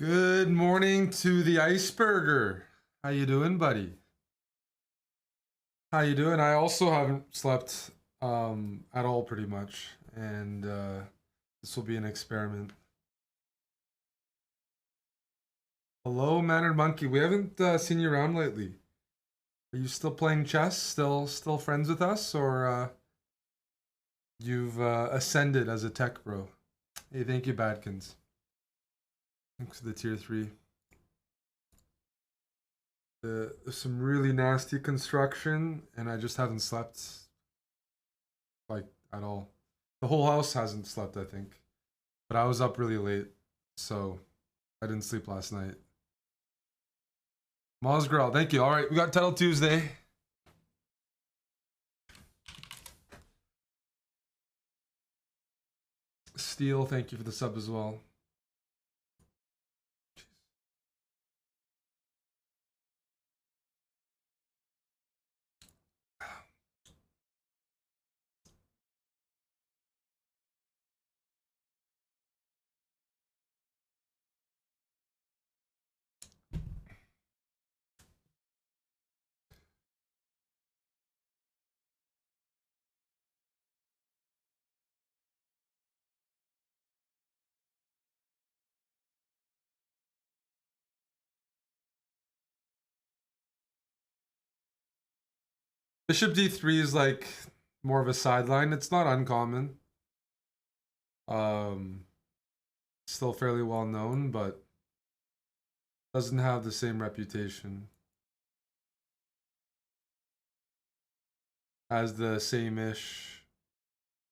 Good morning to the Iceberger. How you doing, buddy? How you doing? I also haven't slept at all pretty much, and this will be an experiment. Hello, Mannered Monkey. We haven't seen you around lately. Are you still playing chess? Still friends with us, or you've ascended as a tech bro? Hey, thank you, Badkins. Thanks for the tier 3. Some really nasty construction, and I just haven't slept like at all. The whole house hasn't slept, I think. But I was up really late, so I didn't sleep last night. Mosgral, thank you. All right, we got Title Tuesday. Steel, thank you for the sub as well. Bishop d3 is like more of a sideline. It's not uncommon. Still fairly well known, but doesn't have the same reputation as the same-ish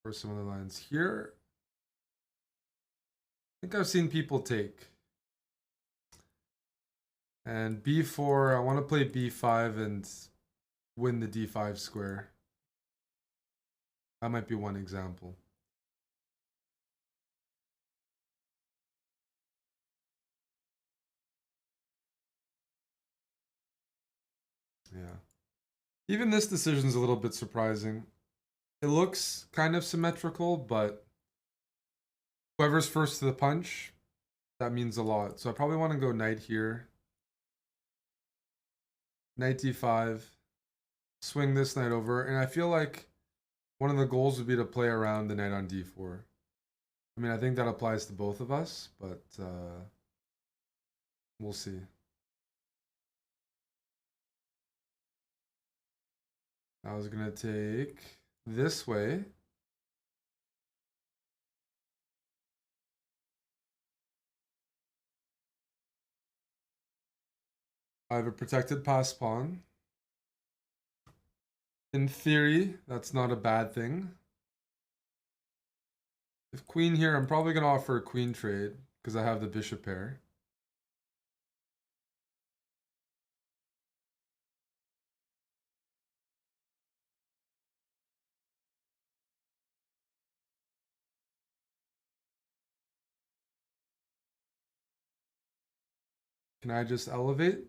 for some other lines. Here, I think I've seen people take. And b4, I want to play b5 and win the d5 square. That might be one example. Yeah. Even this decision is a little bit surprising. It looks kind of symmetrical, but whoever's first to the punch, that means a lot. So I probably want to go knight here. Knight d5. Swing this knight over. And I feel like one of the goals would be to play around the knight on d4. I mean, I think that applies to both of us, but we'll see. I was going to take this way. I have a protected pass pawn. In theory, that's not a bad thing. If queen here, I'm probably going to offer a queen trade because I have the bishop pair. Can I just elevate?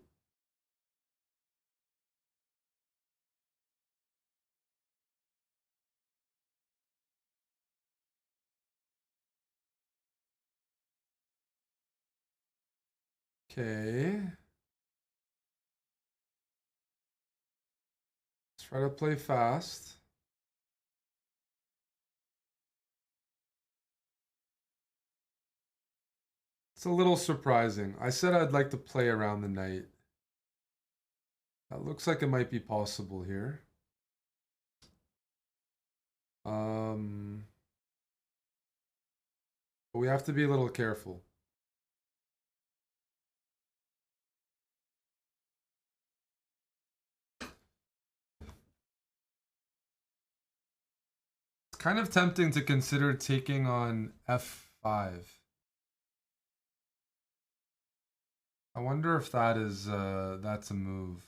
Okay. Let's try to play fast. It's a little surprising. I said I'd like to play around the knight. That looks like it might be possible here. But we have to be a little careful. It's kind of tempting to consider taking on f5. I wonder if that is that's a move.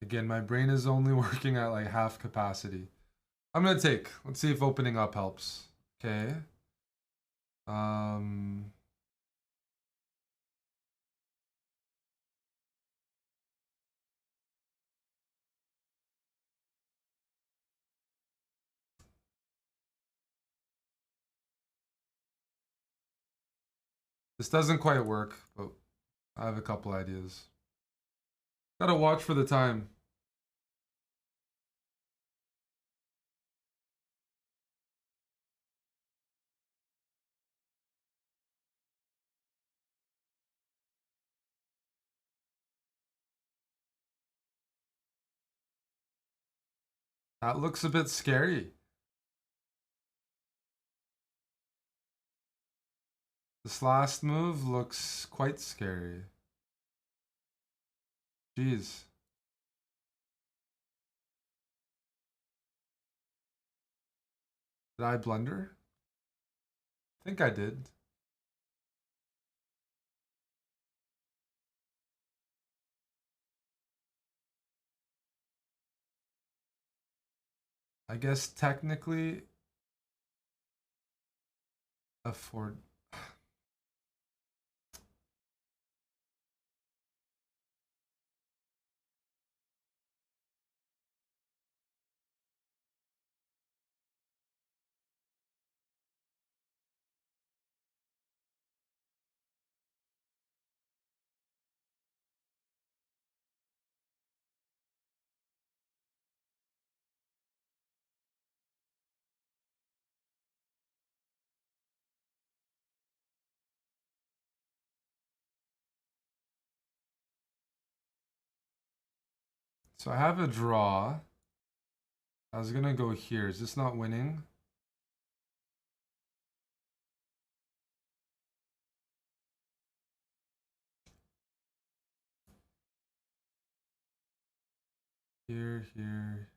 Again, my brain is only working at like half capacity. I'm gonna take. Let's see if opening up helps. Okay. This doesn't quite work, but I have a couple ideas. Gotta watch for the time. That looks a bit scary. This last move looks quite scary. Jeez. Did I blunder? I think I did. I guess technically afford. So I have a draw. I was gonna go here. Is this not winning? Here.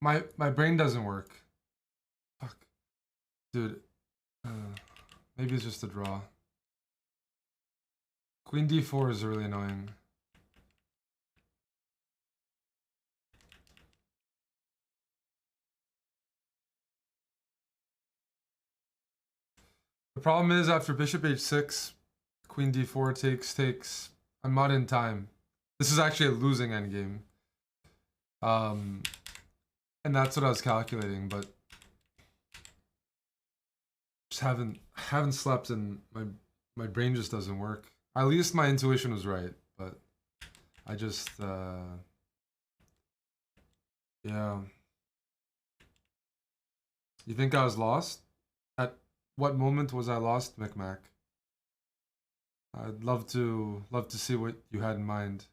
My brain doesn't work. Fuck. Dude. Maybe it's just a draw. Queen d4 is really annoying. The problem is after bishop h6, queen d4 takes. I'm not in time. This is actually a losing endgame. And that's what I was calculating, but just haven't slept and my brain just doesn't work. At least my intuition was right, but I just yeah. You think I was lost? At what moment was I lost, Micmac? I'd love to see what you had in mind.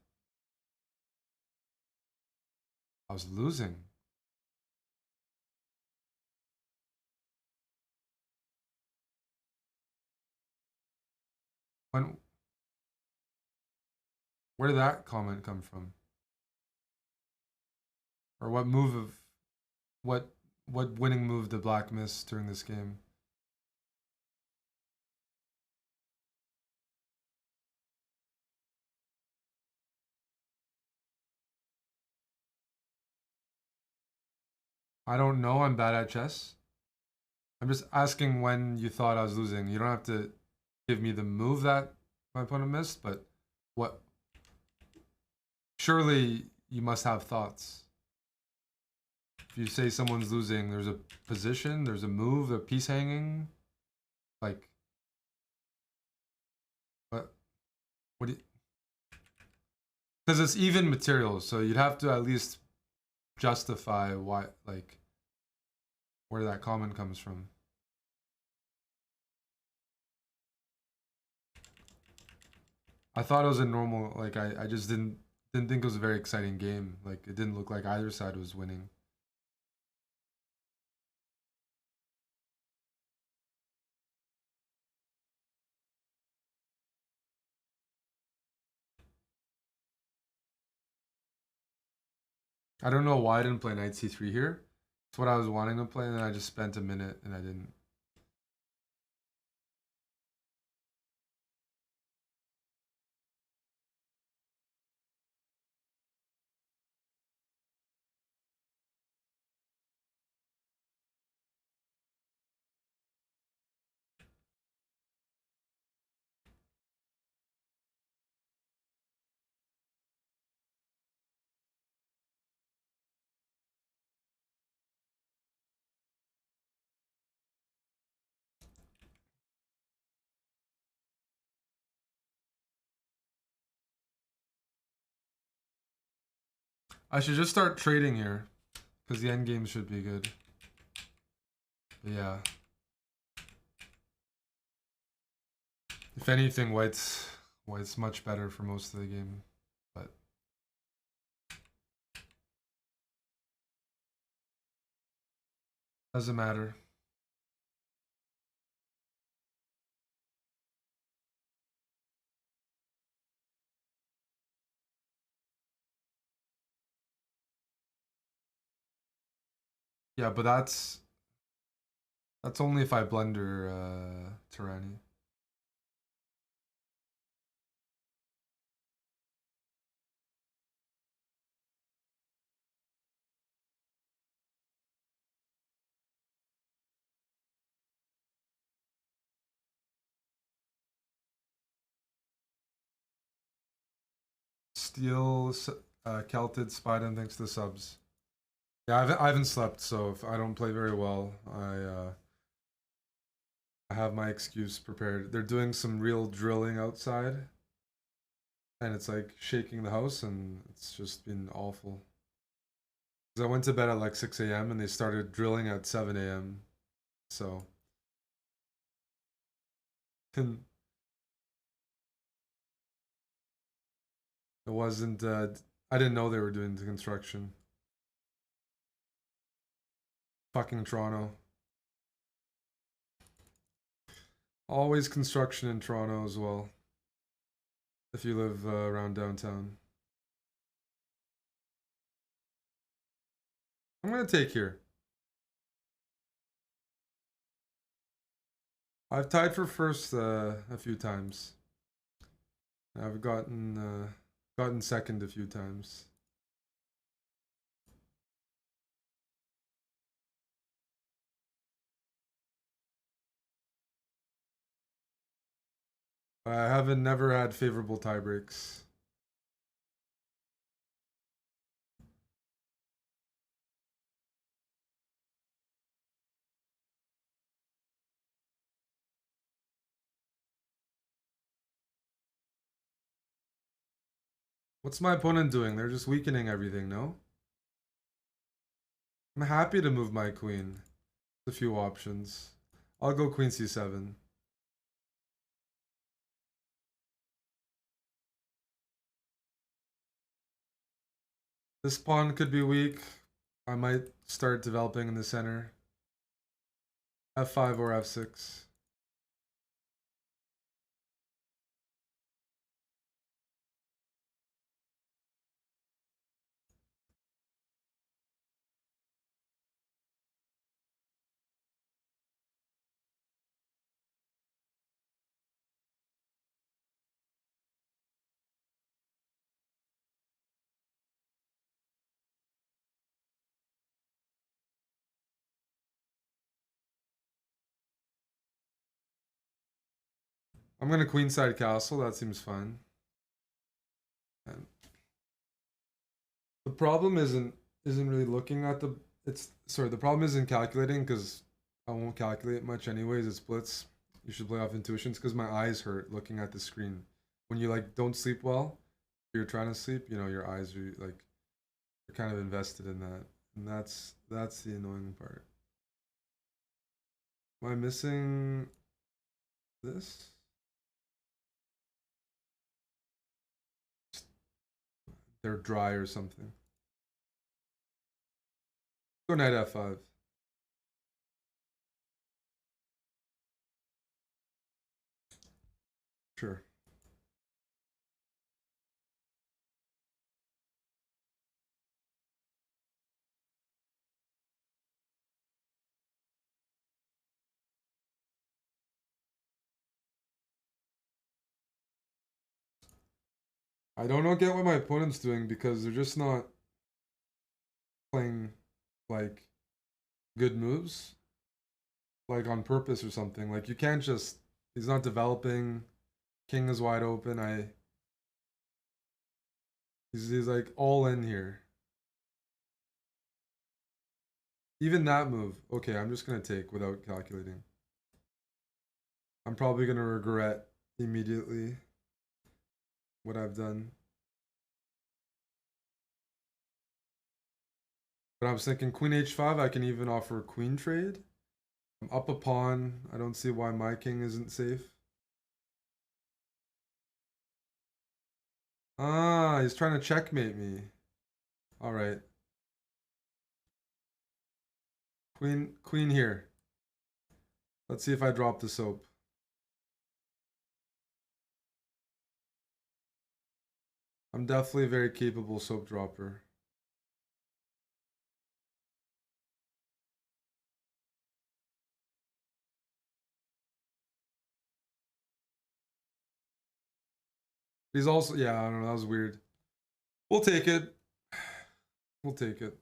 I was losing. When where did that comment come from? Or what move of what winning move did Black miss during this game? I don't know. I'm bad at chess. I'm just asking when you thought I was losing. You don't have to give me the move that my opponent missed, but what? Surely you must have thoughts. If you say someone's losing, there's a position, there's a move, a piece hanging. Like, what? What do you? Because it's even materials, so you'd have to at least justify why, like, where that comment comes from. I thought it was a normal, like, I just didn't think it was a very exciting game. Like, it didn't look like either side was winning. I don't know why I didn't play knight c3 here. It's what I was wanting to play, and then I just spent a minute and I didn't. I should just start trading here, because the endgame should be good. But yeah. If anything, white's much better for most of the game, but doesn't matter. Yeah, but that's only if I blunder Tyranny. Steel, Kelted, Spiden, thanks to the subs. Yeah, I haven't slept, so if I don't play very well, I have my excuse prepared. They're doing some real drilling outside, and it's like shaking the house, and it's just been awful. Because I went to bed at like 6 a.m. and they started drilling at 7 a.m. So, and it wasn't. I didn't know they were doing the construction. Fucking Toronto. Always construction in Toronto as well. If you live around downtown. I'm gonna take here. I've tied for first a few times. I've gotten second a few times. I haven't never had favorable tie breaks. What's my opponent doing? They're just weakening everything, no? I'm happy to move my queen. A few options. I'll go queen c7. This pawn could be weak. I might start developing in the center. f5 or f6. I'm gonna queenside castle. That seems fine. And the problem isn't really looking at the. The problem isn't calculating because I won't calculate much anyways. It's blitz. You should play off intuitions because my eyes hurt looking at the screen. When you like don't sleep well, you're trying to sleep. You know your eyes are like you're kind of invested in that, and that's the annoying part. Am I missing this? They're dry or something. Go knight f5. Sure. I don't get what my opponent's doing because they're just not playing like good moves, like on purpose or something. Like you can't just. He's not developing. King is wide open. He's like all in here. Even that move. Okay, I'm just gonna take without calculating. I'm probably gonna regret immediately what I've done. But I was thinking queen h5, I can even offer a queen trade. I'm up a pawn. I don't see why my king isn't safe. Ah, he's trying to checkmate me. All right. Queen here. Let's see if I drop the soap. I'm definitely a very capable soap dropper. He's also, yeah, I don't know, that was weird. We'll take it. We'll take it.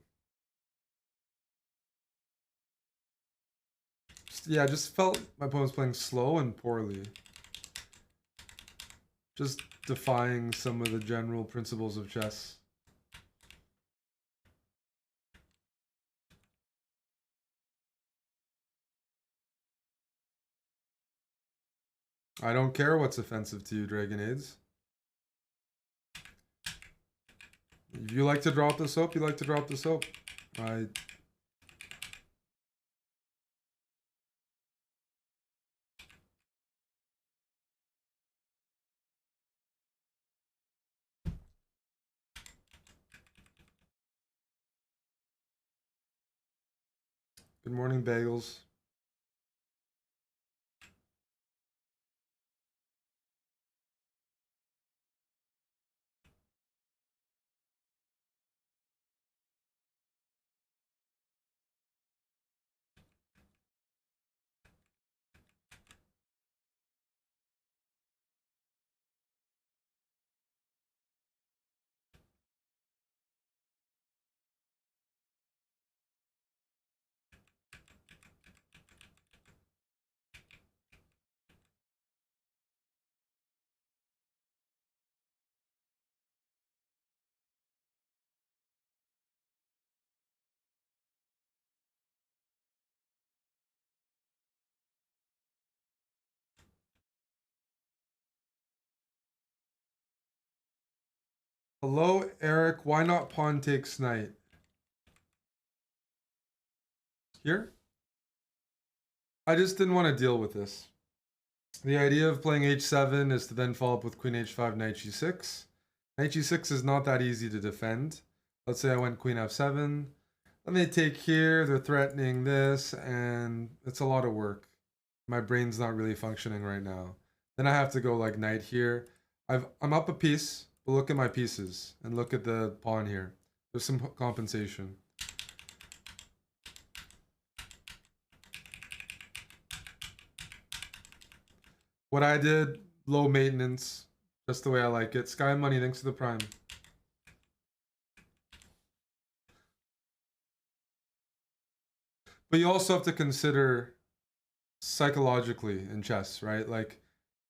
Yeah, I just felt my opponent was playing slow and poorly. Just defying some of the general principles of chess. I don't care what's offensive to you, Dragonades. If you like to drop the soap, you like to drop the soap. Good morning, bagels. Hello, Eric. Why not pawn takes knight? Here? I just didn't want to deal with this. The idea of playing h7 is to then follow up with queen h5, knight g6. Knight g6 is not that easy to defend. Let's say I went queen f7. Then they take here, they're threatening this, and it's a lot of work. My brain's not really functioning right now. Then I have to go like knight here. I'm up a piece, but look at my pieces, and look at the pawn here. There's some compensation. What I did, low maintenance, just the way I like it. Sky Money, thanks to the Prime. But you also have to consider psychologically in chess, right? Like,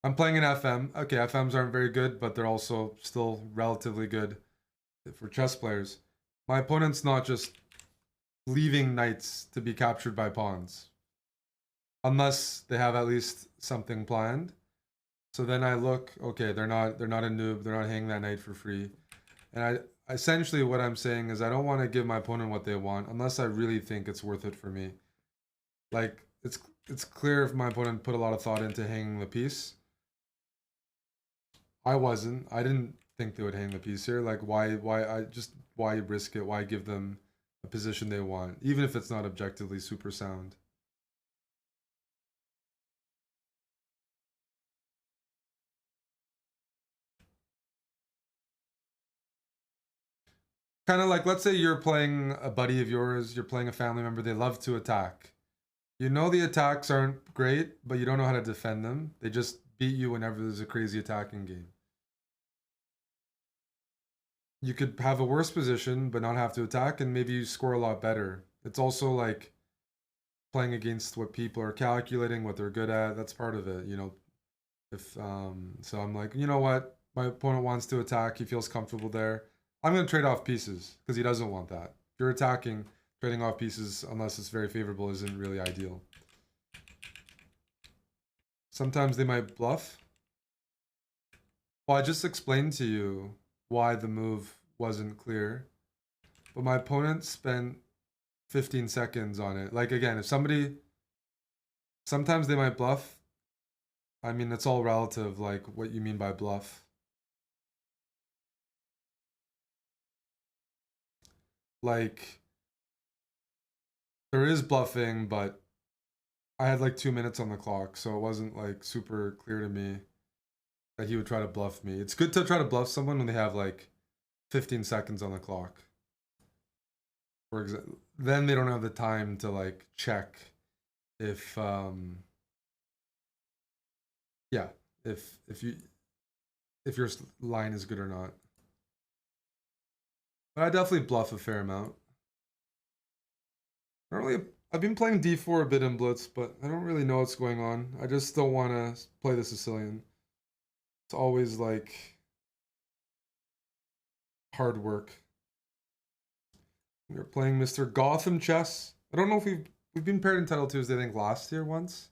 I'm playing an FM. Okay, FMs aren't very good, but they're also still relatively good for chess players. My opponent's not just leaving knights to be captured by pawns, unless they have at least something planned. So then I look, okay, they're not a noob. They're not hanging that knight for free. And I essentially what I'm saying is I don't want to give my opponent what they want unless I really think it's worth it for me. Like it's clear if my opponent put a lot of thought into hanging the piece. I wasn't. I didn't think they would hang the piece here. Like why risk it? Why give them a position they want, even if it's not objectively super sound? Kind of like, let's say you're playing a buddy of yours, you're playing a family member, they love to attack. You know the attacks aren't great, but you don't know how to defend them. They just beat you whenever there's a crazy attacking game. You could have a worse position, but not have to attack, and maybe you score a lot better. It's also like playing against what people are calculating, what they're good at. That's part of it, you know. If so I'm like, you know what? My opponent wants to attack, he feels comfortable there. I'm gonna trade off pieces, because he doesn't want that. If you're attacking, trading off pieces, unless it's very favorable, isn't really ideal. Sometimes they might bluff. Well, I just explained to you why the move wasn't clear. But my opponent spent 15 seconds on it. Like, again, if somebody, sometimes they might bluff. I mean, it's all relative, like what you mean by bluff. Like, there is bluffing, but I had like 2 minutes on the clock, so it wasn't like super clear to me that he would try to bluff me. It's good to try to bluff someone when they have like 15 seconds on the clock. For example, then they don't have the time to like check if yeah, if your line is good or not. But I definitely bluff a fair amount. I don't really. I've been playing d4 a bit in blitz, but I don't really know what's going on. I just don't want to play the Sicilian. It's always like hard work. We're playing Mr. Gotham Chess. I don't know if we've been paired in Title Tuesday, I think last year once.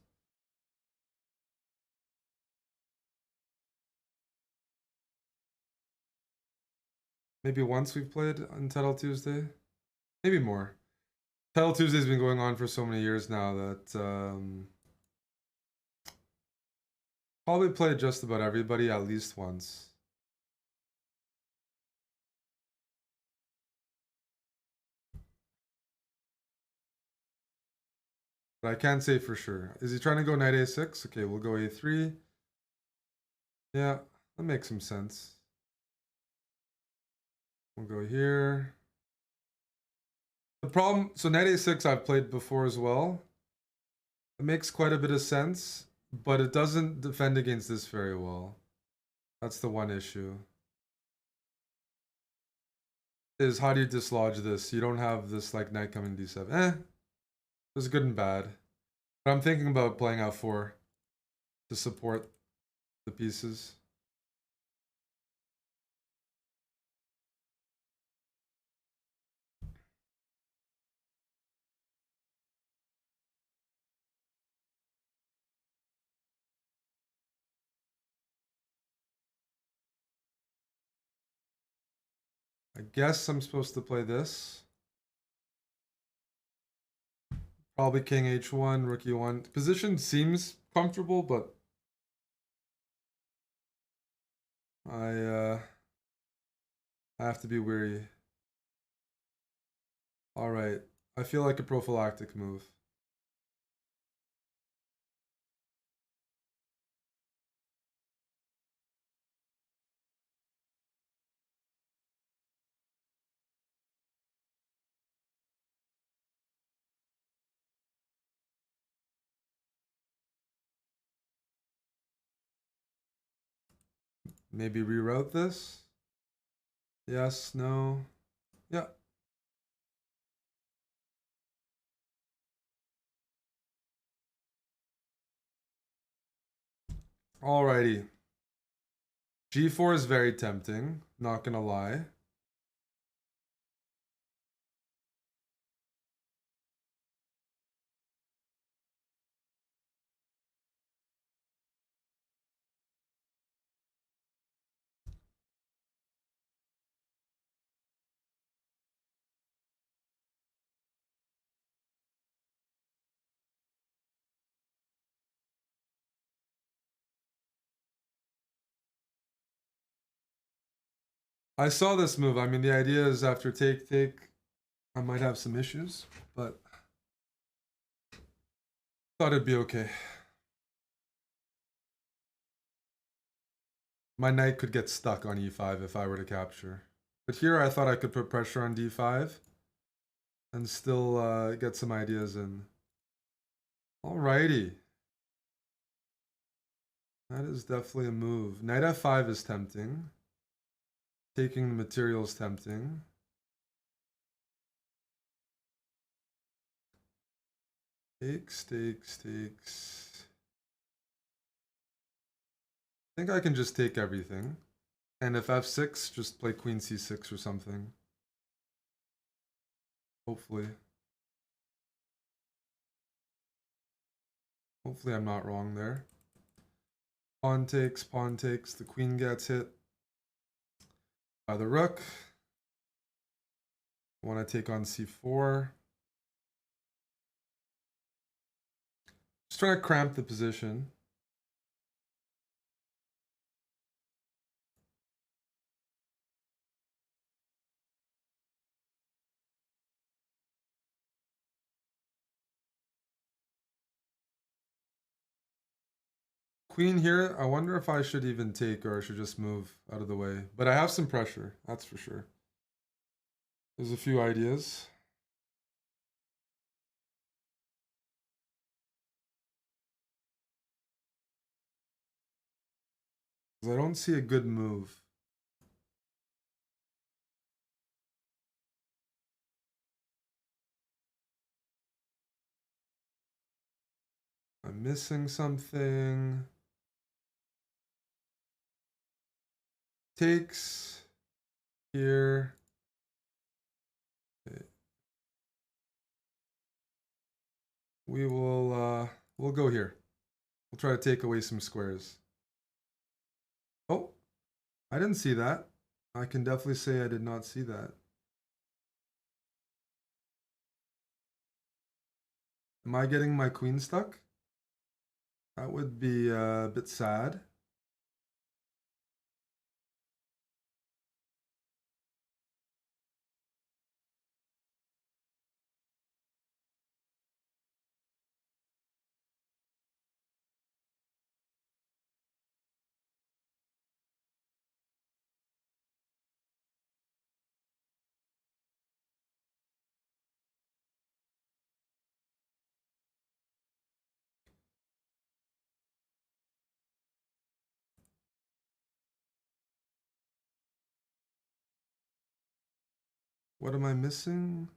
Maybe once we've played on Title Tuesday. Maybe more. Title Tuesday's been going on for so many years now that probably played just about everybody at least once. But I can't say for sure. Is he trying to go knight a6? Okay, we'll go a3. Yeah, that makes some sense. We'll go here. The problem, so knight a6 I've played before as well. It makes quite a bit of sense, but it doesn't defend against this very well. That's the one issue. Is how do you dislodge this? You don't have this like knight coming d7. There's good and bad. But I'm thinking about playing f4 to support the pieces. I guess I'm supposed to play this. Probably king h1, rook e1. Position seems comfortable, but I have to be wary. All right, I feel like a prophylactic move. Maybe reroute this? Yes, no. Yeah. Alrighty. G4 is very tempting, not gonna lie. I saw this move. I mean, the idea is after take, I might have some issues, but thought it'd be okay. My knight could get stuck on e5 if I were to capture. But here I thought I could put pressure on d5 and still get some ideas in. Alrighty. That is definitely a move. Knight f5 is tempting. Taking the material is tempting. Takes. I think I can just take everything. And if f6, just play queen c6 or something. Hopefully. Hopefully I'm not wrong there. Pawn takes, the queen gets hit by the rook. I want to take on c4. Just trying to cramp the position. Queen here, I wonder if I should even take or I should just move out of the way. But I have some pressure, that's for sure. There's a few ideas. I don't see a good move. I'm missing something. Takes here. Okay. We'll go here. We'll try to take away some squares. Oh, I didn't see that. I can definitely say I did not see that. Am I getting my queen stuck? That would be a bit sad. What am I missing?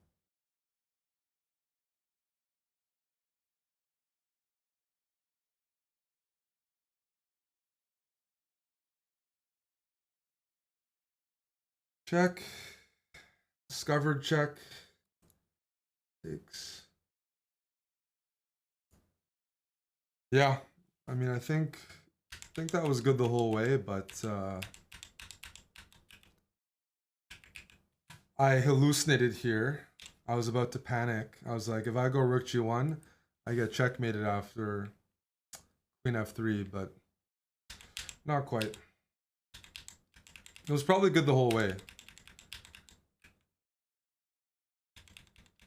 Check. Discovered check. Takes. Yeah. I mean, I think that was good the whole way, but I hallucinated here. I was about to panic. I was like, if I go rook g1, I get checkmated after queen f3, but not quite. It was probably good the whole way.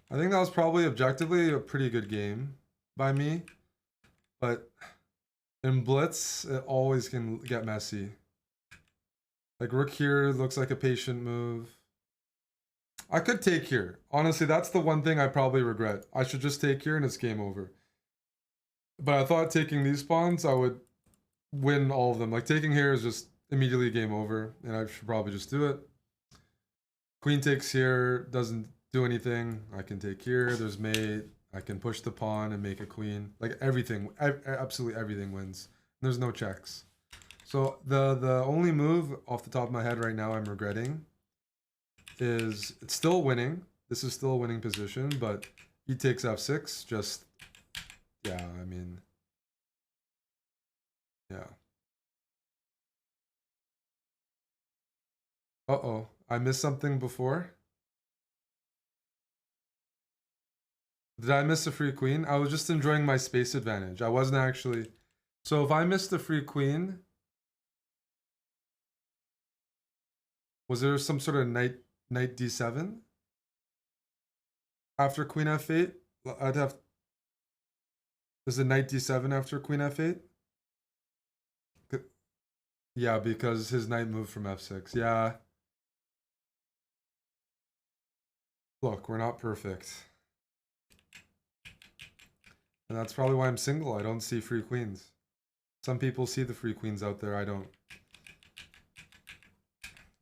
I think that was probably objectively a pretty good game by me, but in blitz, it always can get messy. Like rook here looks like a patient move. I could take here. Honestly, that's the one thing I probably regret. I should just take here and it's game over. But I thought taking these pawns, I would win all of them. Like taking here is just immediately game over, and I should probably just do it. Queen takes here, doesn't do anything. I can take here, there's mate. I can push the pawn and make a queen. Like everything, absolutely everything wins. There's no checks. So the only move off the top of my head right now I'm regretting is it's still winning. This is still a winning position, but he takes f6. Just, yeah, I mean, yeah. Uh-oh, I missed something before. Did I miss a free queen? I was just enjoying my space advantage. I wasn't actually. So if I missed the free queen, was there some sort of knight d7 after queen f8? I'd have. There's a knight d7 after queen f8. Yeah, because his knight moved from f6. Yeah. Look, we're not perfect. And that's probably why I'm single. I don't see free queens. Some people see the free queens out there. I don't.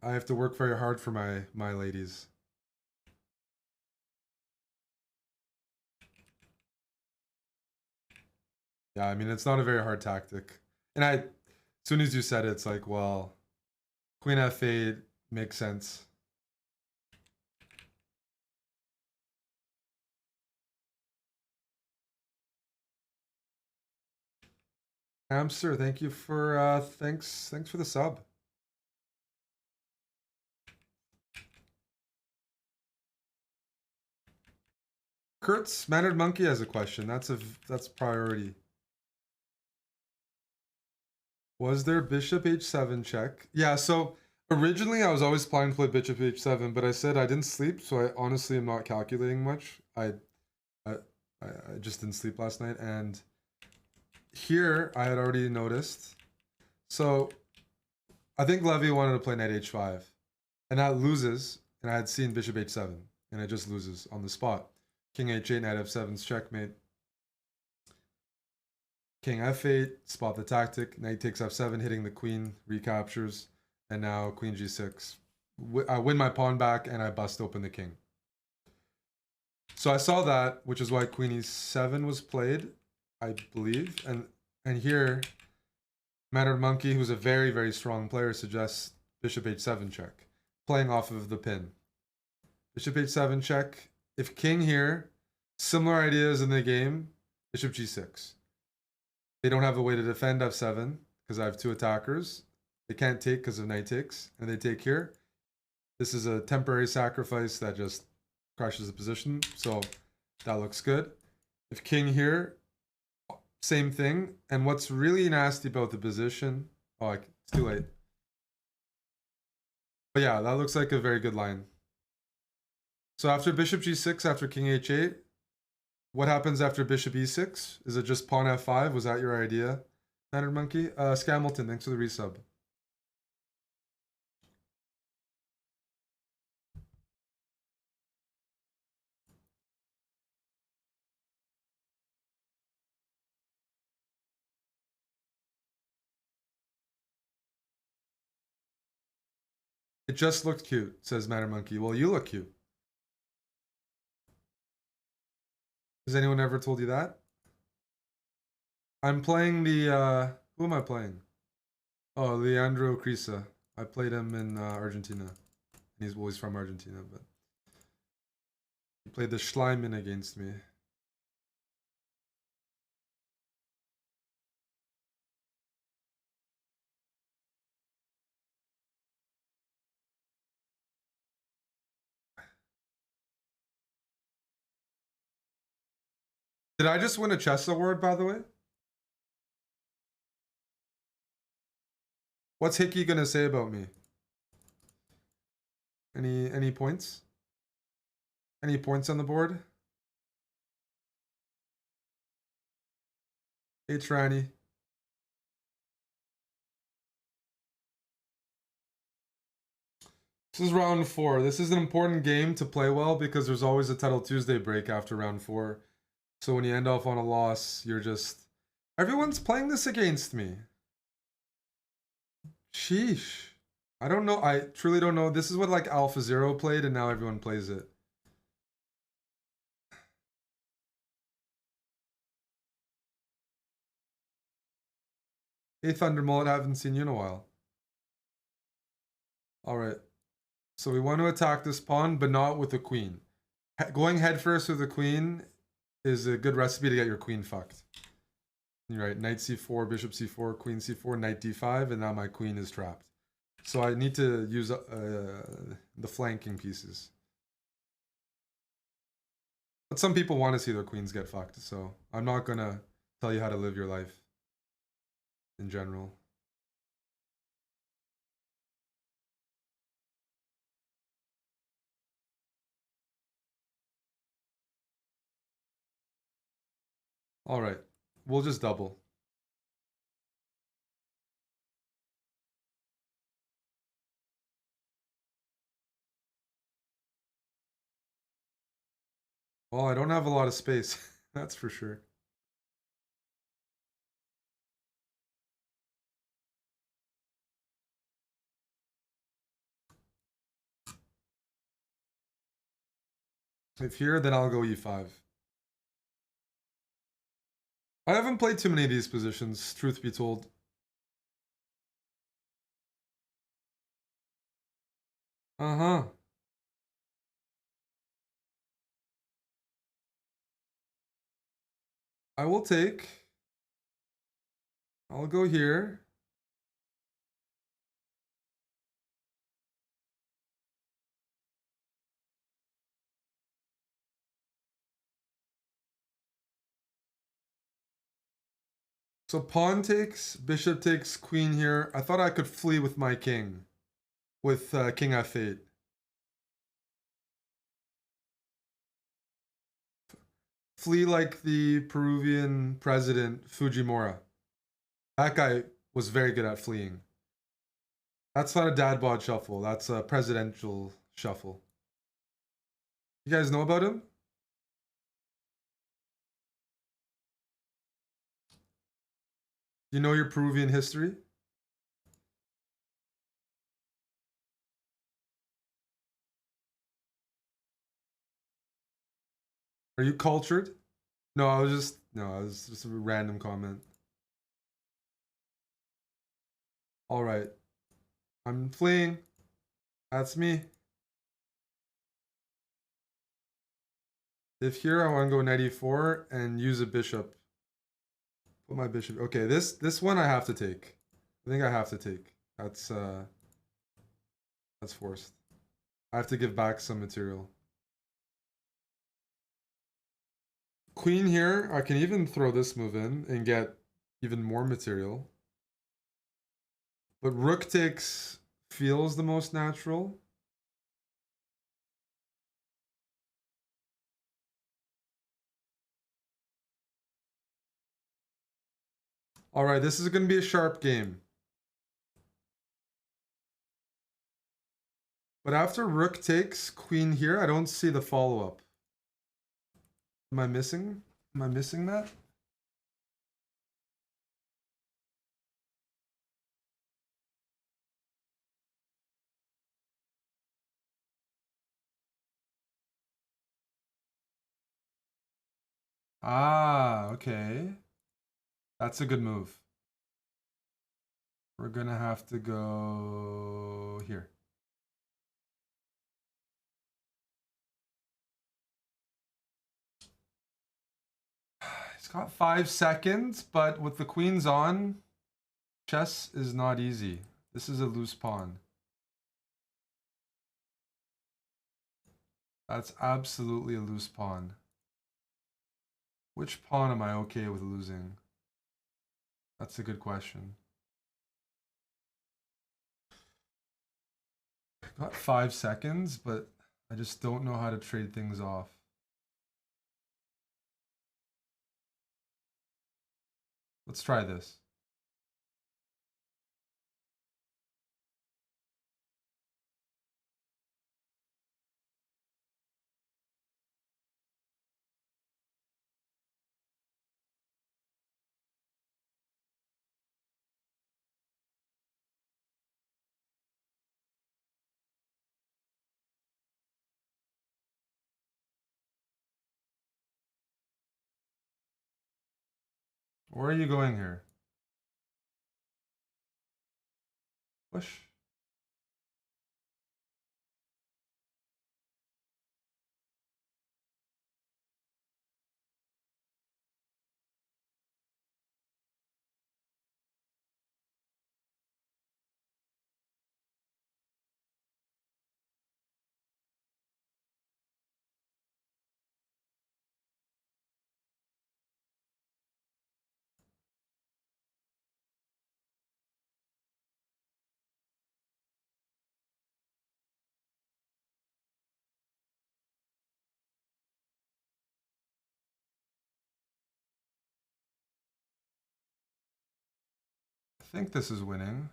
I have to work very hard for my ladies. Yeah, I mean, it's not a very hard tactic. And as soon as you said it, it's like, well, queen f8 makes sense. Hamster, thank you for thanks for the sub. Kurt's Mannered Monkey has a question. That's priority. Was there bishop h7 check? Yeah, so originally I was always planning to play bishop h7, but I said I didn't sleep, so I honestly am not calculating much. I just didn't sleep last night, and here I had already noticed. So I think Levy wanted to play knight h5, and that loses, and I had seen bishop h7, and it just loses on the spot. King h8, knight f7's checkmate. King f8, spot the tactic, knight takes f7, hitting the queen, recaptures, and now queen g6. I win my pawn back, and I bust open the king. So I saw that, which is why queen e7 was played, I believe. And here, Mannered Monkey, who's a very, very strong player, suggests bishop h7 check, playing off of the pin. Bishop h7 check. If king here, similar ideas in the game, bishop g6. They don't have a way to defend f7 because I have two attackers. They can't take because of knight takes, and they take here. This is a temporary sacrifice that just crushes the position, so that looks good. If king here, same thing. And what's really nasty about the position... Oh, it's too late. But yeah, that looks like a very good line. So after bishop g6, after king h8, what happens after bishop e6? Is it just pawn f5? Was that your idea, Mannered Monkey? Scamilton, thanks for the resub. It just looked cute, says Mannered Monkey. Well, you look cute. Has anyone ever told you that? I'm playing the, who am I playing? Oh, Leandro Crisa. I played him in Argentina. He's always from Argentina, but he played the Schleiman against me. Did I just win a chess award, by the way? What's Hickey gonna say about me? Any points? Any points on the board? Hey, Tranny. This is round 4. This is an important game to play well because there's always a Title Tuesday break after round 4. So when you end off on a loss, you're just... Everyone's playing this against me. Sheesh. I don't know. I truly don't know. This is what like Alpha Zero played and now everyone plays it. Hey, Thunder Mullet, I haven't seen you in a while. Alright. So we want to attack this pawn, but not with the queen. Going headfirst with the queen is a good recipe to get your queen fucked. You're right. Knight c4, bishop c4, queen c4, knight d5, and now my queen is trapped. So I need to use the flanking pieces. But some people want to see their queens get fucked, so I'm not gonna tell you how to live your life in general. Alright, we'll just double. Well, I don't have a lot of space, that's for sure. If here, then I'll go e5. I haven't played too many of these positions, truth be told. Uh-huh. I will take. I'll go here. So pawn takes, bishop takes, queen here. I thought I could flee with my king. With king f8. Flee like the Peruvian president Fujimori. That guy was very good at fleeing. That's not a dad bod shuffle. That's a presidential shuffle. You guys know about him? You know your Peruvian history? Are you cultured? No, I was just a random comment. All right. I'm fleeing. That's me. If here I want to go knight e4 and use a bishop. Put my bishop. Okay, this one I have to take. I think I have to take. That's forced. I have to give back some material. Queen here, I can even throw this move in and get even more material. But rook takes feels the most natural. All right, this is going to be a sharp game. But after rook takes queen here, I don't see the follow-up. Am I missing? Am I missing that? Ah, okay. That's a good move. We're gonna have to go here. He's got 5 seconds, but with the queens on, chess is not easy. This is a loose pawn. That's absolutely a loose pawn. Which pawn am I okay with losing? That's a good question. Got 5 seconds, but I just don't know how to trade things off. Let's try this. Where are you going here? Push. I think this is winning.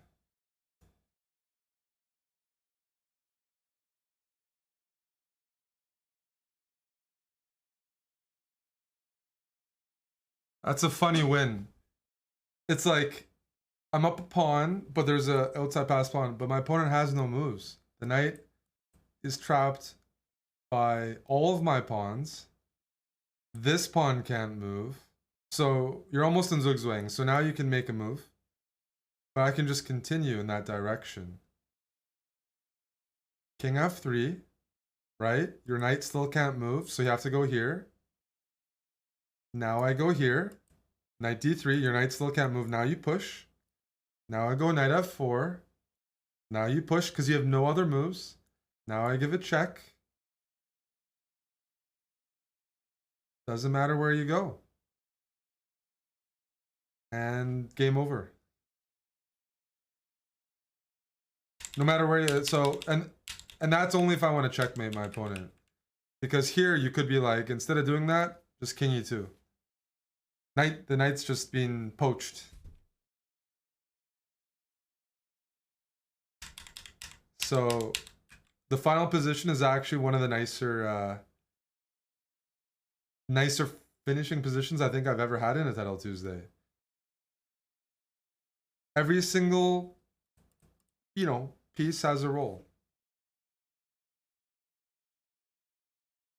That's a funny win. It's like I'm up a pawn, but there's a outside pass pawn, but my opponent has no moves. The knight is trapped by all of my pawns. This pawn can't move. So you're almost in zugzwang. So now you can make a move. But I can just continue in that direction. King f3, right? Your knight still can't move, so you have to go here. Now I go here. Knight d3, your knight still can't move. Now you push. Now I go knight f4. Now you push because you have no other moves. Now I give a check. Doesn't matter where you go. and game over. No matter where you, so, and that's only if I want to checkmate my opponent. Because here you could be like, instead of doing that, just king e2. The knight's just being poached. So the final position is actually one of the nicer finishing positions I think I've ever had in a Title Tuesday. Every single, piece has a role.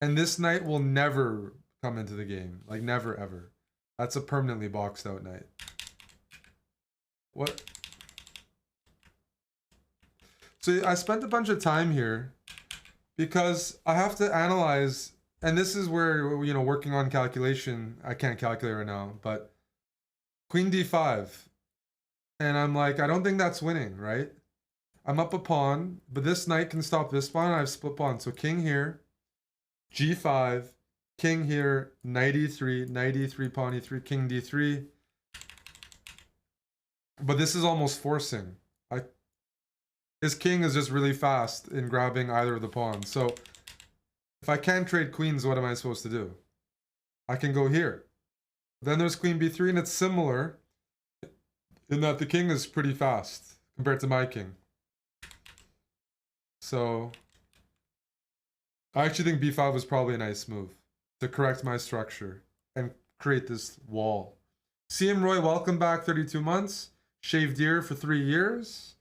And this knight will never come into the game. Like, never, ever. That's a permanently boxed out knight. What? So I spent a bunch of time here because I have to analyze, and this is where, working on calculation, I can't calculate right now, but queen d5. And I'm like, I don't think that's winning, right? I'm up a pawn, but this knight can stop this pawn, and I have split pawn. So king here, g5, king here, knight e3, knight e3, pawn e3, king d3. But this is almost forcing. His king is just really fast in grabbing either of the pawns. So if I can't trade queens, what am I supposed to do? I can go here. Then there's queen b3, and it's similar in that the king is pretty fast compared to my king. So I actually think b5 was probably a nice move to correct my structure and create this wall. CM Roy, welcome back, 32 months. Shaved Deer for 3 years.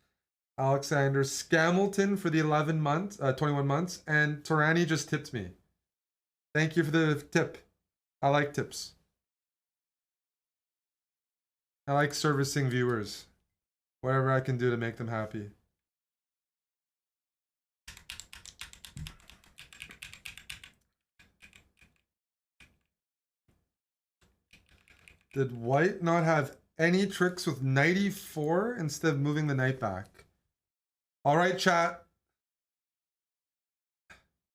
Alexander Scamilton for the 21 months. And Torani just tipped me. Thank you for the tip. I like tips. I like servicing viewers. Whatever I can do to make them happy. Did white not have any tricks with knight e4 instead of moving the knight back? All right, chat.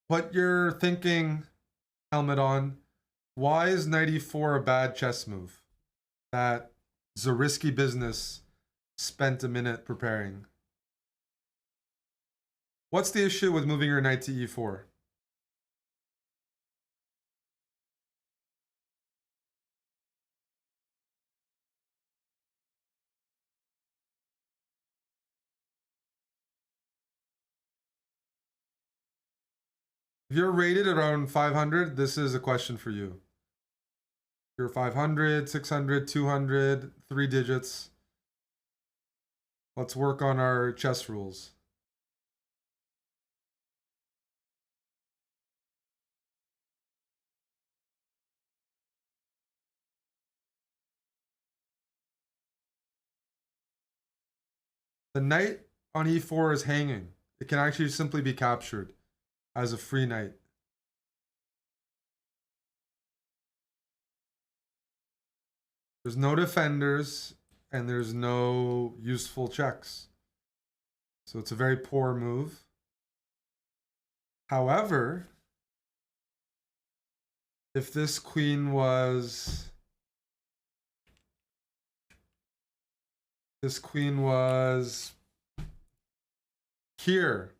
Put your thinking helmet on. Why is knight e4 a bad chess move? That is a risky business. Spent a minute preparing. What's the issue with moving your knight to e4? If you're rated around 500, this is a question for you. If you're 500, 600, 200, 3 digits. Let's work on our chess rules. The knight on e4 is hanging. It can actually simply be captured as a free knight. There's no defenders, and there's no useful checks. So it's a very poor move. However, if this queen was... This queen was here,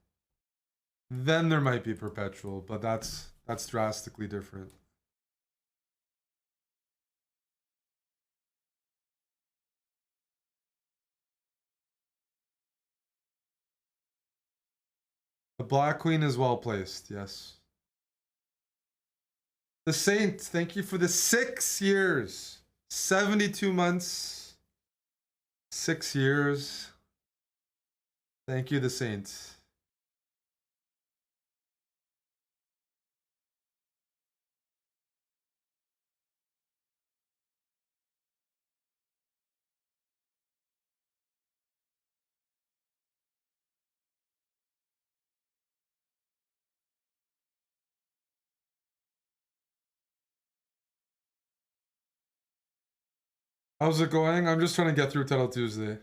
then there might be perpetual, but that's drastically different. The black queen is well placed, yes. The Saint, thank you for the 6 years. 72 months. 6 years. Thank you, the Saint. How's it going? I'm just trying to get through Title Tuesday.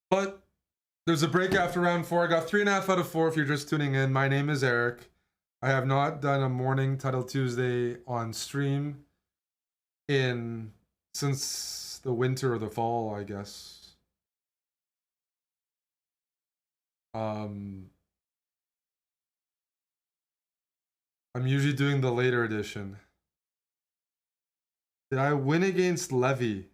But There's a break after round 4. I got 3.5 out of 4 if you're just tuning in. My name is Eric. I have not done a morning Title Tuesday on stream since the winter or the fall, I guess. I'm usually doing the later edition. Did I win against Levy?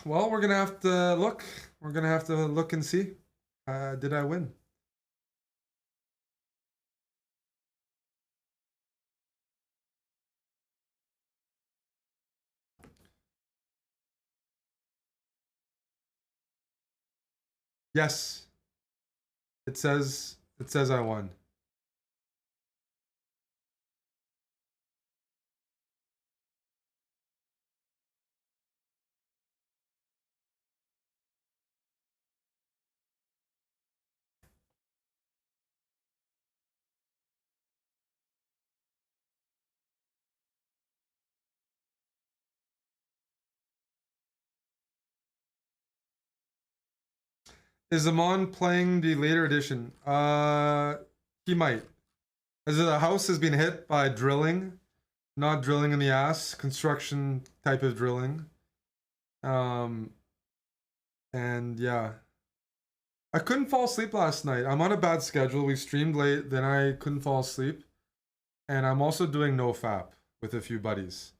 Well, we're gonna have to look. We're gonna have to look and see. Did I win? Yes. It says I won. Is Aman playing the later edition? He might. As the house has been hit by drilling, not drilling in the ass, construction type of drilling. And yeah. I couldn't fall asleep last night. I'm on a bad schedule. We streamed late, then I couldn't fall asleep. And I'm also doing no fap with a few buddies.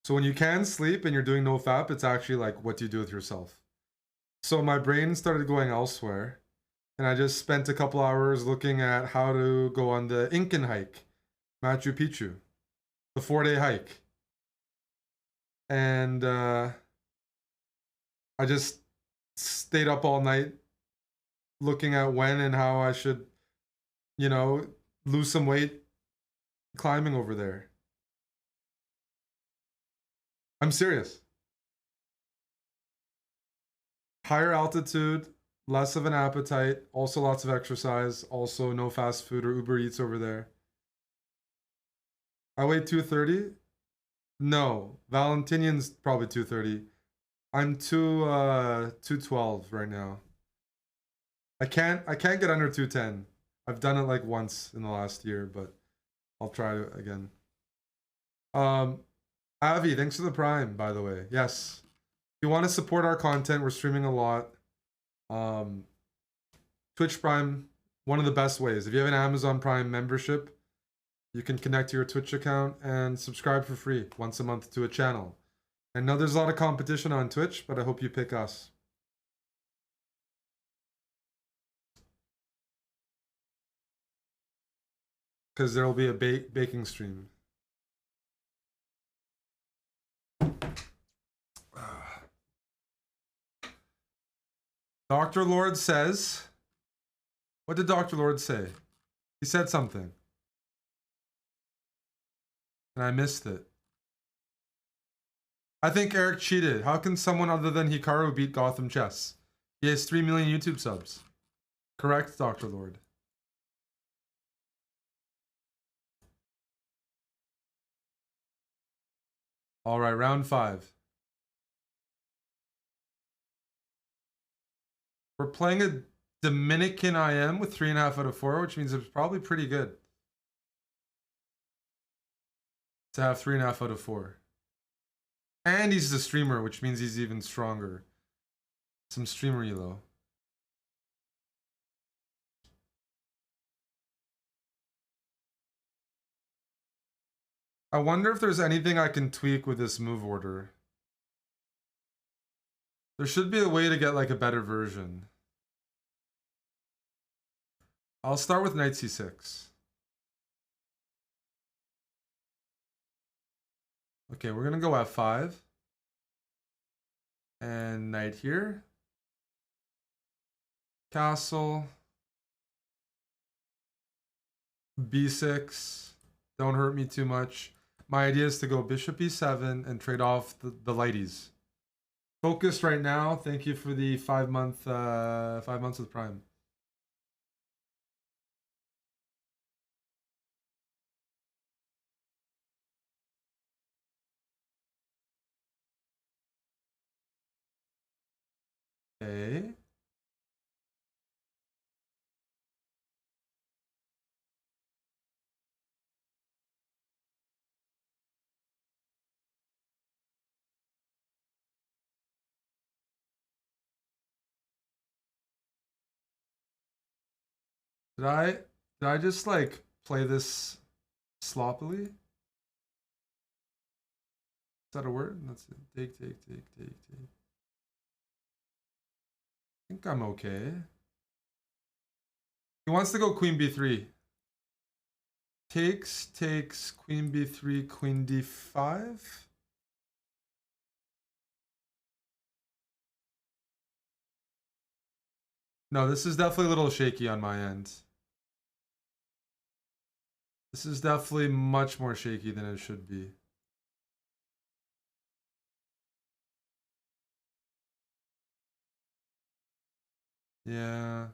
So when you can sleep and you're doing no fap, it's actually like, what do you do with yourself? So my brain started going elsewhere. And I just spent a couple hours looking at how to go on the Incan hike, Machu Picchu, the 4-day hike. And I just stayed up all night looking at when and how I should, lose some weight climbing over there. I'm serious. Higher altitude, less of an appetite, also lots of exercise, also no fast food or Uber Eats over there. I weigh 230. No, Valentinian's probably 230. I'm 212 right now. I can't get under 210. I've done it like once in the last year, but I'll try it again. Avi, thanks for the Prime, by the way. Yes. If you want to support our content, we're streaming a lot. Twitch Prime, one of the best ways. If you have an Amazon Prime membership, you can connect to your Twitch account and subscribe for free once a month to a channel. I know there's a lot of competition on Twitch, but I hope you pick us. Because there will be a baking stream. Dr. Lord says... What did Dr. Lord say? He said something. And I missed it. I think Eric cheated. How can someone other than Hikaru beat Gotham Chess? He has 3 million YouTube subs. Correct, Dr. Lord. All right, round 5. We're playing a Dominican IM with 3.5 out of 4, which means it's probably pretty good to have 3.5 out of 4. And he's the streamer, which means he's even stronger. Some streamer elo. I wonder if there's anything I can tweak with this move order. There should be a way to get like a better version. I'll start with knight c6. Okay, we're gonna go f5. And knight here. Castle. b6. Don't hurt me too much. My idea is to go bishop e7 and trade off the lighties. Focused right now. Thank you for the 5 months with Prime. Okay. Did I just like play this sloppily? Is that a word? That's it. Take. I think I'm okay. He wants to go queen b3. Takes, queen b3, queen d5. No, this is definitely a little shaky on my end. This is definitely much more shaky than it should be. Yeah.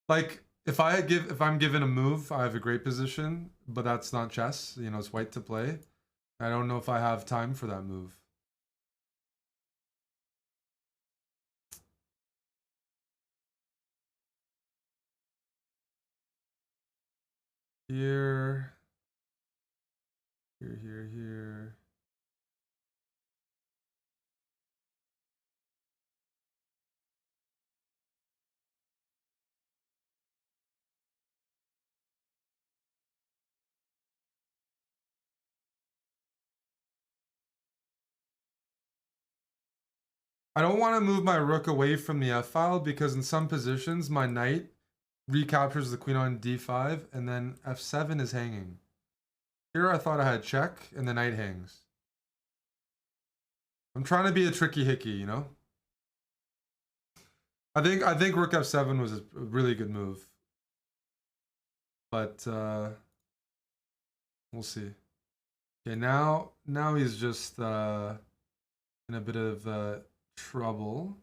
Like if I'm given a move, I have a great position, but that's not chess. You know, it's white to play. I don't know if I have time for that move. Here. Here. I don't want to move my rook away from the F file because in some positions my knight recaptures the queen on d5 and then f7 is hanging. Here I thought I had check and the knight hangs. I'm trying to be a tricky hickey, you know? I think rook f7 was a really good move. But we'll see. Okay, now he's just in a bit of trouble.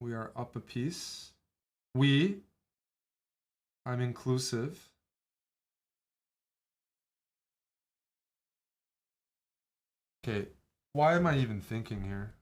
We are up a piece. I'm inclusive. Okay, why am I even thinking here?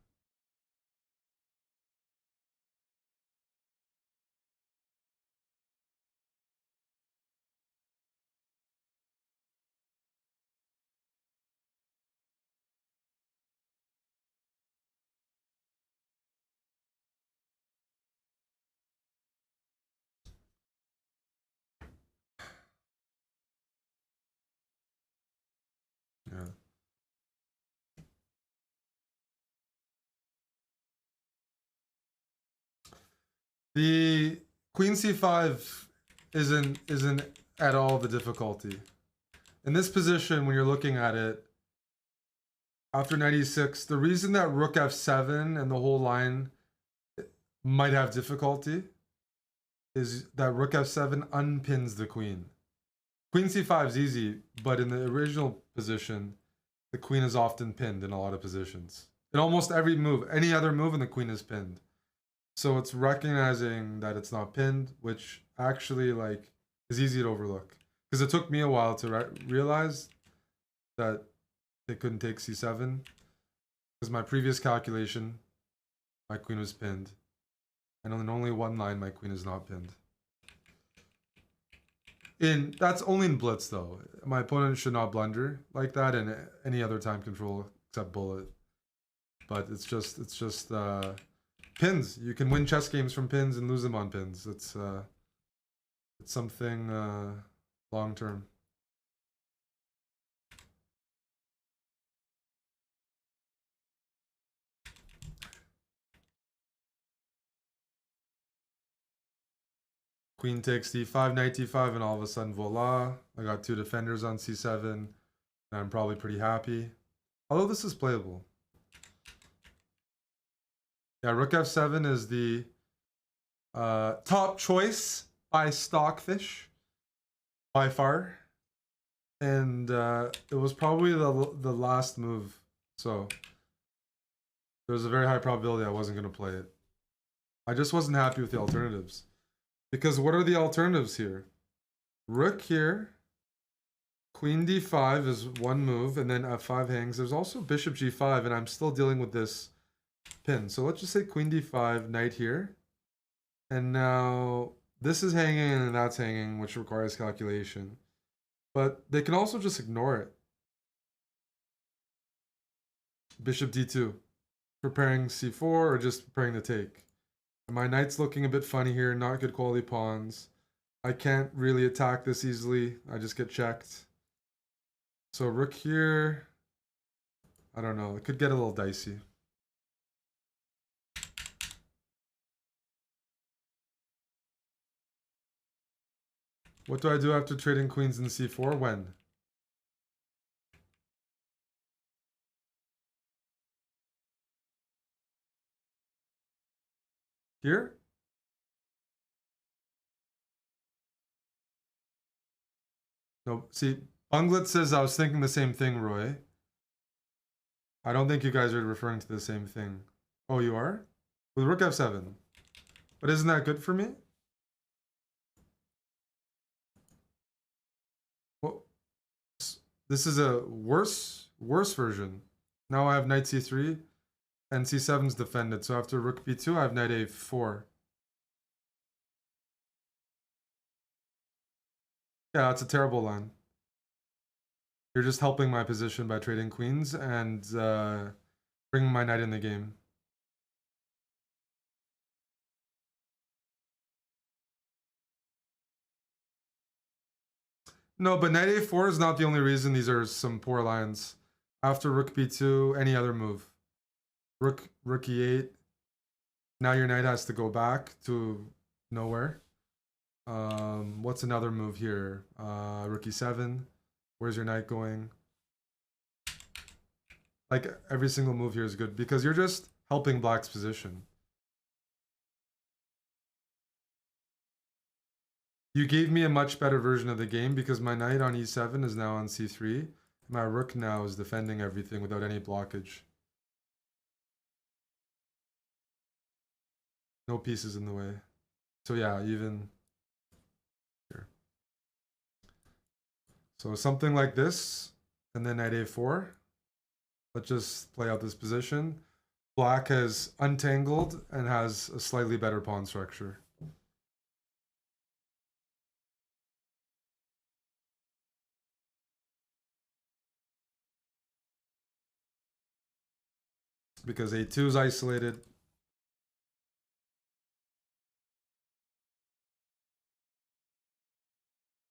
Yeah. The queen c5 isn't at all the difficulty. In this position, when you're looking at it, after knight e6, the reason that rook f7 and the whole line might have difficulty is that rook f7 unpins the queen. Queen c5 is easy, but in the original position, the queen is often pinned in a lot of positions. In almost every move, any other move, and the queen is pinned. So it's recognizing that it's not pinned, which actually like is easy to overlook. Because it took me a while to realize that they couldn't take c7. Because my previous calculation, my queen was pinned. And on only one line, my queen is not pinned. That's only in blitz though. My opponent should not blunder like that in any other time control except bullet. But it's just pins. You can win chess games from pins and lose them on pins. It's something long term. Queen takes d5, knight d5, and all of a sudden, voila! I got two defenders on c7, and I'm probably pretty happy. Although this is playable. Yeah, rook f7 is the top choice by Stockfish by far, and it was probably the last move. So there's a very high probability I wasn't going to play it. I just wasn't happy with the alternatives. Because what are the alternatives here? Rook here. Queen d5 is one move, and then f5 hangs. There's also bishop g5, and I'm still dealing with this pin. So let's just say queen d5, knight here. And now this is hanging and that's hanging, which requires calculation. But they can also just ignore it. Bishop d2. Preparing c4 or just preparing to take. And my knight's looking a bit funny here, not good quality pawns. I can't really attack this easily. I just get checked. So rook here, I don't know. It could get a little dicey. What do I do after trading queens in c4? When? Here? No, see, Bunglet says I was thinking the same thing, Roy. I don't think you guys are referring to the same thing. Oh, you are? With rook f7. But isn't that good for me? Well, this is a worse version. Now I have knight c3 and c7's defended. So after rook b2, I have knight a4. Yeah, that's a terrible line. You're just helping my position by trading queens and bringing my knight in the game. No, but knight a4 is not the only reason these are some poor lines. After rook b2, any other move. Rook e8. Now your knight has to go back to nowhere. What's another move here? Rook e7. Where's your knight going? Like, every single move here is good because you're just helping black's position. You gave me a much better version of the game because my knight on e7 is now on c3. My rook now is defending everything without any blockage. No pieces in the way. So yeah, even here. So something like this, and then knight a4. Let's just play out this position. Black has untangled and has a slightly better pawn structure. Because a2 is isolated.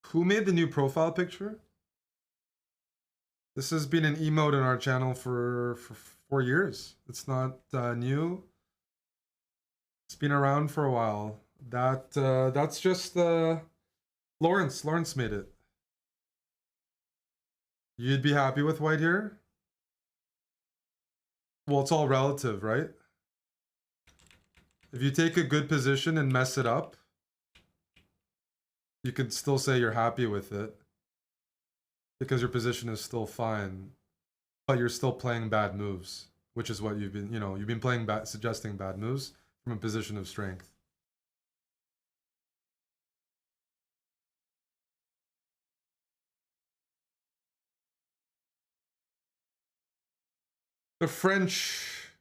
Who made the new profile picture? This has been an emote in our channel for 4 years. It's not new. It's been around for a while. That's just Lawrence. Lawrence made it. You'd be happy with white here? Well, it's all relative, right? If you take a good position and mess it up, you could still say you're happy with it because your position is still fine, but you're still playing bad moves, which is what you've been, you've been playing bad, suggesting bad moves from a position of strength. The French,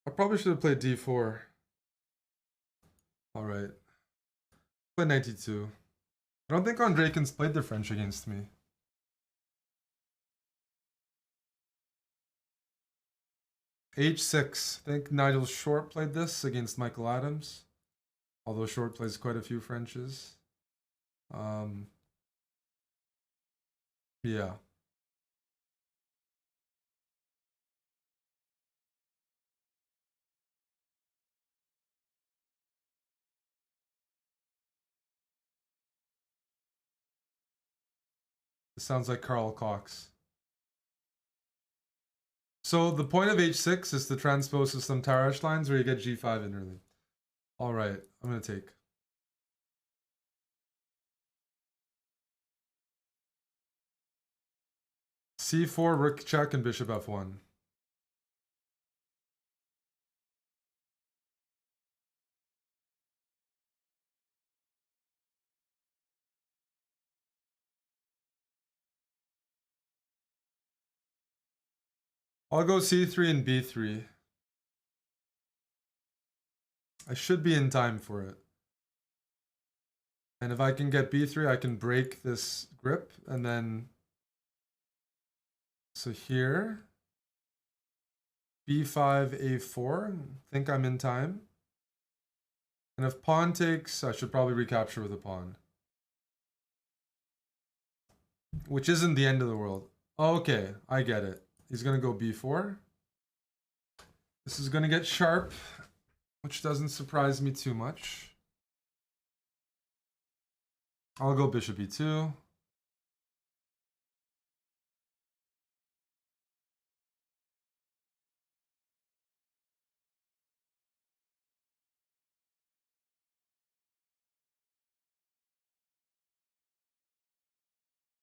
I probably should have played d4. All right. Play 92. I don't think Andreken's played the French against me. H6. I think Nigel Short played this against Michael Adams. Although Short plays quite a few Frenches. Yeah. It sounds like Carl Cox. So the point of h6 is to transpose to some Tarash lines where you get g5 in early. All right, I'm going to take. c4, rook check, and bishop f1. I'll go c3 and b3. I should be in time for it. And if I can get b3, I can break this grip, and then... So here... b5, a4, think I'm in time. And if pawn takes, I should probably recapture with a pawn. Which isn't the end of the world. Okay, I get it. He's gonna go b4. This is gonna get sharp, which doesn't surprise me too much. I'll go bishop e2.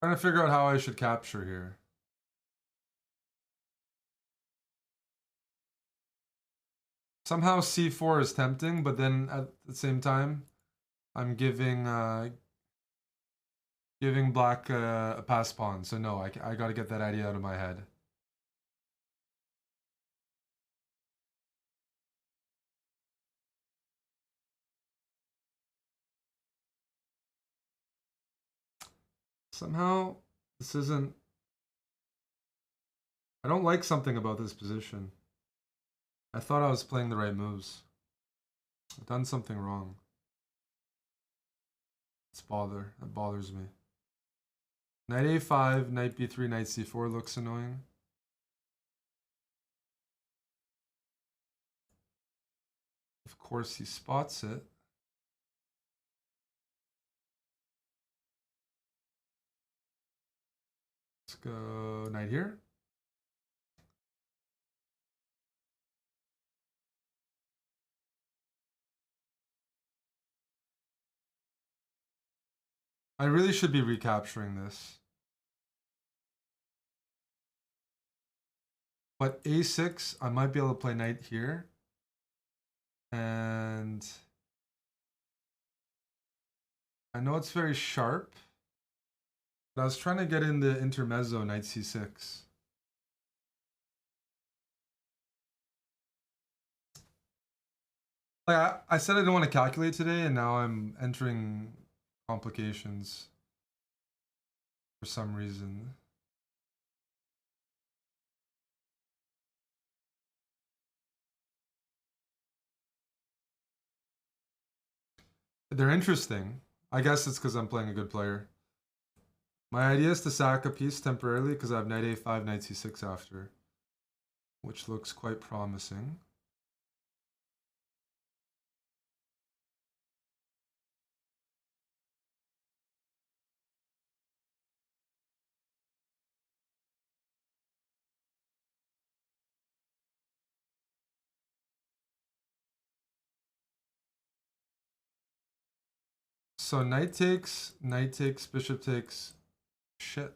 Trying to figure out how I should capture here. Somehow c4 is tempting, but then at the same time, I'm giving black a pass pawn. So no, I gotta get that idea out of my head. Somehow, this isn't... I don't like something about this position. I thought I was playing the right moves. I've done something wrong. That bothers me. Knight a5, knight b3, knight c4 looks annoying. Of course he spots it. Let's go knight here. I really should be recapturing this. But a6, I might be able to play knight here. And I know it's very sharp, but I was trying to get in the intermezzo knight c6. Like I said I didn't want to calculate today, and now I'm entering complications for some reason. They're interesting. I guess it's because I'm playing a good player. My idea is to sack a piece temporarily because I have knight a5, knight c6 after, which looks quite promising. So knight takes, bishop takes. Shit.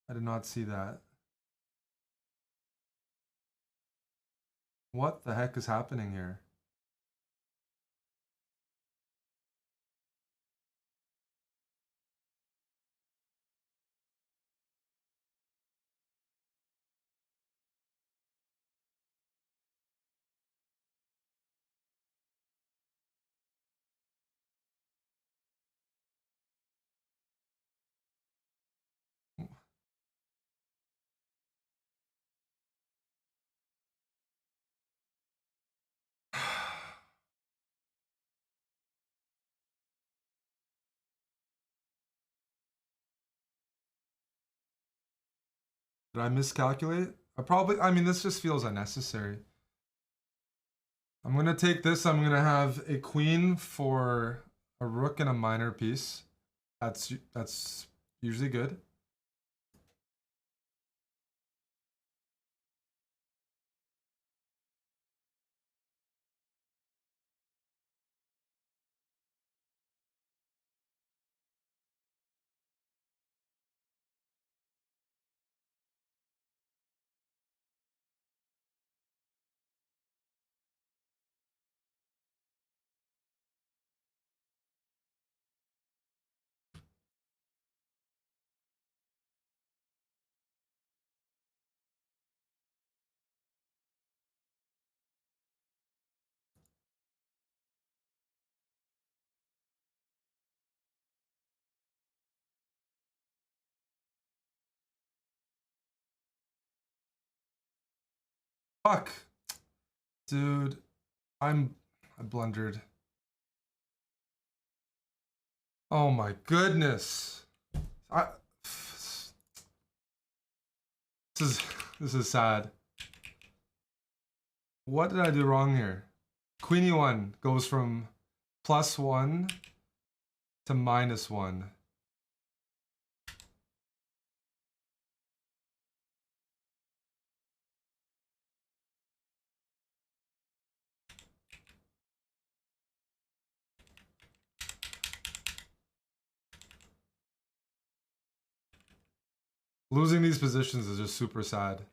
I did not see that. What the heck is happening here? Did I miscalculate? I mean, this just feels unnecessary. I'm going to take this. I'm going to have a queen for a rook and a minor piece. That's usually good. Fuck. Dude, I blundered. Oh my goodness. This is sad. What did I do wrong here? Queen E1 goes from +1 to -1. Losing these positions is just super sad.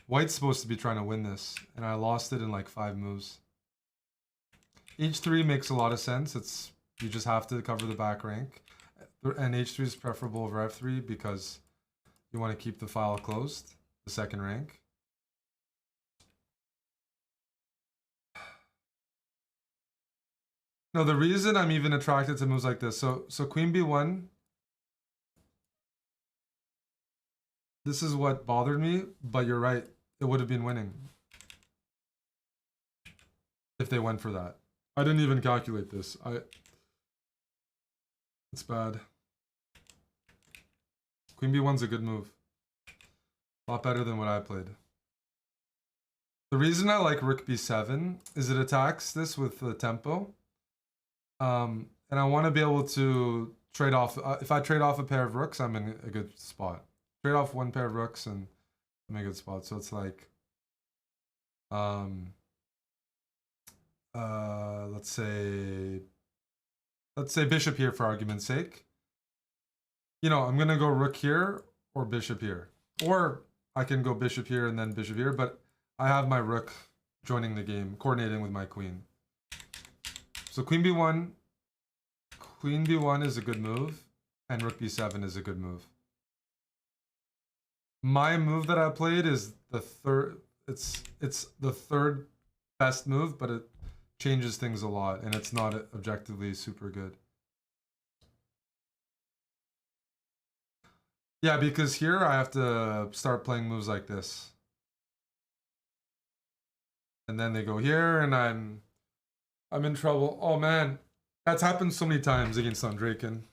White's supposed to be trying to win this, and I lost it in like 5 moves. H3 makes a lot of sense. You just have to cover the back rank. And H3 is preferable over F3 because you want to keep the file closed, the second rank. No, the reason I'm even attracted to moves like this, so Queen B1, this is what bothered me, but you're right. It would have been winning if they went for that. I didn't even calculate this. It's bad. Queen B1's a good move. A lot better than what I played. The reason I like Rook B7 is it attacks this with the tempo. And I want to be able to trade off. If I trade off a pair of rooks, I'm in a good spot. Trade off one pair of rooks and I'm in a good spot. So it's like, let's say bishop here for argument's sake. You know, I'm gonna go rook here or bishop here, or I can go bishop here and then bishop here. But I have my rook joining the game, coordinating with my queen. So Queen B1 is a good move, and Rook B7 is a good move. My move that I played is the third. It's the third best move, but it changes things a lot, and it's not objectively super good. Yeah, because here I have to start playing moves like this, and then they go here, and I'm in trouble. Oh man, that's happened so many times against Andraken.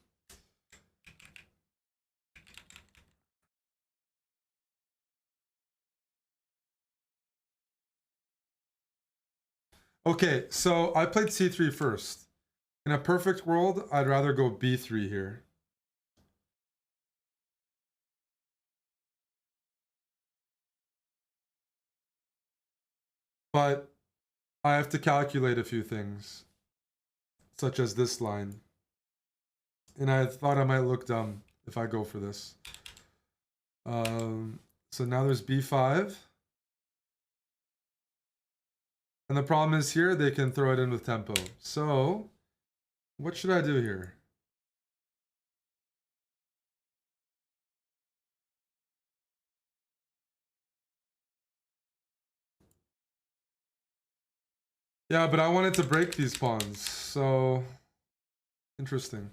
Okay, so I played C3 first. In a perfect world, I'd rather go B3 here. But I have to calculate a few things, such as this line. And I thought I might look dumb if I go for this. So now there's B5. And the problem is here, they can throw it in with tempo. So, what should I do here? Yeah, but I wanted to break these pawns, so interesting.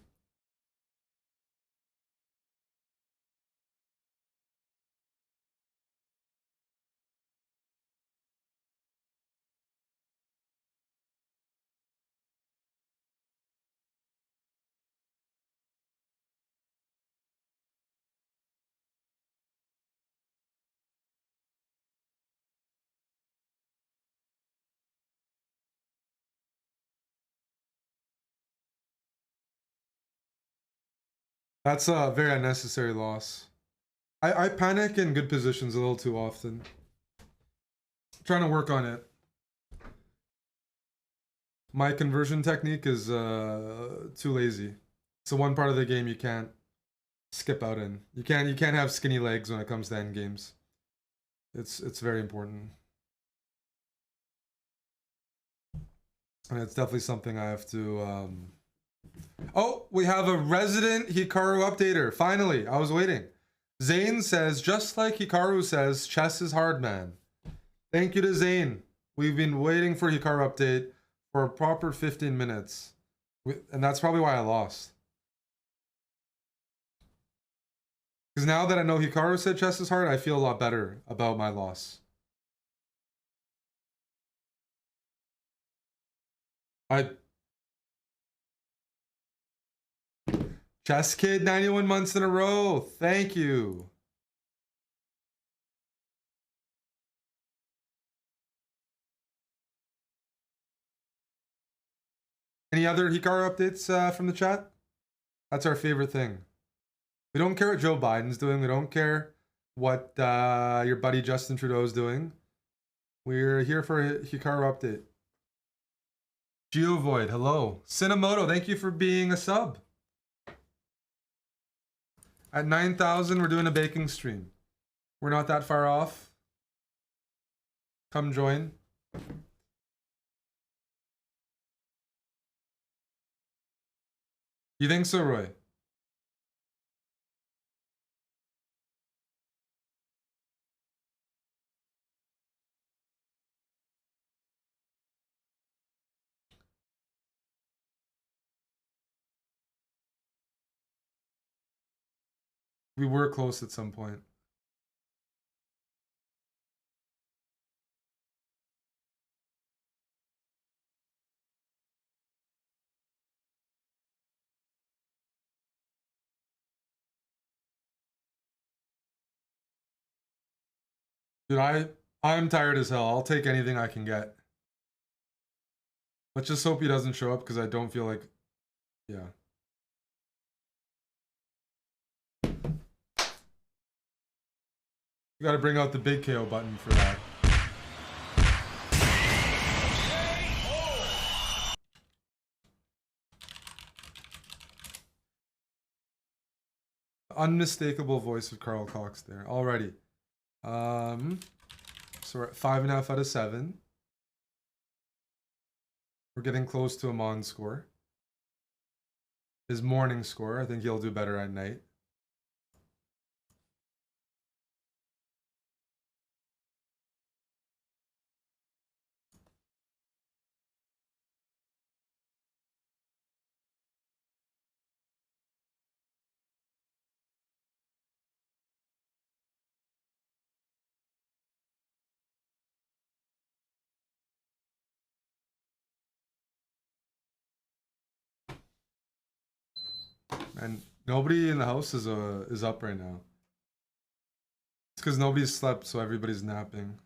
That's a very unnecessary loss. I panic in good positions a little too often. I'm trying to work on it. My conversion technique is too lazy. It's the one part of the game you can't skip out in. You can't have skinny legs when it comes to end games. It's very important. And it's definitely something I have to Oh, we have a resident Hikaru updater. Finally, I was waiting. Zane says, just like Hikaru says, chess is hard, man. Thank you to Zane. We've been waiting for Hikaru update for a proper 15 minutes. And that's probably why I lost. Because now that I know Hikaru said chess is hard, I feel a lot better about my loss. I Chess Kid 91 months in a row. Thank you. Any other Hikaru updates from the chat? That's our favorite thing. We don't care what Joe Biden's doing. We don't care what your buddy Justin Trudeau's doing. We're here for a Hikaru update. GeoVoid, hello. Cinemoto, thank you for being a sub. At 9,000, we're doing a baking stream. We're not that far off. Come join. You think so, Roy? We were close at some point. Dude, I'm tired as hell. I'll take anything I can get. Let's just hope he doesn't show up because I don't feel like... Yeah. You gotta bring out the big KO button for that. Unmistakable voice of Carl Cox there. Alrighty. So we're at 5.5 out of 7. We're getting close to Aman's score. His morning score. I think he'll do better at night. And nobody in the house is up right now. It's because nobody's slept, so everybody's napping.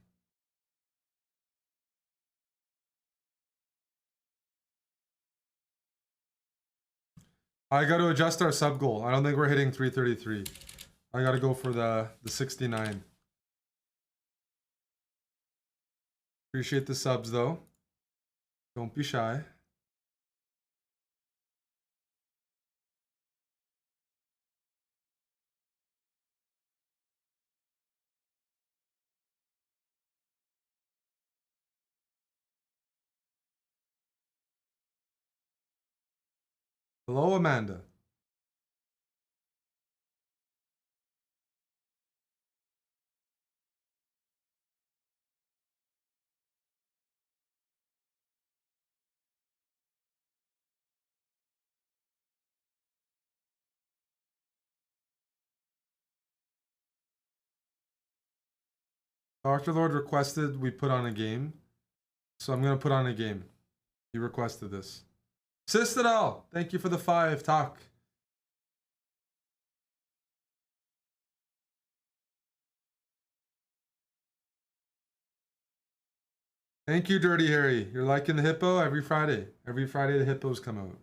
I got to adjust our sub goal. I don't think we're hitting 333. I got to go for the 69. Appreciate the subs though. Don't be shy. Hello, Amanda. Dr. Lord requested we put on a game. So I'm going to put on a game. He requested this. Citadel, thank you for the 5. Talk. Thank you, Dirty Harry. You're liking the hippo every Friday. Every Friday the hippos come out.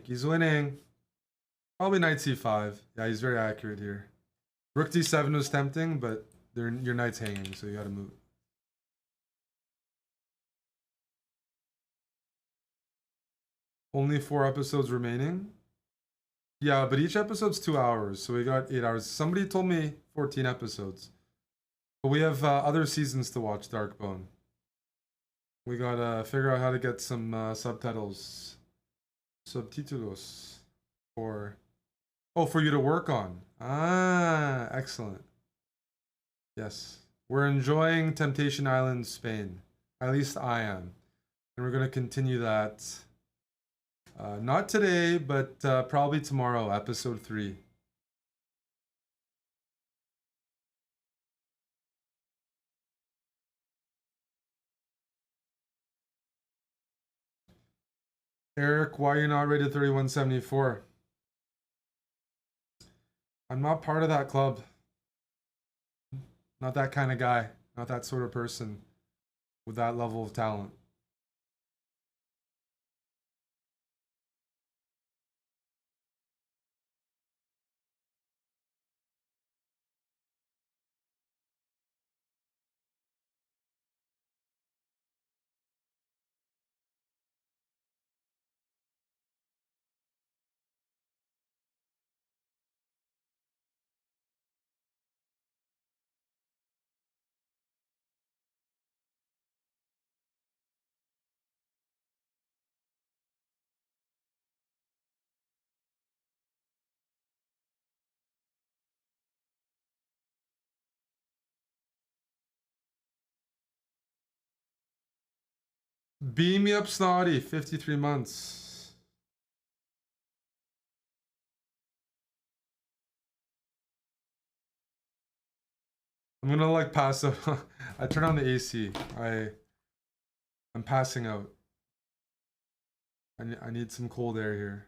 He's winning. Probably knight c5. Yeah, he's very accurate here. Rook d7 was tempting, but your knight's hanging, so you gotta move. Only 4 episodes remaining? Yeah, but each episode's 2 hours, so we got 8 hours. Somebody told me 14 episodes. But we have other seasons to watch, Darkbone. We gotta figure out how to get some subtitles. Subtítulos. For you to work on. Ah, excellent. Yes. We're enjoying Temptation Island, Spain. At least I am. And we're gonna continue that. Not today, but probably tomorrow, episode 3. Eric, why are you not rated 3174? I'm not part of that club. Not that kind of guy. Not that sort of person with that level of talent. Beam me up, Snotty. 53 months. I'm gonna like pass out. I turn on the AC. I'm passing out. I need some cold air here.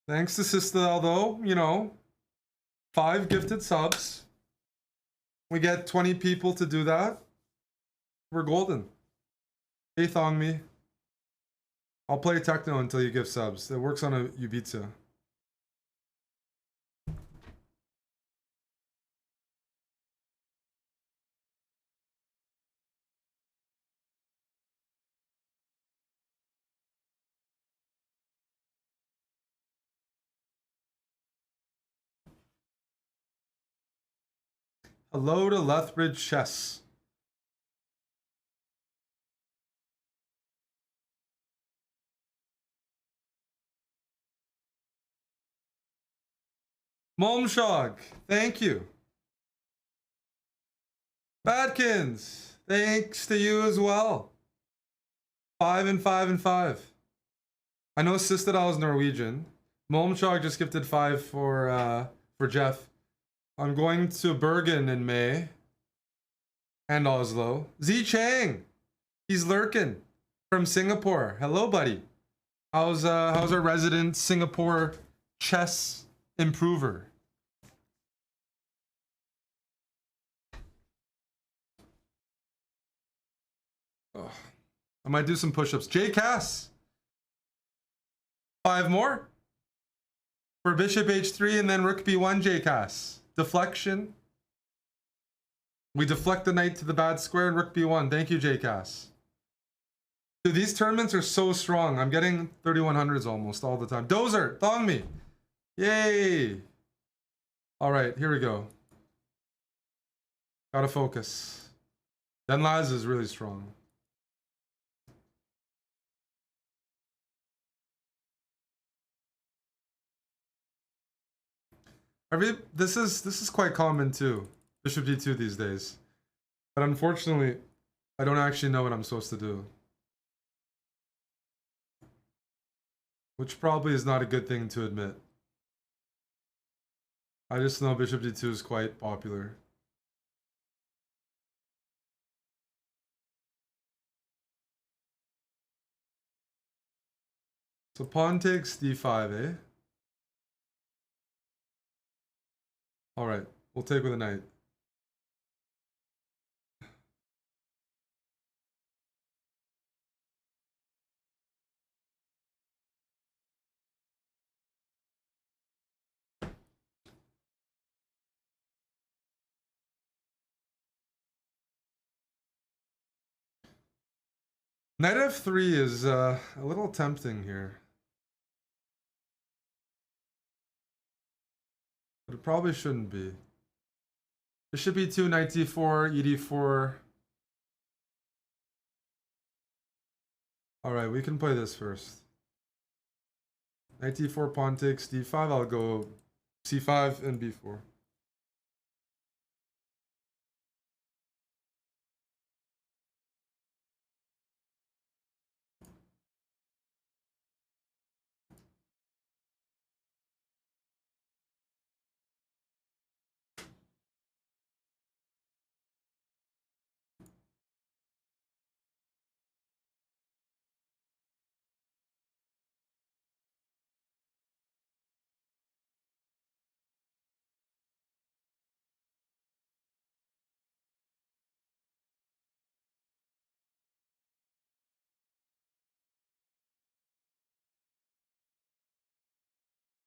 Thanks to Sister Aldo, you know, 5 gifted subs. We get 20 people to do that. We're golden. Hey, Thong me. I'll play techno until you give subs. It works on a Ibiza. Hello to Lethbridge Chess. Molmshog, thank you. Badkins, thanks to you as well. 5 and 5 and 5. I know Sistadal is Norwegian. Molmshog just gifted 5 for Jeff. I'm going to Bergen in May. And Oslo. Z Chang! He's lurking from Singapore. Hello, buddy. How's our resident Singapore chess improver? Oh, I might do some push-ups. J Cass! 5 more? For bishop h3 and then rook b1, J Cass. Deflection. We deflect the knight to the bad square and rook b1. Thank you, J Cass. Dude, these tournaments are so strong. I'm getting 3100s almost all the time. Dozer, thong me. Yay. All right, here we go. Gotta focus. Then Laz is really strong. This is quite common too. Bishop d2 these days. But unfortunately, I don't actually know what I'm supposed to do. Which probably is not a good thing to admit. I just know bishop d2 is quite popular. So pawn takes d5, eh? Alright, we'll take with a knight. Knight f3 is a little tempting here. But it probably shouldn't be. Bishop e2, knight d4, ed4. Alright, we can play this first. Knight d4, pawn takes d5. I'll go c5 and b4.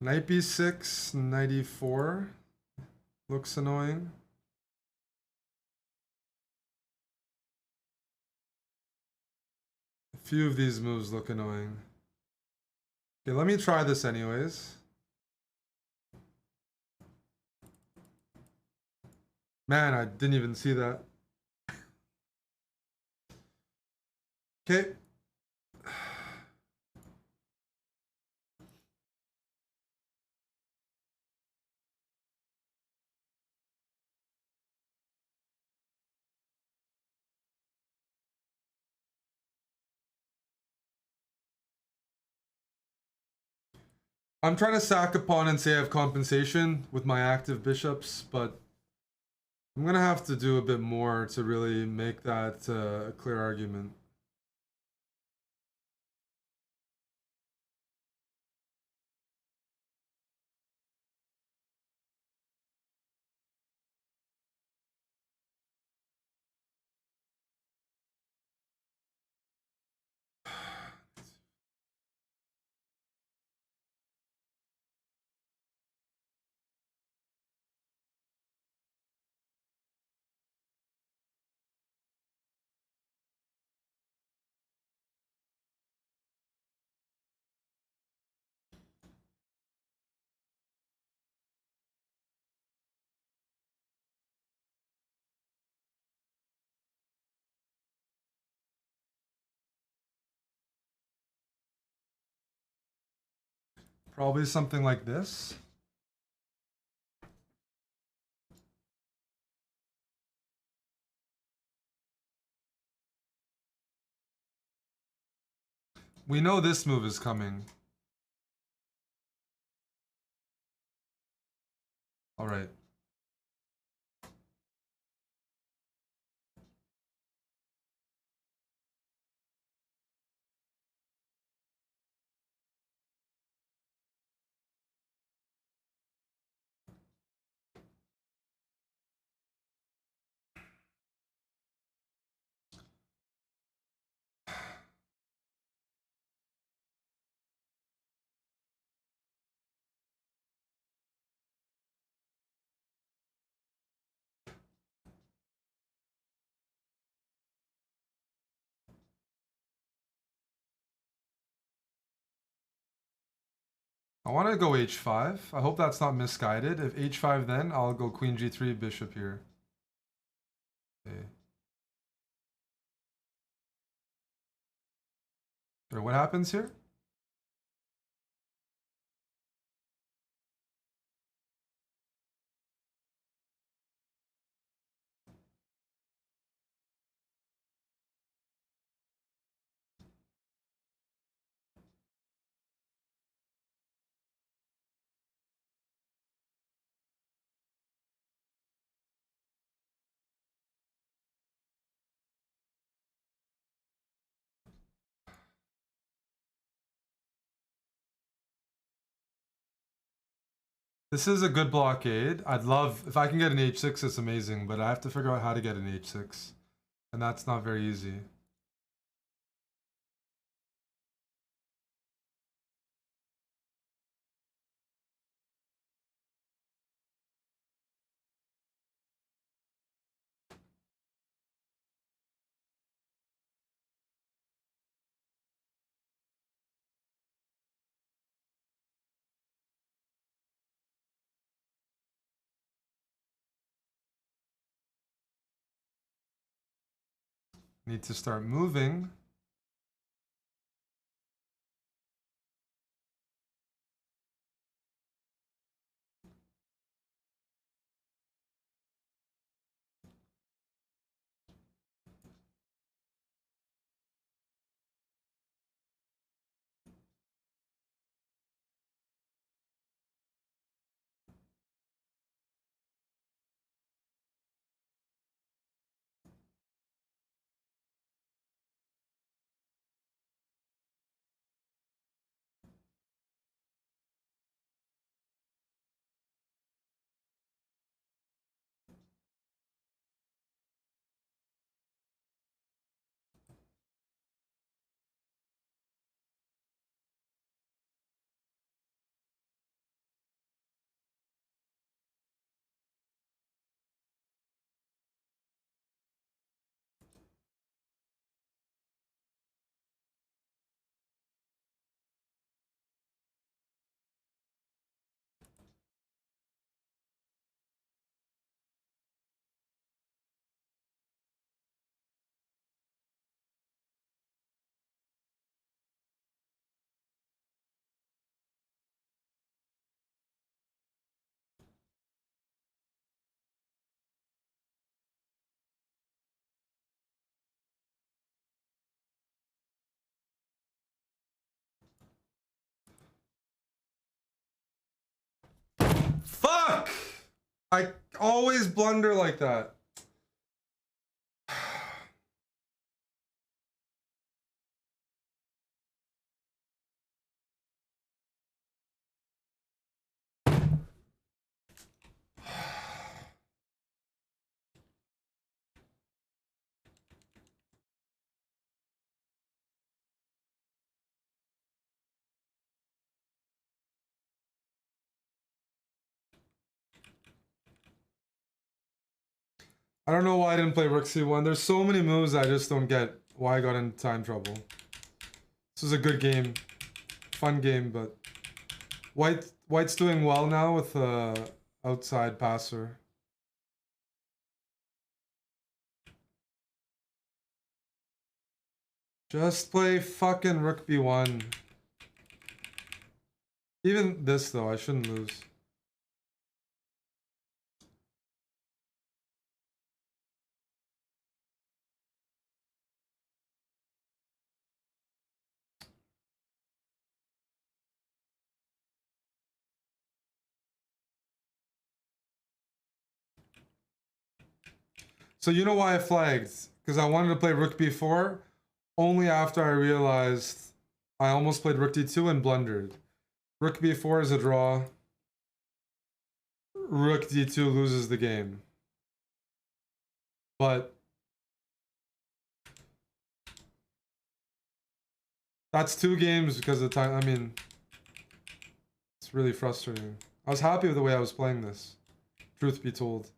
Knight b6, knight e4 looks annoying. A few of these moves look annoying. Okay, let me try this anyways. Man, I didn't even see that. Okay. I'm trying to sack a pawn and say I have compensation with my active bishops, but I'm gonna have to do a bit more to really make that a clear argument. Probably something like this. We know this move is coming. All right. I want to go h5. I hope that's not misguided. If h5 then, I'll go queen g3, bishop here. Okay. So what happens here? This is a good blockade. I'd love, if I can get an h6, it's amazing, but I have to figure out how to get an h6. And that's not very easy. Need to start moving. Fuck! I always blunder like that. I don't know why I didn't play Rook C1. There's so many moves I just don't get why I got in time trouble. This is a good game. Fun game, but White's doing well now with outside passer. Just play fucking Rook B1. Even this though, I shouldn't lose. So you know why I flagged? Because I wanted to play Rook B4 only after I realized I almost played Rook D2 and blundered. Rook B4 is a draw. Rook D2 loses the game. But that's 2 games because of the time. I mean, it's really frustrating. I was happy with the way I was playing this. Truth be told.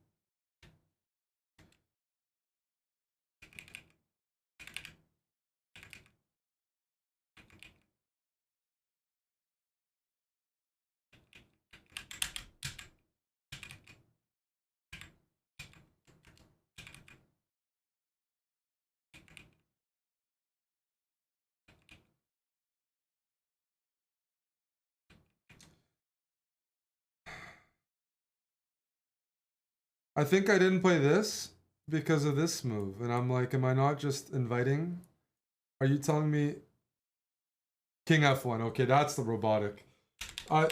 I think I didn't play this because of this move. And I'm like, am I not just inviting? Are you telling me King F1? Okay, that's the robotic. I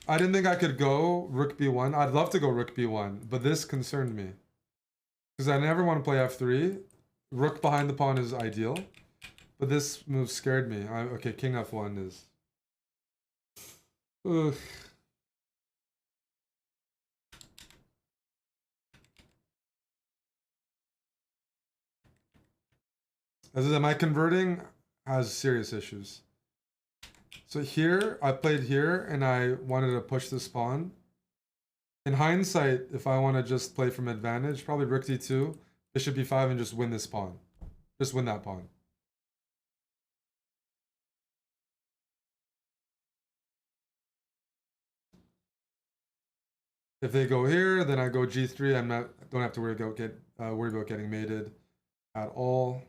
didn't think I could go Rook B1. I'd love to go Rook B1, but this concerned me. Because I never want to play F3. Rook behind the pawn is ideal. But this move scared me. Okay, King F1 is... Ugh. Am I converting? Has serious issues. So here, I played here, and I wanted to push this pawn. In hindsight, if I want to just play from advantage, probably Rook D2, Bishop B5, and just win this pawn. Just win that pawn. If they go here, then I go G3. Don't have to worry about getting mated at all.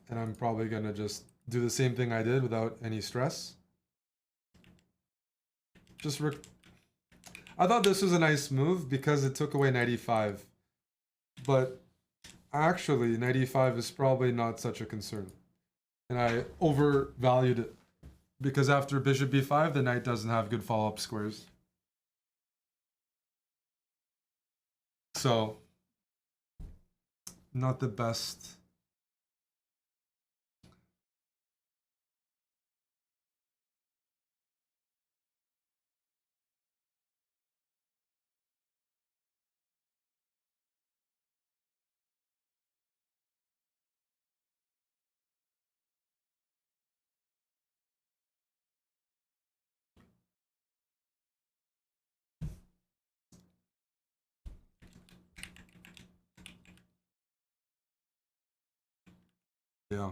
And I'm probably gonna just do the same thing I did without any stress. Just I thought this was a nice move because it took away knight e5. But actually, knight e5 is probably not such a concern. And I overvalued it. Because after bishop b5, the knight doesn't have good follow-up squares. So, not the best. Yeah.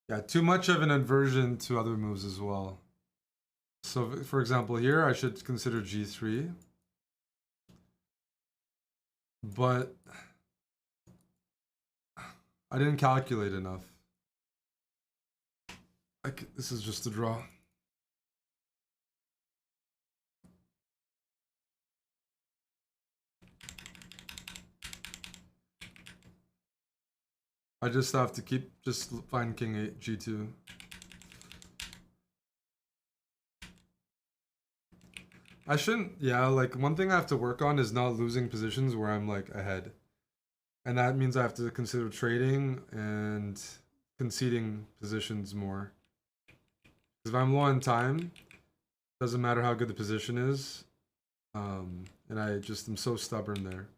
Yeah, too much of an aversion to other moves as well. So, for example, here I should consider g3. But I didn't calculate enough. This is just a draw. I just have to just find king 8, g2. I shouldn't, yeah, like one thing I have to work on is not losing positions where I'm like ahead. And that means I have to consider trading and conceding positions more. Because if I'm low on time, doesn't matter how good the position is. And I just am so stubborn there.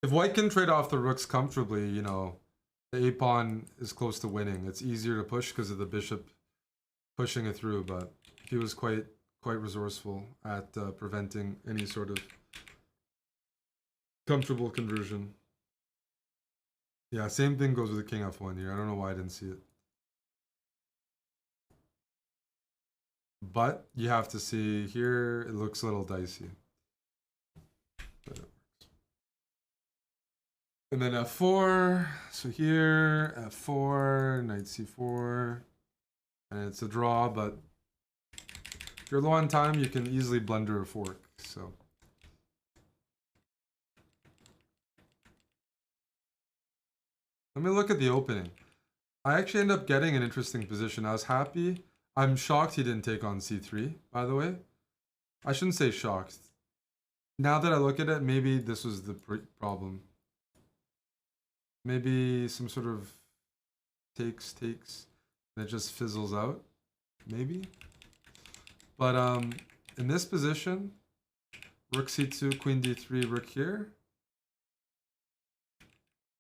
If white can trade off the rooks comfortably, you know, the a-pawn is close to winning. It's easier to push because of the bishop pushing it through, but he was quite resourceful at preventing any sort of comfortable conversion. Yeah, same thing goes with the king f1 here. I don't know why I didn't see it. But you have to see here, it looks a little dicey. But it works. And then f4. So here, f4, knight c4. And it's a draw, but if you're low on time, you can easily blunder a fork. So let me look at the opening. I actually end up getting an interesting position. I was happy. I'm shocked he didn't take on c3, by the way. I shouldn't say shocked. Now that I look at it, maybe this was the problem. Maybe some sort of takes, and it just fizzles out. Maybe. But in this position, rook c2, queen d3, rook here.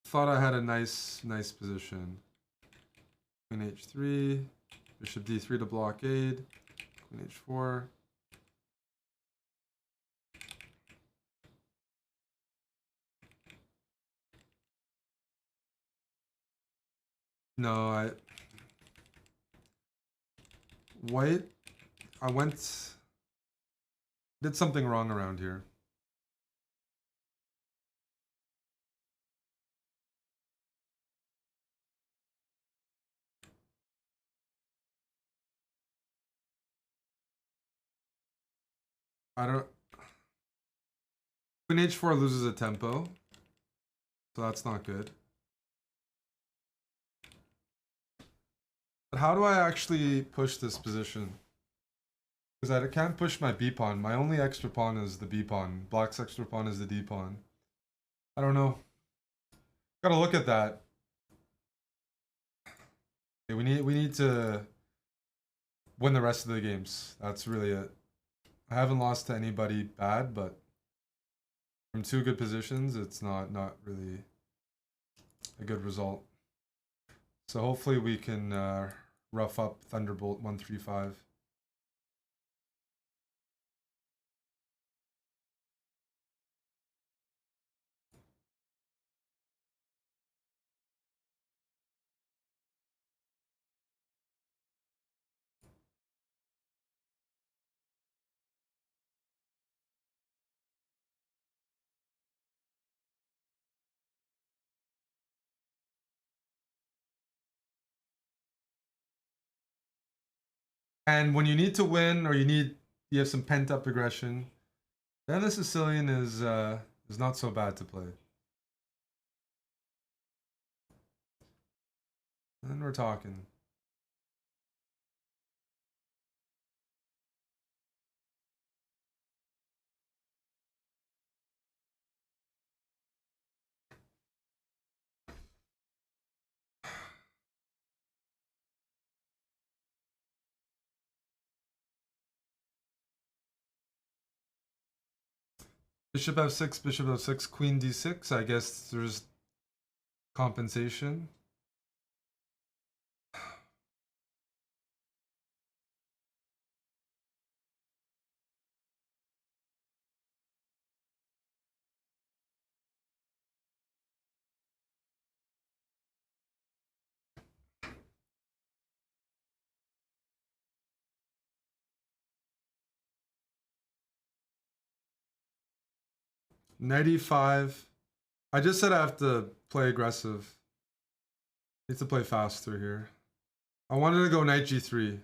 Thought I had a nice position. Queen h3, bishop d3 to blockade, queen h4. No, white, did something wrong around here. I don't, queen h4 loses a tempo, so that's not good. But how do I actually push this position? Because I can't push my b pawn. My only extra pawn is the b pawn. Black's extra pawn is the d pawn. I don't know. Gotta look at that. Okay, we need to win the rest of the games. That's really it. I haven't lost to anybody bad, but from two good positions, it's not really a good result. So hopefully we can rough up Thunderbolt 135. And when you need to win or you have some pent up aggression, then the Sicilian is not so bad to play. And we're talking. Bishop f6, queen d6. I guess there's compensation. 95. I just said I have to play aggressive. Need to play faster here. I wanted to go knight g3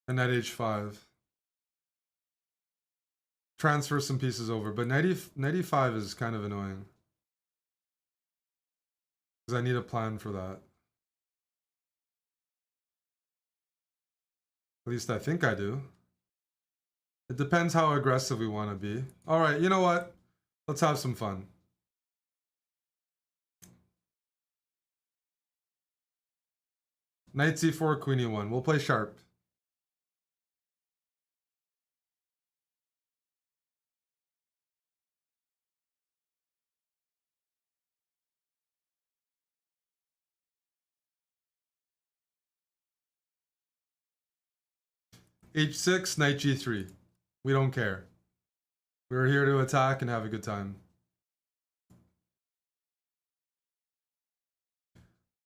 and knight h5. Transfer some pieces over, but 95 is kind of annoying. Because I need a plan for that. At least I think I do. It depends how aggressive we want to be. Alright, you know what? Let's have some fun. Knight c4, queen e1. We'll play sharp. h6, knight g3. We don't care. We're here to attack and have a good time.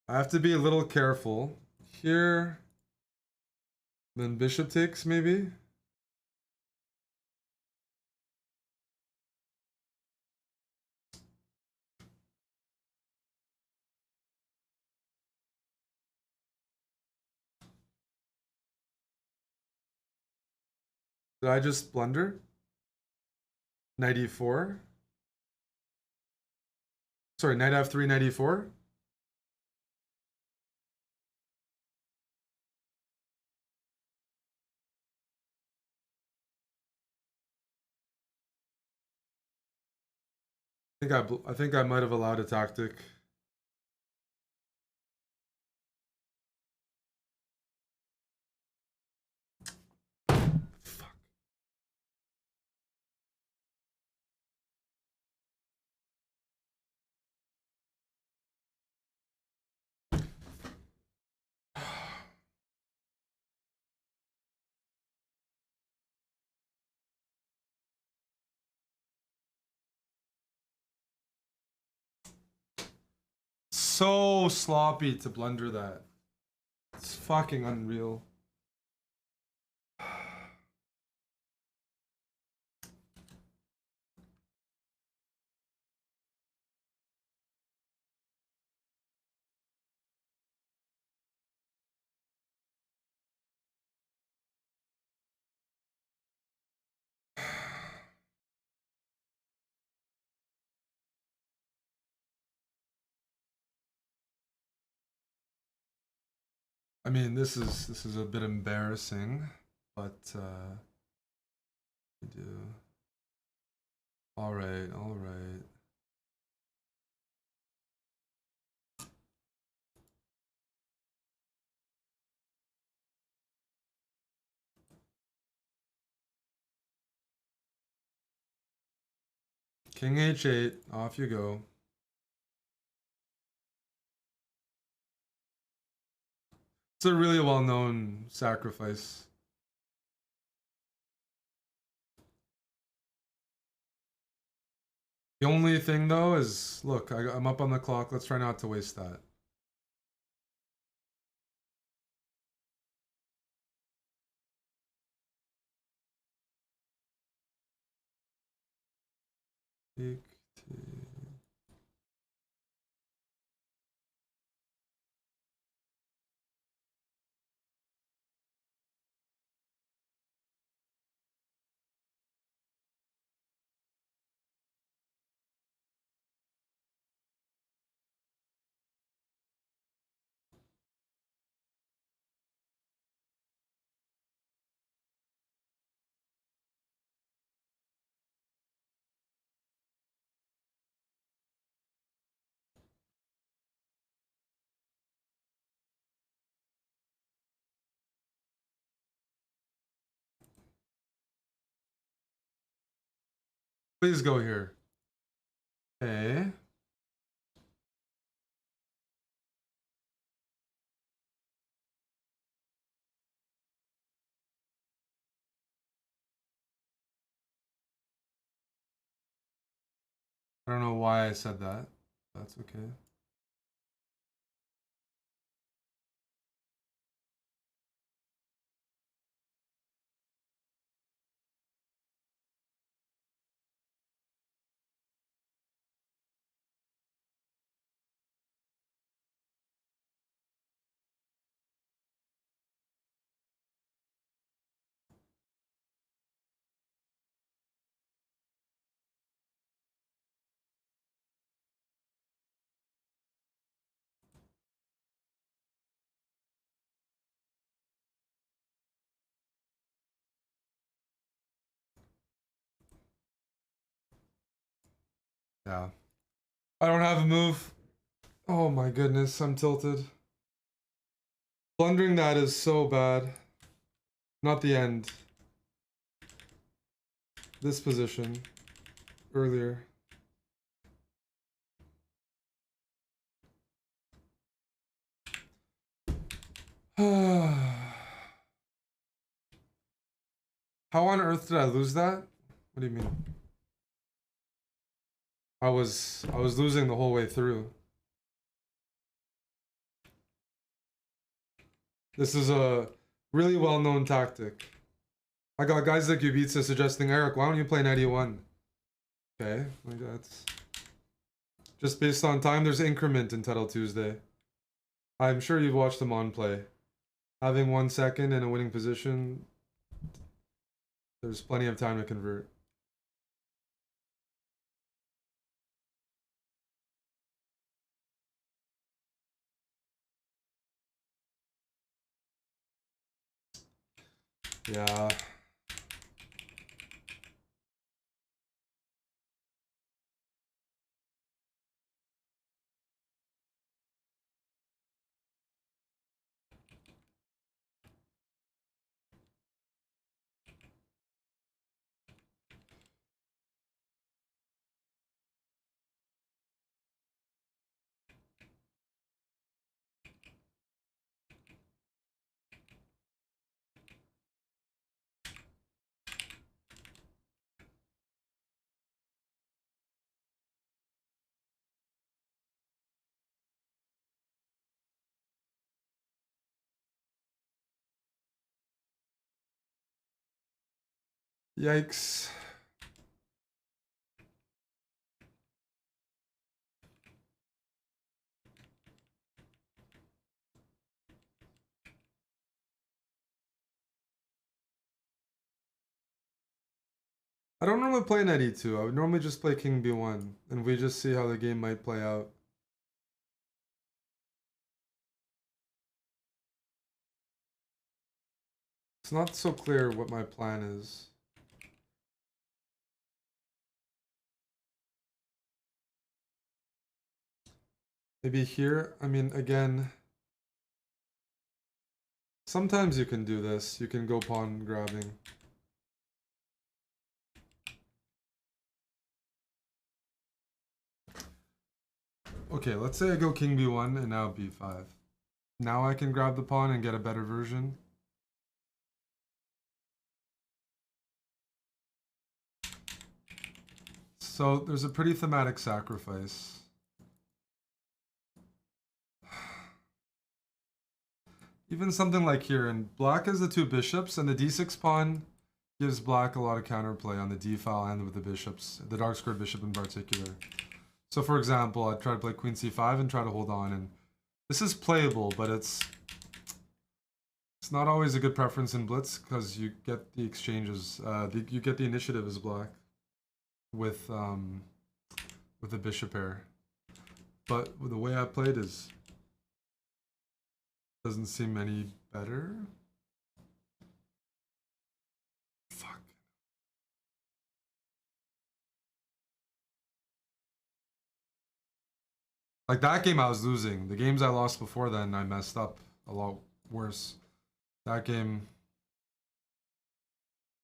I have to be a little careful. Here, then bishop takes, maybe? Did I just blunder? Knight e4? Sorry, knight f3, knight e4? I think I might have allowed a tactic. Fuck. So sloppy to blunder that. It's fucking unreal. I mean, this is a bit embarrassing, but we do. All right, all right. King h8, off you go. It's a really well-known sacrifice. The only thing though is, look, I'm up on the clock. Let's try not to waste that. Take, take. Please go here. Okay. I don't know why I said that. That's okay. Yeah. I don't have a move. Oh my goodness, I'm tilted. Blundering that is so bad. Not the end. This position. Earlier. How on earth did I lose that? What do you mean? I was losing the whole way through. This is a really well-known tactic. I got guys like Ubitsa suggesting, Eric, why don't you play 91? Okay, like that's just based on time. There's increment in Title Tuesday. I'm sure you've watched Aman play. Having 1 second in a winning position, there's plenty of time to convert. Yeah. Yikes. I don't normally play knight e2. I would normally just play king b1, and we just see how the game might play out. It's not so clear what my plan is. Maybe here, I mean, again, sometimes you can do this. You can go pawn grabbing. Okay, let's say I go king b1 and now b5. Now I can grab the pawn and get a better version. So there's a pretty thematic sacrifice. Even something like here, and black has the 2 bishops, and the d6 pawn gives black a lot of counterplay on the d file and with the bishops, the dark squared bishop in particular. So for example, I'd try to play queen c5 and try to hold on, and this is playable, but it's not always a good preference in blitz because you get the exchanges, you get the initiative as black with the bishop pair. But the way I played doesn't seem any better. Fuck. Like that game I was losing. The games I lost before then I messed up a lot worse. That game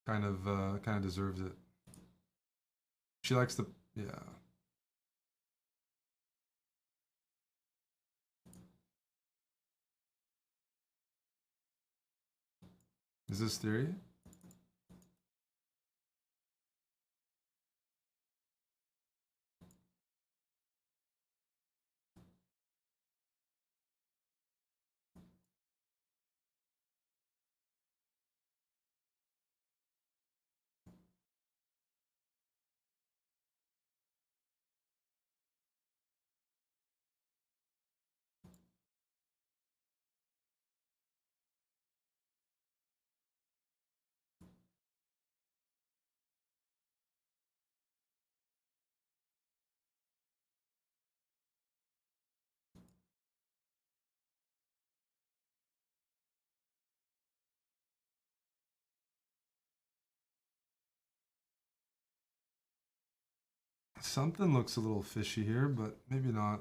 kind of deserves it. She likes the yeah. Is this theory? Something looks a little fishy here, but maybe not.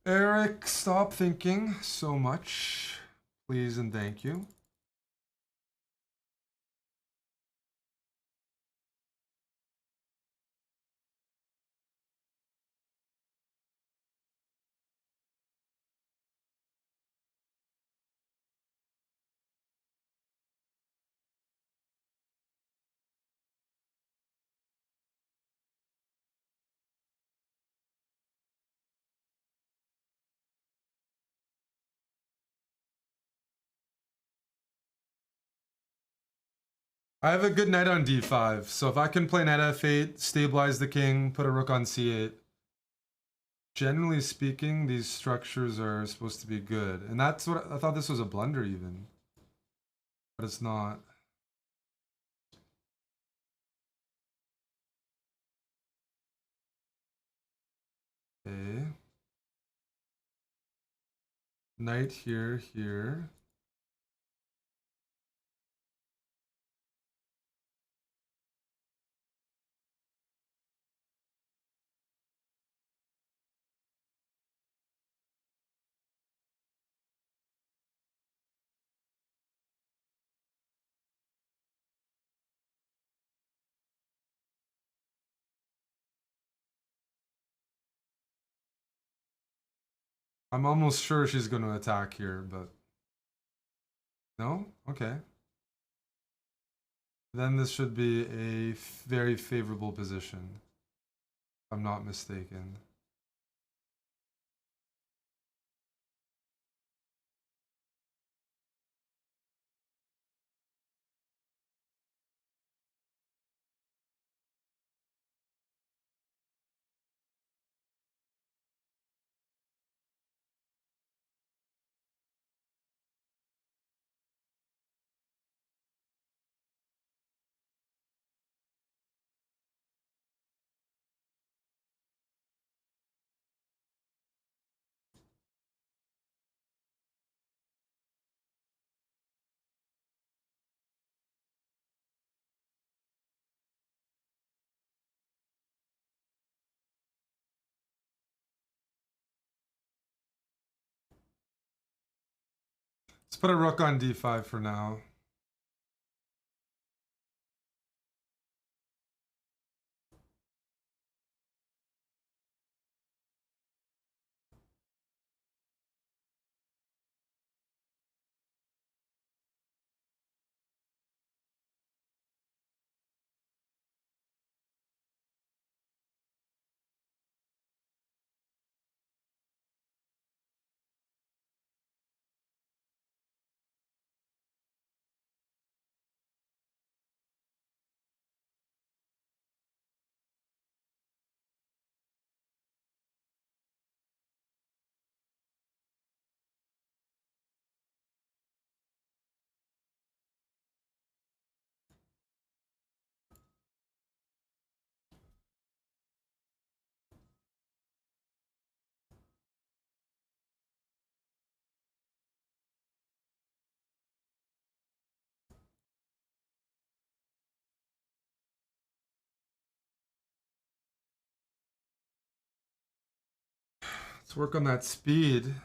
Eric, stop thinking so much. Please and thank you. I have a good knight on d5, so if I can play knight f8, stabilize the king, put a rook on c8, generally speaking, these structures are supposed to be good. And that's what I thought this was a blunder even. But it's not. Okay. Knight here, here. I'm almost sure she's going to attack here, but... No? Okay. Then this should be a very favorable position. If I'm not mistaken. Let's put a rook on d5 for now. Let's work on that speed.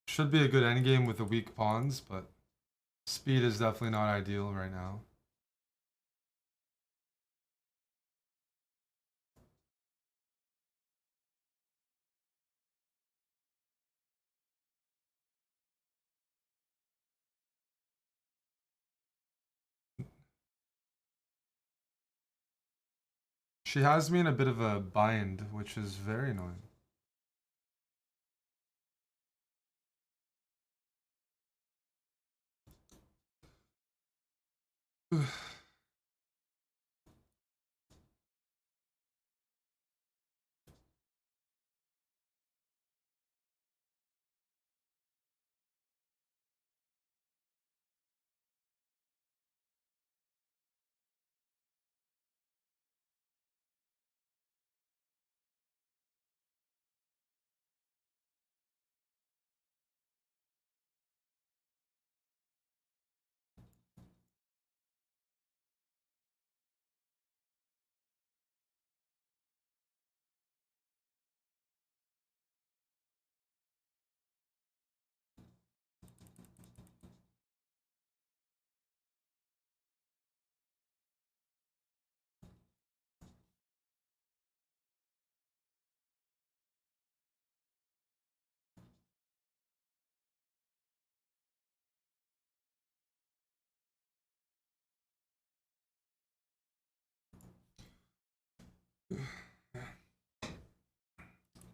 Should be a good endgame with the weak pawns, but speed is definitely not ideal right now. She has me in a bit of a bind, which is very annoying.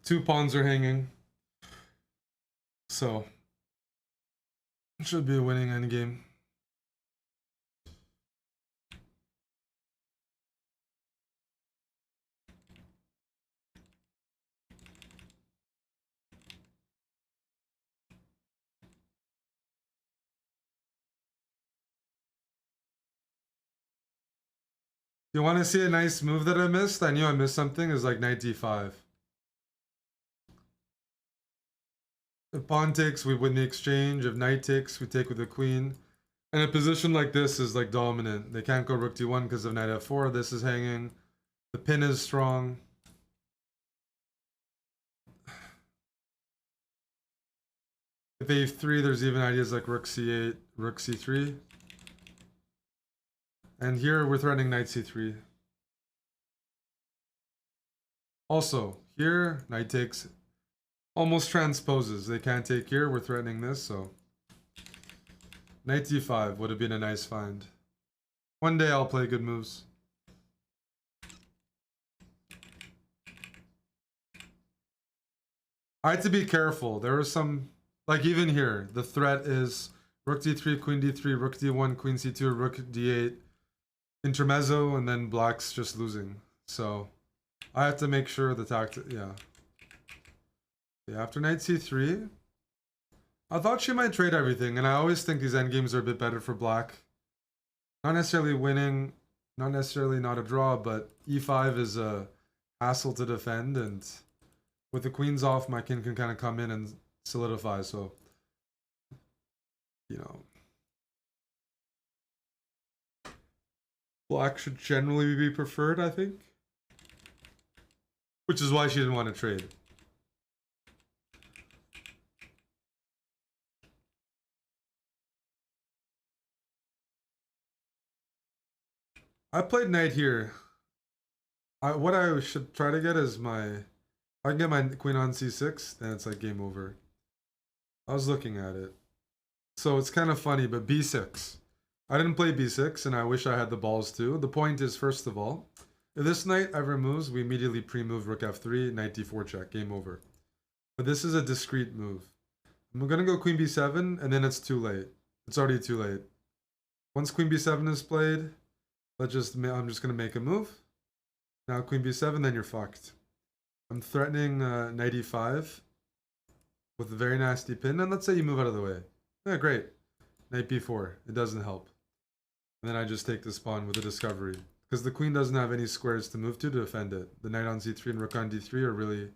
Two pawns are hanging. So, should be a winning endgame. You want to see a nice move that I missed? I knew I missed something. Is like knight d5. If pawn takes, we win the exchange. If knight takes, we take with the queen. And a position like this is like dominant. They can't go rook d1 because of knight f4. This is hanging. The pin is strong. If a3, there's even ideas like rook c8, rook c3. And here we're threatening knight c3. Also, here, knight takes almost transposes. They can't take here. We're threatening this, so knight d5 would have been a nice find. One day I'll play good moves. I had to be careful. There was some, like even here, the threat is rook d3, queen d3, rook d1, queen c2, rook d8, intermezzo, and then black's just losing. So I have to make sure the tactic, yeah. After knight c3, I thought she might trade everything, and I always think these endgames are a bit better for black. Not necessarily winning, not necessarily not a draw, but e5 is a hassle to defend, and with the queens off, my king can kind of come in and solidify, so, you know. Black should generally be preferred, I think. Which is why she didn't want to trade. I played knight here. What I should try to get is my... If I can get my queen on c6, then it's like game over. I was looking at it. So it's kind of funny, but b6. I didn't play b6, and I wish I had the balls too. The point is, first of all, if this knight ever moves, we immediately pre-move rook f3, knight d4 check, game over. But this is a discrete move. I'm gonna go queen b7, and then it's too late. It's already too late. Once queen b7 is played, I'm just gonna make a move. Now queen b7, then you're fucked. I'm threatening knight e5 with a very nasty pin, and let's say you move out of the way. Yeah, great. Knight b4, it doesn't help. And then I just take this pawn with a discovery. Because the queen doesn't have any squares to move to defend it. The knight on c3 and rook on d3 are really,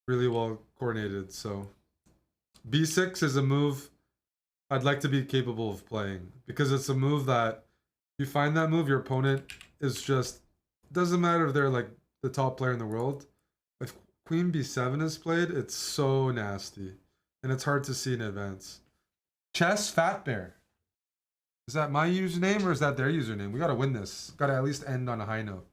really well coordinated, so... b6 is a move I'd like to be capable of playing. Because it's a move that, you find that move, your opponent is just... Doesn't matter if they're like the top player in the world. If queen b7 is played, it's so nasty. And it's hard to see in advance. Chess Fat Bear. Is that my username or is that their username? We gotta win this. Gotta at least end on a high note.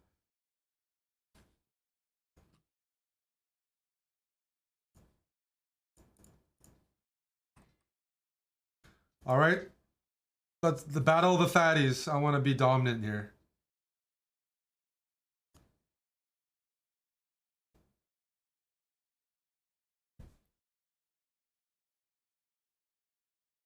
All right. That's the battle of the fatties. I want to be dominant here.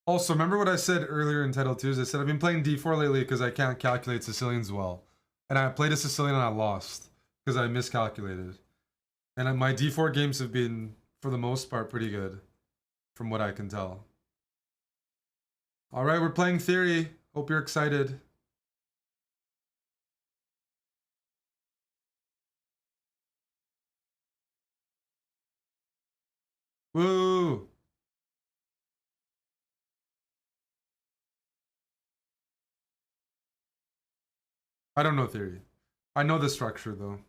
Also, remember what I said earlier in Title 2? I said I've been playing D4 lately because I can't calculate Sicilians well. And I played a Sicilian and I lost because I miscalculated. And my D4 games have been, for the most part, pretty good, from what I can tell. All right, we're playing Theory. Hope you're excited. Woo! I don't know Theory. I know the structure, though.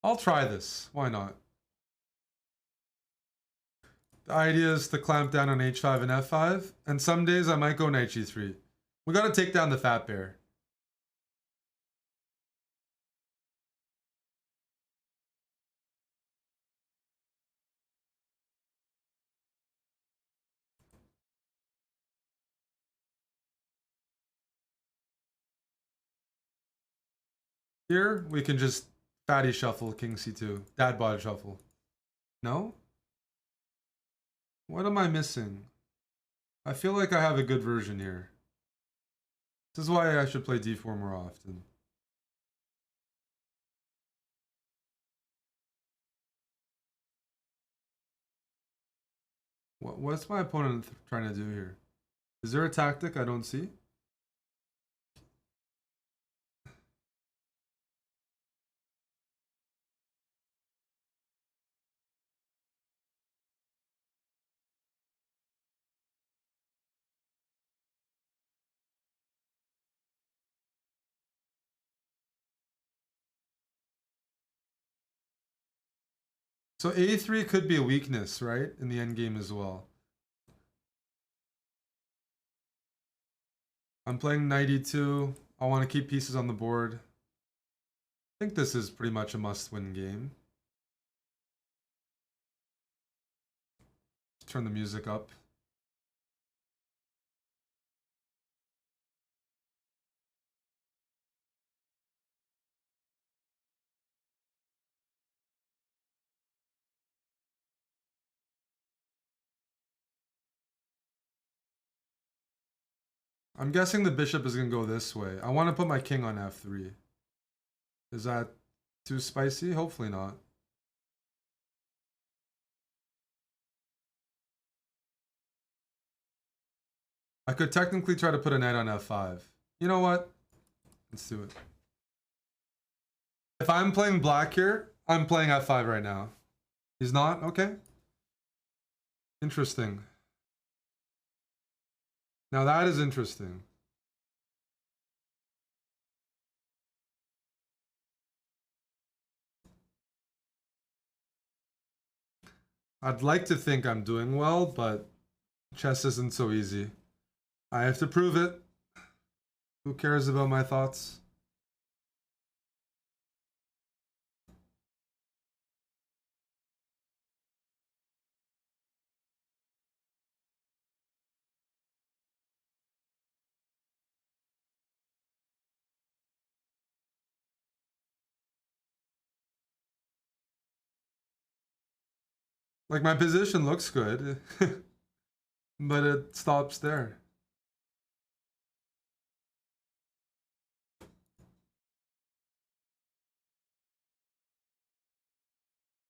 I'll try this. Why not? The idea is to clamp down on h5 and f5, and some days I might go knight g3. We gotta take down the fat bear. Here, we can just fatty shuffle king c2. Dad bod shuffle. No? What am I missing? I feel like I have a good version here. This is why I should play d4 more often. What's my opponent trying to do here? Is there a tactic I don't see? So a3 could be a weakness, right? In the endgame as well. I'm playing knight e2. I want to keep pieces on the board. I think this is pretty much a must-win game. Let's turn the music up. I'm guessing the bishop is going to go this way. I want to put my king on f3. Is that too spicy? Hopefully not. I could technically try to put a knight on f5. You know what? Let's do it. If I'm playing black here, I'm playing f5 right now. He's not? Okay. Interesting. Now that is interesting. I'd like to think I'm doing well, but chess isn't so easy. I have to prove it. Who cares about my thoughts? Like, my position looks good, but it stops there.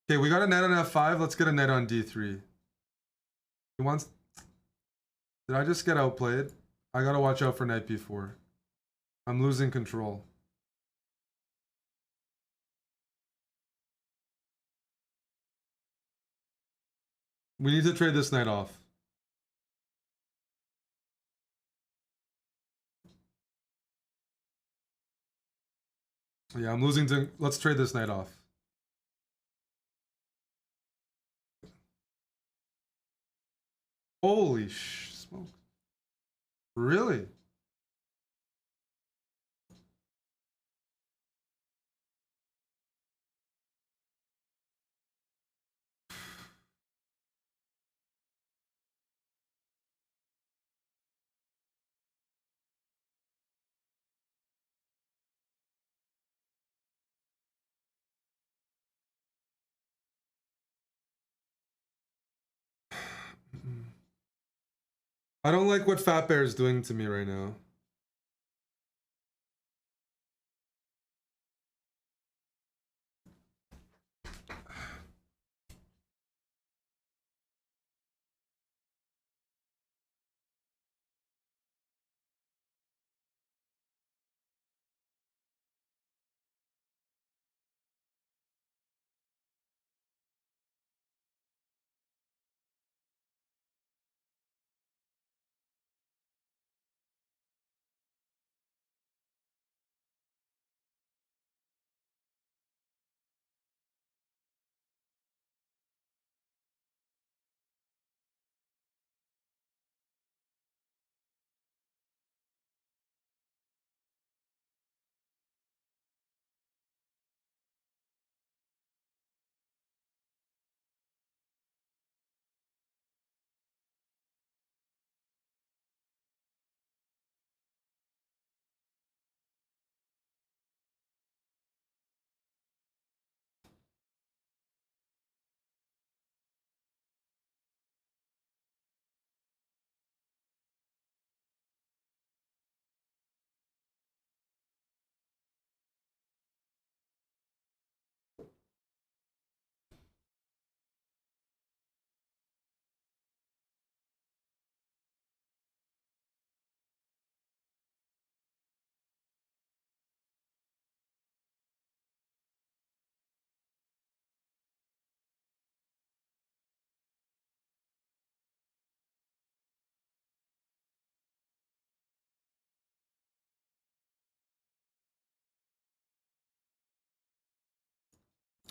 Okay, we got a knight on f5. Let's get a knight on d3. He wants... Did I just get outplayed? I gotta watch out for knight b4. I'm losing control. We need to trade this knight off. Yeah, I'm losing to... Let's trade this knight off. Holy smoke. Really? I don't like what Fat Bear is doing to me right now.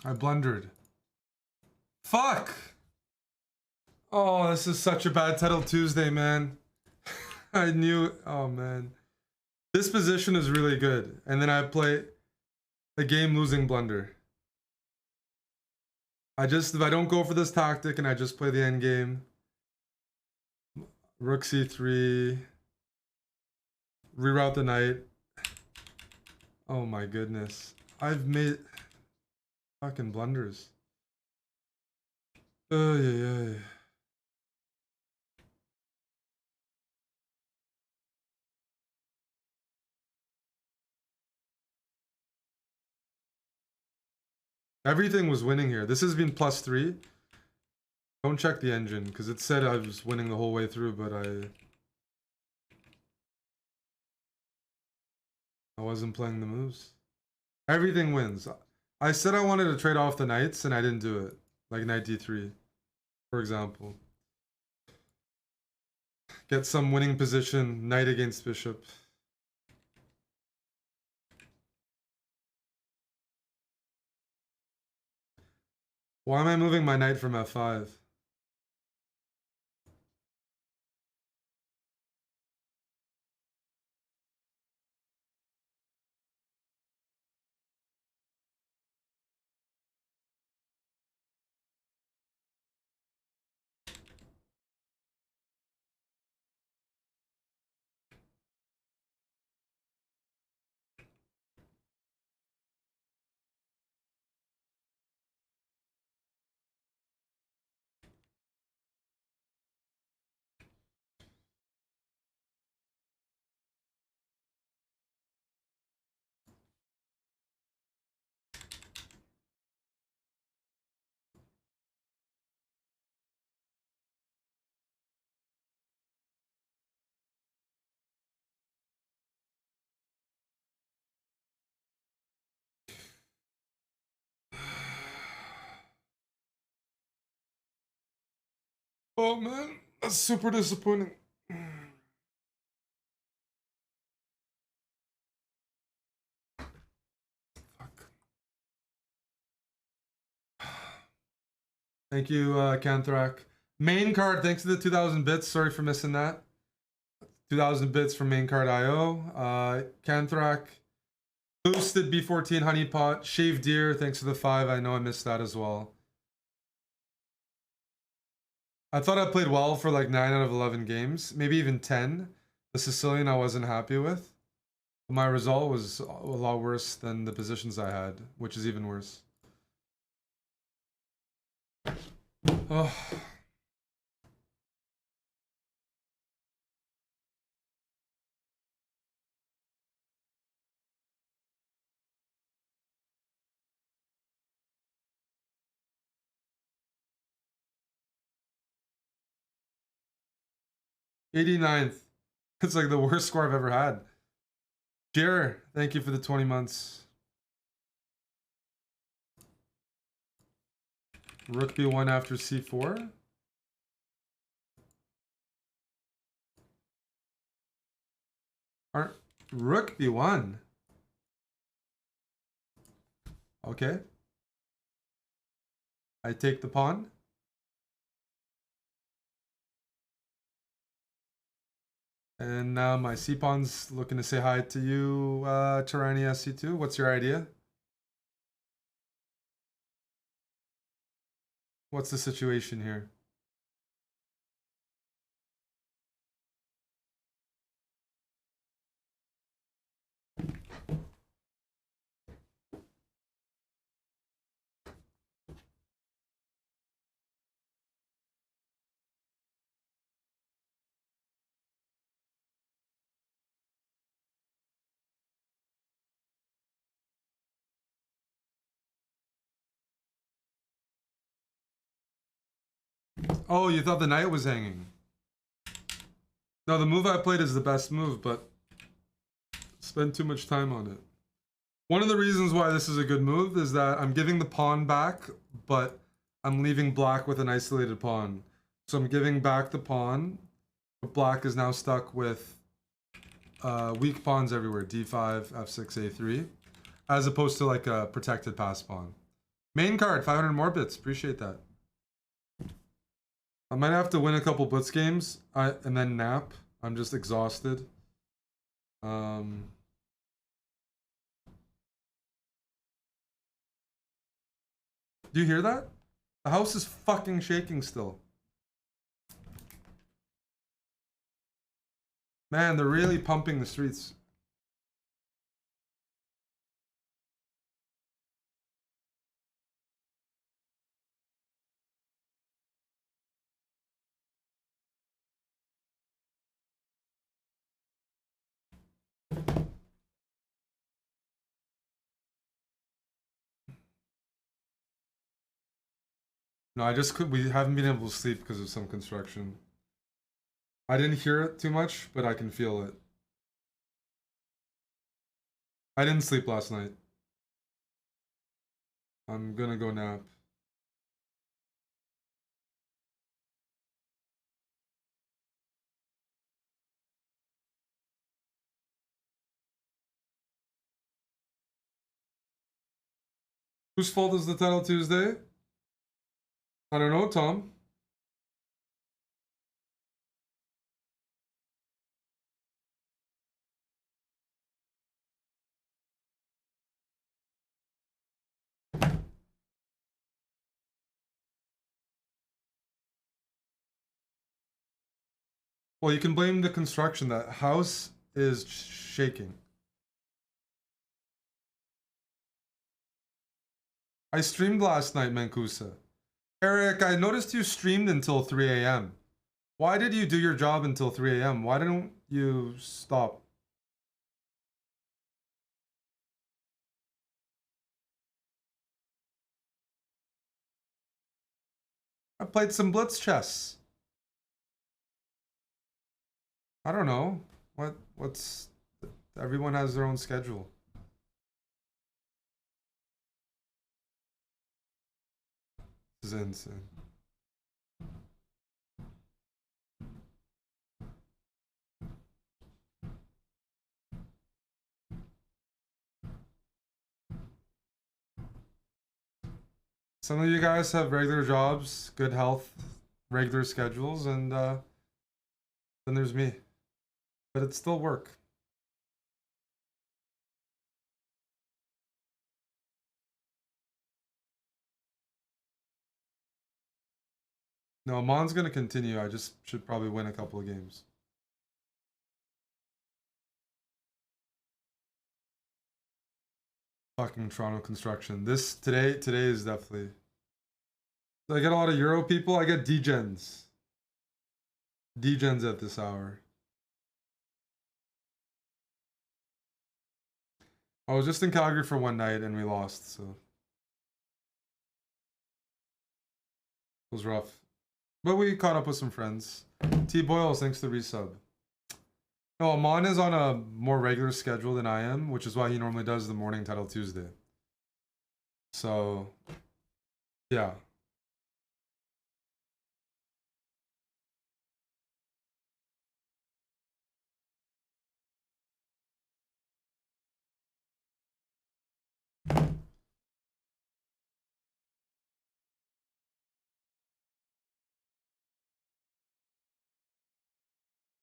I blundered. Fuck! Oh, this is such a bad title Tuesday, man. I knew... Oh, man. This position is really good. And then I play a game-losing blunder. If I don't go for this tactic and I just play the end game, rook c3, reroute the knight. Oh my goodness. I've made fucking blunders. Yeah. Everything was winning here. This has been +3. Don't check the engine, because it said I was winning the whole way through, but I wasn't playing the moves. Everything wins. I said I wanted to trade off the knights, and I didn't do it. Like knight d3, for example. Get some winning position, knight against bishop. Why am I moving my knight from f5? Oh man, that's super disappointing. Fuck. Thank you, Canthrak. Main card, thanks to the 2,000 bits. Sorry for missing that. 2,000 bits from main card IO. Canthrak. Boosted B14 Honeypot. Shaved Deer, thanks for the 5. I know I missed that as well. I thought I played well for like 9 out of 11 games. Maybe even 10. The Sicilian I wasn't happy with. My result was a lot worse than the positions I had, which is even worse. Oh. '89th. It's like the worst score I've ever had. Jer, thank you for the 20 months. Rook b1 after c4. Rook b1. Okay. I take the pawn. And now my c-pawn's looking to say hi to you, Tyranny SC2. What's your idea? What's the situation here? Oh, you thought the knight was hanging. No, the move I played is the best move, but spend too much time on it. One of the reasons why this is a good move is that I'm giving the pawn back, but I'm leaving black with an isolated pawn. So I'm giving back the pawn, but black is now stuck with weak pawns everywhere. D5, F6, A3, as opposed to like a protected pass pawn. Main card, 500 more bits. Appreciate that. I might have to win a couple blitz games and then nap. I'm just exhausted. Do you hear that? The house is fucking shaking still. Man, they're really pumping the streets. No, we haven't been able to sleep because of some construction. I didn't hear it too much, but I can feel it. I didn't sleep last night. I'm gonna go nap. Whose fault is the title Tuesday? I don't know, Tom. Well, you can blame the construction. That house is shaking. I streamed last night, Mancusa. Eric, I noticed you streamed until 3 a.m. Why did you do your job until 3 a.m.? Why didn't you stop? I played some blitz chess. I don't know. What's everyone has their own schedule. This is insane. Some of you guys have regular jobs, good health, regular schedules, and then there's me. But it's still work. No, Amon's gonna continue. I just should probably win a couple of games. Fucking Toronto construction. Today is definitely. So I get a lot of Euro people. I get degens. Degens at this hour. I was just in Calgary for one night and we lost, so it was rough. But we caught up with some friends. T Boyles, thanks to resub. No, Aman is on a more regular schedule than I am, which is why he normally does the morning title Tuesday. So, yeah.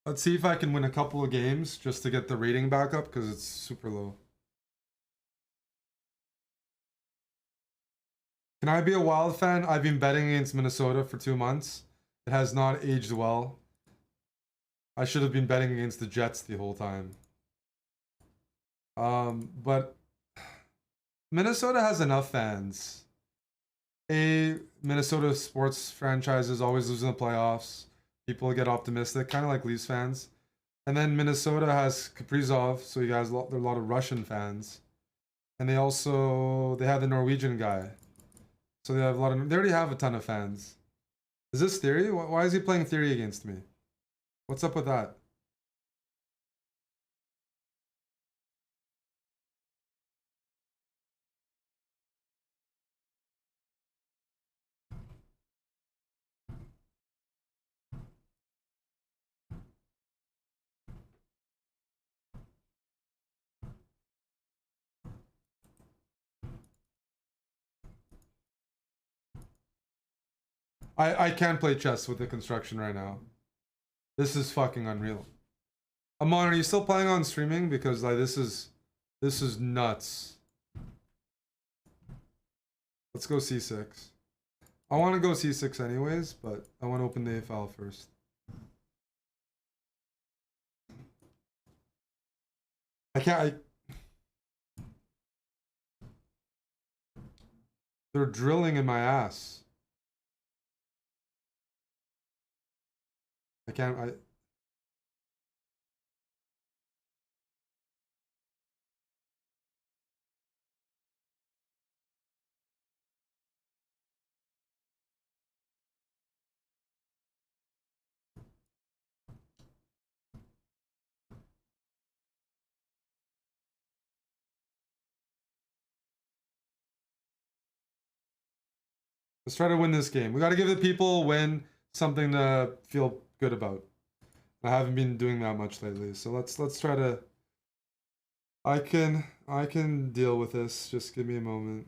Let's see if I can win a couple of games just to get the rating back up because it's super low. Can I be a Wild fan? I've been betting against Minnesota for 2 months. It has not aged well. I should have been betting against the Jets the whole time. But Minnesota has enough fans. Minnesota sports franchises always lose in the playoffs. People get optimistic, kind of like Leafs fans. And then Minnesota has Kaprizov, so you guys, there are a lot of Russian fans. And they have the Norwegian guy. So they already have a ton of fans. Is this Theory? Why is he playing Theory against me? What's up with that? I can't play chess with the construction right now. This is fucking unreal. Aman, are you still planning on streaming? Because like this is nuts. Let's go c6. I want to go c6 anyways, but I want to open the A file first. I can't. They're drilling in my ass. I can't. Let's try to win this game. We got to give the people a win, something to feel good about. I haven't been doing that much lately, so let's try to. I can deal with this. Just give me a moment.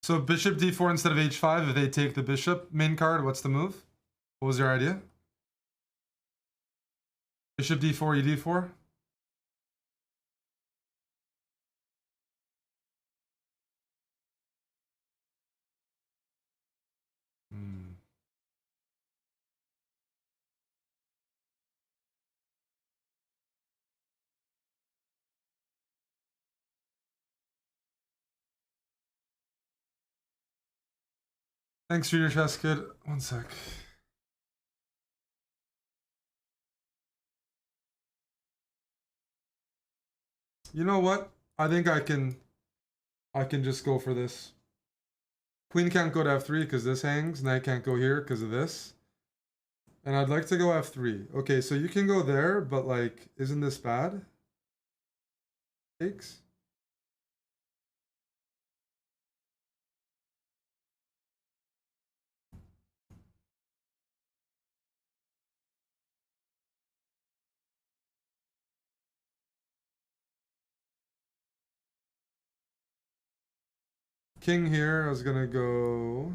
So bishop d4 instead of h5, if they take the bishop main card, what's the move? What was your idea? Bishop d4, e d4? Thanks for your chess, kid. One sec. You know what? I think I can just go for this. Queen can't go to f3 because this hangs. Knight can't go here because of this. And I'd like to go f3. Okay, so you can go there, but like, isn't this bad? Takes. King here, I was gonna go.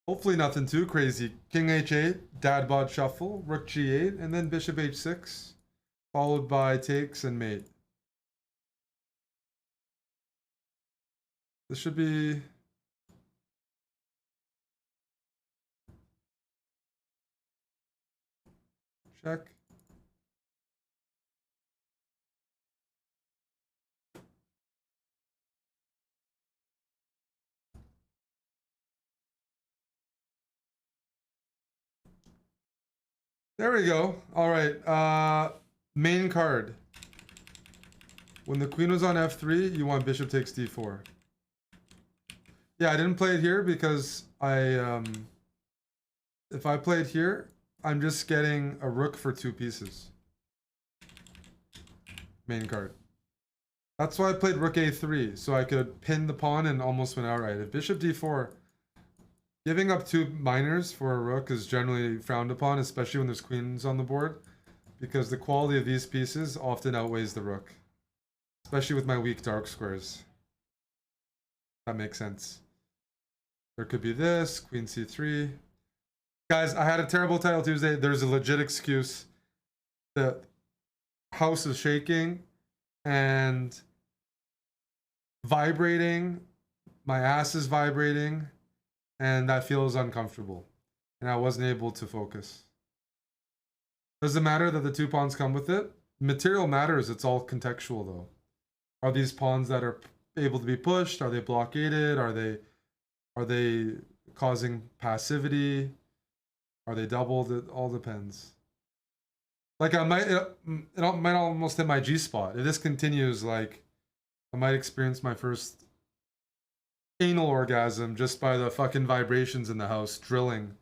Hopefully nothing too crazy. King h8, dad bod shuffle, rook g8, and then bishop h6, followed by takes and mate. This should be... Check. There we go. All right. Main card. When the queen was on f3, you want bishop takes d4. Yeah, I didn't play it here because if I play it here, I'm just getting a rook for 2 pieces. Main card. That's why I played rook a3, so I could pin the pawn and almost win outright. If bishop d4, giving up 2 minors for a rook is generally frowned upon, especially when there's queens on the board, because the quality of these pieces often outweighs the rook, especially with my weak dark squares. That makes sense. There could be this, queen c3. Guys, I had a terrible title Tuesday. There's a legit excuse. The house is shaking. and vibrating. My ass is vibrating, and that feels uncomfortable. And I wasn't able to focus. Does it matter that the 2 pawns come with it? Material matters, it's all contextual though. Are these pawns that are able to be pushed? Are they blockaded? Are they causing passivity? Are they doubled? It all depends. Like it might almost hit my G spot. If this continues, like I might experience my first anal orgasm just by the fucking vibrations in the house drilling.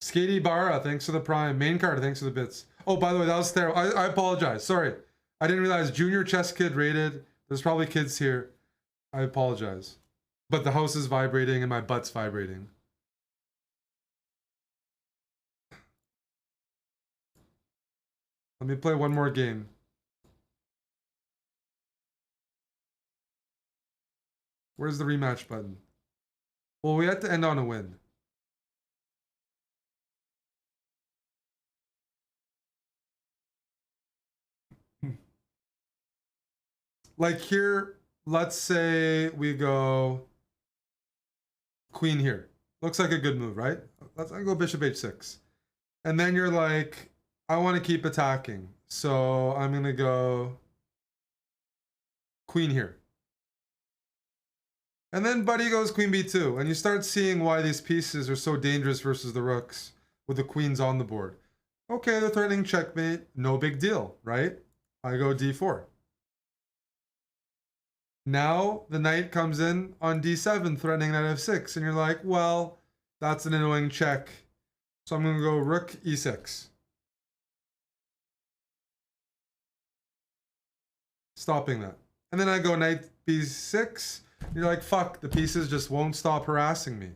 Skady Barra, thanks for the prime. Main card, thanks for the bits. Oh, by the way, that was terrible. I apologize. Sorry. I didn't realize Junior Chess Kid rated. There's probably kids here. I apologize. But the house is vibrating and my butt's vibrating. Let me play one more game. Where's the rematch button? Well, we had to end on a win. Like here, let's say we go queen here. Looks like a good move, right? Let's go bishop h6. And then you're like, I want to keep attacking. So I'm going to go queen here. And then buddy goes queen b2. And you start seeing why these pieces are so dangerous versus the rooks with the queens on the board. Okay, they're threatening checkmate. No big deal, right? I go d4. Now the knight comes in on d7, threatening knight f6, and you're like, well, that's an annoying check. So I'm going to go rook e6. Stopping that. And then I go knight b6. You're like, fuck, the pieces just won't stop harassing me.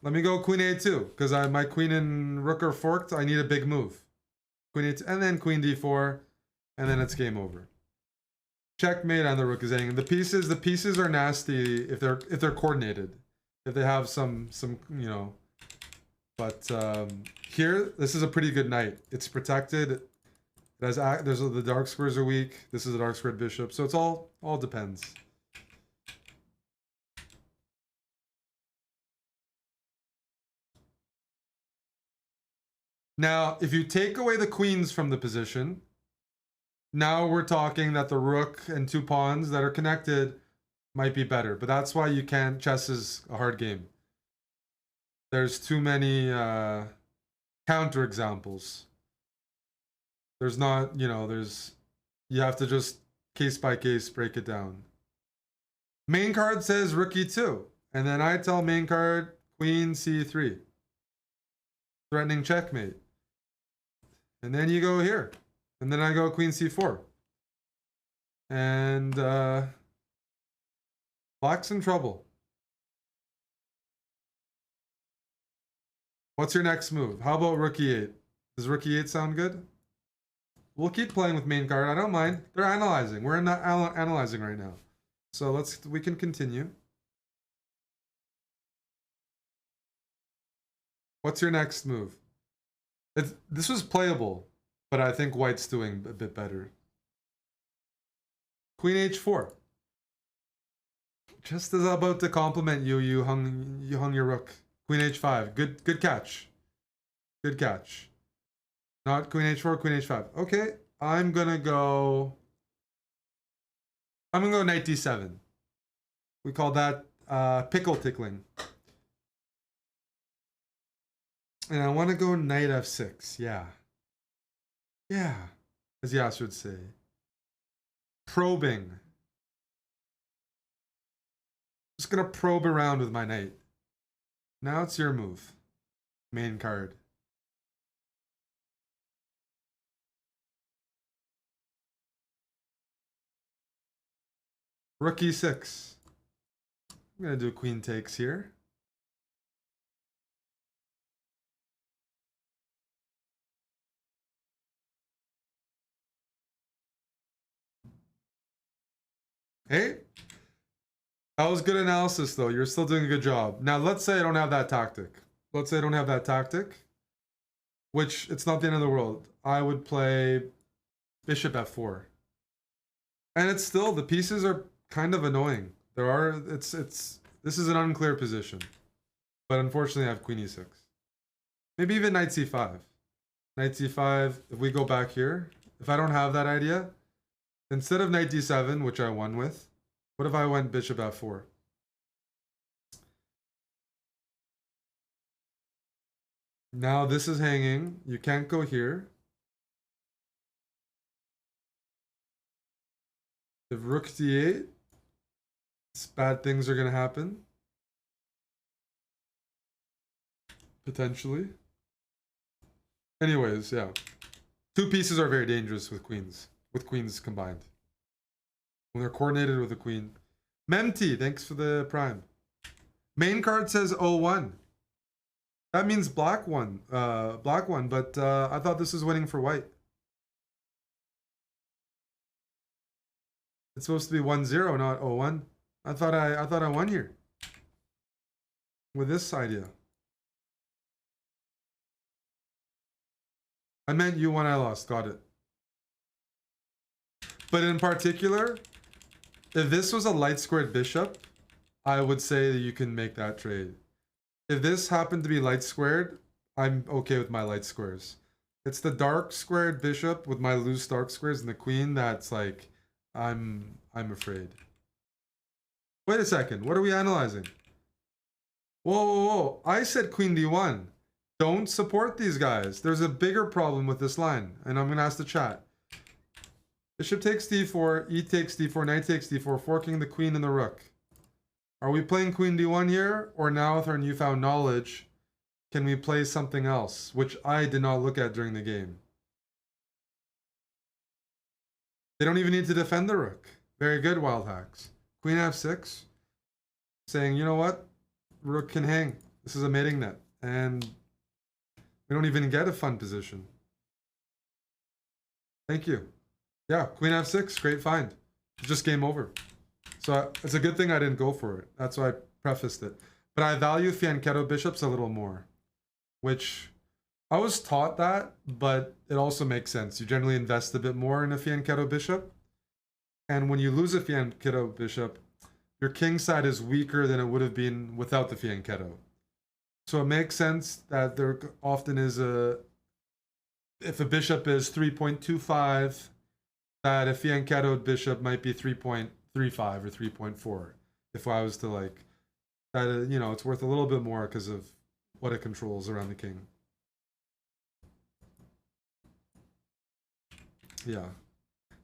Let me go queen a2, because my queen and rook are forked. I need a big move. Queen a2, and then queen d4, and then it's game over. Checkmate on the rook is hanging. The pieces are nasty if they're coordinated. If they have some you know. But here, this is a pretty good knight. It's protected. It has the dark squares are weak. This is a dark squared bishop, so it's all depends. Now, if you take away the queens from the position, now we're talking that the rook and 2 pawns that are connected might be better. But that's why you can't. Chess is a hard game. There's too many counter examples. There's not, you know, you have to just case by case break it down. Main card says rook e2. And then I tell main card queen c3. Threatening checkmate. And then you go here. And then I go queen c4. And black's in trouble. What's your next move? How about rook e8? Does rook e8 sound good? We'll keep playing with main card. I don't mind. They're analyzing. We're not analyzing right now. So we can continue. What's your next move? This was playable, but I think white's doing a bit better. Queen h4. Just as I'm about to compliment you, you hung your rook. Queen h5. Good catch. Good catch. Not queen h4, queen h5. Okay, I'm gonna go knight d7. We call that pickle tickling. And I want to go knight f6. Yeah. Yeah. As Yas would say. Probing. Just gonna probe around with my knight. Now it's your move. Main card. Rook e6. I'm gonna do queen takes here. Hey, That was good analysis, though. You're still doing a good job. Now, let's say I don't have that tactic. Let's say I don't have that tactic, which it's not the end of the world. I would play bishop f4. And it's still, the pieces are kind of annoying. This is an unclear position. But unfortunately, I have queen e6. Maybe even knight c5. Knight c5, if we go back here, if I don't have that idea, instead of knight d7, which I won with, what if I went bishop f4? Now this is hanging. You can't go here. If rook d8, bad things are going to happen. Potentially. Anyways, yeah. Two pieces are very dangerous with queens combined. When they're coordinated with a queen. Memti, thanks for the prime. Main card says 0-1. That means black one, but I thought this was winning for white. It's supposed to be 1-0, not 0-1. I thought I won here with this idea. I meant you won, I lost. Got it. But in particular, if this was a light squared bishop, I would say that you can make that trade. If this happened to be light squared, I'm okay with my light squares. It's the dark squared bishop with my loose dark squares and the queen that's like, I'm afraid. Wait a second, what are we analyzing? Whoa, whoa, whoa. I said queen d1. Don't support these guys. There's a bigger problem with this line, and I'm gonna ask the chat. Bishop takes d4, e takes d4, knight takes d4, forking the queen and the rook. Are we playing queen d1 here, or now with our newfound knowledge, can we play something else, which I did not look at during the game? They don't even need to defend the rook. Very good, wild hacks. Queen f6, saying, you know what? Rook can hang. This is a mating net, and we don't even get a fun position. Thank you. Yeah, queen f6, great find. It's just game over. So it's a good thing I didn't go for it. That's why I prefaced it. But I value fianchetto bishops a little more, which I was taught that, but it also makes sense. You generally invest a bit more in a fianchetto bishop. And when you lose a fianchetto bishop, your king side is weaker than it would have been without the fianchetto. So it makes sense that there often is if a bishop is 3.25, that a fianchettoed bishop might be 3.35 or 3.4. If I was to like, that, you know, it's worth a little bit more because of what it controls around the king. Yeah.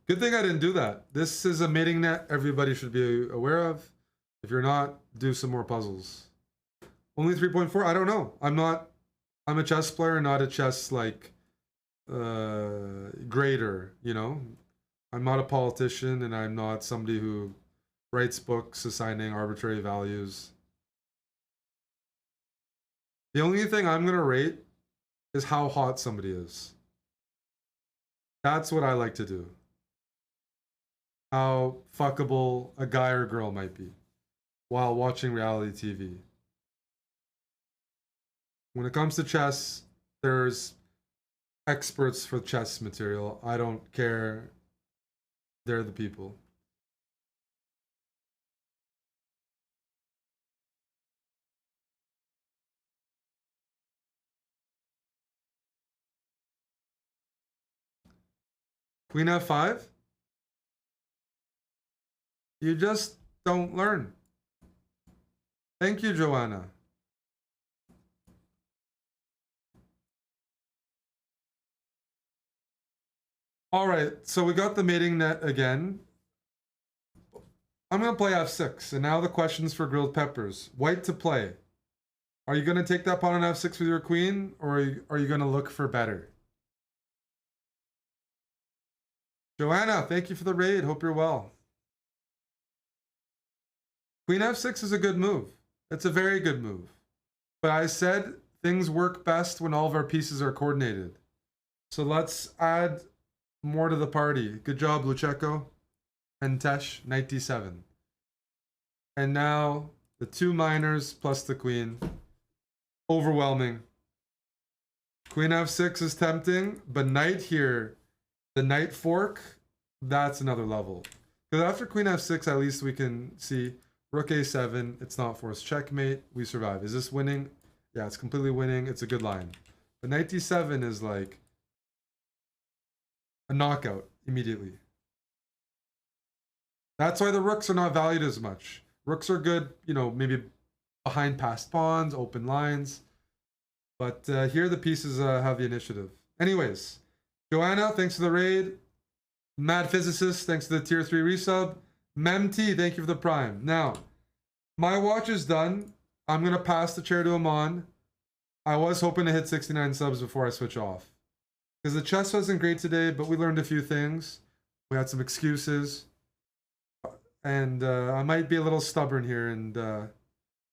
Good thing I didn't do that. This is a mating net everybody should be aware of. If you're not, do some more puzzles. Only 3.4? I don't know. I'm a chess player, not a chess like grader, you know? I'm not a politician, and I'm not somebody who writes books assigning arbitrary values. The only thing I'm going to rate is how hot somebody is. That's what I like to do. How fuckable a guy or girl might be while watching reality TV. When it comes to chess, there's experts for chess material. I don't care. They're the people. Queen f5? You just don't learn. Thank you, Joanna. All right, so we got the mating net again. I'm going to play f6, and now the questions for grilled peppers. White to play. Are you going to take that pawn on f6 with your queen, or are you going to look for better? Joanna, thank you for the raid. Hope you're well. Queen f6 is a good move. It's a very good move. But I said things work best when all of our pieces are coordinated. So let's add more to the party. Good job, Lucheco and Tesh, knight d7. And now the 2 minors plus the queen. Overwhelming. Queen f6 is tempting, but knight here, the knight fork, that's another level. Because after queen f6, at least we can see rook a7. It's not forced checkmate. We survive. Is this winning? Yeah, it's completely winning. It's a good line. But knight d7 is like a knockout immediately. That's why the rooks are not valued as much. Rooks are good, you know, maybe behind passed pawns, open lines. But here the pieces have the initiative. Anyways, Joanna, thanks for the raid. Mad Physicist, thanks to the tier 3 resub. Memty, thank you for the prime. Now, my watch is done. I'm going to pass the chair to Aman. I was hoping to hit 69 subs before I switch off. Because the chess wasn't great today, but we learned a few things. We had some excuses. And I might be a little stubborn here and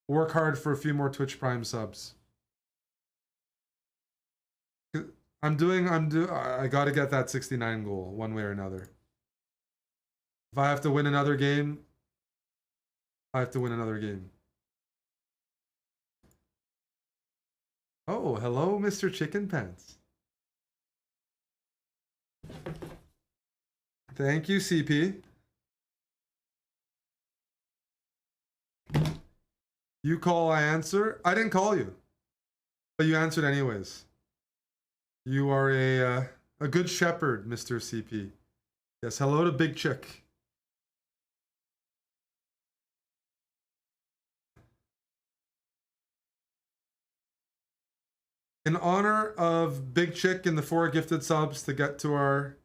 work hard for a few more Twitch Prime subs. I gotta get that 69 goal one way or another. If I have to win another game, I have to win another game. Oh, hello, Mr. Chicken Pants. Thank you, CP. You call, I answer. I didn't call you, but you answered anyways. You are a good shepherd, Mr. CP. Yes, hello to Big Chick. In honor of Big Chick and the 4 gifted subs to get to our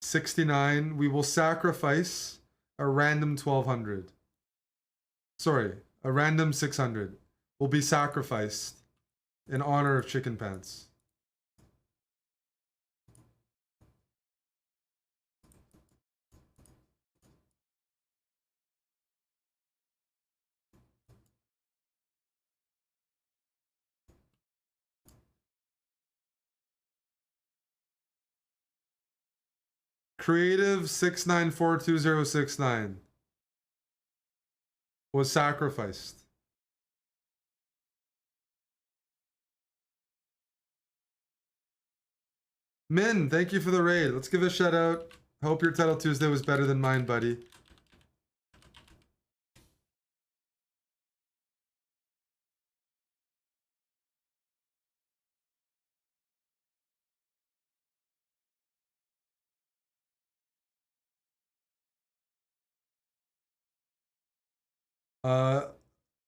69, we will sacrifice a random 1200. Sorry, a random 600 will be sacrificed in honor of Chicken Pants. Creative 6942069 was sacrificed. Min, thank you for the raid. Let's give a shout out. Hope your title Tuesday was better than mine, buddy.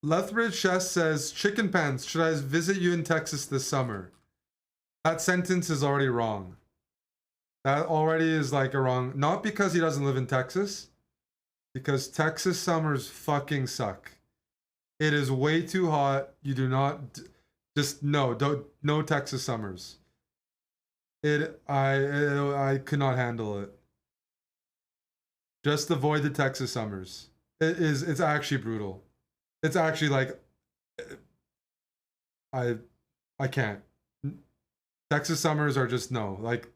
Lethbridge Chess says, Chicken Pants, should I visit you in Texas this summer? That sentence is already wrong. That already is like a wrong, not because he doesn't live in Texas, because Texas summers fucking suck. It is way too hot. You do not, just no Texas summers. I could not handle it. Just avoid the Texas summers. It's actually brutal. It's actually like, I can't. Texas summers are just no. Like,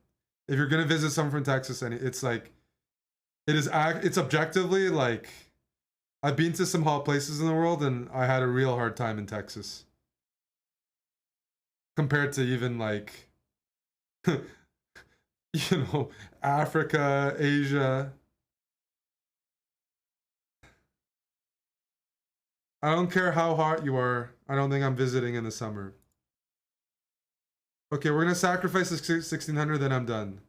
if you're gonna visit someone from Texas, and it's like, it's objectively like, I've been to some hot places in the world, and I had a real hard time in Texas compared to even like, you know, Africa, Asia. I don't care how hot you are. I don't think I'm visiting in the summer. Okay, we're gonna sacrifice the 1600, then I'm done.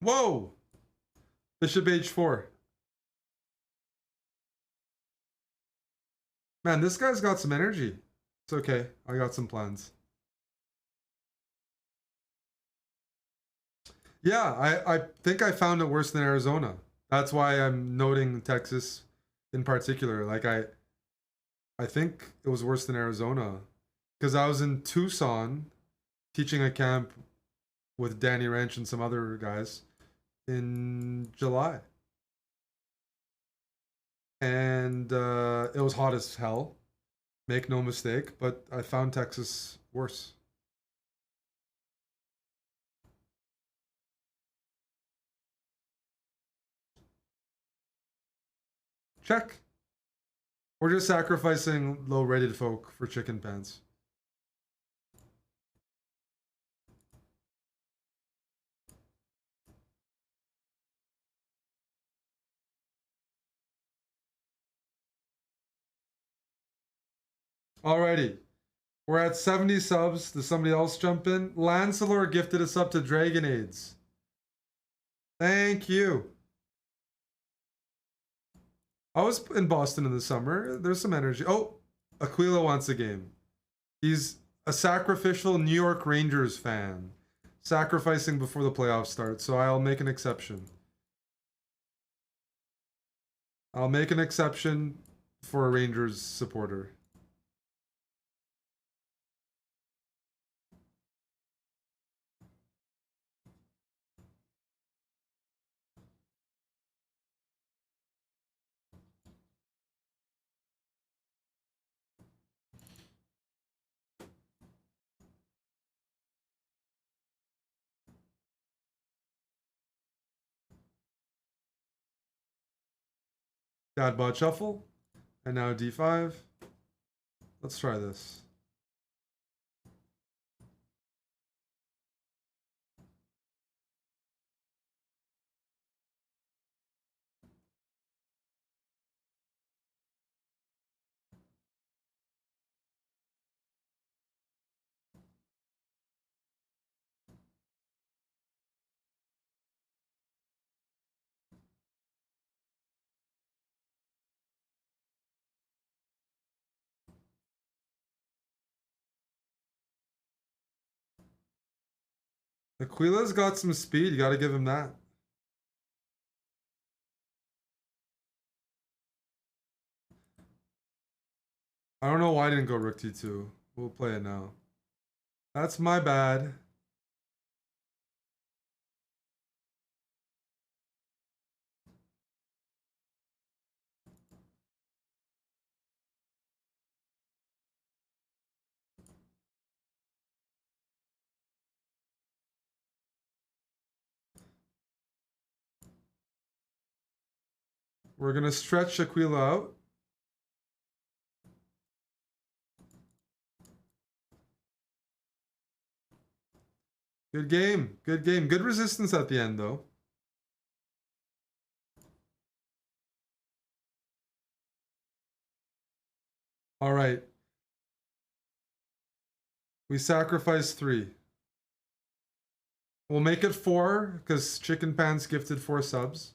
Whoa! Bishop h4. Man, this guy's got some energy. It's okay. I got some plans. Yeah, I think I found it worse than Arizona. That's why I'm noting Texas. in particular. Like I think it was worse than Arizona because I was in Tucson teaching a camp with Danny Ranch and some other guys in July. And it was hot as hell. Make no mistake, but I found Texas worse. Check. We're just sacrificing low-rated folk for chicken pants. Alrighty. We're at 70 subs. Does somebody else jump in? Lancelor gifted us up to Dragonades. Thank you. I was in Boston in the summer. There's some energy. Oh, Aquila wants a game. He's a sacrificial New York Rangers fan. Sacrificing before the playoffs start, so I'll make an exception. I'll make an exception for a Rangers supporter. Dad bot shuffle. And now d5. Let's try this. Aquila's got some speed. You got to give him that. I don't know why I didn't go rook t2. We'll play it now. That's my bad. We're going to stretch Aquila out. Good game. Good game. Good resistance at the end, though. All right. We sacrifice 3. We'll make it 4 because Chicken Pants gifted 4 subs.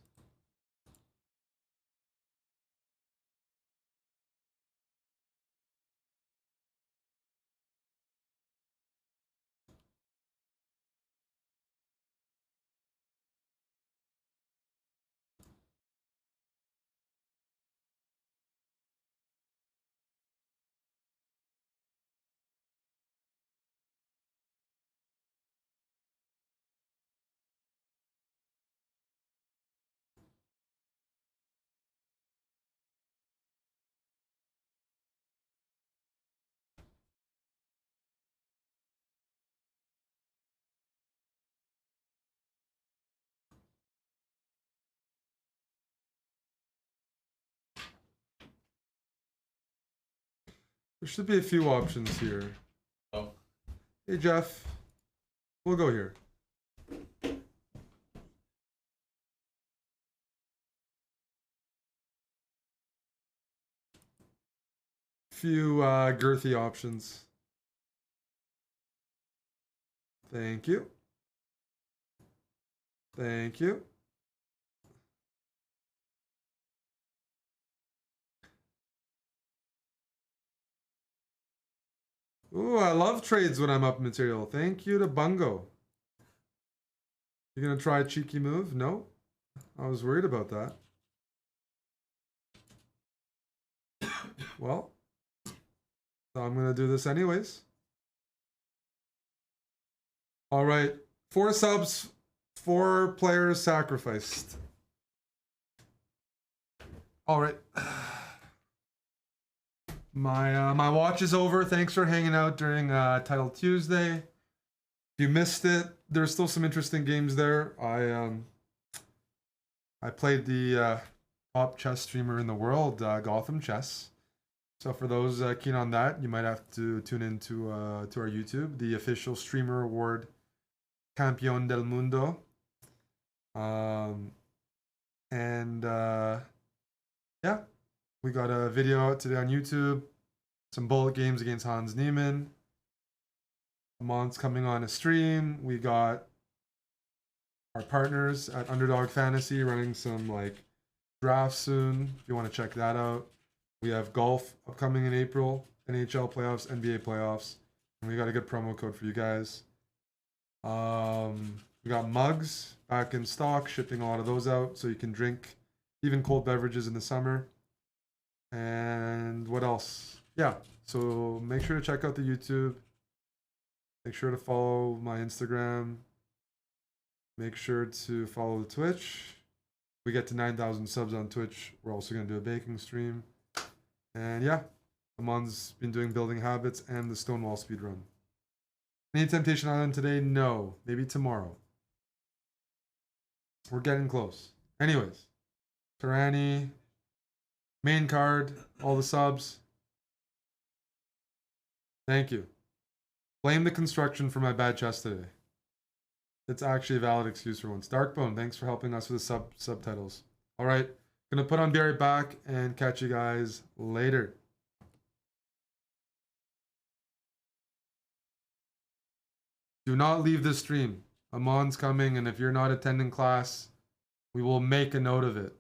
There should be a few options here. Oh. Hey, Jeff. We'll go here. Few girthy options. Thank you. Thank you. Ooh, I love trades when I'm up material. Thank you to Bungo. You gonna try a cheeky move? No? I was worried about that. Well, so I'm gonna do this anyways. All right, 4 subs, 4 players sacrificed. All right. My watch is over. Thanks for hanging out during Title Tuesday. If you missed it, there's still some interesting games there. I played the top chess streamer in the world, Gotham Chess. So for those keen on that, you might have to tune into to our YouTube, the official streamer award, Campeón del Mundo. And yeah, we got a video out today on YouTube. Some bullet games against Hans Niemann. Aman's coming on a stream. We got our partners at Underdog Fantasy running some like drafts soon. If you want to check that out. We have golf upcoming in April, NHL playoffs, NBA playoffs, and we got a good promo code for you guys. We got mugs back in stock, shipping a lot of those out so you can drink even cold beverages in the summer. And what else? Yeah, so make sure to check out the YouTube. Make sure to follow my Instagram. Make sure to follow the Twitch. We get to 9,000 subs on Twitch. We're also going to do a baking stream. And yeah, Aman's been doing building habits and the Stonewall speedrun. Any Temptation Island today? No. Maybe tomorrow. We're getting close. Anyways, Tyranny, main card, all the subs. Thank you. Blame the construction for my bad chest today. It's actually a valid excuse for once. Darkbone, thanks for helping us with the subtitles. All right. Gonna put on Be Right Back and catch you guys later. Do not leave the stream. Amon's coming, and if you're not attending class, we will make a note of it.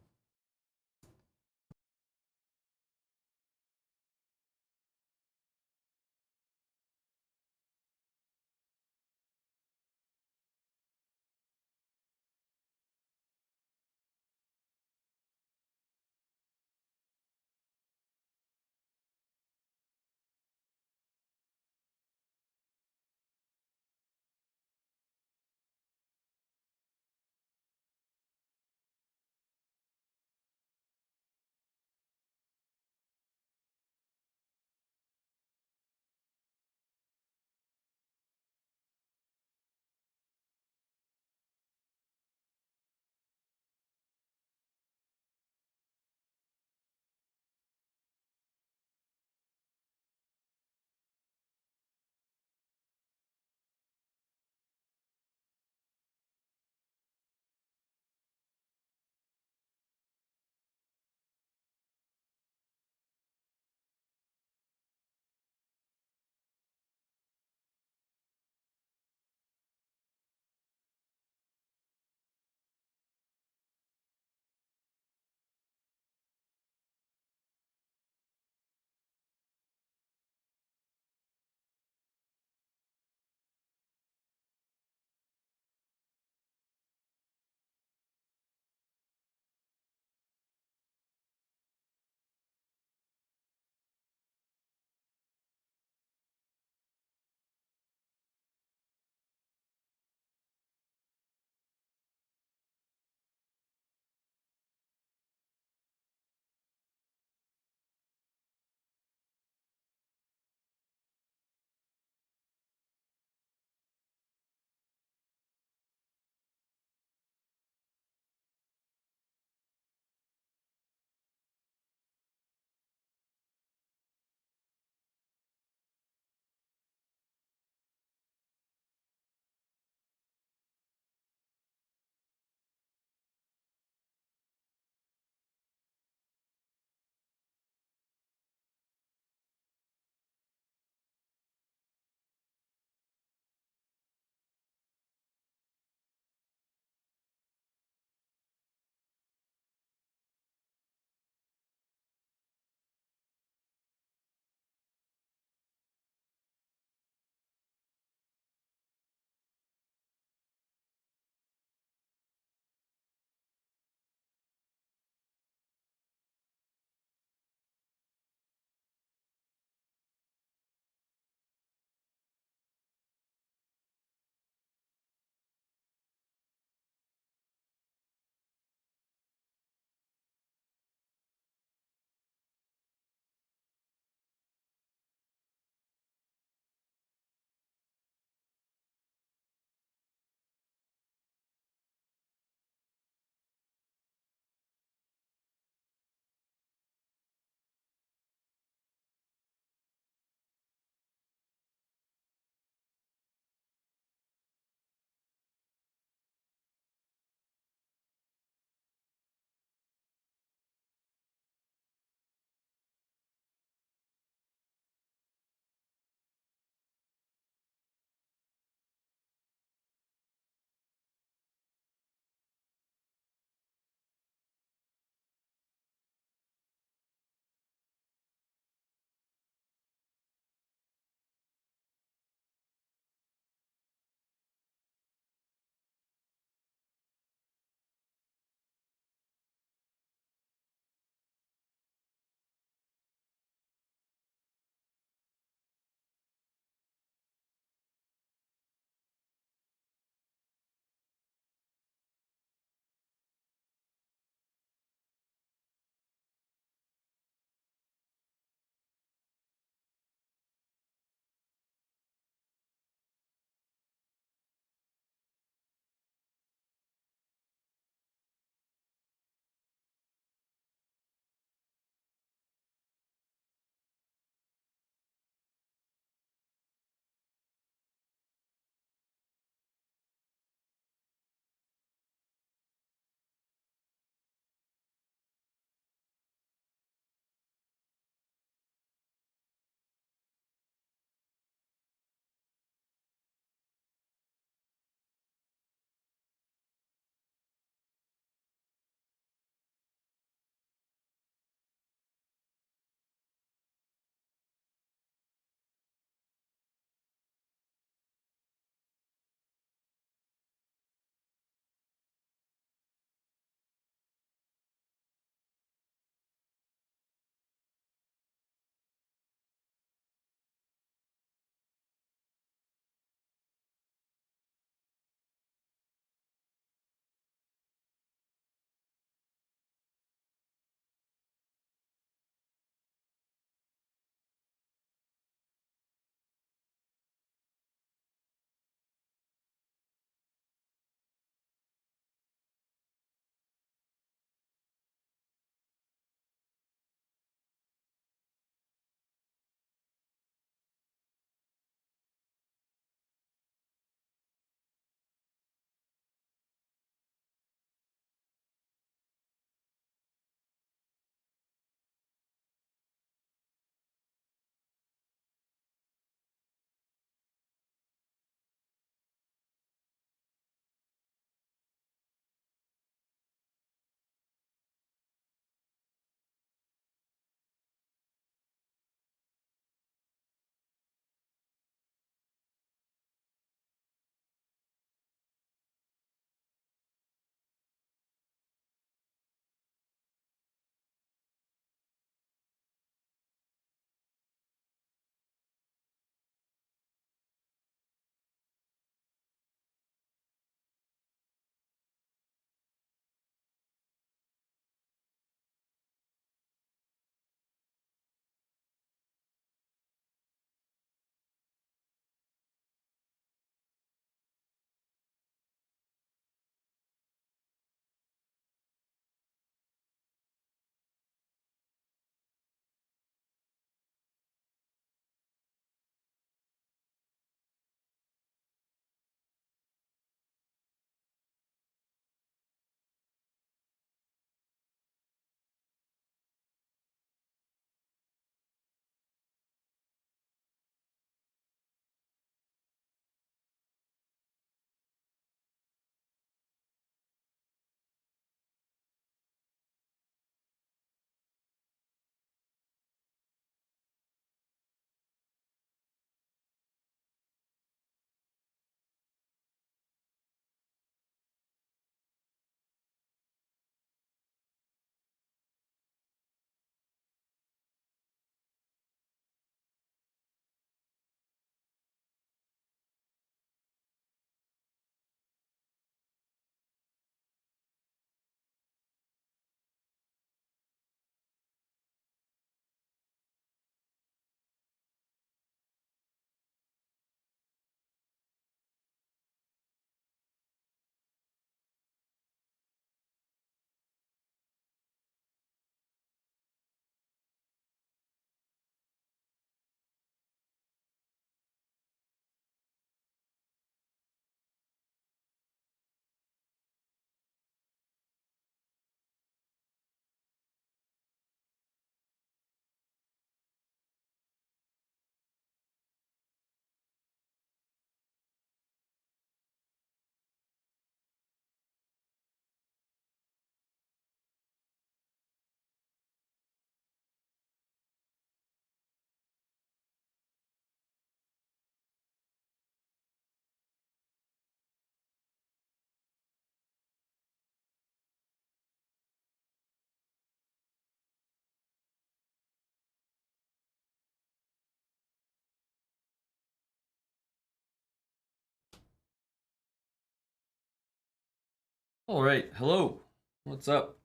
All right, hello. What's up?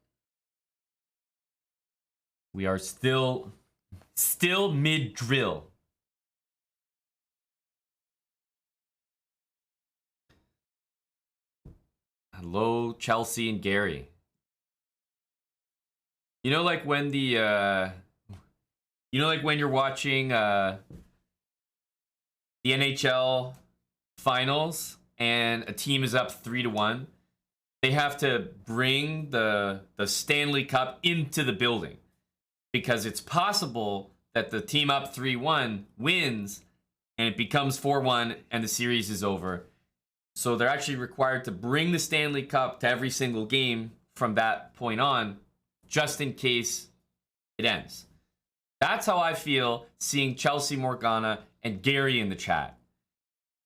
We are still mid-drill. Hello, Chelsea and Gary. You know, like when the, like when you're watching the NHL finals and a team is up 3-1, they have to bring the Stanley Cup into the building because it's possible that the team up 3-1 wins and it becomes 4-1 and the series is over. So they're actually required to bring the Stanley Cup to every single game from that point on, just in case it ends. That's how I feel seeing Chelsea Morgana and Gary in the chat.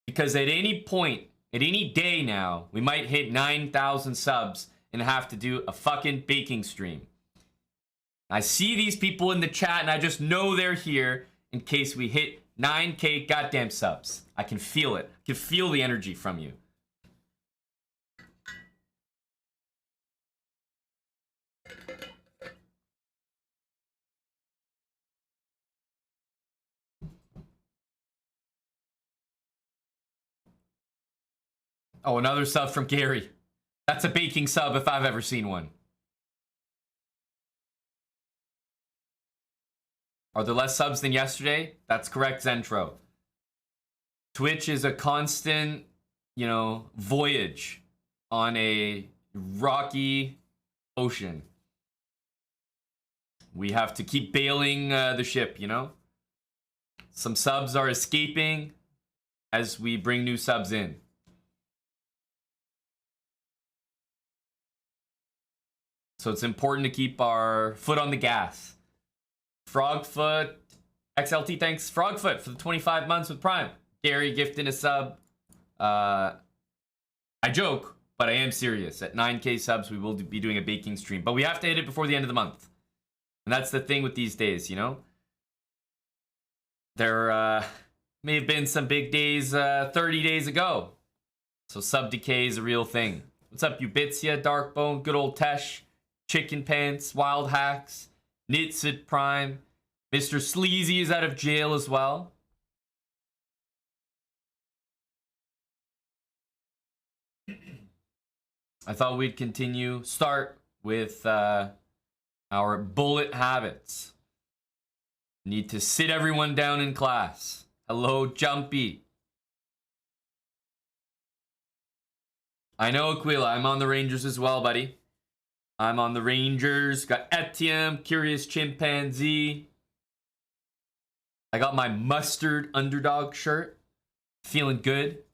Because at any point, at any day now, we might hit 9,000 subs and have to do a fucking baking stream. I see these people in the chat and I just know they're here in case we hit 9K goddamn subs. I can feel it. I can feel the energy from you. Oh, another sub from Gary. That's a baking sub if I've ever seen one. Are there less subs than yesterday? That's correct, Zentro. Twitch is a constant, voyage on a rocky ocean. We have to keep bailing the ship, Some subs are escaping as we bring new subs in. So it's important to keep our foot on the gas. Frogfoot, XLT, thanks Frogfoot for the 25 months with Prime. Gary gifting a sub. I joke, but I am serious. At 9K subs, we will be doing a baking stream. But we have to hit it before the end of the month. And that's the thing with these days, There may have been some big days 30 days ago. So sub decay is a real thing. What's up, Ubitsia, Darkbone, good old Tesh, Chicken Pants, Wild Hacks, Nitsid Prime, Mr. Sleazy is out of jail as well. I thought we'd start with our bullet habits. Need to sit everyone down in class. Hello, Jumpy. I know, Aquila, I'm on the Rangers as well, buddy. I'm on the Rangers. Got Etienne, Curious Chimpanzee. I got my mustard underdog shirt. Feeling good.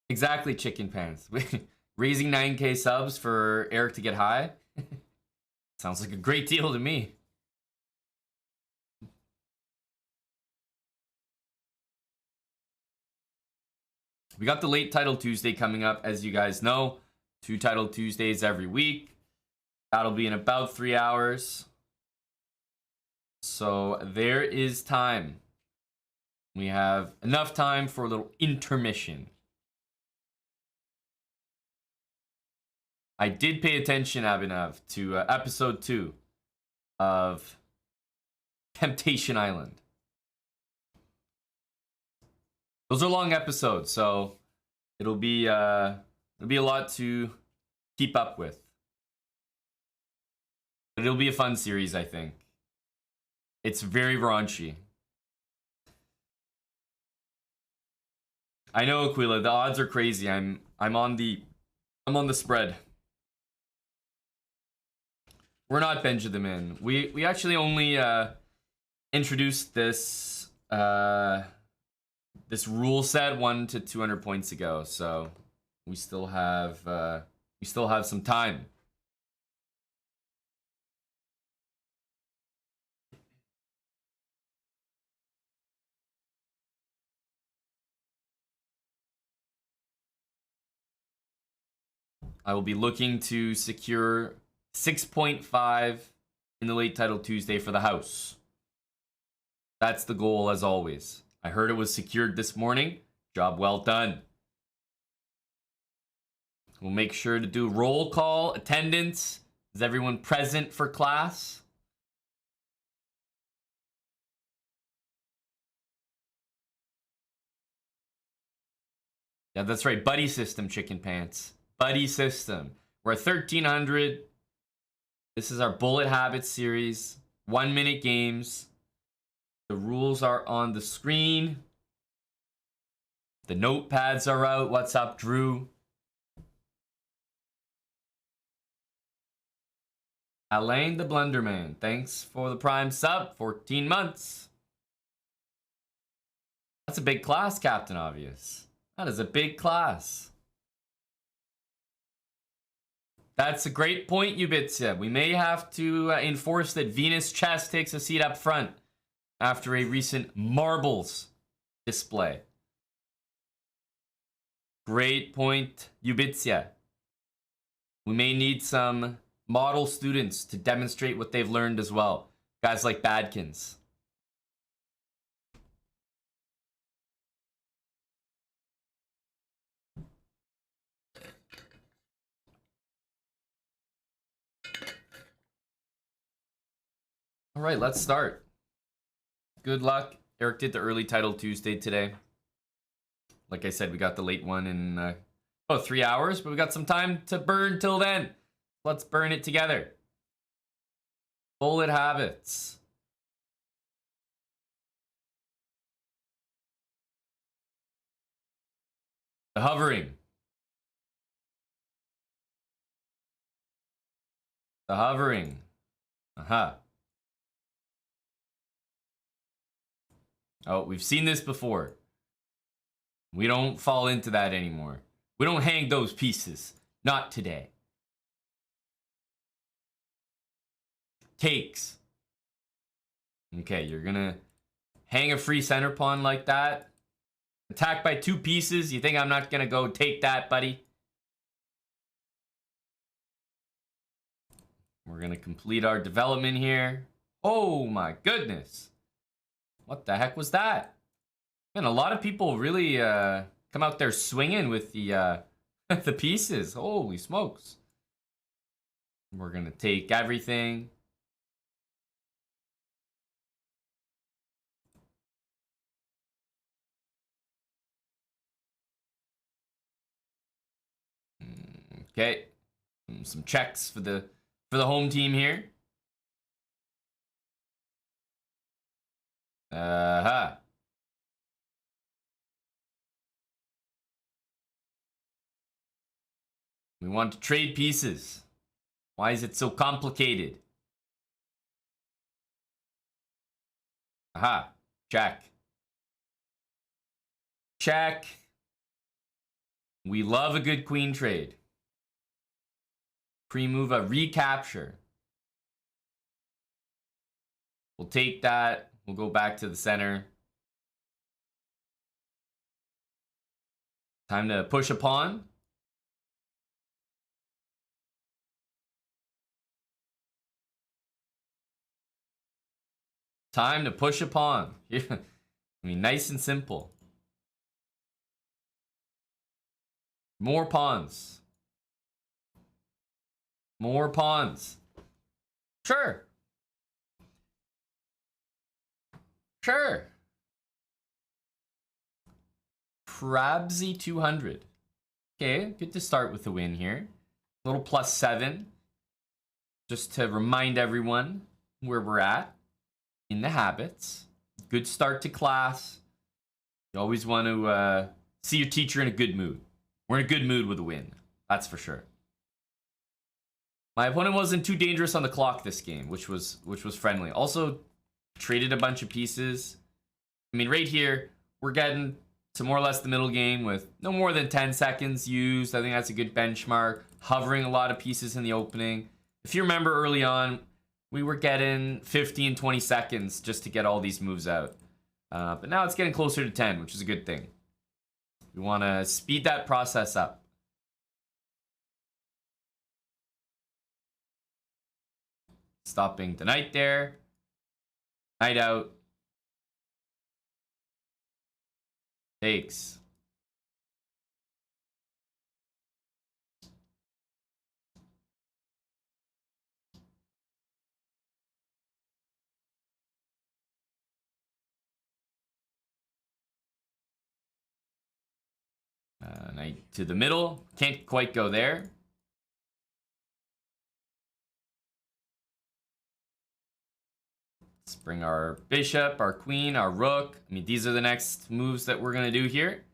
Exactly, Chicken Pants. Raising 9K subs for Eric to get high. Sounds like a great deal to me. We got the late Title Tuesday coming up, as you guys know. 2 Title Tuesdays every week. That'll be in about 3 hours. So there is time. We have enough time for a little intermission. I did pay attention, Abhinav, to episode 2 of Temptation Island. Those are long episodes, so it'll be a lot to keep up with. But it'll be a fun series, I think. It's very raunchy. I know, Aquila, the odds are crazy. I'm on the spread. We're not Benjamin. We actually only introduced this this rule set 1 to 200 points ago, so we still have some time. I will be looking to secure 6.5 in the late Title Tuesday for the house. That's the goal, as always. I heard it was secured this morning. Job well done. We'll make sure to do roll call, attendance. Is everyone present for class? Yeah, that's right. Buddy system, chicken pants. Buddy system. We're at 1300. This is our Bullet Habits series. 1-minute games. The rules are on the screen. The notepads are out. What's up, Drew? Alain the Blunderman. Thanks for the prime sub. 14 months. That's a big class, Captain Obvious. That is a big class. That's a great point, Ubitsia. We may have to enforce that Venus Chess takes a seat up front after a recent marbles display. Great point, Ubitsia. We may need some model students to demonstrate what they've learned as well. Guys like Badkins. All right, let's start. Good luck. Eric did the early title Tuesday today. Like I said, we got the late one in about 3 hours, but we got some time to burn till then. Let's burn it together. Bullet habits. The hovering. The hovering. Aha. Oh, we've seen this before. We don't fall into that anymore. We don't hang those pieces. Not today. Takes. Okay, you're gonna hang a free center pawn like that. Attack by 2 pieces. You think I'm not gonna go take that, buddy? We're gonna complete our development here. Oh my goodness. What the heck was that? Man, a lot of people really come out there swinging with the the pieces. Holy smokes. We're gonna take everything. Okay. Some checks for the home team here. Uh-huh. We want to trade pieces. Why is it so complicated? Aha. Check. Check. We love a good queen trade. Pre-move a recapture. We'll take that. We'll go back to the center. Time to push a pawn. Time to push a pawn. I mean, nice and simple. More pawns. More pawns. Sure. Sure. Crabsy 200. Okay, good to start with the win here. A little +7. Just to remind everyone where we're at in the habits. Good start to class. You always want to see your teacher in a good mood. We're in a good mood with a win. That's for sure. My opponent wasn't too dangerous on the clock this game, which was friendly. Also, traded a bunch of pieces. I mean, right here, we're getting to more or less the middle game with no more than 10 seconds used. I think that's a good benchmark. Hovering a lot of pieces in the opening. If you remember early on, we were getting 15, 20 seconds just to get all these moves out. But now it's getting closer to 10, which is a good thing. We want to speed that process up. Stopping the knight there. Knight out. Takes. Knight to the middle. Can't quite go there. Let's bring our bishop, our queen, our rook. I mean, these are the next moves that we're going to do here.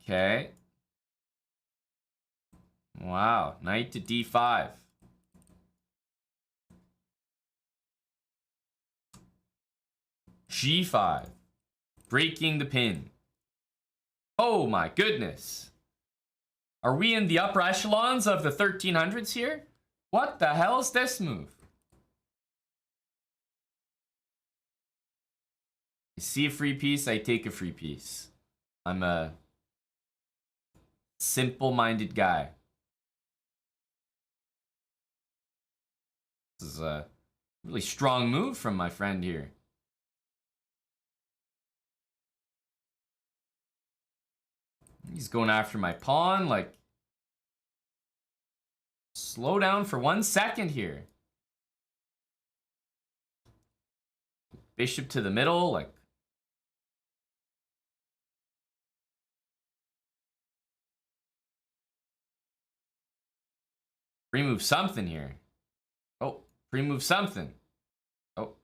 Okay. Wow. Knight to d5. g5. Breaking the pin. Oh my goodness. Are we in the upper echelons of the 1300s here? What the hell is this move? I see a free piece, I take a free piece. I'm a simple-minded guy. This is a really strong move from my friend here. He's going after my pawn, like, slow down for 1 second here. Bishop to the middle, like, pre-move something here. Oh, pre-move something. Oh.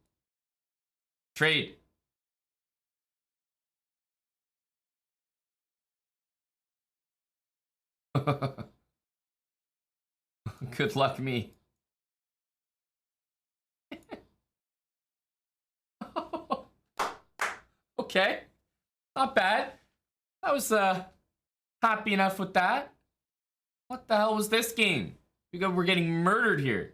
Trade. Good luck me. Okay. Not bad. I was happy enough with that. What the hell was this game? We're getting murdered here.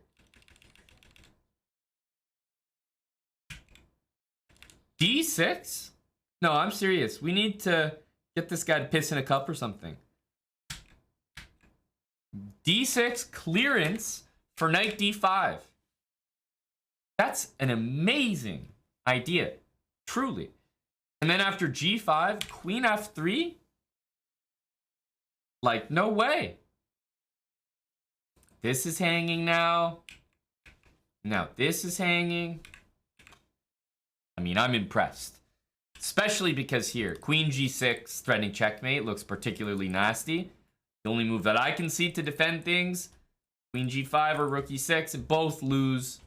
D6? No, I'm serious. We need to get this guy to piss in a cup or something. D6 clearance for knight d5. That's an amazing idea. Truly. And then after g5, queen f3? Like, no way. This is hanging now. Now this is hanging. I mean, I'm impressed. Especially because here, queen g6 threatening checkmate looks particularly nasty. The only move that I can see to defend things, queen g5 or rook e6, and both lose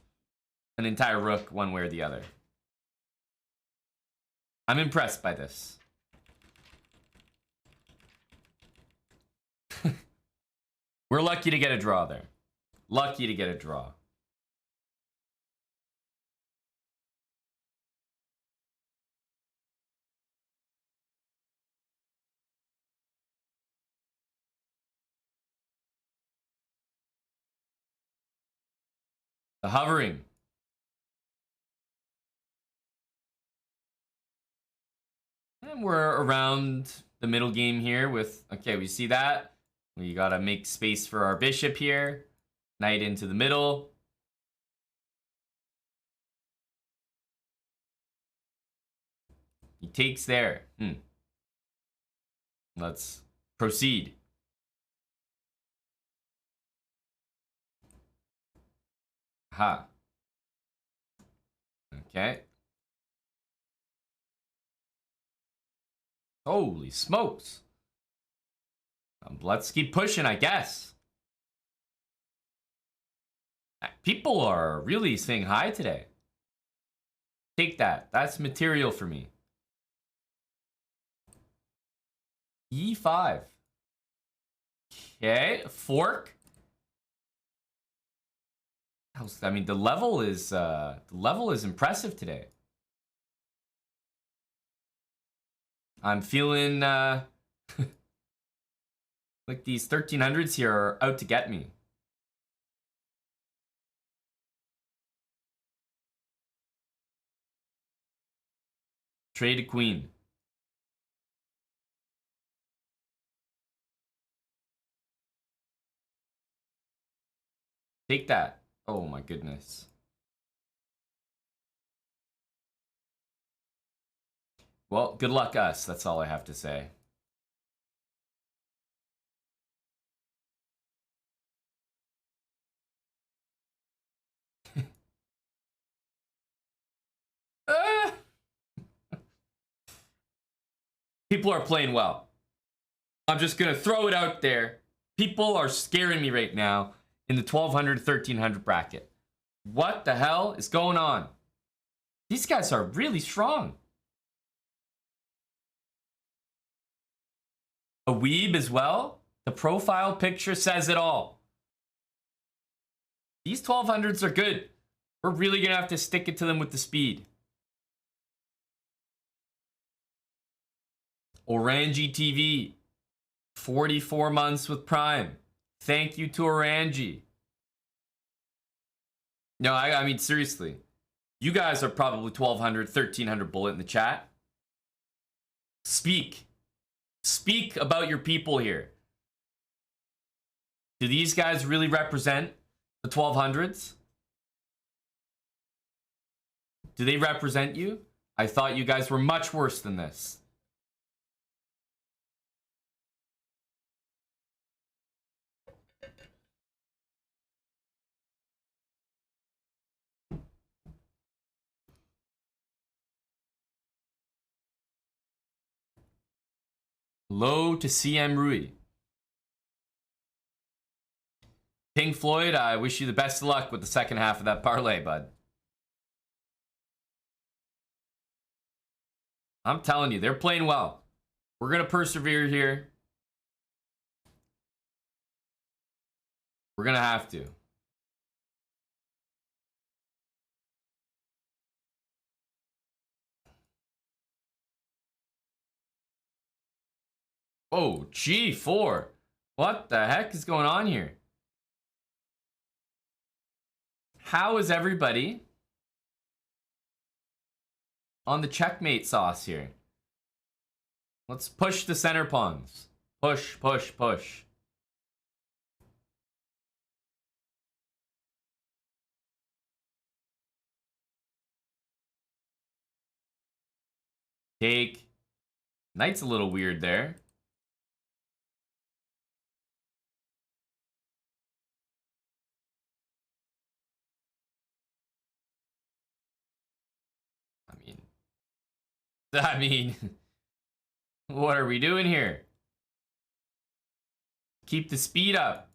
an entire rook one way or the other. I'm impressed by this. We're lucky to get a draw there. Lucky to get a draw. The hovering. And we're around the middle game here with, okay, we see that. We gotta make space for our bishop here. Knight into the middle. He takes there. Let's proceed. Aha. Okay. Holy smokes. Let's keep pushing, I guess. People are really saying hi today. Take that. That's material for me. E5. Okay, fork. I mean, the level is impressive today. I'm feeling like these 1300s here are out to get me. Trade a queen. Take that. Oh my goodness. Well, good luck us. That's all I have to say. People are playing well. I'm just going to throw it out there. People are scaring me right now in the 1200, 1300 bracket. What the hell is going on? These guys are really strong. A weeb as well. The profile picture says it all. These 1200s are good. We're really going to have to stick it to them with the speed. Orangi TV. 44 months with Prime. Thank you to Orangi. No, I mean, seriously. You guys are probably 1200, 1300 bullet in the chat. Speak. Speak about your people here. Do these guys really represent the 1200s? Do they represent you? I thought you guys were much worse than this. Low to CM Rui. Pink Floyd, I wish you the best of luck with the second half of that parlay, bud. I'm telling you, they're playing well. We're going to persevere here. We're going to have to. Oh, G4. What the heck is going on here? How is everybody on the checkmate sauce here? Let's push the center pawns. Push, push, push. Take. Knight's a little weird there. I mean, what are we doing here? Keep the speed up.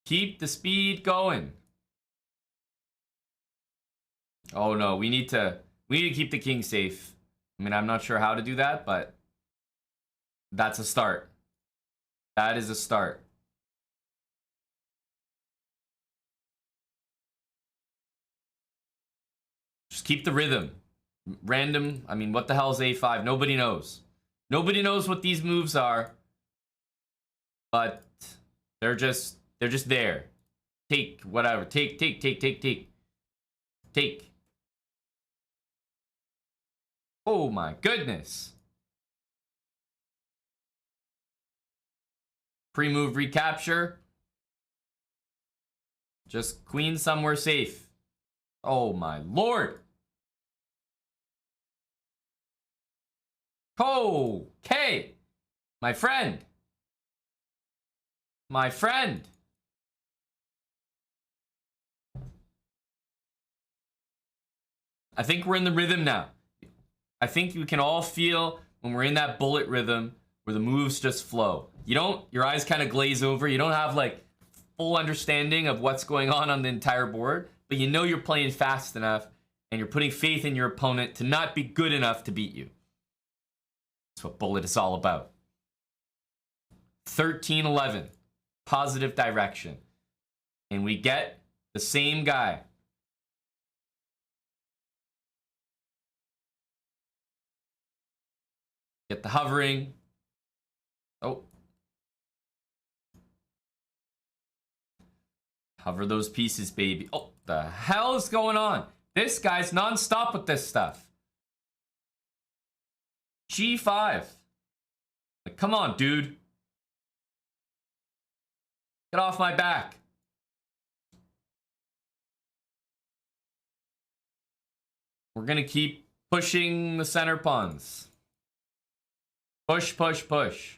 Keep the speed going. Oh no, we need to keep the king safe. I mean, I'm not sure how to do that, but that's a start. That is a start. Just keep the rhythm. Random, I mean, what the hell is A5? Nobody knows. Nobody knows what these moves are. But they're just there. Take, whatever. Take. Take. Oh my goodness. Pre-move recapture. Just queen somewhere safe. Oh my lord. Okay, my friend. My friend. I think we're in the rhythm now. I think we can all feel when we're in that bullet rhythm where the moves just flow. Your eyes kind of glaze over. You don't have like full understanding of what's going on the entire board, but you know you're playing fast enough and you're putting faith in your opponent to not be good enough to beat you. That's what bullet is all about. 13-11. Positive direction. And we get the same guy. Get the hovering. Oh. Hover those pieces, baby. Oh, the hell is going on? This guy's non-stop with this stuff. G5. Like, come on, dude. Get off my back. We're going to keep pushing the center pawns. Push, push, push.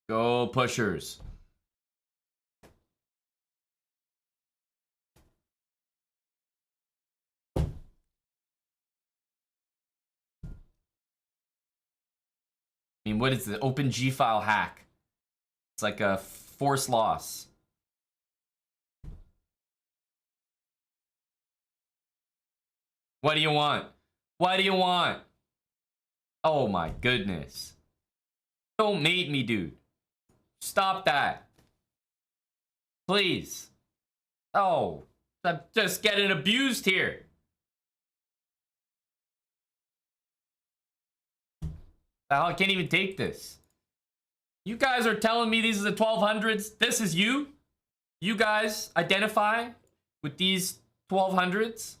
Go, pushers. I mean, what is the open G file hack? It's like a forced loss. What do you want? What do you want? Oh my goodness. Don't mate me, dude. Stop that. Please. Oh, I'm just getting abused here. The hell, I can't even take this. You guys are telling me these are the 1200s. This is you? You guys identify with these 1200s?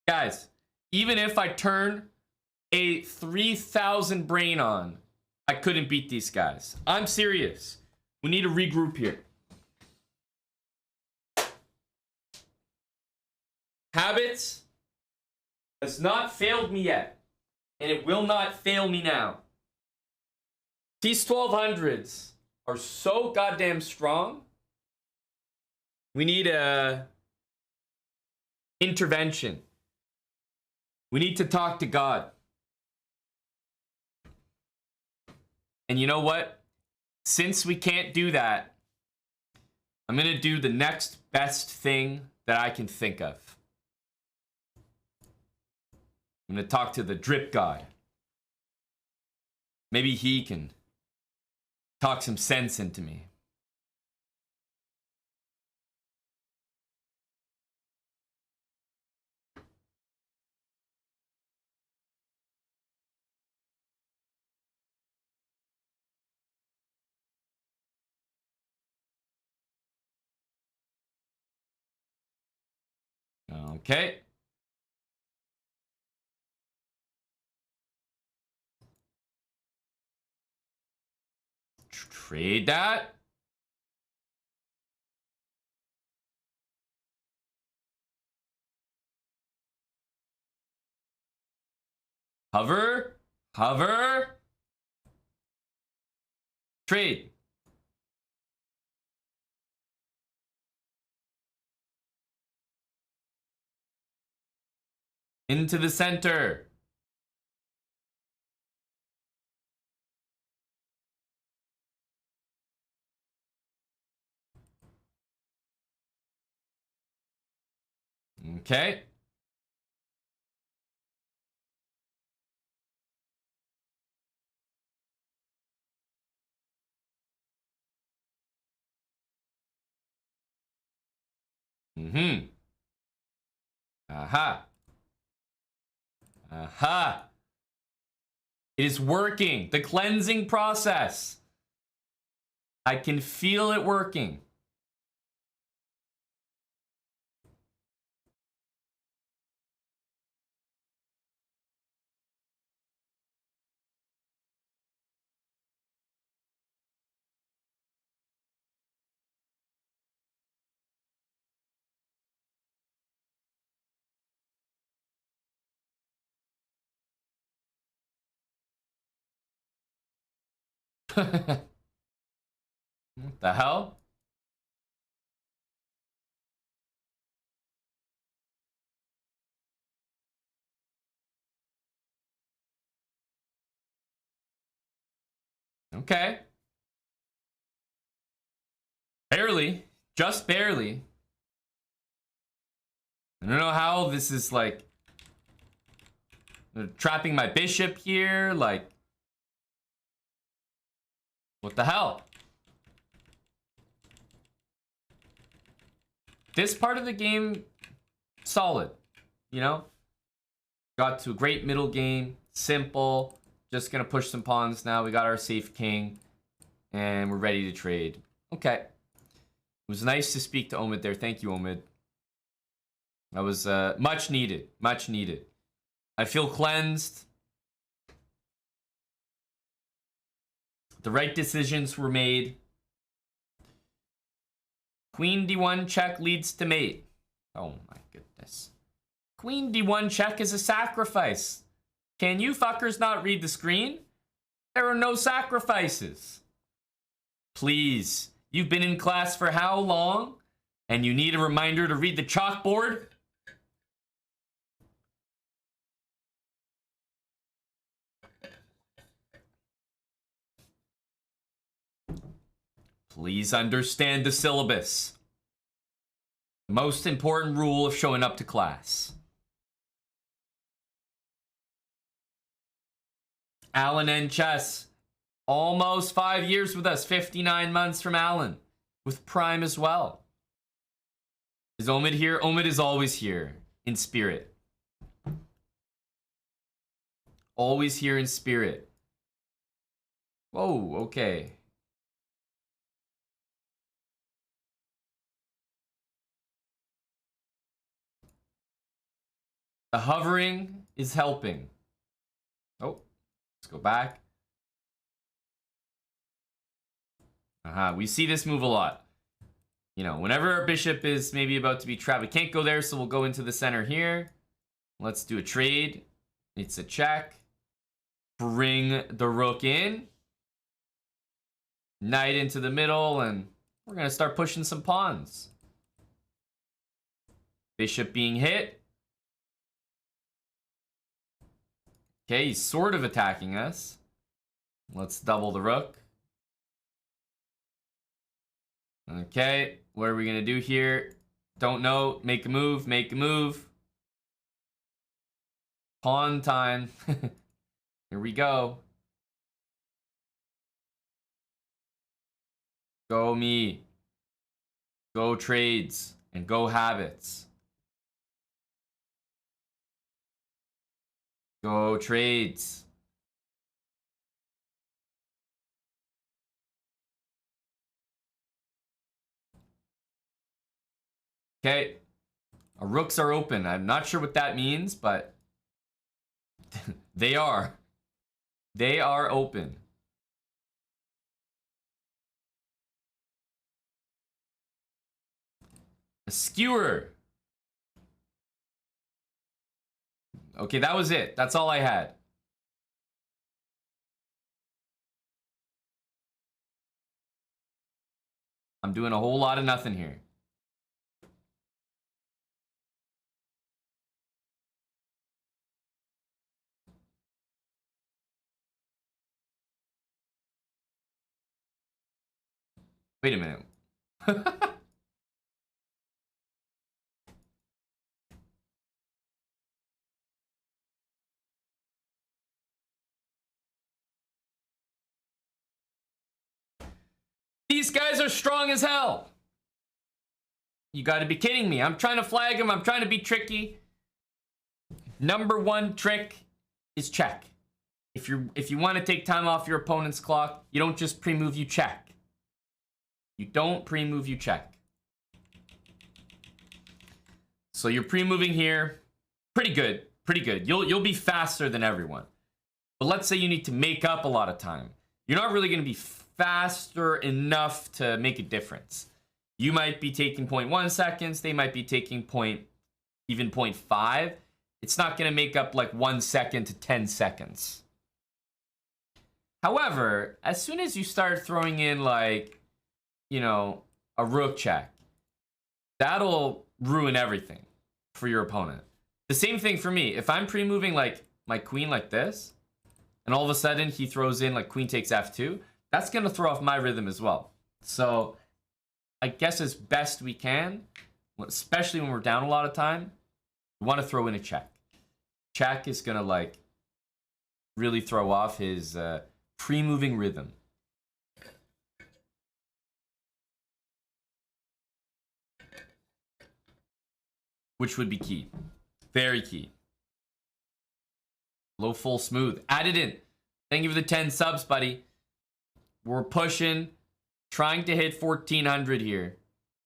Guys, even if I turn a 3000 brain on, I couldn't beat these guys. I'm serious. We need to regroup here. Habits has not failed me yet, and it will not fail me now. These 1200s are so goddamn strong. We need a intervention. We need to talk to God. And you know what? Since we can't do that, I'm going to do the next best thing that I can think of. I'm going to talk to the drip god. Maybe he can talk some sense into me. Okay. Trade that. Hover. Hover. Trade. Into the center. Okay. Mm-hmm. Aha. Aha. It is working. The cleansing process. I can feel it working. What the hell? Okay. Barely. Just barely. I don't know how this is like trapping my bishop here. Like, what the hell? This part of the game, solid. You know? Got to a great middle game. Simple. Just gonna push some pawns now. We got our safe king. And we're ready to trade. Okay. It was nice to speak to Omid there. Thank you, Omid. That was much needed. Much needed. I feel cleansed. The right decisions were made. Queen d1 check leads to mate. Oh my goodness. Queen d1 check is a sacrifice. Can you fuckers not read the screen? There are no sacrifices. Please. You've been in class for how long? And you need a reminder to read the chalkboard? Please understand the syllabus. Most important rule of showing up to class. Alan and Chess. Almost 5 years with us. 59 months from Alan. With Prime as well. Is Omid here? Omid is always here. In spirit. Always here in spirit. Whoa, okay. The hovering is helping. Oh, let's go back. We see this move a lot. You know, whenever our bishop is maybe about to be trapped, we can't go there, so we'll go into the center here. Let's do a trade. It's a check. Bring the rook in. Knight into the middle, and we're going to start pushing some pawns. Bishop being hit. Okay, he's sort of attacking us. Let's double the rook. Okay, what are we going to do here? Don't know. Make a move, make a move. Pawn time. Here we go. Go me. Go trades. And go habits. Go trades. Okay. Our rooks are open. I'm not sure what that means, but they are. They are open. A skewer. Okay, that was it. That's all I had. I'm doing a whole lot of nothing here. Wait a minute. These guys are strong as hell. You gotta be kidding me. I'm trying to flag him. I'm trying to be tricky. Number one trick is check. If you want to take time off your opponent's clock, you don't just pre-move, you check. You don't pre-move, you check. So you're pre-moving here. Pretty good. Pretty good. You'll be faster than everyone. But let's say you need to make up a lot of time. You're not really going to be faster enough to make a difference. You might be taking 0.1 seconds. They might be taking even 0.5. It's not going to make up like 1 second to 10 seconds. However, as soon as you start throwing in like, you know, a rook check, that'll ruin everything for your opponent. The same thing for me. If I'm pre-moving like my queen like this, and all of a sudden he throws in like queen takes f2, that's going to throw off my rhythm as well. So I guess as best we can, especially when we're down a lot of time, we want to throw in a check. Check is going to like really throw off his pre-moving rhythm. Which would be key. Very key. Low, full, smooth. Add it in. Thank you for the 10 subs, buddy. We're pushing, trying to hit 1,400 here.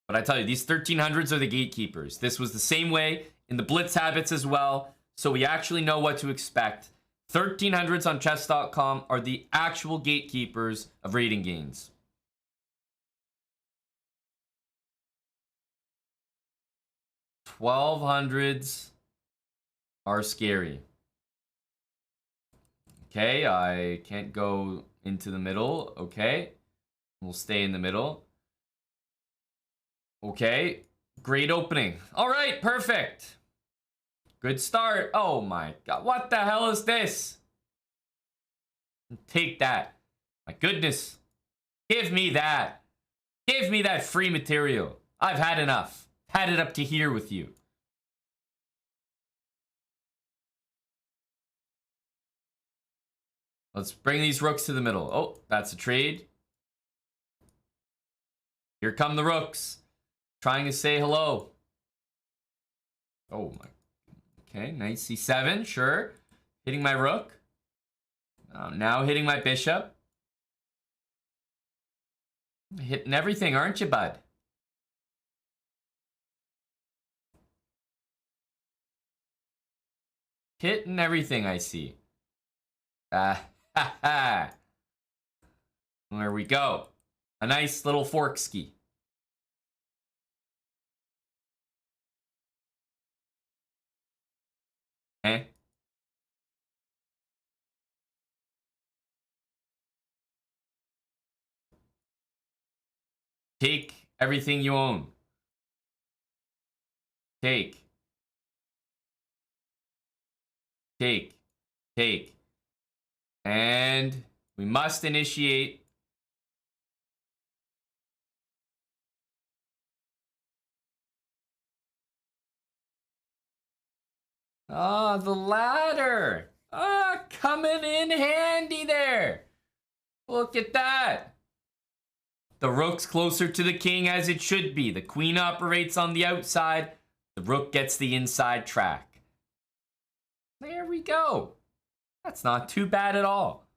But I tell you, these 1,300s are the gatekeepers. This was the same way in the blitz habits as well. So we actually know what to expect. 1,300s on chess.com are the actual gatekeepers of rating gains. $1,200s are scary. Okay, I can't go into the middle. Okay, we'll stay in the middle. Okay, great opening. All right, perfect. Good start. Oh my God, what the hell is this? Take that. My goodness, give me that. Give me that free material. I've had enough. Had it up to here with you. Let's bring these rooks to the middle. Oh, that's a trade. Here come the rooks. Trying to say hello. Oh my. Okay, knight c7, sure. Hitting my rook. Now hitting my bishop. Hitting everything, aren't you, bud? Hitting everything, I see. Ha ha. There we go. A nice little fork ski. Okay. Take everything you own. Take. Take. Take. And we must initiate. Ah, the ladder. Ah, coming in handy there. Look at that. The rook's closer to the king as it should be. The queen operates on the outside. The rook gets the inside track. There we go. That's not too bad at all.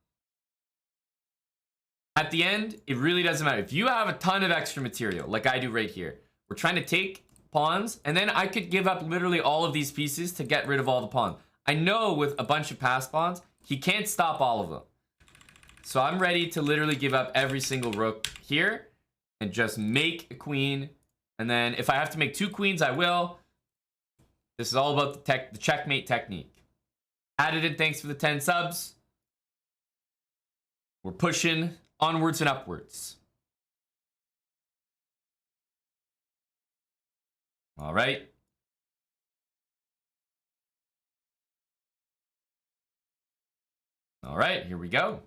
At the end, it really doesn't matter. If you have a ton of extra material, like I do right here, we're trying to take pawns, and then I could give up literally all of these pieces to get rid of all the pawns. I know with a bunch of passed pawns, he can't stop all of them. So I'm ready to literally give up every single rook here and just make a queen. And then if I have to make 2 queens, I will. This is all about the checkmate technique. Added in, thanks for the 10 subs. We're pushing onwards and upwards. All right. All right, here we go.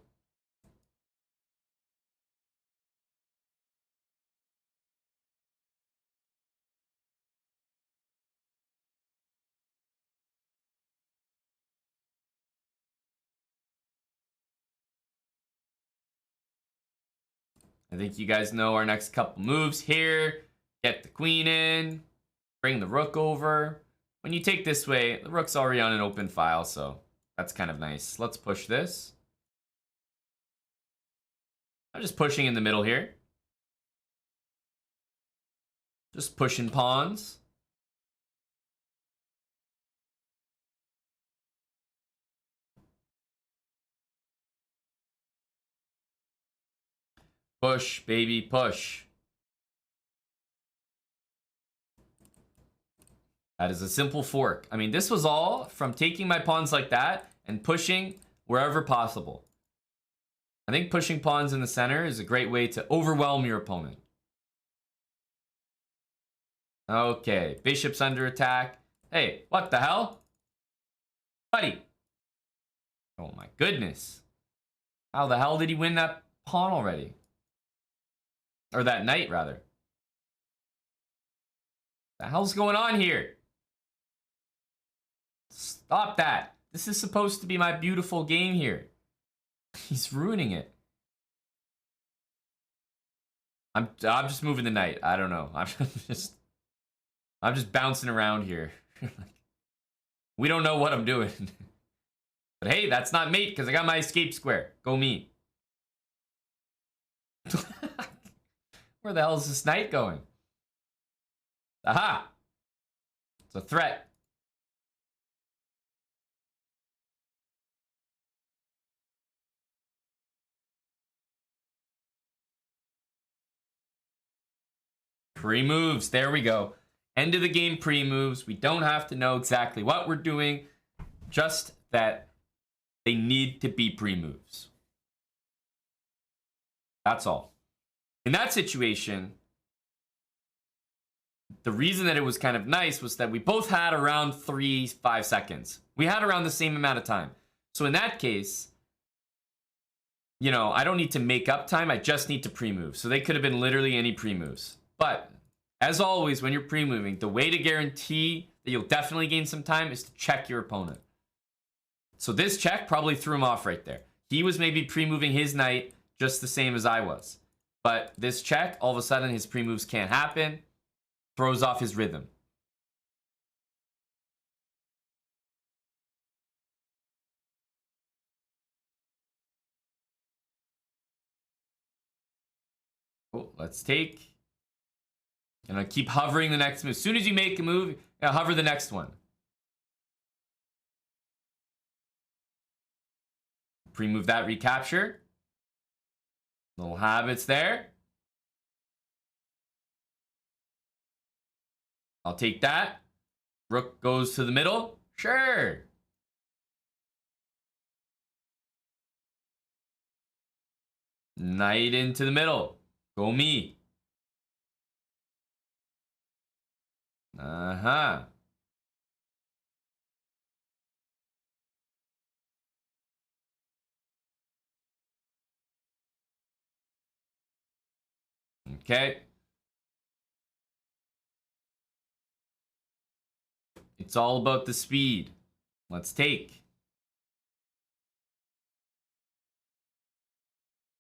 I think you guys know our next couple moves here. Get the queen in. Bring the rook over. When you take this way, the rook's already on an open file, so that's kind of nice. Let's push this. I'm just pushing in the middle here. Just pushing pawns. Push, baby, push. That is a simple fork. I mean, this was all from taking my pawns like that and pushing wherever possible. I think pushing pawns in the center is a great way to overwhelm your opponent. Okay, bishop's under attack. Hey, what the hell? Buddy. Oh my goodness. How the hell did he win that pawn already? Or that knight, rather. The hell's going on here? Stop that. This is supposed to be my beautiful game here. He's ruining it. I'm just moving the knight. I don't know. I'm just bouncing around here. We don't know what I'm doing. But hey, that's not mate because I got my escape square. Go me. Where the hell is this knight going? Aha! It's a threat. Pre-moves. There we go. End of the game pre-moves. We don't have to know exactly what we're doing. Just that they need to be pre-moves. That's all. In that situation, the reason that it was kind of nice was that we both had around 3-5 seconds. We had around the same amount of time. So in that case, you know, I don't need to make up time. I just need to pre-move. So they could have been literally any pre-moves. But as always, when you're pre-moving, the way to guarantee that you'll definitely gain some time is to check your opponent. So this check probably threw him off right there. He was maybe pre-moving his knight just the same as I was. But this check, all of a sudden his pre-moves can't happen. Throws off his rhythm. Oh, let's take. And I keep hovering the next move. As soon as you make a move, hover the next one. Pre-move that recapture. Little habits there. I'll take that. Rook goes to the middle. Sure. Knight into the middle. Go me. Uh-huh. Okay. It's all about the speed. Let's take.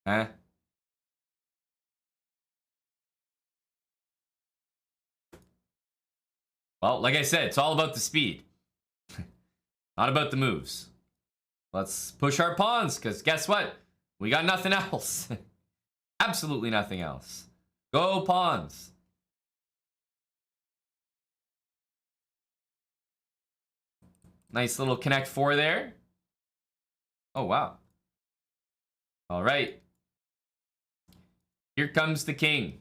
Huh? Well, like I said, it's all about the speed. Not about the moves. Let's push our pawns, because guess what? We got nothing else. Absolutely nothing else. Go pawns. Nice little connect four there. Oh, wow. All right. Here comes the king.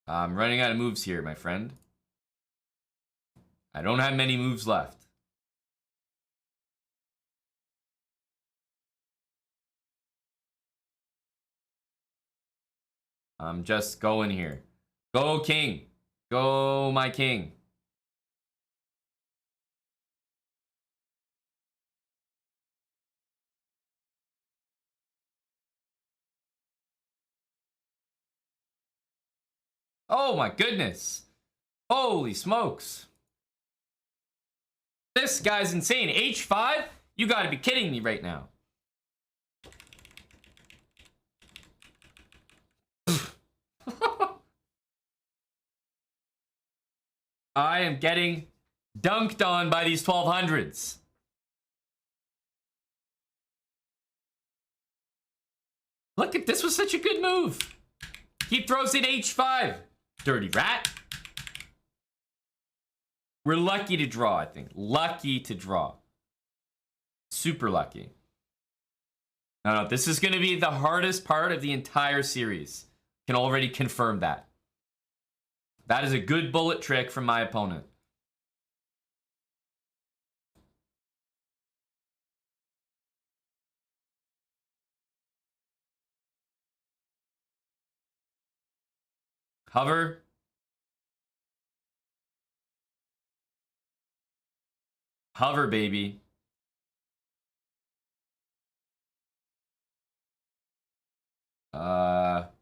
I'm running out of moves here, my friend. I don't have many moves left. I'm just going here. Go, king. Go, my king. Oh my goodness. Holy smokes. This guy's insane. H5? You gotta be kidding me right now. I am getting dunked on by these 1200s. Look at this, was such a good move. He throws in H5. Dirty rat. We're lucky to draw, I think. Lucky to draw. Super lucky. No, this is going to be the hardest part of the entire series. Can already confirm that. That is a good bullet trick from my opponent. Hover. Hover, baby. That's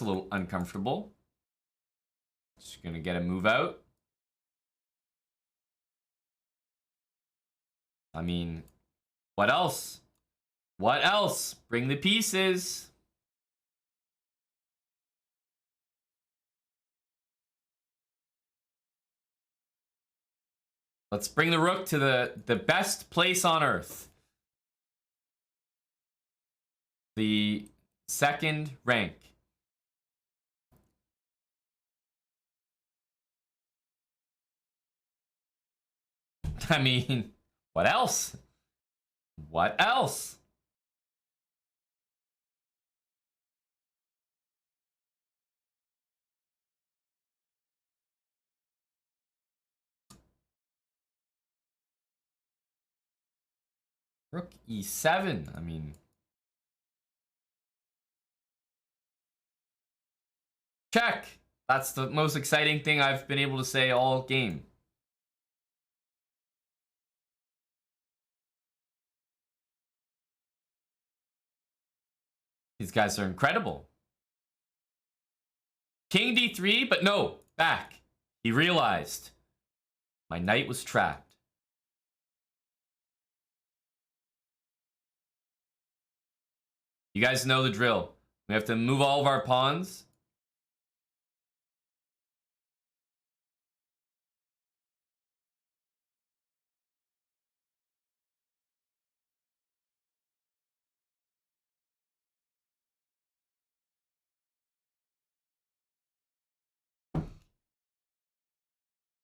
a little uncomfortable. Just gonna get a move out. I mean, what else? What else? Bring the pieces. Let's bring the rook to the best place on earth. The second rank. I mean, what else? What else? Rook e7. I mean, check. That's the most exciting thing I've been able to say all game. These guys are incredible. King d3, but no, back. He realized my knight was trapped. You guys know the drill. We have to move all of our pawns.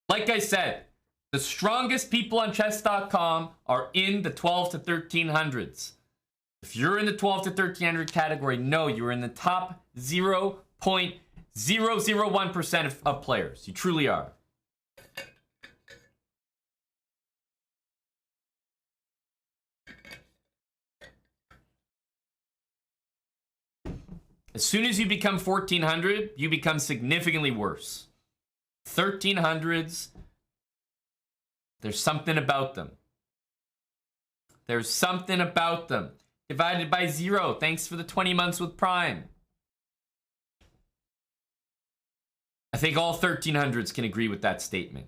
Like I said, the strongest people on chess.com are in the 12 to 1300s. If you're in the 12 to 1300 category, no, you're in the top 0.001% of players. You truly are. As soon as you become 1400, you become significantly worse. 1300s, there's something about them. There's something about them. Divided by 0. Thanks for the 20 months with Prime. I think all 1300s can agree with that statement.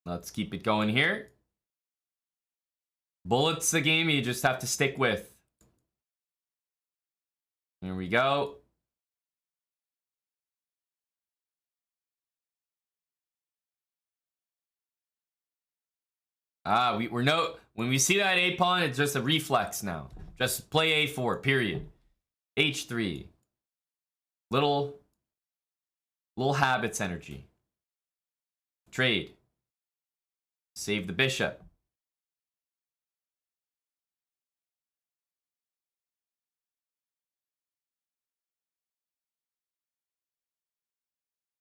Let's keep it going here. Bullets a game you just have to stick with. Here we go. We're no, when we see that A pawn, it's just a reflex now. Just play A4, period. H3. Little habits energy. Trade. Save the bishop.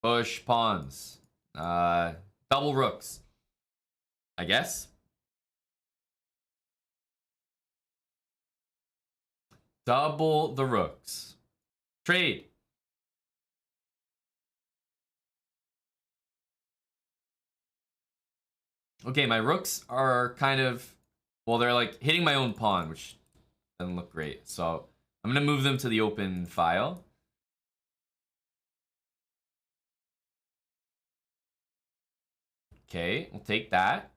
Push pawns. Double rooks. I guess. Double the rooks. Trade. Okay, my rooks are kind of, well, they're like hitting my own pawn, which doesn't look great. So I'm going to move them to the open file. Okay, we'll take that.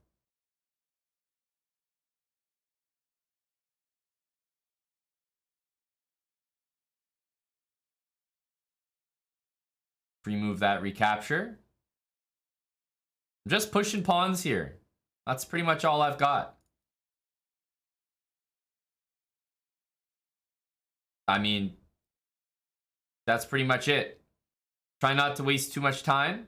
Remove that recapture. I'm just pushing pawns here. That's pretty much all I've got. I mean, that's pretty much it. Try not to waste too much time.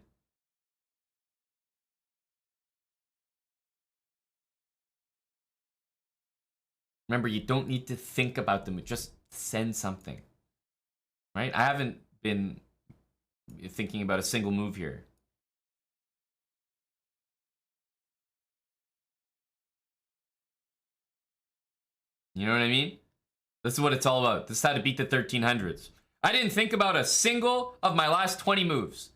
Remember, you don't need to think about them. Just send something. Right? I haven't been thinking about a single move here. You know what I mean? This is what it's all about. This is how to beat the 1300s. I didn't think about a single of my last 20 moves.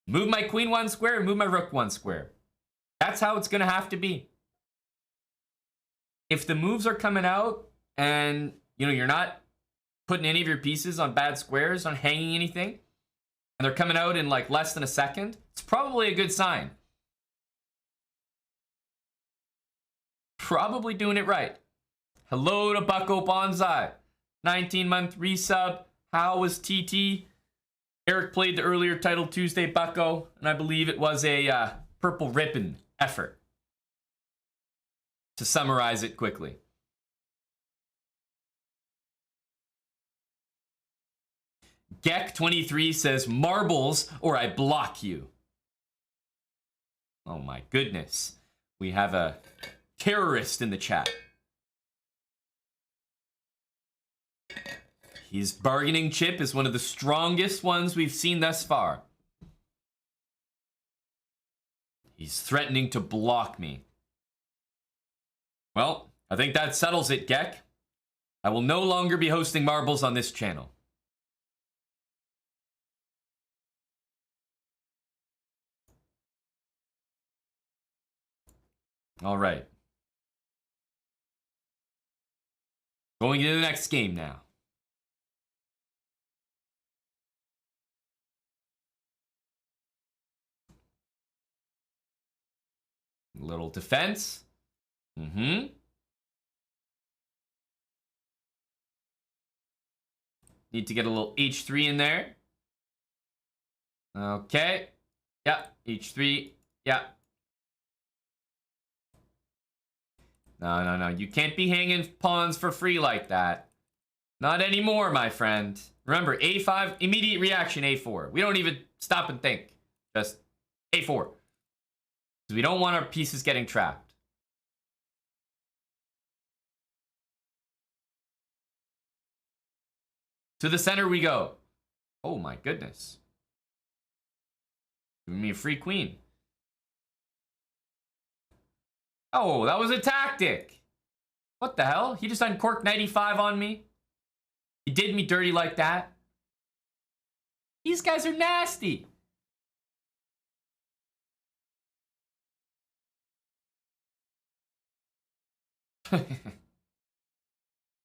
Move my queen 1 square, move my rook 1 square. That's how it's going to have to be. If the moves are coming out and, you know, you're not putting any of your pieces on bad squares, on hanging anything, and they're coming out in like less than a second, it's probably a good sign. Probably doing it right. Hello to Bucko Bonsai. 19-month resub. How was TT? Eric played the earlier title Tuesday, Bucko, and I believe it was a purple ribbon effort. To summarize it quickly. Gek23 says, marbles or I block you. Oh my goodness. We have a terrorist in the chat. His bargaining chip is one of the strongest ones we've seen thus far. He's threatening to block me. Well, I think that settles it, Gek. I will no longer be hosting marbles on this channel. All right. Going into the next game now. Little defense. Mm-hmm. Need to get a little H3 in there. Okay. Yeah, H3. Yeah. No. You can't be hanging pawns for free like that. Not anymore, my friend. Remember, A5, immediate reaction, A4. We don't even stop and think. Just A4. Because we don't want our pieces getting trapped. To the center we go. Oh my goodness. Giving me a free queen. Oh, that was a tactic. What the hell? He just uncorked 95 on me. He did me dirty like that. These guys are nasty.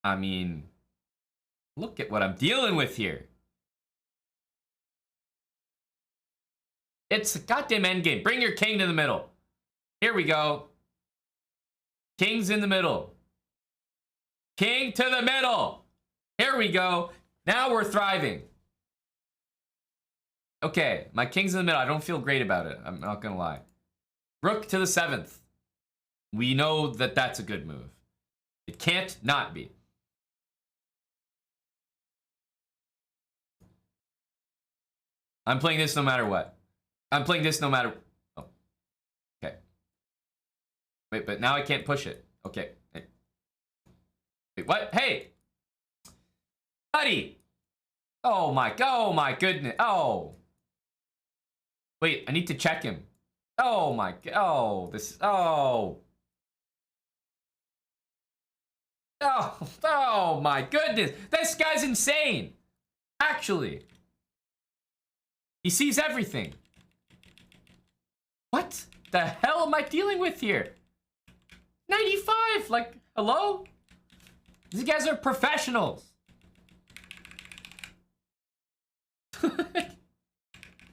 I mean, look at what I'm dealing with here. It's a goddamn endgame. Bring your king to the middle. Here we go. King's in the middle. King to the middle. Here we go. Now we're thriving. Okay, my king's in the middle. I don't feel great about it. I'm not gonna lie. Rook to the 7th. We know that that's a good move. It can't not be. I'm playing this no matter what. I'm playing this no matter... Oh. Okay. Wait, but now I can't push it. Okay. Wait, what? Hey! Buddy! Oh my goodness. Oh. Wait, I need to check him. Oh my god. Oh, this... Oh. Oh my goodness. This guy's insane. Actually. He sees everything. What the hell am I dealing with here? 95, like, hello? These guys are professionals.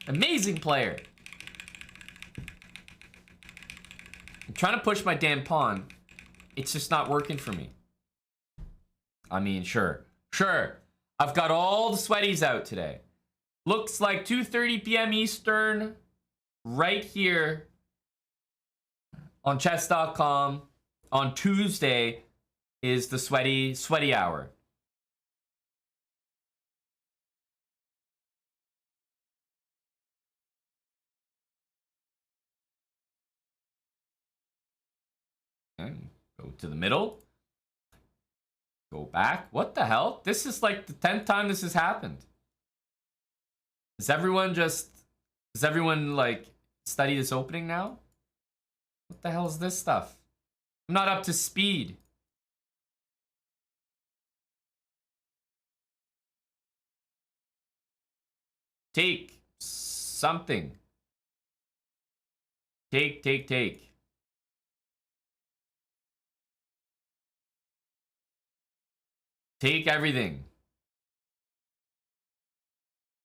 Amazing player. I'm trying to push my damn pawn. It's just not working for me. I mean, sure. I've got all the sweaties out today. Looks like 2:30 p.m. Eastern, right here on chess.com on Tuesday is the sweaty hour. Okay, go to the middle. Go back. What the hell? This is like the 10th time this has happened. Does everyone like study this opening now? What the hell is this stuff? I'm not up to speed. Take something. Take. Take everything.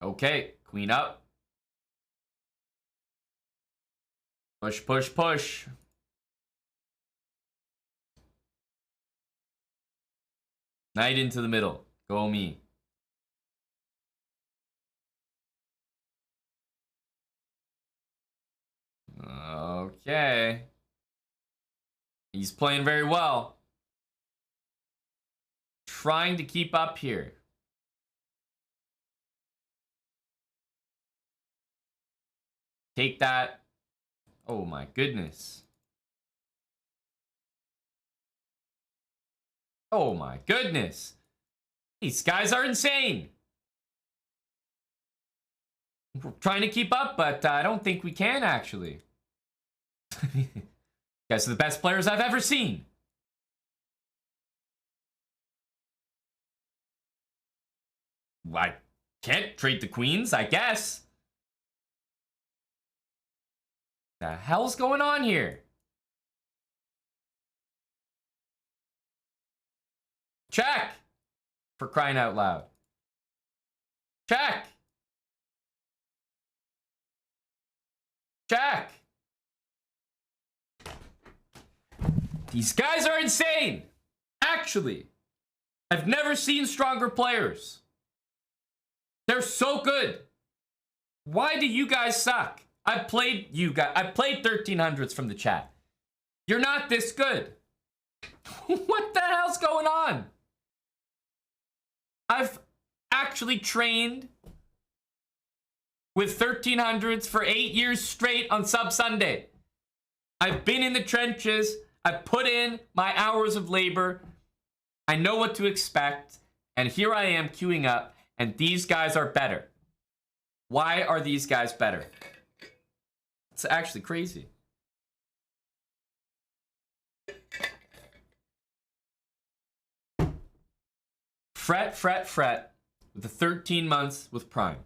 Okay, queen up. Push. Knight into the middle. Go me. Okay. He's playing very well. Trying to keep up here. Take that. Oh my goodness. Oh my goodness. These guys are insane. We're trying to keep up, but I don't think we can actually. Guys are the best players I've ever seen. I can't trade the queens, I guess. The hell's going on here? Check! For crying out loud. Check! Check! These guys are insane! Actually, I've never seen stronger players. They're so good. Why do you guys suck? I played 1300s from the chat. You're not this good. What the hell's going on? I've actually trained with 1300s for 8 years straight on Sub Sunday. I've been in the trenches. I've put in my hours of labor. I know what to expect. And here I am queuing up, and these guys are better. Why are these guys better? It's actually crazy. Fret, fret, fret with the 13 months with Prime.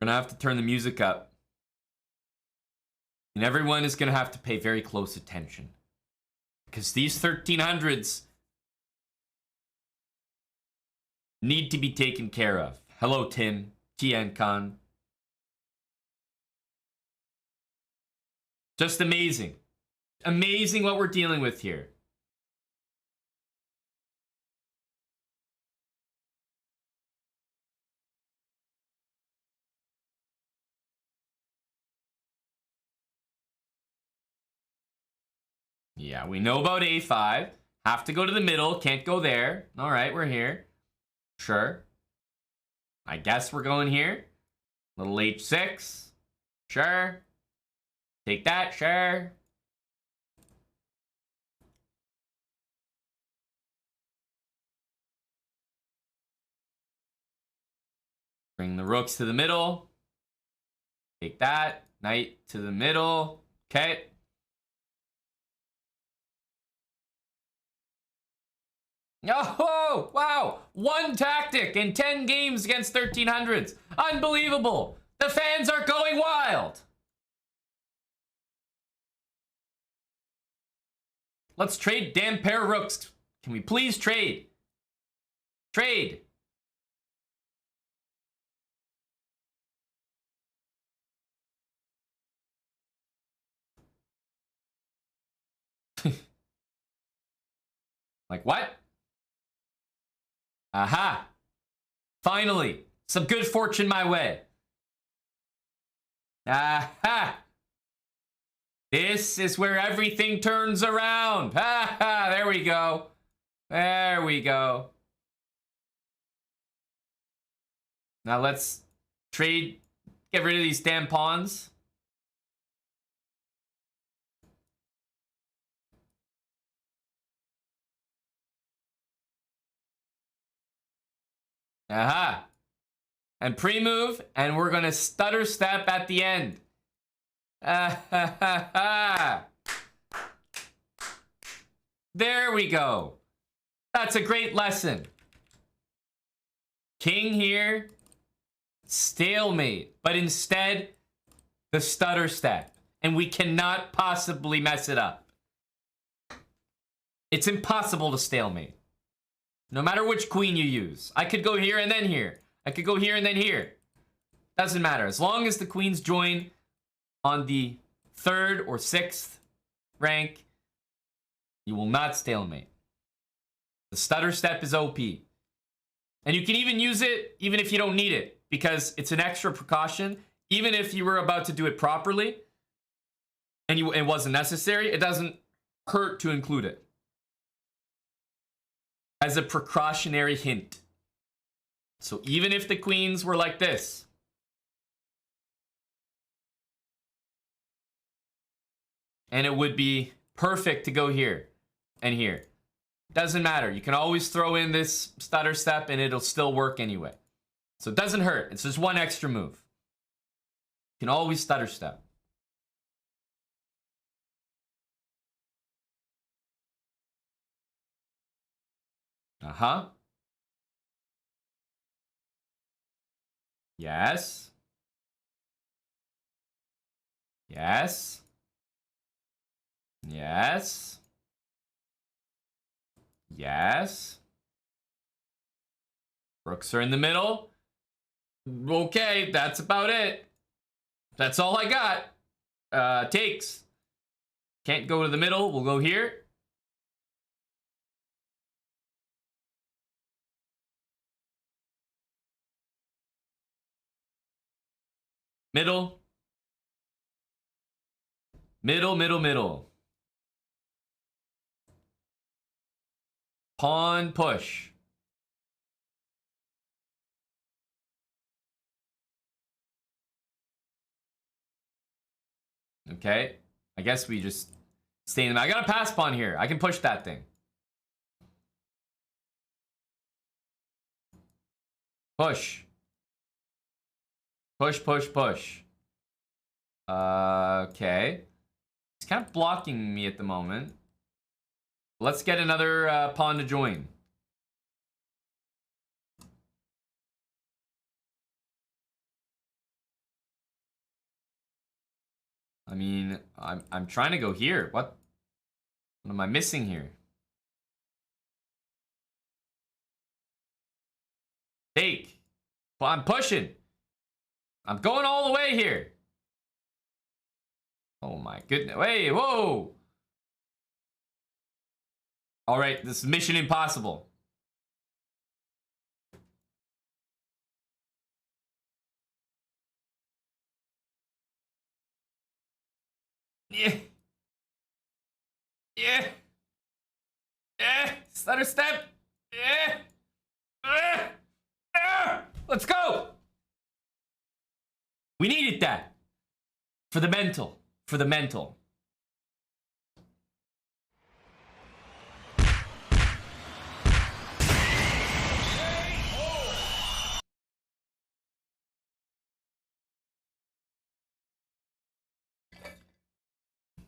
We're gonna have to turn the music up. And everyone is gonna have to pay very close attention. Because these 1300s need to be taken care of. Hello, Tin. Tien Khan. Just amazing. Amazing what we're dealing with here. Yeah, we know about A5. Have to go to the middle. Can't go there. All right, we're here. Sure. I guess we're going here. Little H6. Sure. Take that. Sure. Bring the rooks to the middle. Take that. Knight to the middle. Okay. Oh, wow. One tactic in 10 games against 1300s. Unbelievable. The fans are going wild. Let's trade damn pair of rooks. Can we please trade? Trade. Like what? Aha! Finally, some good fortune my way. Aha! This is where everything turns around. Ha ha! There we go. There we go. Now let's trade, get rid of these damn pawns. Aha. And pre-move, and we're gonna stutter step at the end. Ah, ha, ha, ha. There we go. That's a great lesson. King here. Stalemate. But instead, the stutter step. And we cannot possibly mess it up. It's impossible to stalemate. No matter which queen you use. I could go here and then here. I could go here and then here. Doesn't matter. As long as the queens join on the 3rd or 6th rank, you will not stalemate. The stutter step is OP. And you can even use it even if you don't need it, because it's an extra precaution. Even if you were about to do it properly and it wasn't necessary, it doesn't hurt to include it as a precautionary hint. So even if the queens were like this, and it would be perfect to go here and here. Doesn't matter. You can always throw in this stutter step and it'll still work anyway. So it doesn't hurt. It's just one extra move. You can always stutter step. Uh-huh. Yes. Yes. Yes. Yes. Rooks are in the middle. Okay, that's about it. That's all I got. Takes. Can't go to the middle. We'll go here. Middle. Middle, middle, middle. Pawn push. Okay. I guess we just stay in the... I got a pass pawn here. I can push that thing. Push. Push, push, push. Okay. He's kind of blocking me at the moment. Let's get another pawn to join. I mean, I'm trying to go here. What am I missing here? Take. Well, I'm pushing. I'm going all the way here. Oh my goodness. Wait, whoa. All right, this is mission impossible. Yeah. Yeah. Yeah. Stutter step. Yeah. Let's go. We needed that. For the mental. For the mental.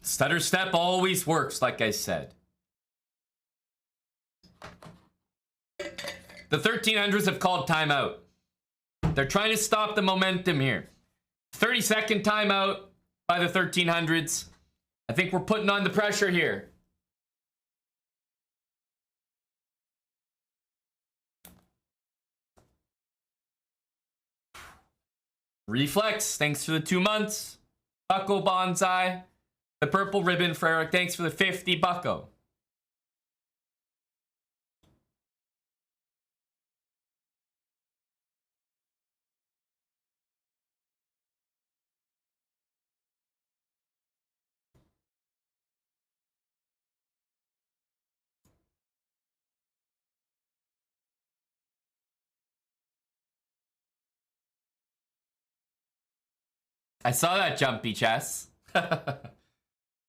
Stutter step always works, like I said. The 1300s have called timeout. They're trying to stop the momentum here. 30-second timeout by the 1300s. I think we're putting on the pressure here. Reflex, thanks for the 2 months. Bucko Bonsai. The purple ribbon for Eric, thanks for the 50 bucko. I saw that jumpy chess.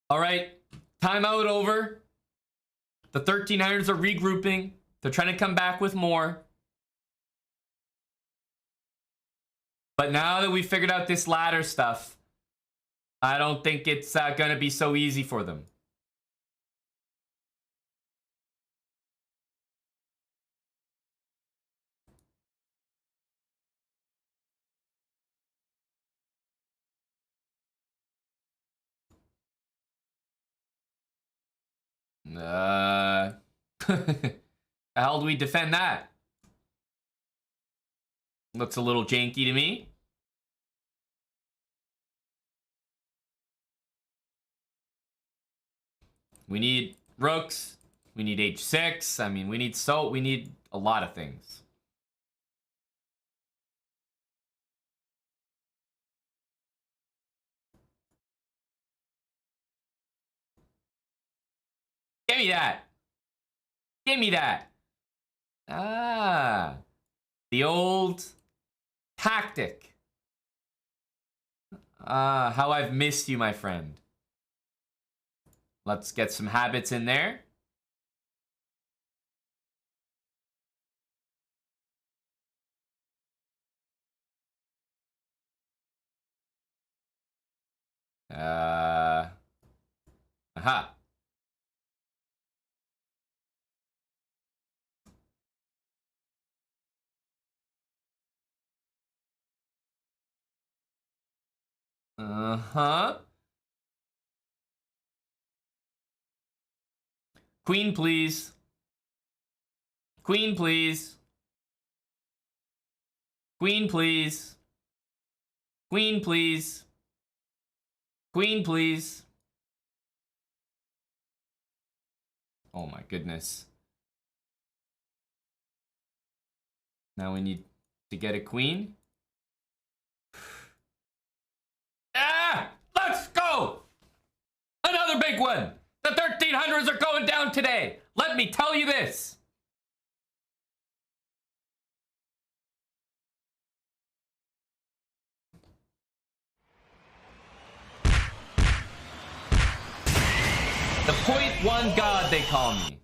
All right, timeout over. The 1300s are regrouping. They're trying to come back with more. But now that we figured out this ladder stuff, I don't think it's going to be so easy for them. How do we defend that? Looks a little janky to me. We need rooks. We need h6. I mean, we need a lot of things. Give me that. Give me that. Ah. The old tactic. Ah, how I've missed you, my friend. Let's get some habits in there. Aha. Uh-huh. Queen, please. Queen, please. Queen, please. Queen, please. Queen, please. Oh my goodness. Now we need to get a queen. Ah! Let's go! Another big one! The 1300s are going down today! Let me tell you this! The 0.1 god, they call me.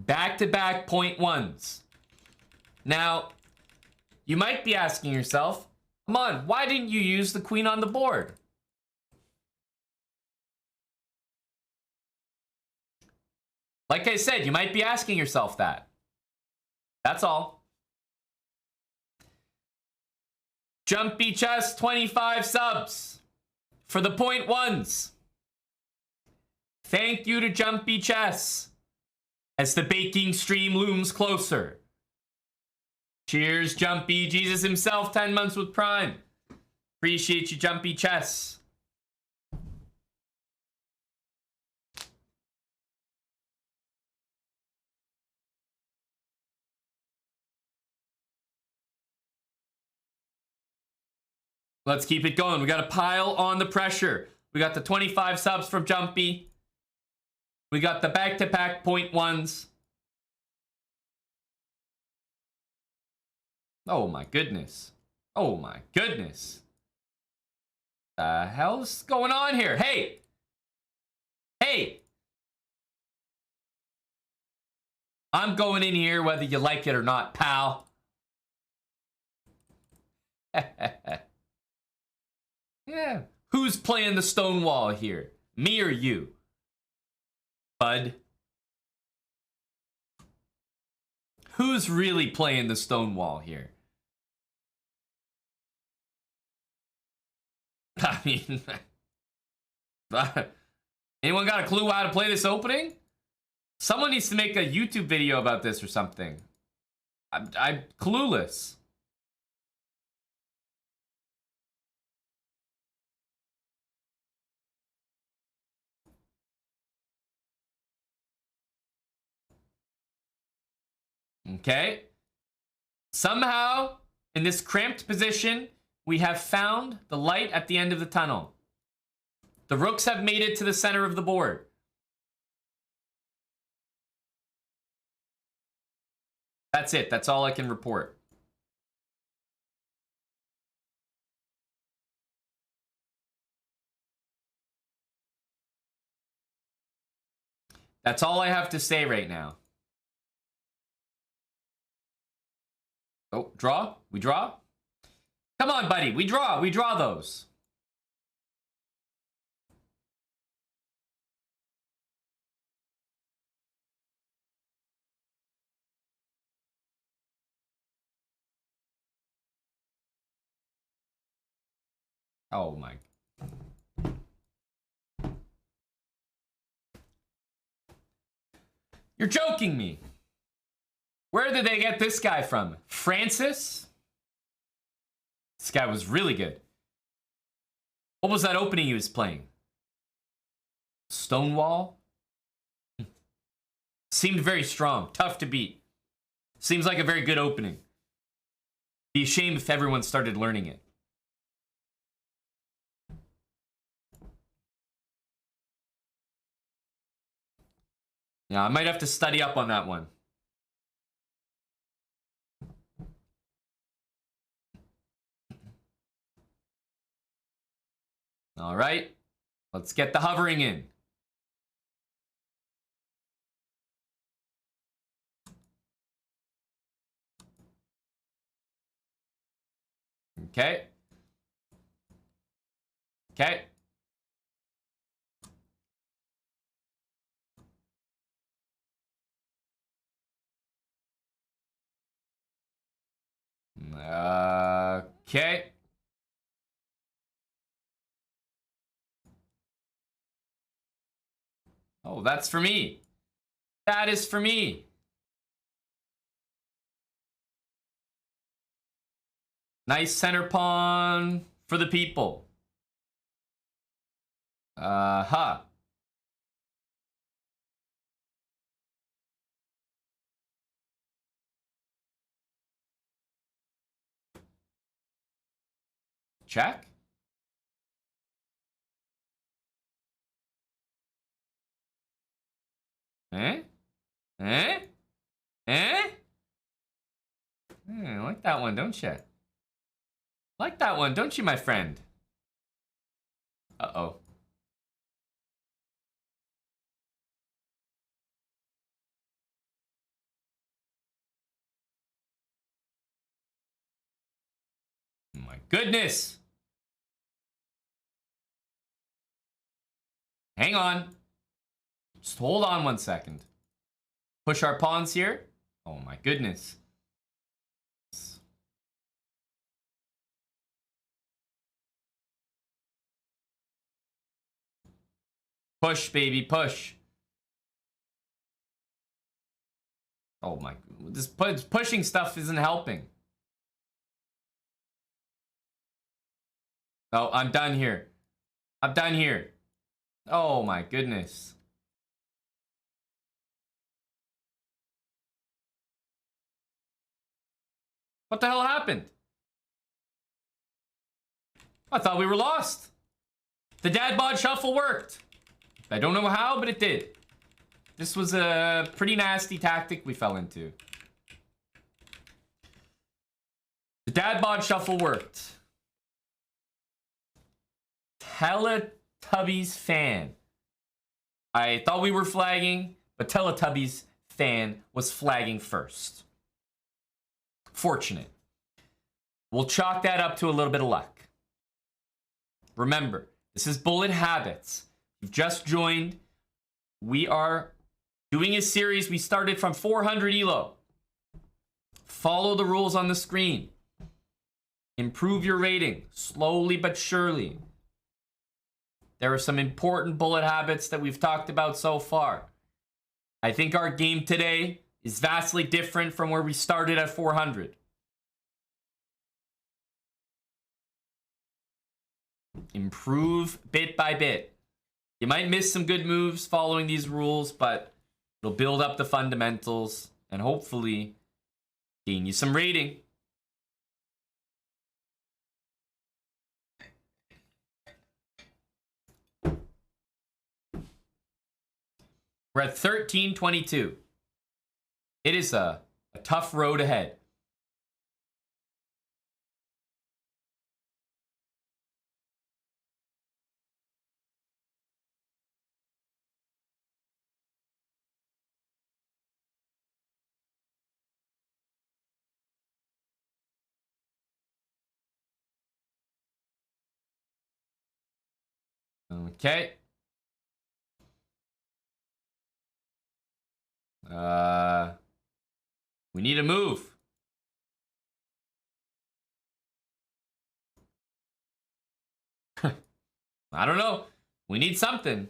Back-to-back 0.1s. Now, you might be asking yourself, Aman, why didn't you use the queen on the board? Like I said, you might be asking yourself that. That's all. Jumpy Chess, 25 subs for the 0.1s. Thank you to Jumpy Chess as the baking stream looms closer. Cheers, Jumpy. Jesus himself, 10 months with Prime. Appreciate you, Jumpy Chess. Let's keep it going. We got a pile on the pressure. We got the 25 subs from Jumpy. We got the back-to-back 0.1s. Oh my goodness. Oh my goodness. The hell's going on here? Hey! Hey! I'm going in here whether you like it or not, pal. Yeah. Who's playing the Stonewall here? Me or you? Bud? Who's really playing the Stonewall here? I mean, anyone got a clue how to play this opening? Someone needs to make a YouTube video about this or something. I'm clueless. Okay. Somehow, in this cramped position, we have found the light at the end of the tunnel. The rooks have made it to the center of the board. That's it. That's all I can report. That's all I have to say right now. Oh, draw? We draw? Come on, buddy. We draw. We draw those. Oh, my. You're joking me. Where did they get this guy from? Francis? This guy was really good. What was that opening he was playing? Stonewall? Seemed very strong. Tough to beat. Seems like a very good opening. Be a shame if everyone started learning it. Yeah, I might have to study up on that one. All right, let's get the hovering in. Okay. Okay. Okay. that's for me. That is for me. Nice center pawn for the people. Check. Eh? Eh? Eh? I like that one, don't you? Like that one, don't you, my friend? Uh-oh. My goodness. Hang on. Just hold on 1 second. Push our pawns here. Oh my goodness. Push, baby, push. Oh my, this pushing stuff isn't helping. Oh, I'm done here. I'm done here. Oh my goodness. What the hell happened? I thought we were lost. The dad bod shuffle worked. I don't know how, but it did. This was a pretty nasty tactic we fell into. The dad bod shuffle worked. Teletubbies fan. I thought we were flagging, but Teletubbies fan was flagging first. Fortunate. We'll chalk that up to a little bit of luck. Remember, this is Bullet Habits. You've just joined. We are doing a series. We started from 400 elo. Follow the rules on the screen. Improve your rating, slowly but surely. There are some important bullet habits that we've talked about so far. I think our game today is vastly different from where we started at 400. Improve bit by bit. You might miss some good moves following these rules, but it'll build up the fundamentals and hopefully gain you some rating. We're at 1322. It is a tough road ahead. Okay. We need a move. I don't know. We need something.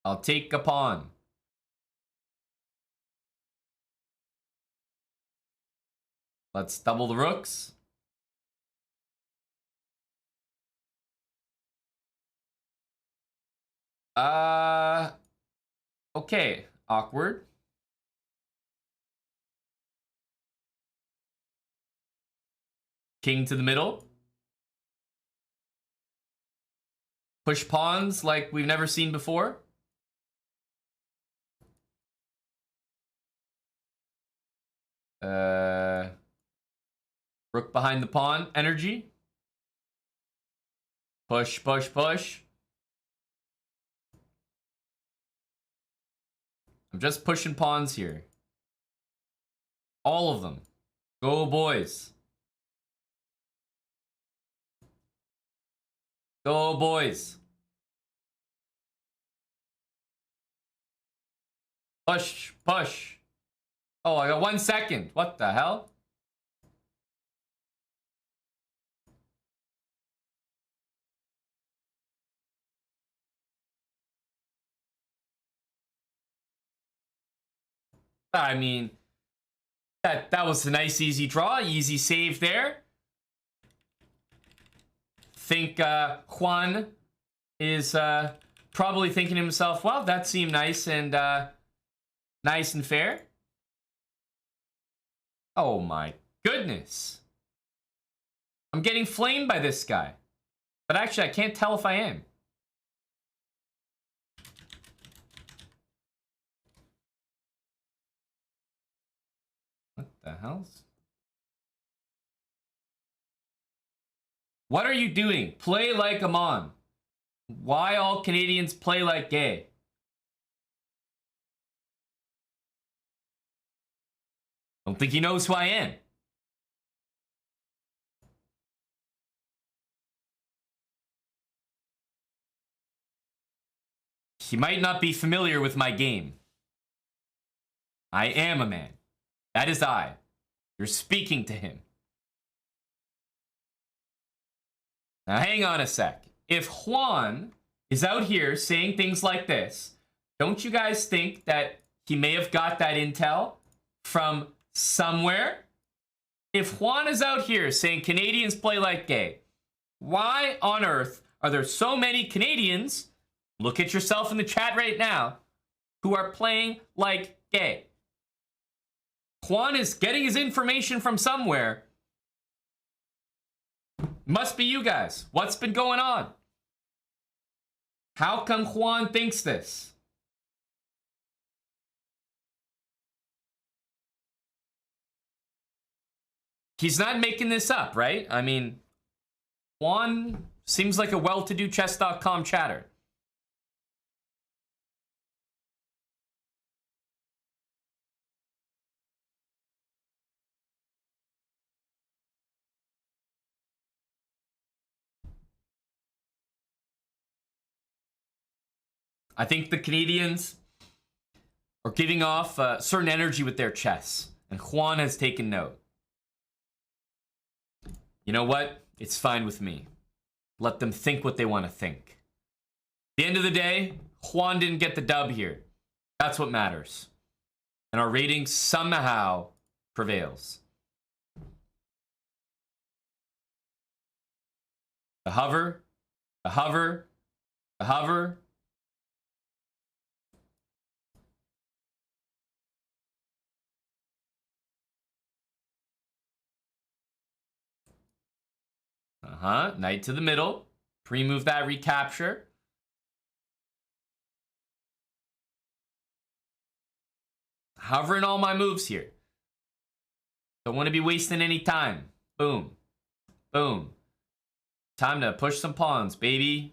I'll take a pawn. Let's double the rooks. Okay, awkward. King to the middle. Push pawns like we've never seen before. Rook behind the pawn energy. Push, push, push. I'm just pushing pawns here. All of them. Go, boys. Go, boys. Push, push. Oh, I got 1 second. What the hell? I mean, that was a nice easy draw, easy save there. Think Juan is probably thinking to himself, well, that seemed nice and fair. Oh my goodness. I'm getting flamed by this guy. But actually, I can't tell if I am. What the hell's... What are you doing? Play like Aman. Why all Canadians play like gay? Don't think he knows who I am. He might not be familiar with my game. I am a man. That is I. You're speaking to him. Now hang on a sec. If Juan is out here saying things like this, don't you guys think that he may have got that intel from somewhere? If Juan is out here saying Canadians play like gay, why on earth are there so many Canadians, look at yourself in the chat right now, who are playing like gay? Juan is getting his information from somewhere. Must be you guys. What's been going on? How come Juan thinks this? He's not making this up, right? I mean, Juan seems like a well-to-do chess.com chatter. I think the Canadians are giving off certain energy with their chess, and Juan has taken note. You know what? It's fine with me. Let them think what they want to think. At the end of the day, Juan didn't get the dub here. That's what matters. And our rating somehow prevails. The hover, the hover, the hover. Knight to the middle. Pre-move that recapture. Hovering all my moves here. Don't want to be wasting any time. Boom. Boom. Time to push some pawns, baby.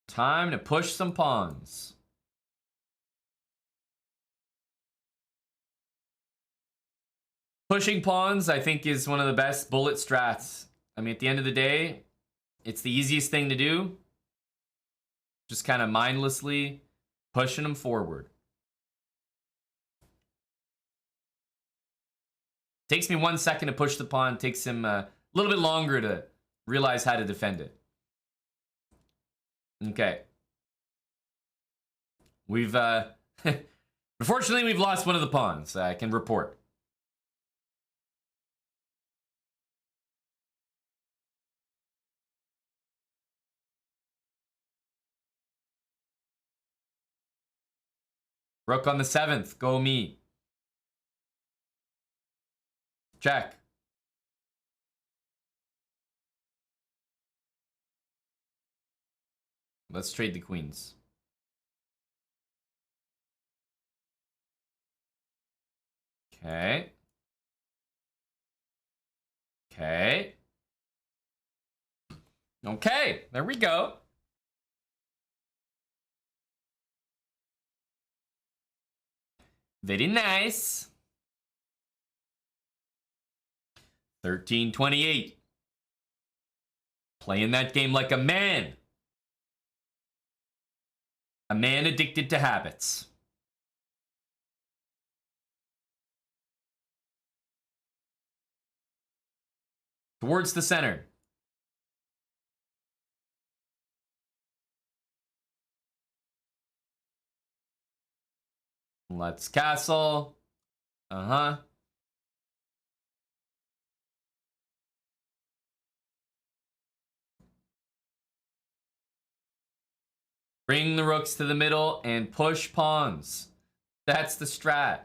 Time to push some pawns. Pushing pawns, I think, is one of the best bullet strats. I mean, at the end of the day, it's the easiest thing to do. Just kind of mindlessly pushing them forward. Takes me 1 second to push the pawn. Takes him a little bit longer to realize how to defend it. Okay. We've, unfortunately, we've lost one of the pawns. I can report. Rook on the 7th. Go me. Check. Let's trade the queens. Okay. Okay. Okay. There we go. Very nice. 1328. Playing that game like a man. A man addicted to habits. Towards the center. Let's castle. Uh-huh. Bring the rooks to the middle and push pawns. That's the strat.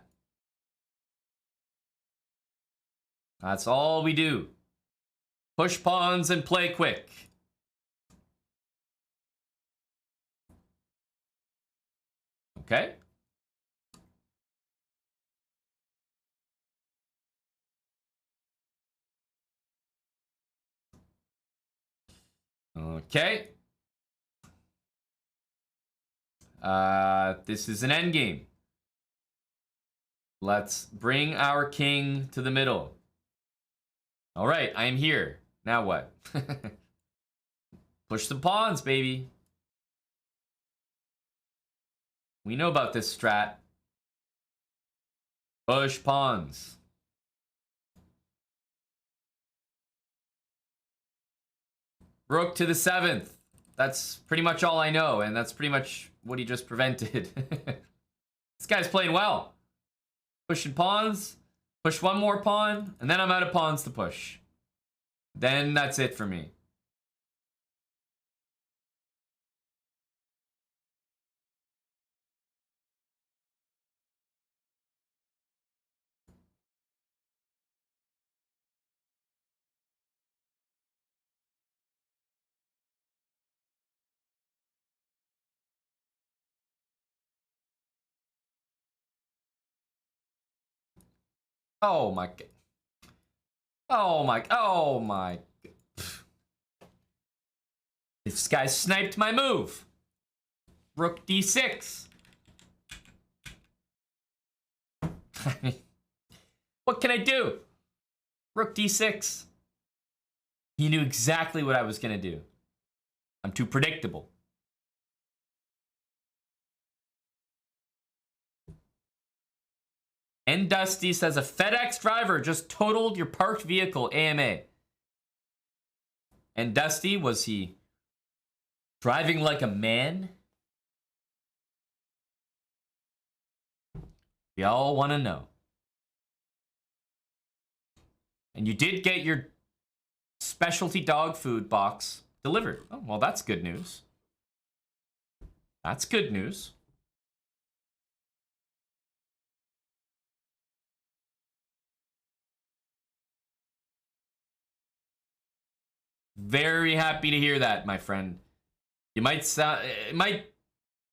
That's all we do. Push pawns and play quick. Okay. Okay. This is an endgame. Let's bring our king to the middle. All right, I am here. Now what? Push some pawns, baby. We know about this strat. Push pawns. Rook to the 7th. That's pretty much all I know, and that's pretty much what he just prevented. This guy's playing well. Pushing pawns. Push one more pawn, and then I'm out of pawns to push. Then that's it for me. Oh my god. Oh my. This guy sniped my move. Rook d6. I mean, what can I do? Rook d6. He knew exactly what I was gonna do. I'm too predictable. And Dusty says a FedEx driver just totaled your parked vehicle, AMA. And Dusty, was he driving like a man? We all want to know. And you did get your specialty dog food box delivered. Oh, well, that's good news. That's good news. Very happy to hear that, my friend. You might it might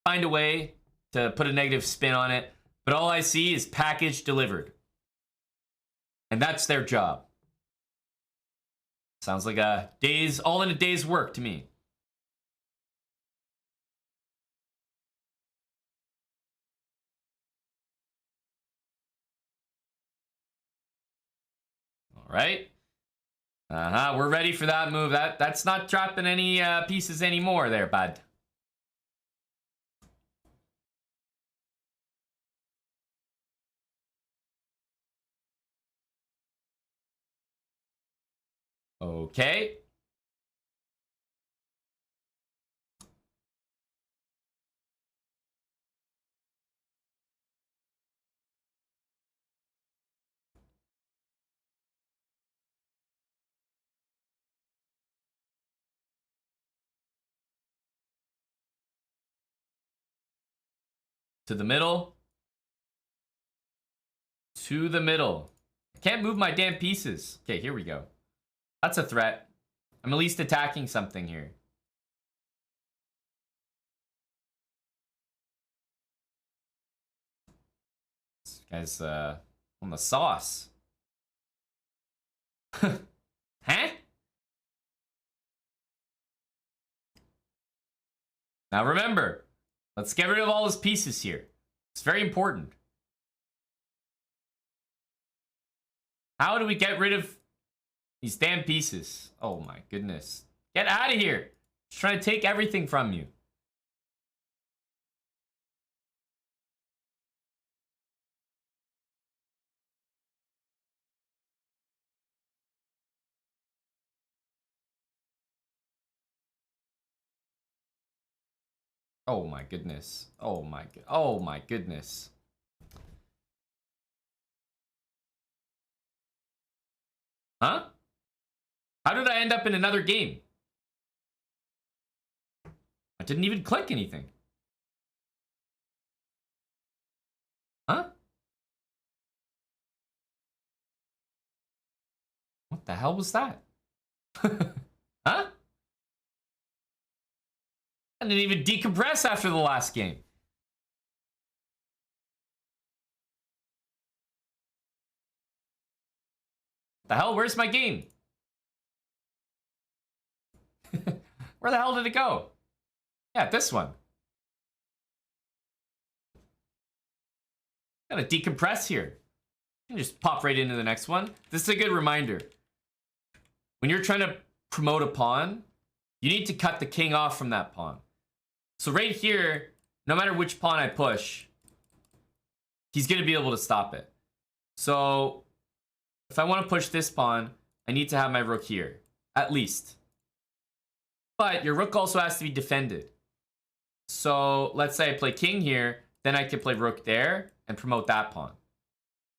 find a way to put a negative spin on it, but all I see is package delivered. And that's their job. Sounds like all in a day's work to me. All right. We're ready for that move. That's not dropping any pieces anymore there, bud. Okay. To the middle. To the middle. I can't move my damn pieces. Okay, here we go. That's a threat. I'm at least attacking something here. This guy's on the sauce. Huh? Now remember, let's get rid of all his pieces here. It's very important. How do we get rid of these damn pieces? Oh my goodness. Get out of here. He's trying to take everything from you. Oh my goodness. Oh my goodness. Huh? How did I end up in another game? I didn't even click anything. Huh? What the hell was that? Huh? I didn't even decompress after the last game. The hell? Where's my game? Where the hell did it go? Yeah, this one. Gotta decompress here. And just pop right into the next one. This is a good reminder. When you're trying to promote a pawn, you need to cut the king off from that pawn. So right here, no matter which pawn I push, he's gonna be able to stop it. So if I want to push this pawn, I need to have my rook here, at least. But your rook also has to be defended. So let's say I play king here, then I could play rook there and promote that pawn.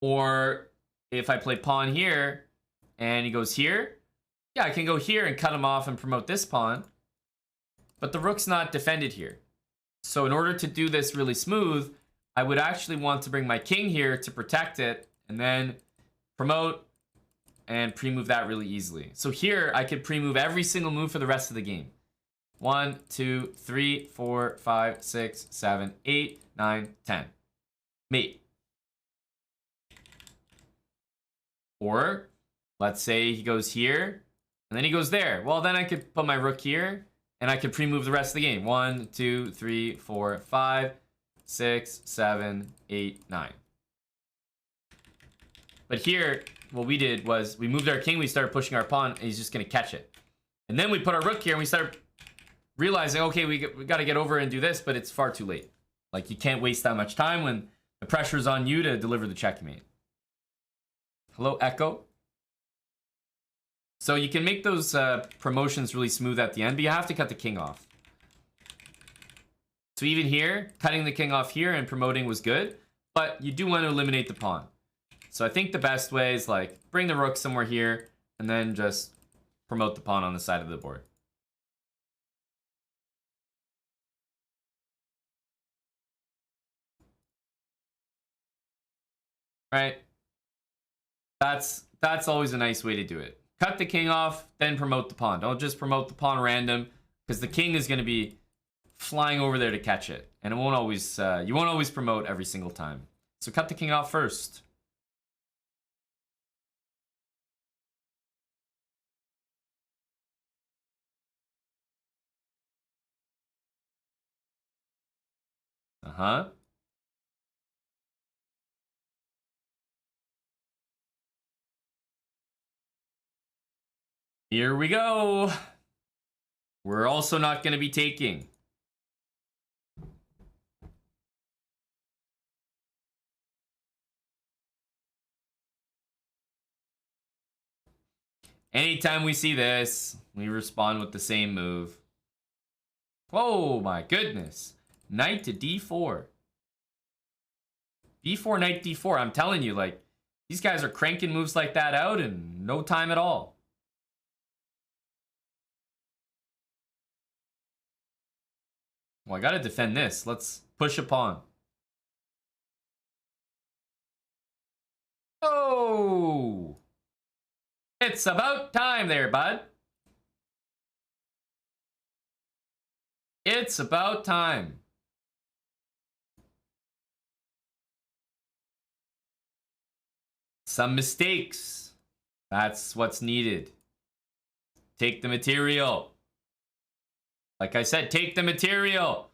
Or if I play pawn here and he goes here, yeah, I can go here and cut him off and promote this pawn. But the rook's not defended here. So in order to do this really smooth, I would actually want to bring my king here to protect it and then promote and pre-move that really easily. So here I could pre-move every single move for the rest of the game. 1, 2, 3, 4, 5, 6, 7, 8, 9, 10. Mate. Or let's say he goes here and then he goes there. Well, then I could put my rook here and I could pre-move the rest of the game. 1, 2, 3, 4, 5, 6, 7, 8, 9. But here, what we did was we moved our king, we started pushing our pawn, and he's just going to catch it. And then we put our rook here, and we started realizing, okay, we got to get over and do this, but it's far too late. Like, you can't waste that much time when the pressure's on you to deliver the checkmate. Hello, Echo. So you can make those promotions really smooth at the end, but you have to cut the king off. So even here, cutting the king off here and promoting was good, but you do want to eliminate the pawn. So I think the best way is like bring the rook somewhere here and then just promote the pawn on the side of the board. Right? That's always a nice way to do it. Cut the king off, then promote the pawn. Don't just promote the pawn random, because the king is going to be flying over there to catch it, and it won't always you won't always promote every single time. So cut the king off first. Uh-huh. Here we go. We're also not going to be taking. Anytime we see this, we respond with the same move. Oh my goodness. Knight to d4. b4, knight d4. I'm telling you, like, these guys are cranking moves like that out in no time at all. Well, I gotta defend this. Let's push a pawn. Oh! It's about time there, bud. It's about time. Some mistakes. That's what's needed. Take the material. Like I said, take the material.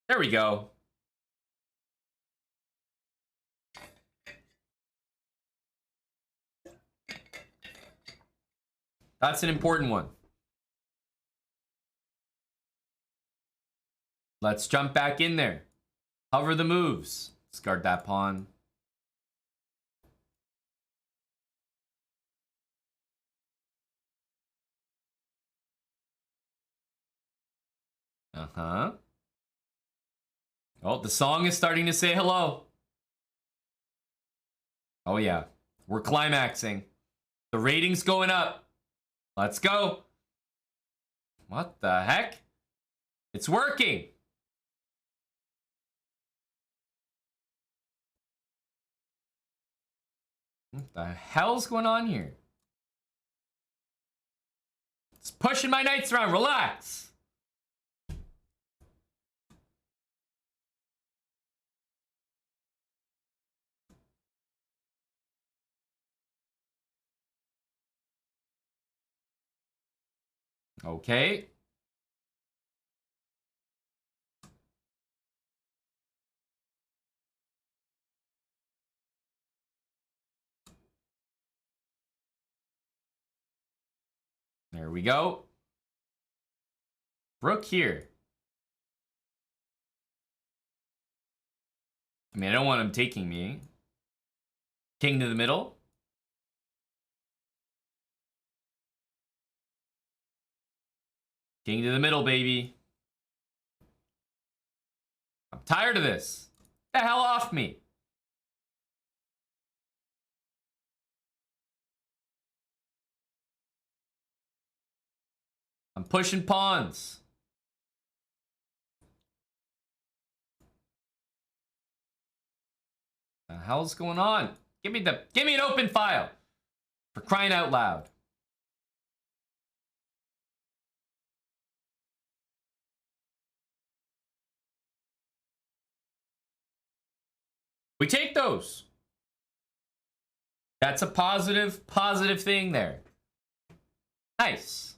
There we go. That's an important one. Let's jump back in there. Hover the moves. Discard that pawn. Uh-huh. Oh, the song is starting to say hello. Oh, yeah. We're climaxing. The rating's going up. Let's go. What the heck? It's working. What the hell's going on here? It's pushing my knights around. Relax. Okay. There we go. Rook here. I mean, I don't want him taking me. King to the middle. King to the middle, baby. I'm tired of this. Get the hell off me. I'm pushing pawns. The hell's going on? Give me an open file. For crying out loud. We take those. That's a positive thing there. Nice.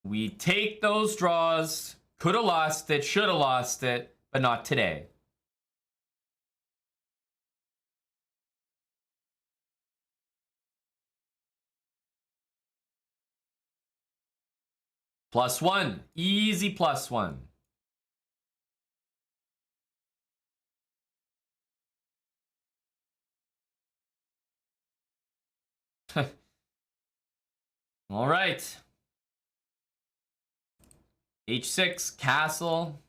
We take those draws. Could have lost it, should have lost it, but not today. +1. Easy +1. All right. H6, castle.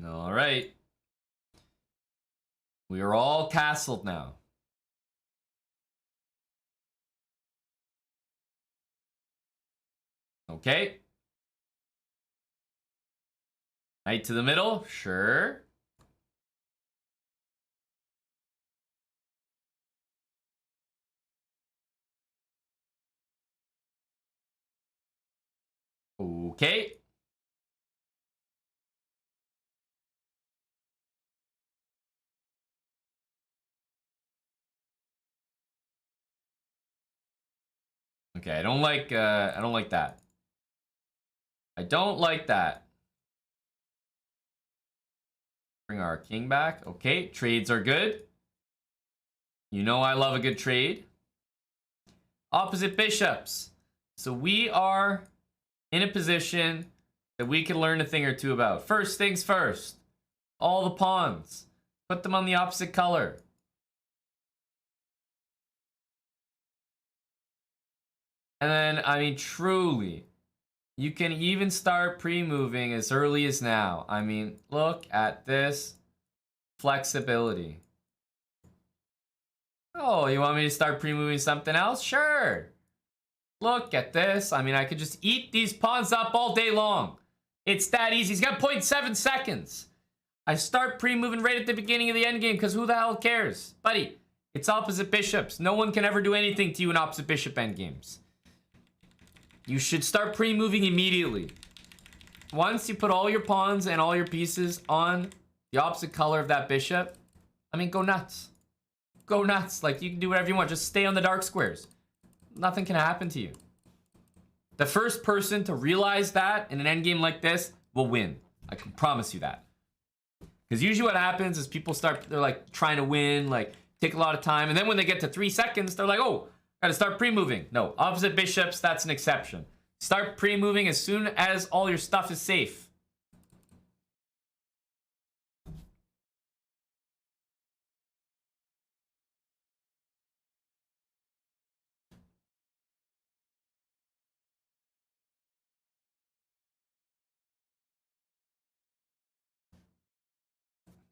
All right. We are all castled now. Okay. Knight to the middle, sure. Okay. Okay, I don't like that. I don't like that. Bring our king back. Okay, trades are good. You know I love a good trade. Opposite bishops. So we are in a position that we can learn a thing or two about. First things first. All the pawns. Put them on the opposite color. And then, I mean, truly, you can even start pre-moving as early as now. I mean, look at this flexibility. Oh, you want me to start pre-moving something else? Sure. Look at this. I mean, I could just eat these pawns up all day long. It's that easy. He's got 0.7 seconds. I start pre-moving right at the beginning of the endgame because who the hell cares? Buddy, it's opposite bishops. No one can ever do anything to you in opposite bishop endgames. You should start pre-moving immediately. Once you put all your pawns and all your pieces on the opposite color of that bishop, I mean, go nuts. go nuts. Like, you can do whatever you want. Just stay on the dark squares. Nothing can happen to you. The first person to realize that in an endgame like this will win. I can promise you that. Because usually what happens is people they're like trying to win, like take a lot of time. And then when they get to 3 seconds, they're like, oh, gotta start pre-moving. No, opposite bishops, that's an exception. Start pre-moving as soon as all your stuff is safe.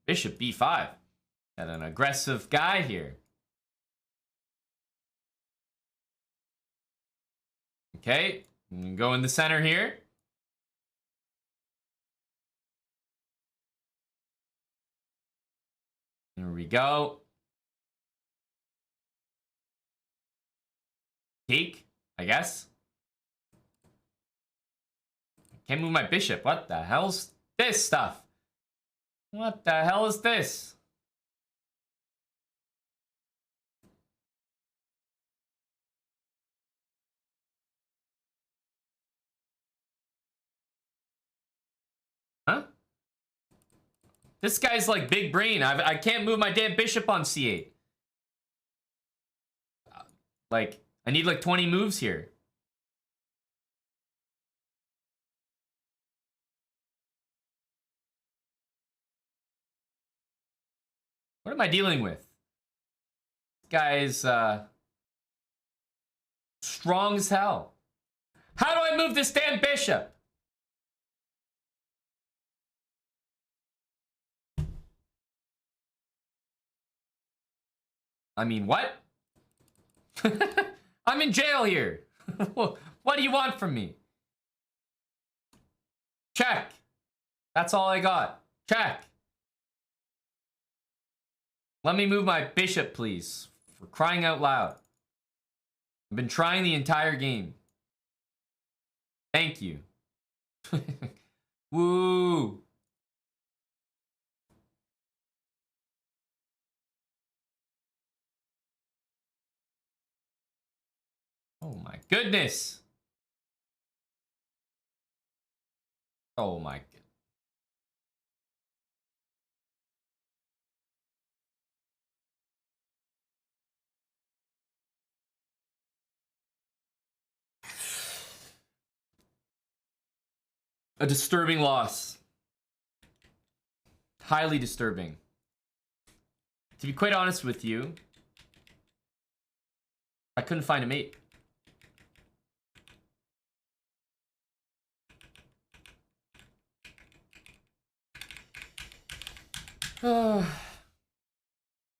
Bishop b5. Got an aggressive guy here. Okay, go in the center here. There we go. Take, I guess. Can't move my bishop. What the hell's this stuff? What the hell is this? Huh? This guy's like big brain. I can't move my damn bishop on c8. Like, I need like 20 moves here. What am I dealing with? This guy's strong as hell. How do I move this damn bishop? I mean, what? I'm in jail here. What do you want from me? Check. That's all I got. Check. Let me move my bishop, please. For crying out loud. I've been trying the entire game. Thank you. Woo. Oh my goodness. Oh my goodness. A disturbing loss. Highly disturbing. To be quite honest with you, I couldn't find a mate.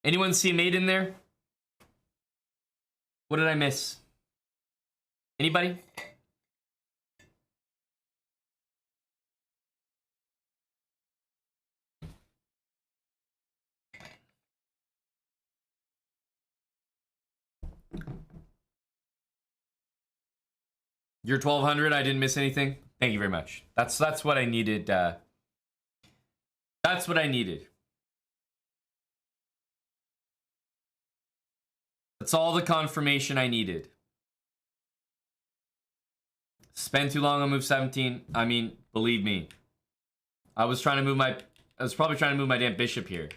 Anyone see a mate in there? What did I miss? Anybody? You're 1200. I didn't miss anything. Thank you very much. That's what I needed. That's what I needed. That's all the confirmation I needed. Spend too long on move 17. I mean, believe me. I was probably trying to move my damn bishop here.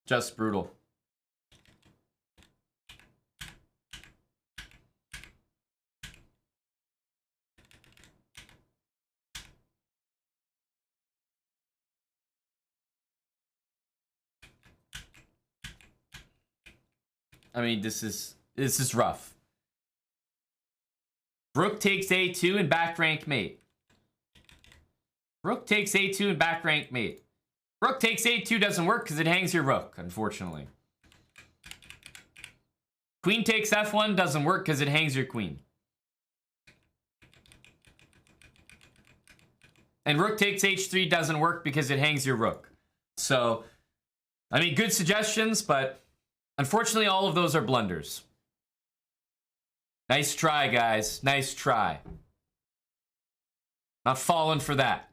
Just brutal. I mean, this is rough. Rook takes a2 and back rank mate. Rook takes a2 and back rank mate. Rook takes a2 doesn't work because it hangs your rook, unfortunately. Queen takes f1 doesn't work because it hangs your queen. And rook takes h3 doesn't work because it hangs your rook. So, I mean, good suggestions, but unfortunately all of those are blunders. Nice try, guys. Nice try. Not falling for that.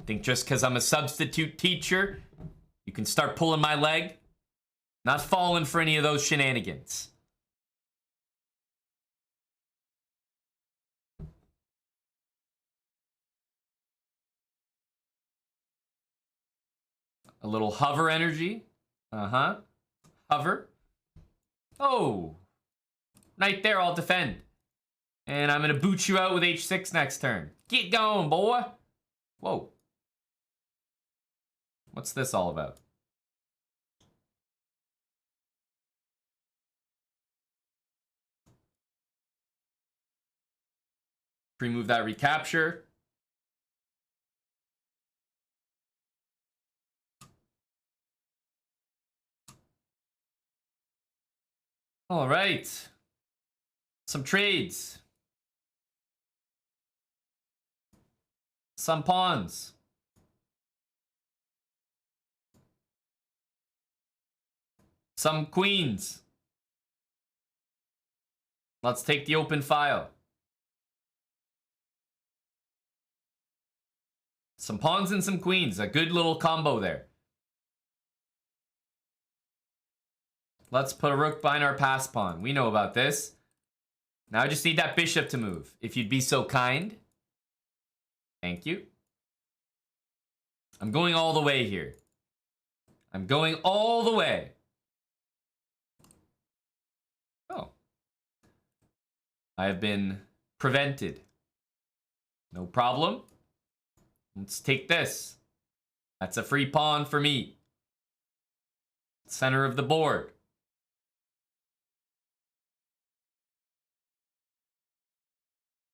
Think just because I'm a substitute teacher, you can start pulling my leg? Not falling for any of those shenanigans. A little hover energy. Hover. Oh. Right there, I'll defend. And I'm going to boot you out with h6 next turn. Get going, boy. Whoa. What's this all about? Pre-move that recapture. All right. Some trades. Some pawns. Some queens. Let's take the open file. Some pawns and some queens. A good little combo there. Let's put a rook behind our pass pawn. We know about this. Now I just need that bishop to move. If you'd be so kind. Thank you. I'm going all the way here. I'm going all the way. Oh. I have been prevented. No problem. Let's take this. That's a free pawn for me. Center of the board.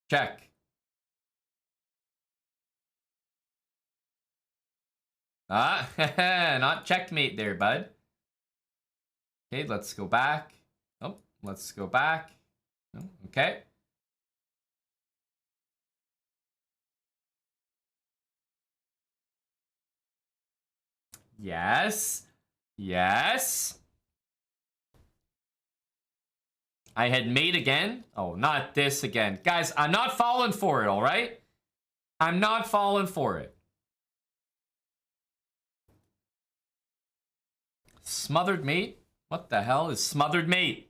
Check. Ah, not checkmate there, bud. Okay, let's go back. Oh, let's go back. Oh, okay. Yes. Yes. I had mate again. Oh, not this again. Guys, I'm not falling for it, all right? I'm not falling for it. Smothered mate? What the hell is smothered mate?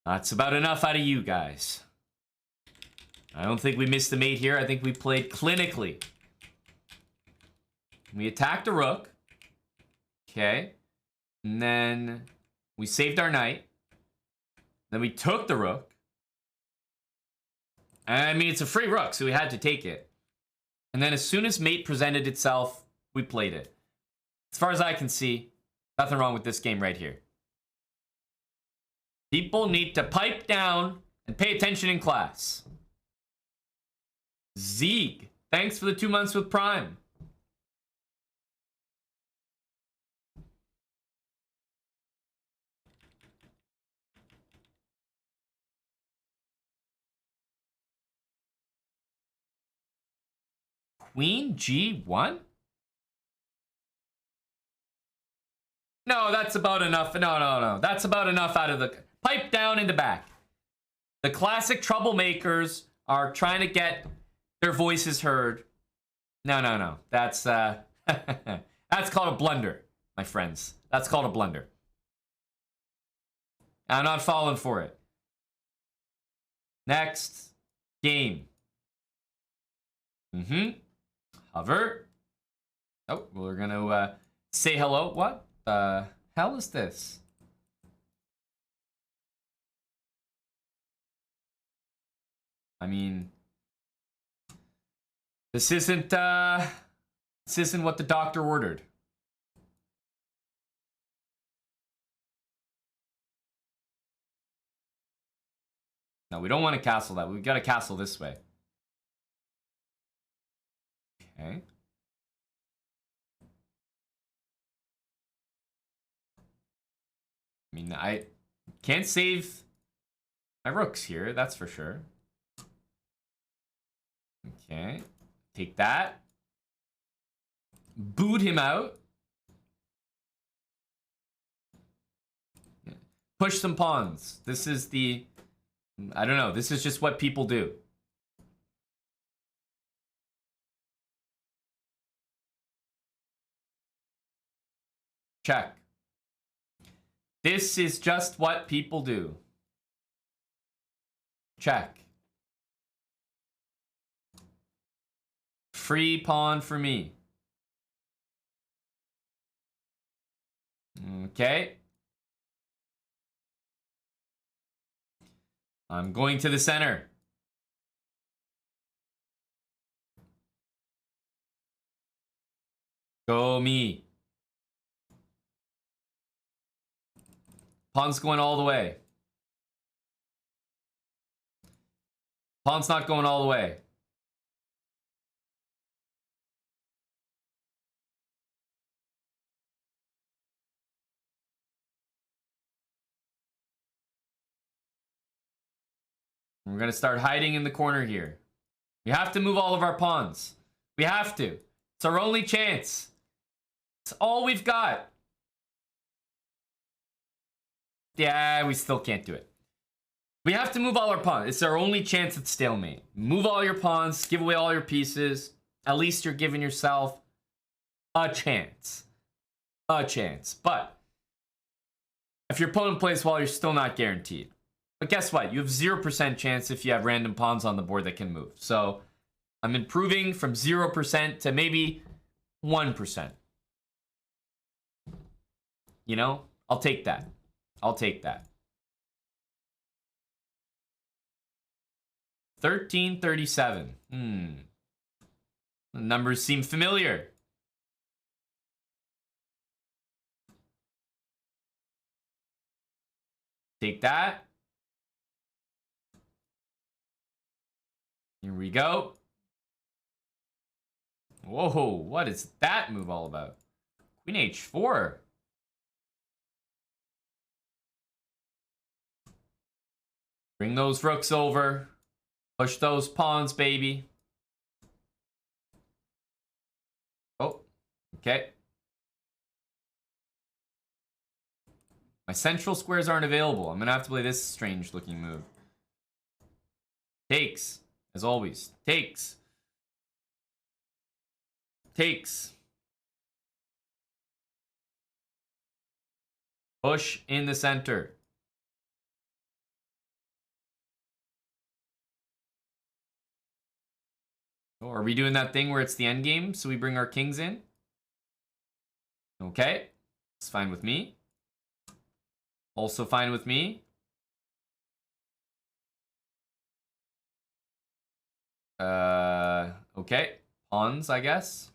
That's about enough out of you guys. I don't think we missed the mate here. I think we played clinically. We attacked a rook. Okay. And then we saved our knight. Then we took the rook. I mean, it's a free rook, so we had to take it. And then as soon as mate presented itself, we played it. As far as I can see, nothing wrong with this game right here. People need to pipe down and pay attention in class. Zeeg, thanks for the 2 months with Prime. Queen G1? No, that's about enough. No. That's about enough out of the... Pipe down in the back. The classic troublemakers are trying to get their voices heard. No. That's, that's called a blunder, my friends. That's called a blunder. I'm not falling for it. Next game. Hover. Oh, we're gonna say hello. What the hell is this? I mean, this isn't what the doctor ordered. No, we don't want to castle that. We've got to castle this way. Okay. I mean, I can't save my rooks here, that's for sure. Okay. Take that. Boot him out. Push some pawns. This is the I don't know. This is just what people do. Check. This is just what people do. Check. Free pawn for me. Okay. I'm going to the center. Go me. Pawn's going all the way. Pawn's not going all the way. We're going to start hiding in the corner here. We have to move all of our pawns. We have to. It's our only chance. It's all we've got. Yeah, we still can't do it. We have to move all our pawns. It's our only chance at stalemate. Move all your pawns, give away all your pieces. At least you're giving yourself a chance. A chance. But if your opponent plays well, you're still not guaranteed. But guess what? You have 0% chance if you have random pawns on the board that can move. So I'm improving from 0% to maybe 1%. You know, I'll take that. I'll take that. 1337. The numbers seem familiar. Take that. Here we go. Whoa, what is that move all about? Queen h4. Bring those rooks over. Push those pawns, baby. Oh, okay. My central squares aren't available. I'm going to have to play this strange looking move. Takes, as always. Takes. Takes. Push in the center. Oh, are we doing that thing where it's the end game, so we bring our kings in? Okay. It's fine with me. Also fine with me. Okay. Pawns, I guess.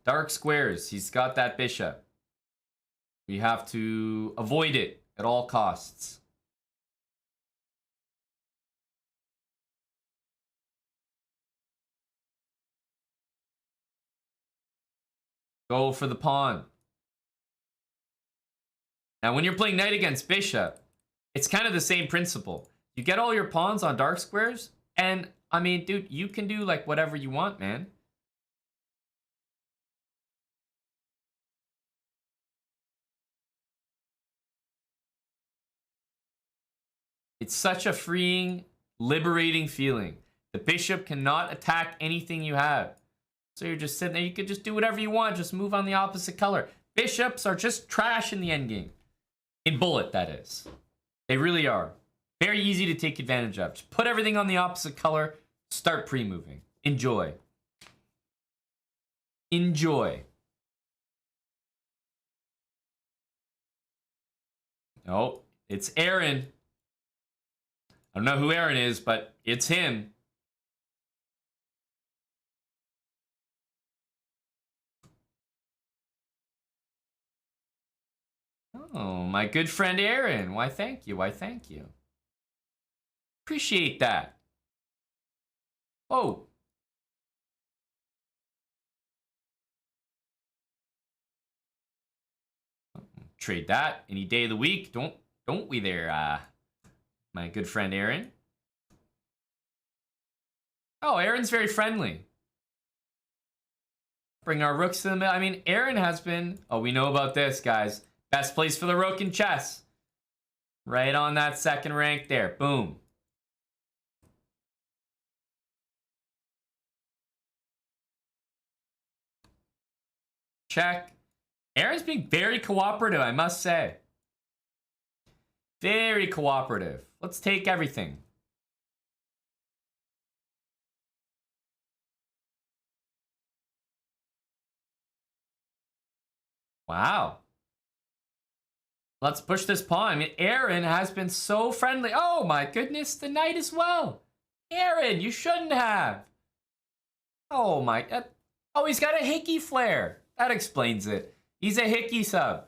Dark squares. He's got that bishop. We have to avoid it at all costs. Go for the pawn. Now, when you're playing knight against bishop, it's kind of the same principle. You get all your pawns on dark squares, and, I mean, dude, you can do, like, whatever you want, man. It's such a freeing, liberating feeling. The bishop cannot attack anything you have. So you're just sitting there. You could just do whatever you want. Just move on the opposite color. Bishops are just trash in the endgame. In bullet, that is. They really are. Very easy to take advantage of. Just put everything on the opposite color. Start pre-moving. Enjoy. Enjoy. Oh, it's Aaron. I don't know who Aaron is, but it's him. Oh, my good friend Aaron. Why, thank you. Why, thank you. Appreciate that. Oh. Trade that any day of the week. Don't we there, my good friend Aaron? Oh, Aaron's very friendly. Bring our rooks to the middle. I mean, Aaron has been... Oh, we know about this, guys. Best place for the rook in chess. Right on that second rank there. Boom. Check. Aaron's being very cooperative, I must say. Very cooperative. Let's take everything. Wow. Let's push this pawn. I mean, Aaron has been so friendly. Oh my goodness, the knight as well. Aaron, you shouldn't have. Oh my. Oh, he's got a hickey flare. That explains it. He's a hickey sub.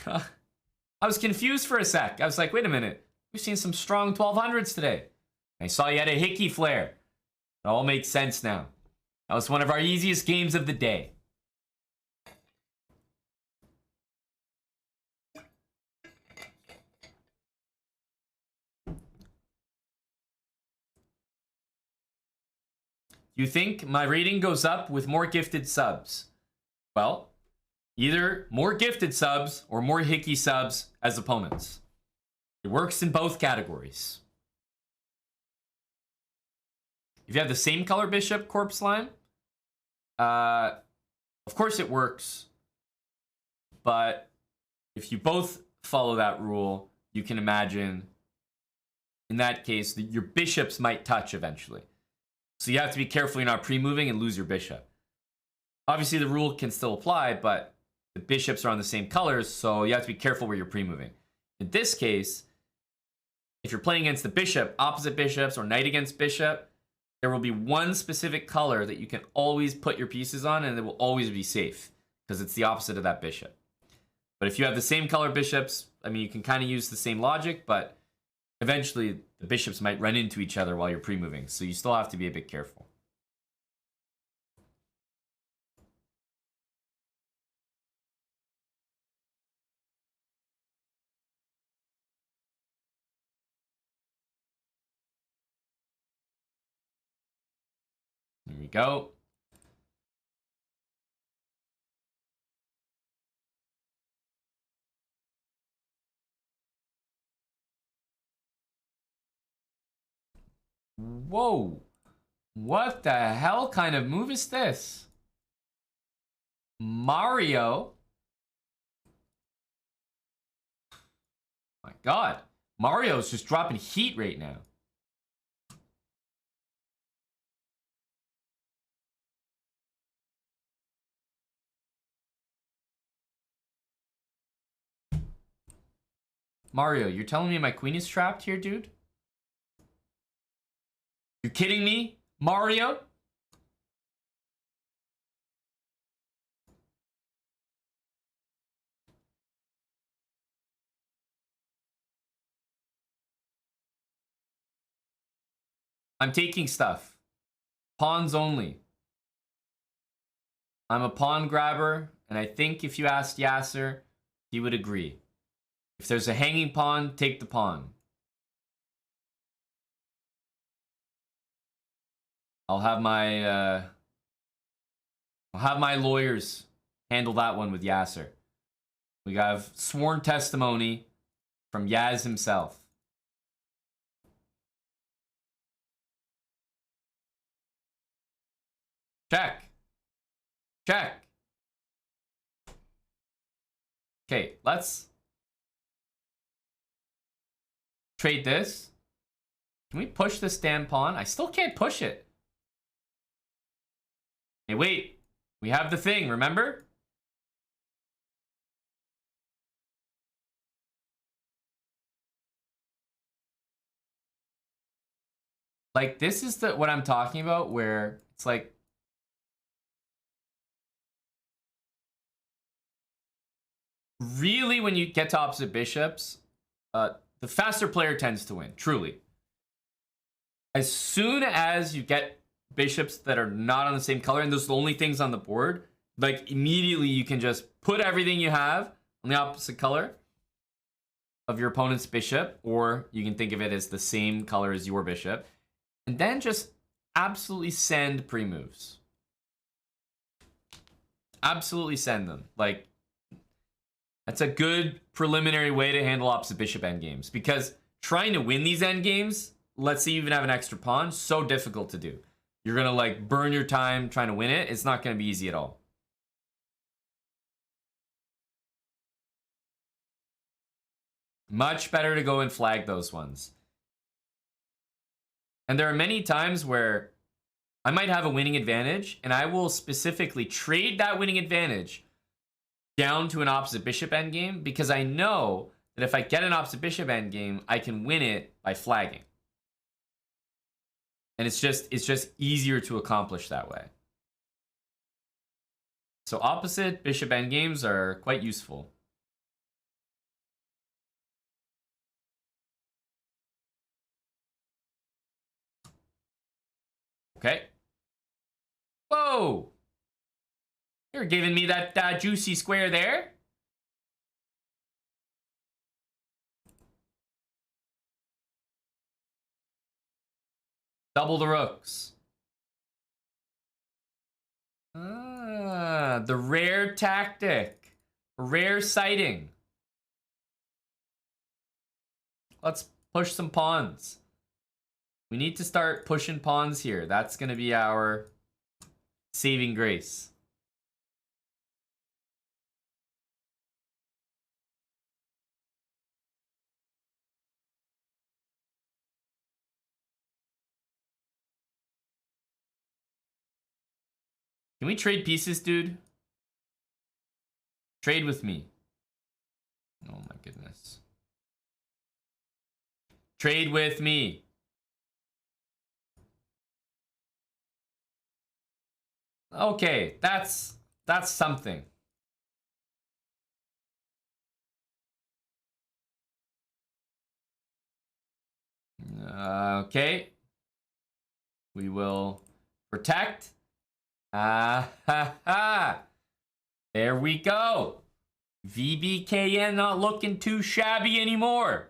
I was confused for a sec. I was like, wait a minute. We've seen some strong 1200s today. I saw you had a hickey flare. It all makes sense now. That was one of our easiest games of the day. You think my rating goes up with more gifted subs? Well, either more gifted subs or more hickey subs as opponents. It works in both categories. If you have the same color bishop, Corpse Slime, of course it works. But if you both follow that rule, you can imagine, in that case, that your bishops might touch eventually. So you have to be careful you're not pre-moving and lose your bishop. Obviously, the rule can still apply, but the bishops are on the same colors, so you have to be careful where you're pre-moving. In this case, if you're playing against the bishop, opposite bishops, or knight against bishop, there will be one specific color that you can always put your pieces on, and it will always be safe, because it's the opposite of that bishop. But if you have the same color bishops, I mean, you can kind of use the same logic, but eventually the bishops might run into each other while you're pre-moving, so you still have to be a bit careful. Here we go. Whoa. What the hell kind of move is this? Mario. My God. Mario's just dropping heat right now. Mario, you're telling me my queen is trapped here, dude? You kidding me, Mario? I'm taking stuff. Pawns only. I'm a pawn grabber, and I think if you asked Yasser, he would agree. If there's a hanging pawn, take the pawn. I'll have my lawyers handle that one with Yasser. We have sworn testimony from Yaz himself. Check. Check. Okay, let's trade this. Can we push this damn pawn? I still can't push it. Hey, wait. We have the thing, remember? Like, this is what I'm talking about, where it's like, really, when you get to opposite bishops, the faster player tends to win, truly. As soon as you get bishops that are not on the same color, and those are the only things on the board, like, immediately you can just put everything you have on the opposite color of your opponent's bishop, or you can think of it as the same color as your bishop, and then just absolutely send pre-moves. Absolutely send them. Like, That's a good preliminary way to handle opposite bishop endgames, because trying to win these endgames, let's say you even have an extra pawn, so difficult to do. You're gonna like burn your time trying to win it. It's not gonna be easy at all. Much better to go and flag those ones. And there are many times where I might have a winning advantage, and I will specifically trade that winning advantage down to an opposite bishop endgame, because I know that if I get an opposite bishop endgame, I can win it by flagging. And it's just easier to accomplish that way. So opposite bishop endgames are quite useful. Okay. Whoa! You're giving me that juicy square there. Double the rooks. Ah, the rare tactic. Rare sighting. Let's push some pawns. We need to start pushing pawns here. That's going to be our saving grace. Can we trade pieces, dude? Trade with me. Oh my goodness. Trade with me. Okay, that's something. Okay. We will protect. Ah ha ha. There we go. VBKN not looking too shabby anymore.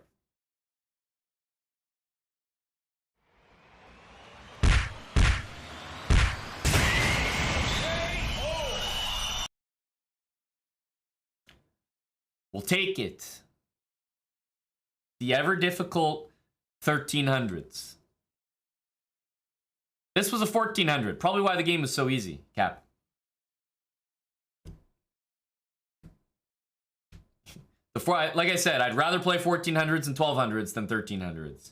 We'll take it. The ever difficult 1300s. This was a 1400. Probably why the game was so easy, Cap. Like I said, I'd rather play 1400s and 1200s than 1300s.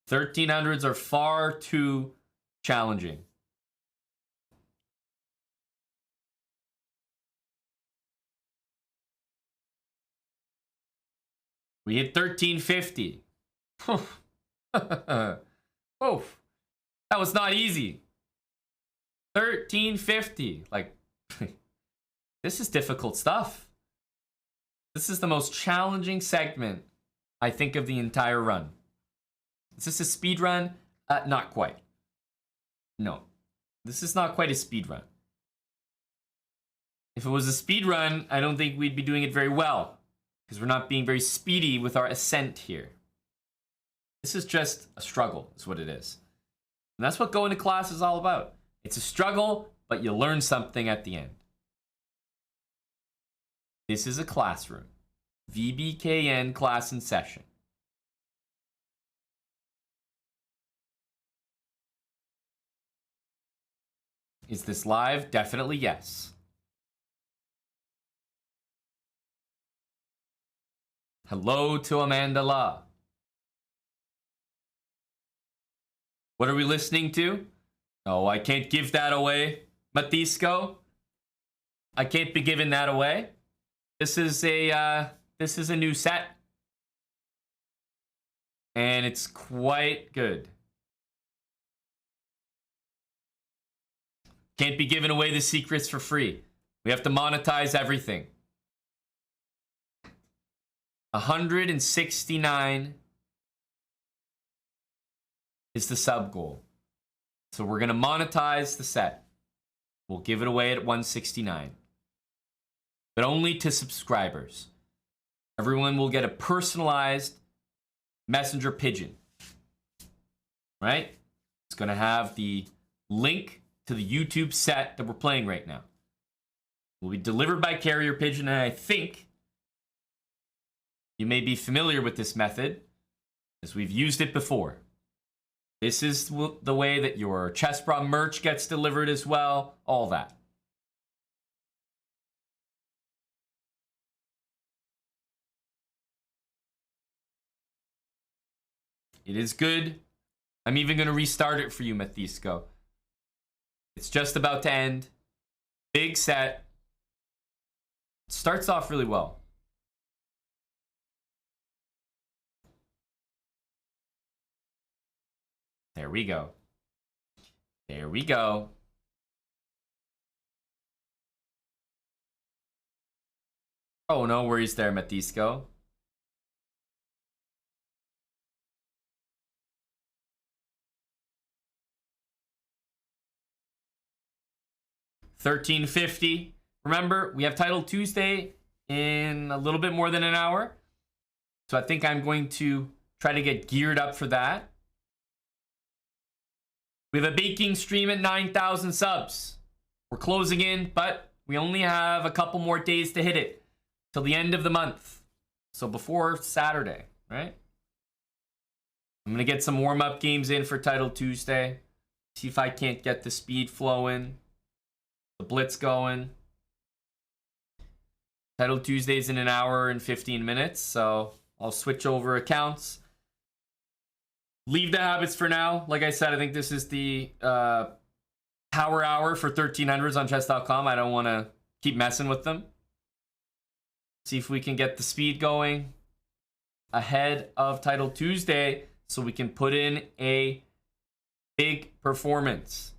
1300s are far too challenging. We hit 1350. Oh, that was not easy. 1350. Like, this is difficult stuff. This is the most challenging segment, I think, of the entire run. Is this a speed run? Not quite. No, this is not quite a speed run. If it was a speed run, I don't think we'd be doing it very well, because we're not being very speedy with our ascent here. This is just a struggle, is what it is. And that's what going to class is all about. It's a struggle, but you learn something at the end. This is a classroom. VBKN class in session. Is this live? Definitely yes. Hello to Amanda La. What are we listening to? Oh, I can't give that away, Matisco. I can't be giving that away. This is a new set, and it's quite good. Can't be giving away the secrets for free. We have to monetize everything. 169 is the sub goal. So we're going to monetize the set. We'll give it away at 169. But only to subscribers. Everyone will get a personalized messenger pigeon. Right? It's going to have the link to the YouTube set that we're playing right now. Will be delivered by carrier pigeon, and I think You may be familiar with this method, as we've used it before. This is the way that your Chessbra merch gets delivered as well, all that. It is good. I'm even going to restart it for you, Methisco. It's just about to end. Big set. Starts off really well. There we go. There we go. Oh, no worries there, Methisco. $13.50. Remember, we have Title Tuesday in a little bit more than an hour. So I think I'm going to try to get geared up for that. We have a baking stream at 9,000 subs. We're closing in, but we only have a couple more days to hit it till the end of the month. So before Saturday, right? I'm going to get some warm-up games in for Title Tuesday. See if I can't get the speed flowing. The blitz going. Title Tuesday's in an hour and 15 minutes, so I'll switch over accounts. Leave the habits for now. Like I said, I think this is the power hour for 1300s on chess.com. I don't want to keep messing with them. See if we can get the speed going ahead of Title Tuesday so we can put in a big performance.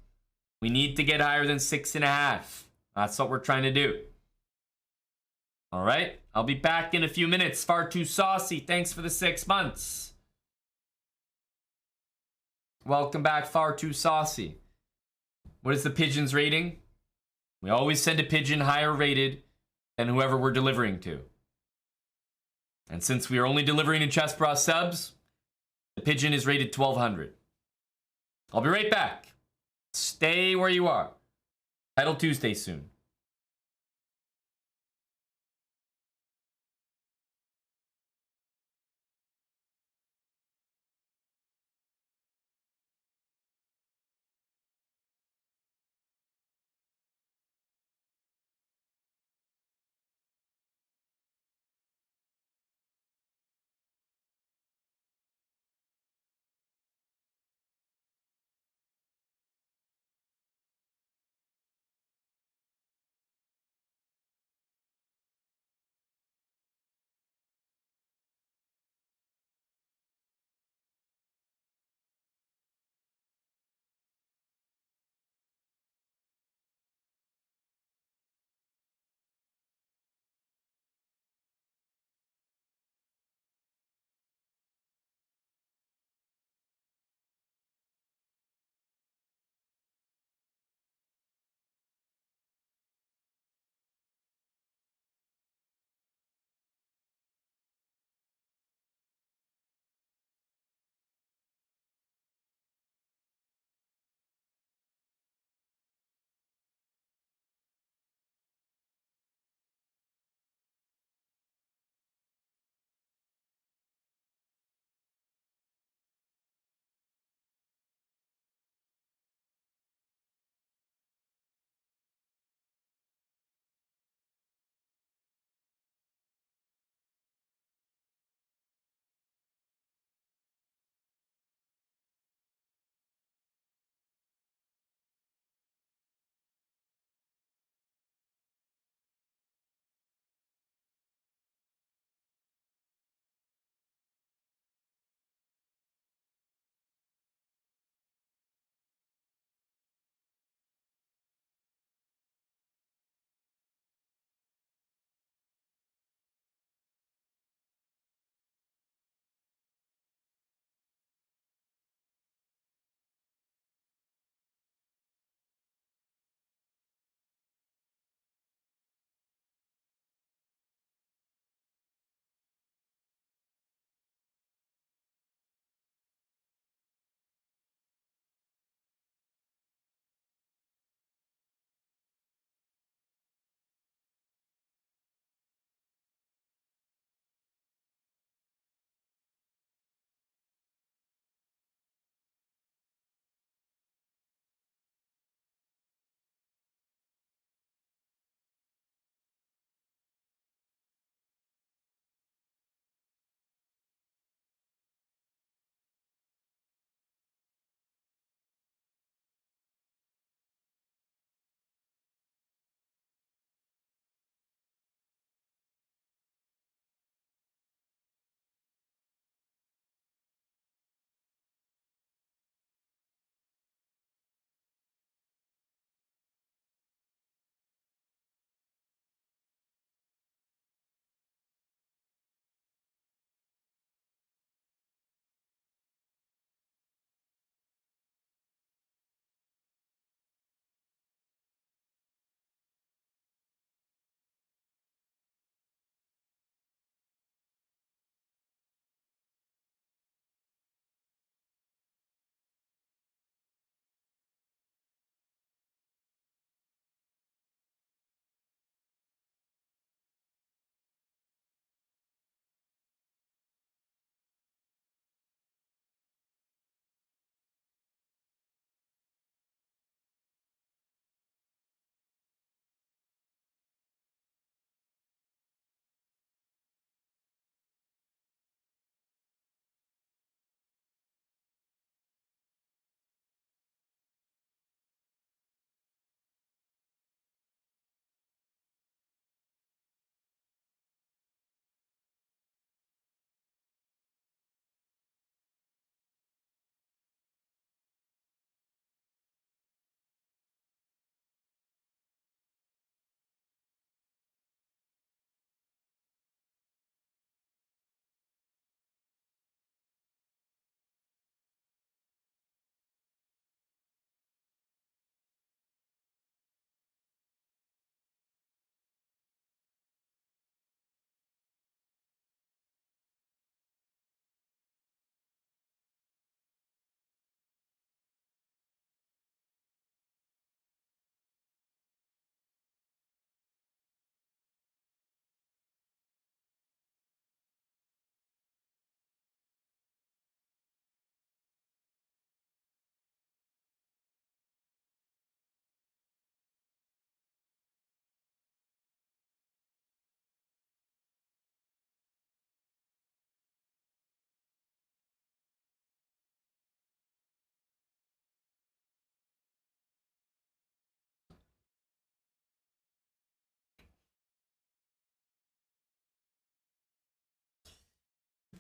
We need to get higher than 6.5. That's what we're trying to do. All right. I'll be back in a few minutes. Far too saucy. Thanks for the 6 months. Welcome back, Far Too Saucy. What is the pigeon's rating? We always send a pigeon higher rated than whoever we're delivering to. And since we are only delivering to Chessbra subs, the pigeon is rated 1200. I'll be right back. Stay where you are. Title Tuesday soon.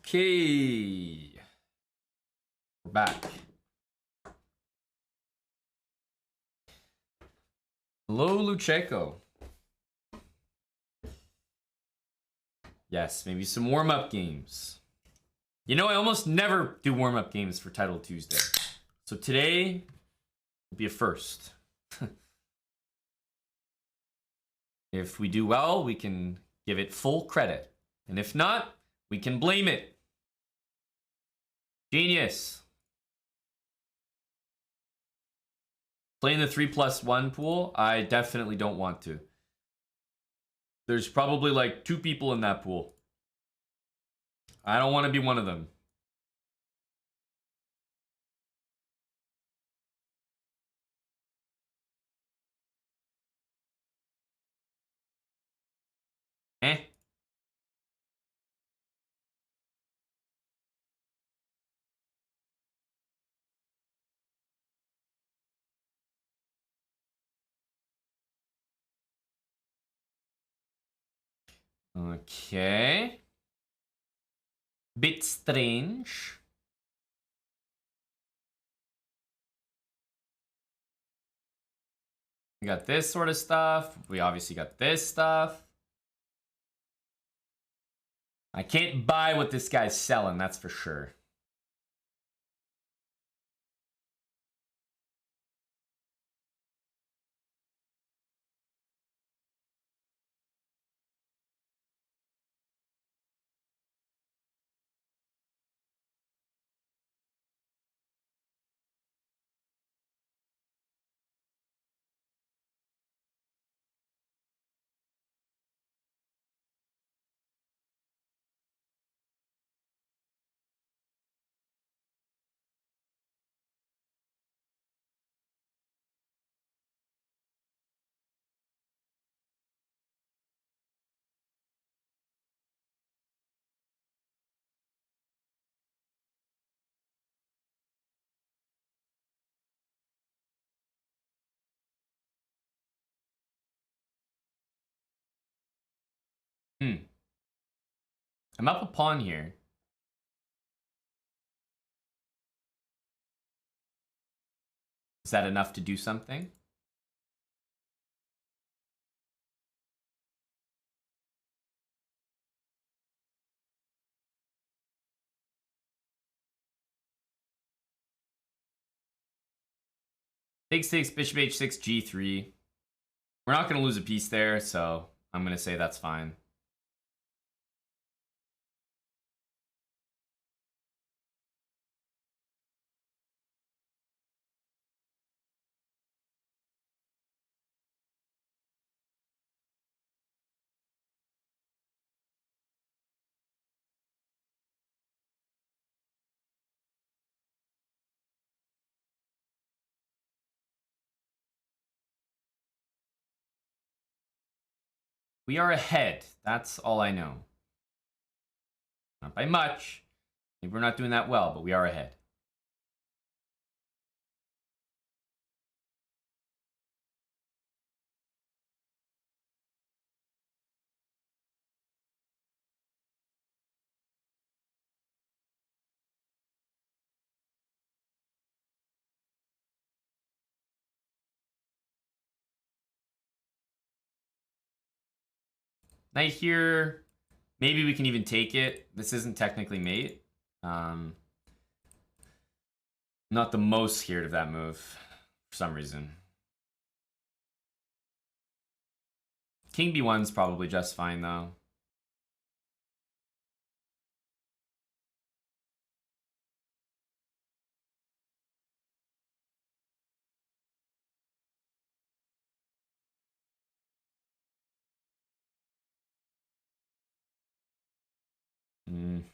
Okay. We're back. Hello, Lucheco. Yes, maybe some warm-up games. You know, I almost never do warm-up games for Title Tuesday. So today will be a first. If we do well, we can give it full credit. And if not, we can blame it. Genius. Playing the 3+1 pool, I definitely don't want to. There's probably like 2 people in that pool. I don't want to be one of them. Eh? Okay. Bit strange. We got this sort of stuff. We obviously got this stuff. I can't buy what this guy's selling, that's for sure. I'm up a pawn here. Is that enough to do something? Takes 6, bishop h6, g3. We're not going to lose a piece there, so I'm going to say that's fine. We are ahead. That's all I know. Not by much. Maybe we're not doing that well, but we are ahead. Knight here. Maybe we can even take it. This isn't technically mate. Not the most scared of that move for some reason. King b1's probably just fine though.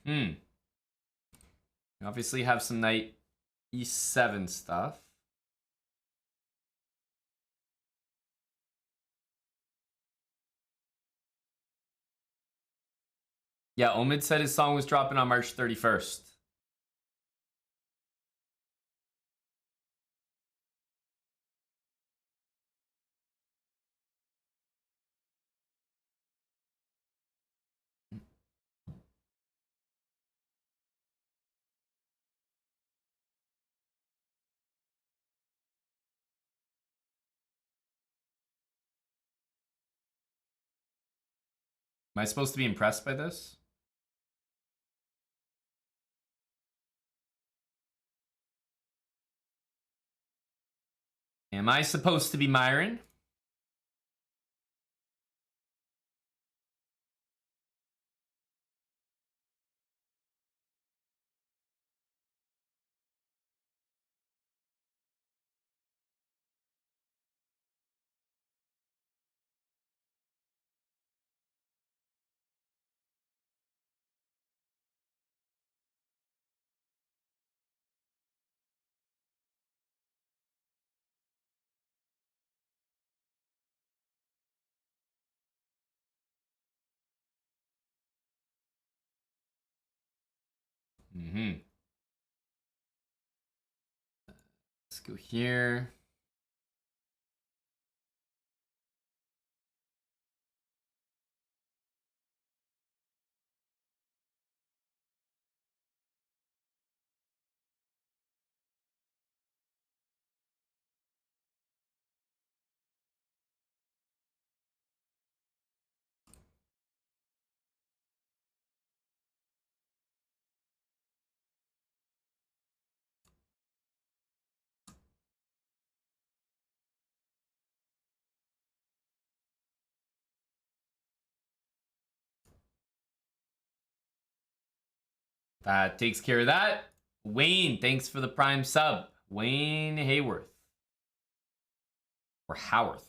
We obviously have some knight e7 stuff. Yeah, Omid said his song was dropping on March 31st. Am I supposed to be impressed by this? Am I supposed to be Myron? Mm-hmm. Let's go here. That takes care of that. Wayne, thanks for the prime sub. Wayne Hayworth. Or Howarth.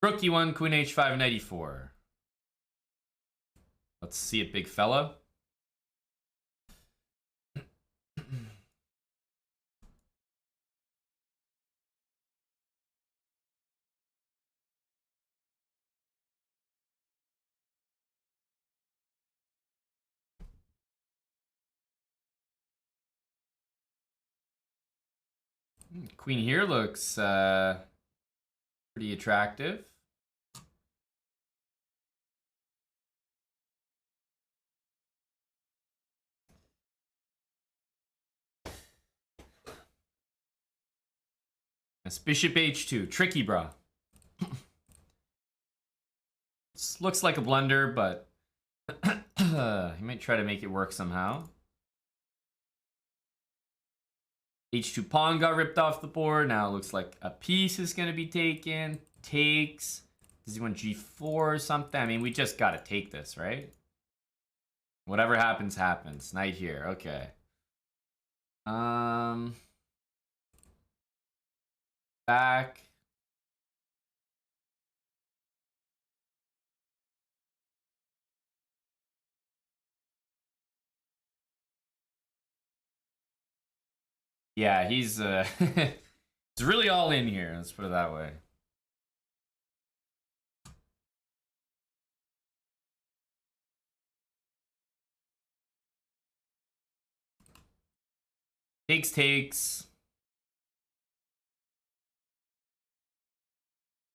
Rookie 1, Queen H5, 94. Let's see it, big fella. Queen here looks pretty attractive. That's Bishop H2. Tricky, bra. This looks like a blunder, but he might try to make it work somehow. H2 pawn got ripped off the board. Now it looks like a piece is going to be taken. Takes. Does he want G4 or something? I mean, we just got to take this, right? Whatever happens, happens. Knight here. Okay. Back. Yeah, he's he's really all in here. Let's put it that way. Takes.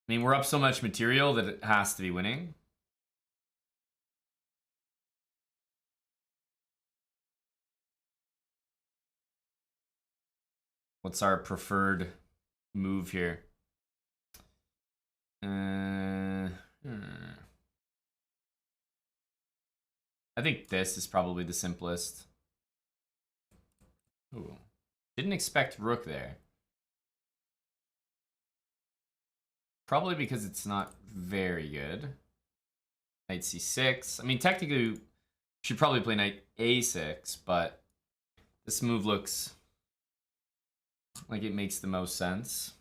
I mean, we're up so much material that it has to be winning. What's our preferred move here? I think this is probably the simplest. Ooh. Didn't expect rook there. Probably because it's not very good. Knight c6. I mean, technically, should probably play knight a6, but this move looks like it makes the most sense.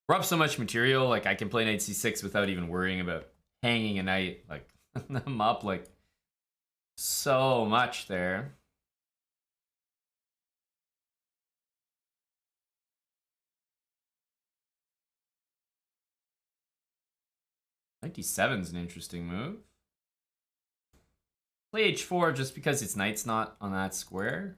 We're up so much material, like I can play knight c6 without even worrying about hanging a knight. Like, I'm up like so much there. Knight d7 is an interesting move. Play h4 just because its knight's not on that square.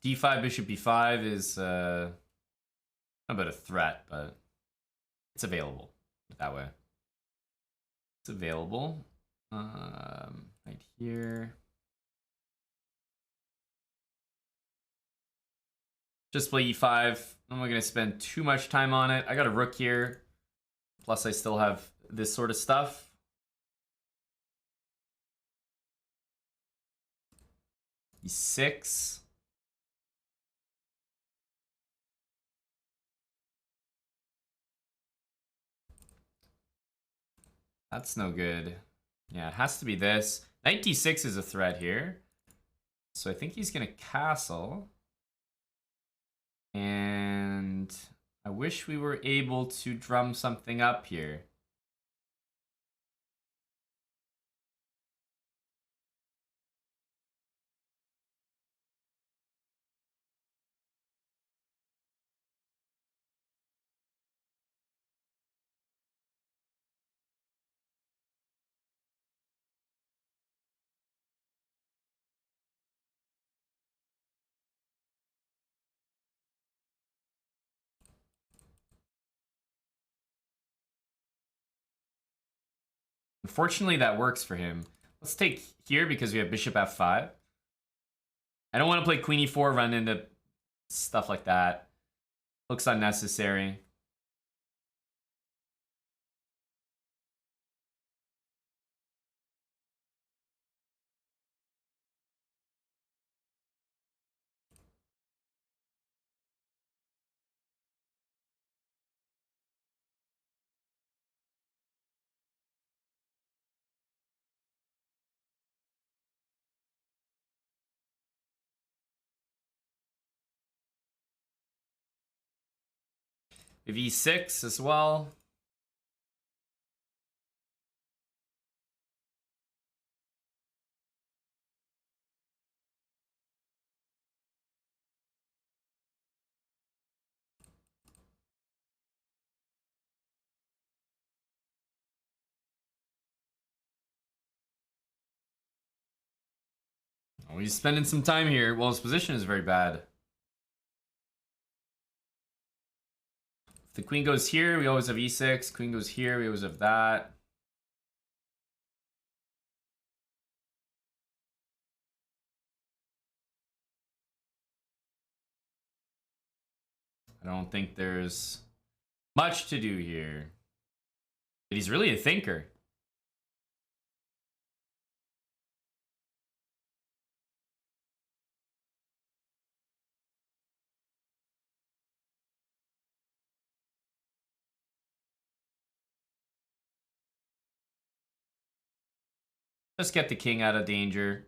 D5, bishop B5 is not about a threat, but it's available that way. It's available. Right here. Just play E5. I'm not gonna spend too much time on it. I got a rook here. Plus, I still have this sort of stuff. E6. That's no good. Yeah, it has to be this. Knight D6 is a threat here. So I think he's gonna castle. And I wish we were able to drum something up here. Unfortunately, that works for him. Let's take here because we have bishop f5. I don't want to play queen e4, run into stuff like that. Looks unnecessary. V6 as well. Oh, he's spending some time here. Well, his position is very bad. If the queen goes here, we always have e6. Queen goes here, we always have that. I don't think there's much to do here. But he's really a thinker. Just get the king out of danger.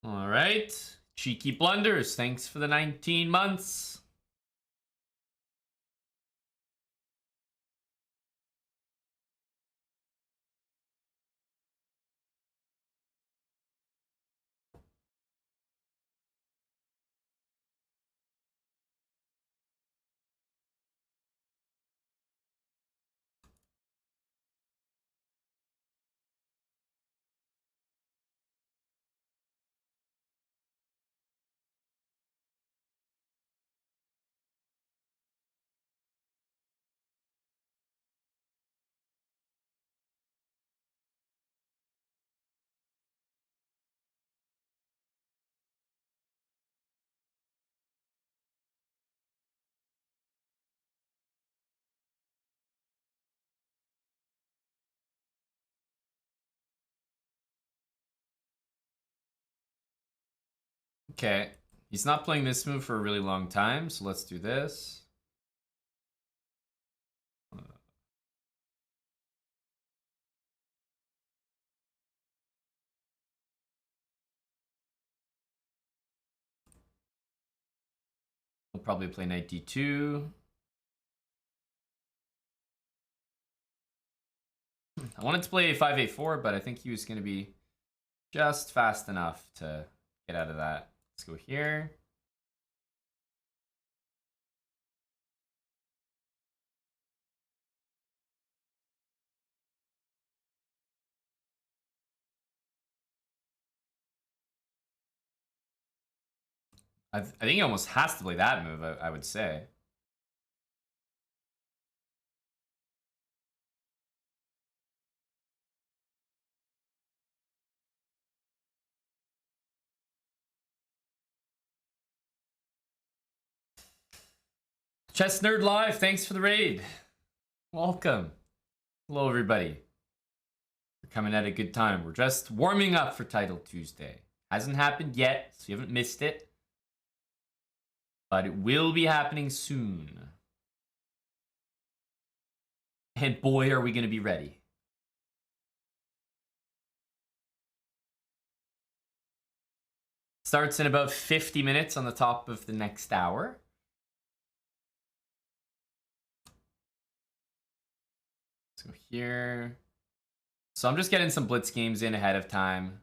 All right. Cheeky blunders. Thanks for the 19 months. Okay. He's not playing this move for a really long time, so let's do this. We'll probably play knight d2. I wanted to play 5a4, but I think he was going to be just fast enough to get out of that. Let's go here. I think he almost has to play that move, I would say. Chess Nerd Live, thanks for the raid. Welcome. Hello, everybody. We're coming at a good time. We're just warming up for Title Tuesday. Hasn't happened yet, so you haven't missed it. But it will be happening soon. And boy, are we going to be ready. Starts in about 50 minutes on the top of the next hour. Let's go here. So I'm just getting some blitz games in ahead of time.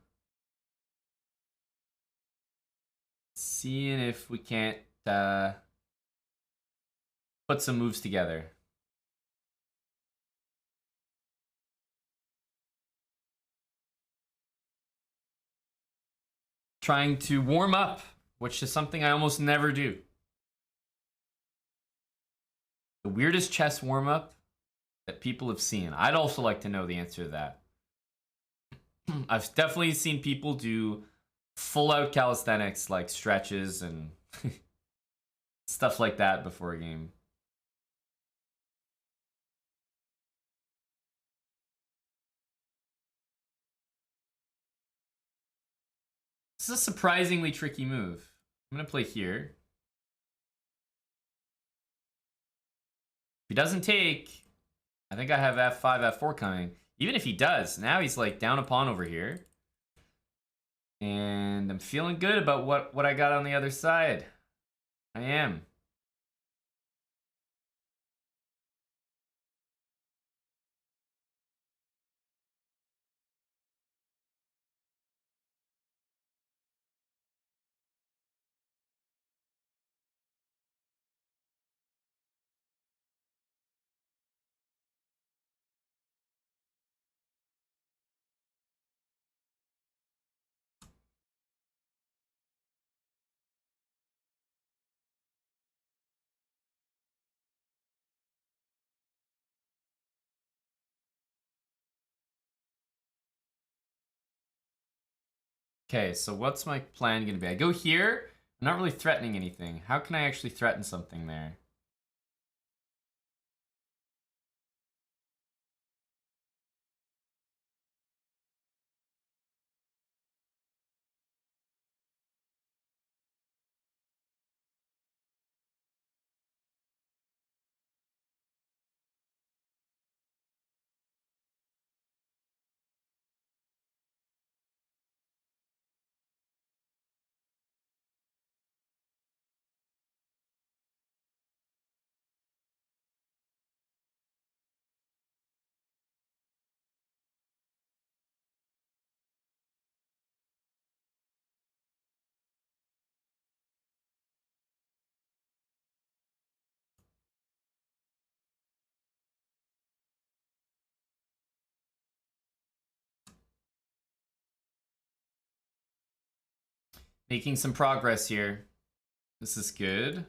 Seeing if we can't put some moves together. Trying to warm up, which is something I almost never do. The weirdest chess warm-up that people have seen. I'd also like to know the answer to that. I've definitely seen people do full-out calisthenics, like stretches and stuff like that before a game. This is a surprisingly tricky move. I'm going to play here. If he doesn't take, I think I have f5, f4 coming. Even if he does, now he's like down a pawn over here. And I'm feeling good about what I got on the other side. I am. Okay, so what's my plan going to be? I go here. I'm not really threatening anything. How can I actually threaten something there? Making some progress here. This is good.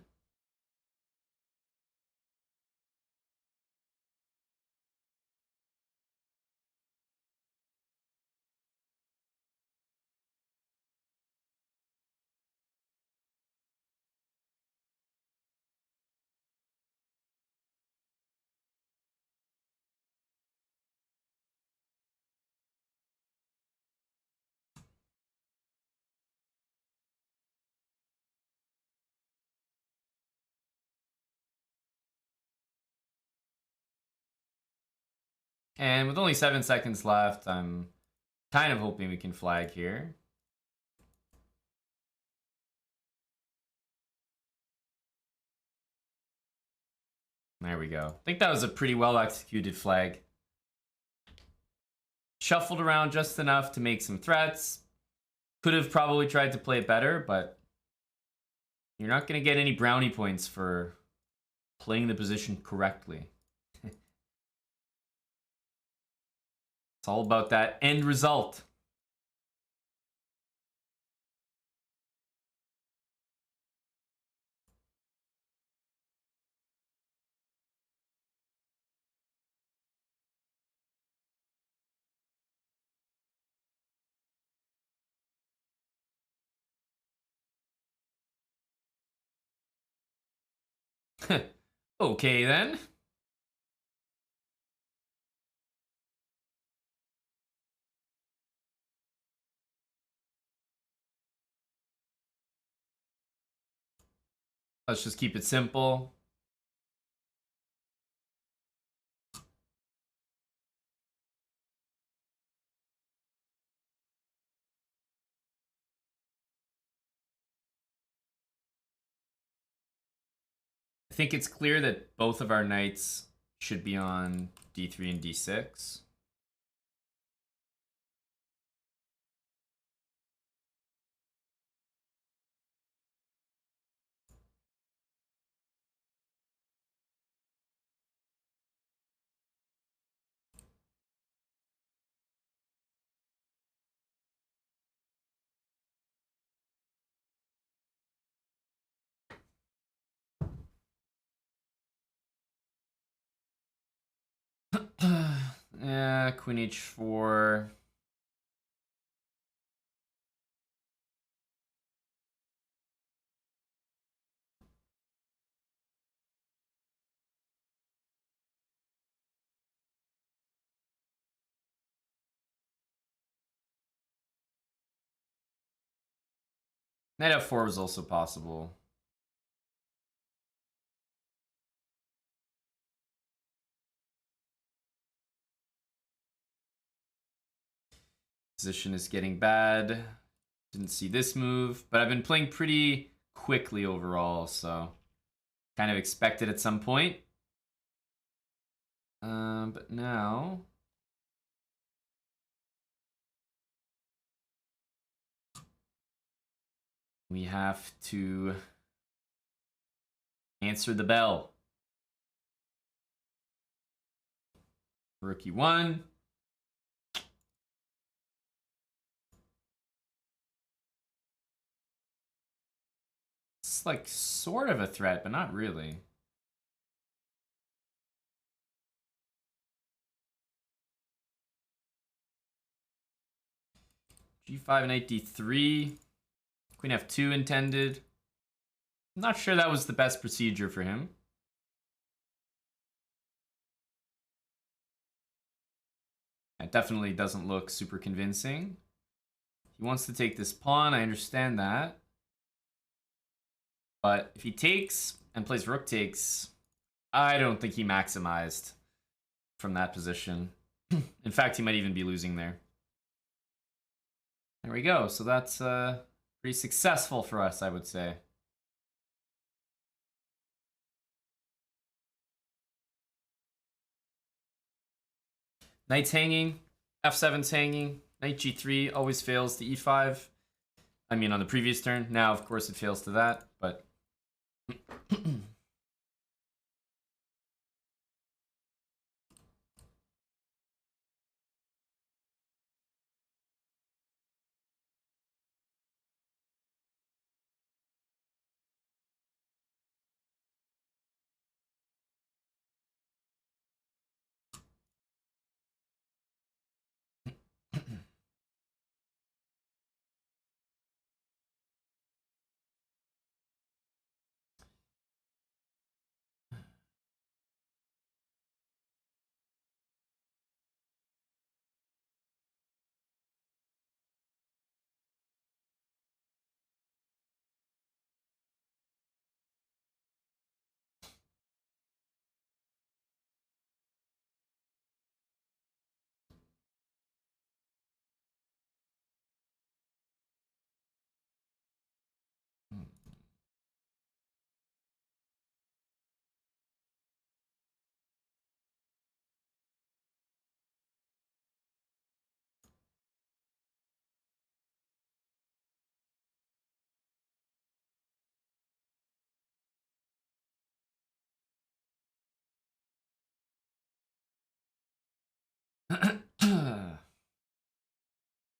And with only 7 seconds left, I'm kind of hoping we can flag here. There we go. I think that was a pretty well executed flag. Shuffled around just enough to make some threats. Could have probably tried to play it better, but you're not going to get any brownie points for playing the position correctly. It's all about that end result. Okay, then. Let's just keep it simple. I think it's clear that both of our knights should be on d3 and d6. Yeah, queen h4. Knight f4 was also possible. Position is getting bad. Didn't see this move, but I've been playing pretty quickly overall, so kind of expected at some point. But now we have to answer the bell. Rook e1. It's like sort of a threat, but not really. G5 knight d3. Queen f2 intended. I'm not sure that was the best procedure for him. It definitely doesn't look super convincing. He wants to take this pawn, I understand that. But if he takes and plays rook takes, I don't think he maximized from that position. In fact, he might even be losing there. There we go. So that's pretty successful for us, I would say. Knight's hanging, f7's hanging, knight g3 always fails to e5. I mean, on the previous turn. Now, of course, it fails to that, but...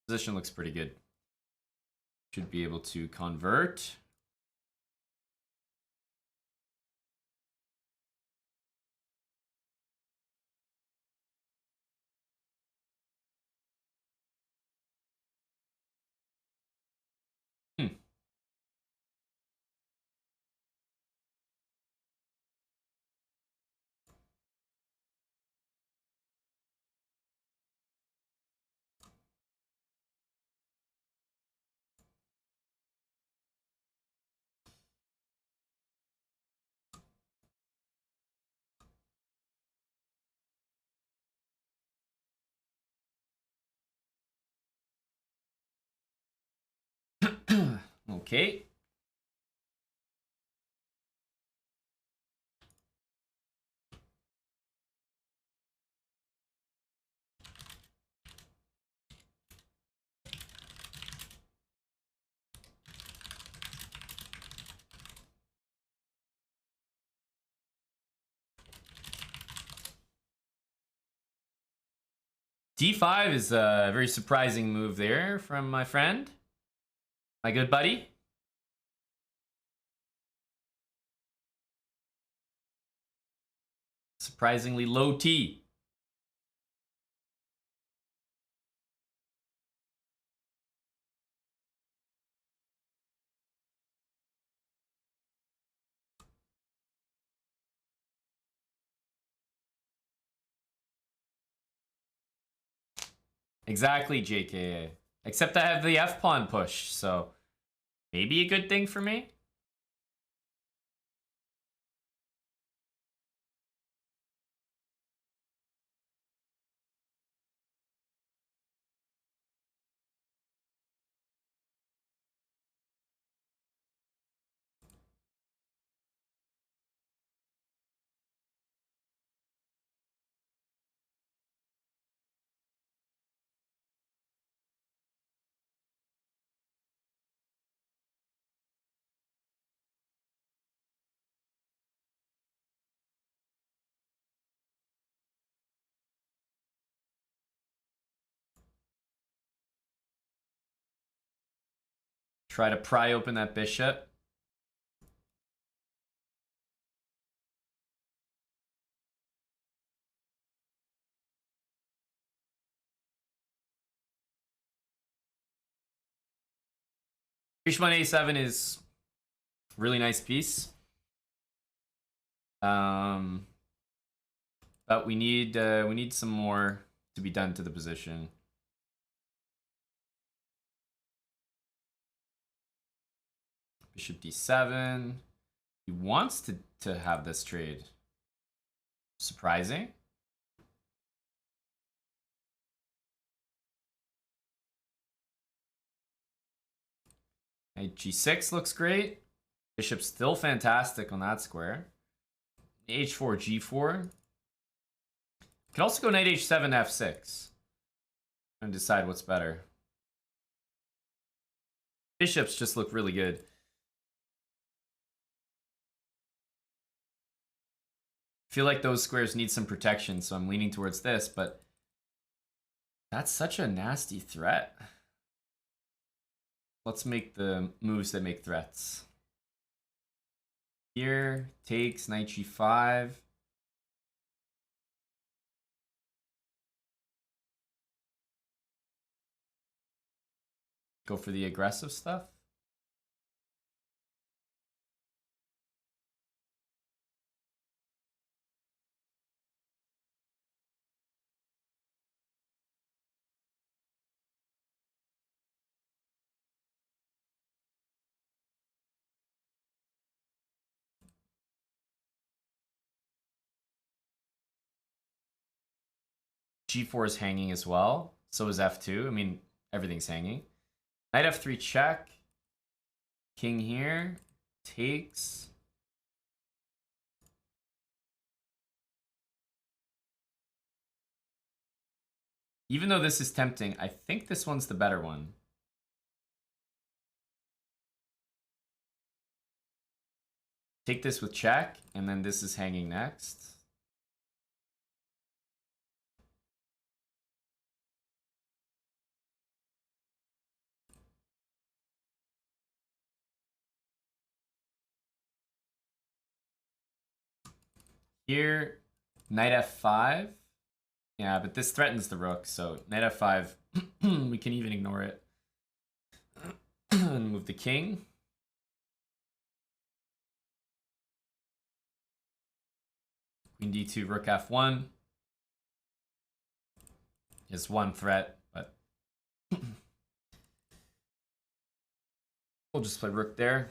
Position looks pretty good. Should be able to convert. Okay. D5 is a very surprising move there from my friend. My good buddy. Surprisingly low T. Exactly, JKA. Except I have the F pawn push, so maybe a good thing for me. Try to pry open that bishop. Bishop on A7 is a really nice piece. But we need some more to be done to the position. Bishop D7. He wants to have this trade. Surprising. Knight G6 looks great. Bishop's still fantastic on that square. H4, G4. Can also go Knight H7, F6. And decide what's better. Bishops just look really good. I feel like those squares need some protection, so I'm leaning towards this, but that's such a nasty threat. Let's make the moves that make threats. Here, takes, Knight G5. Go for the aggressive stuff. G4 is hanging as well. So is F2. I mean, everything's hanging. Knight F3 check. King here. Takes. Even though this is tempting, I think this one's the better one. Take this with check, and then this is hanging next. Here, knight f5. Yeah, but this threatens the rook, so knight f5, we can even ignore it. And move the king. Queen d2, rook f1. Is one threat, but we'll just play rook there.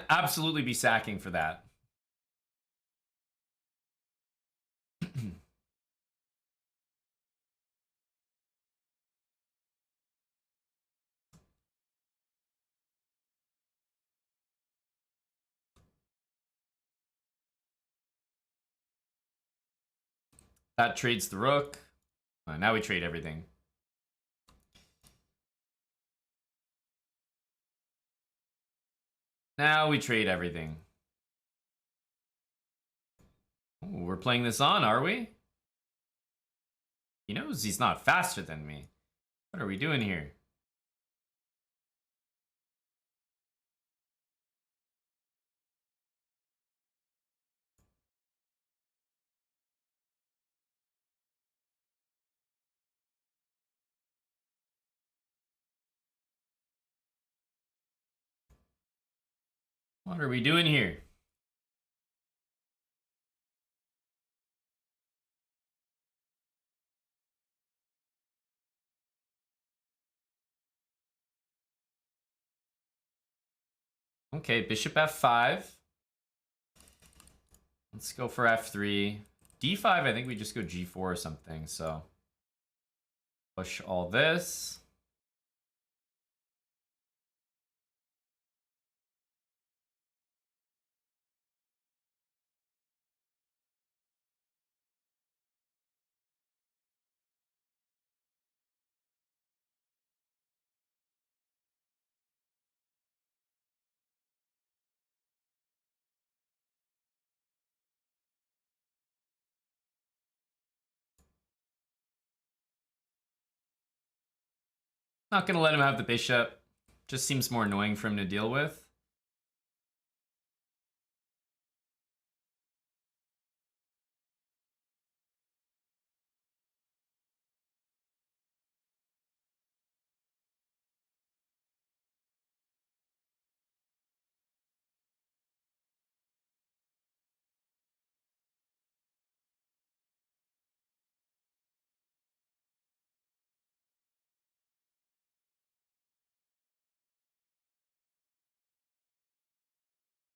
Absolutely be sacking for that. That trades the rook. Now we trade everything. Now we trade everything. Ooh, we're playing this on, are we? He knows he's not faster than me. What are we doing here? What are we doing here? Okay, bishop f5. Let's go for f3. d5, I think we just go g4 or something, so. Push all this. Not gonna let him have the bishop. Just seems more annoying for him to deal with.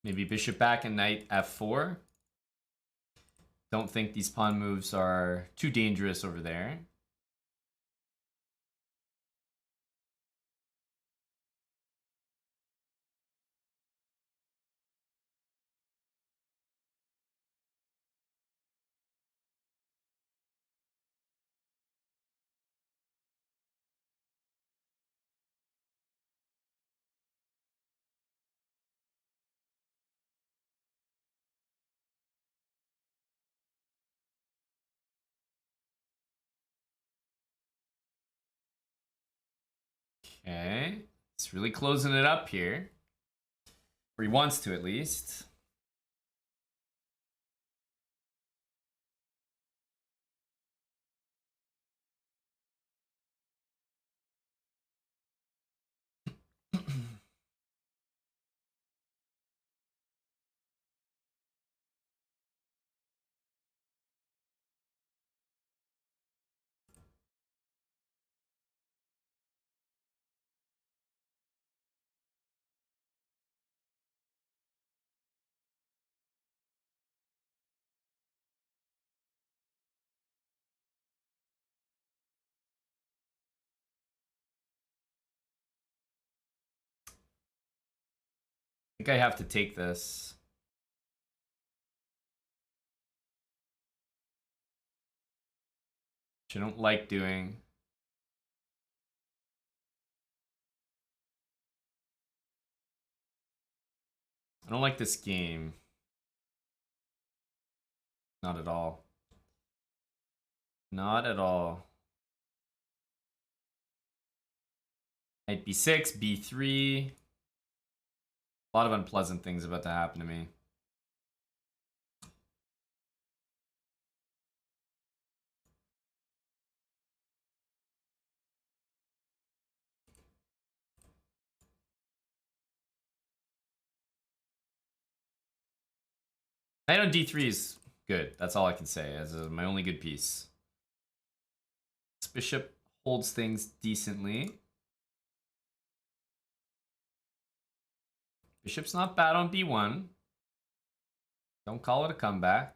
Maybe bishop back and knight f4. Don't think these pawn moves are too dangerous over there. Okay, it's really closing it up here. Or he wants to, at least. I think I have to take this. Which I don't like doing. I don't like this game. Not at all. Not at all. Knight b6, b3. A lot of unpleasant things about to happen to me. Knight on d3 is good. That's all I can say. As my only good piece. This bishop holds things decently. Bishop's not bad on b1. Don't call it a comeback.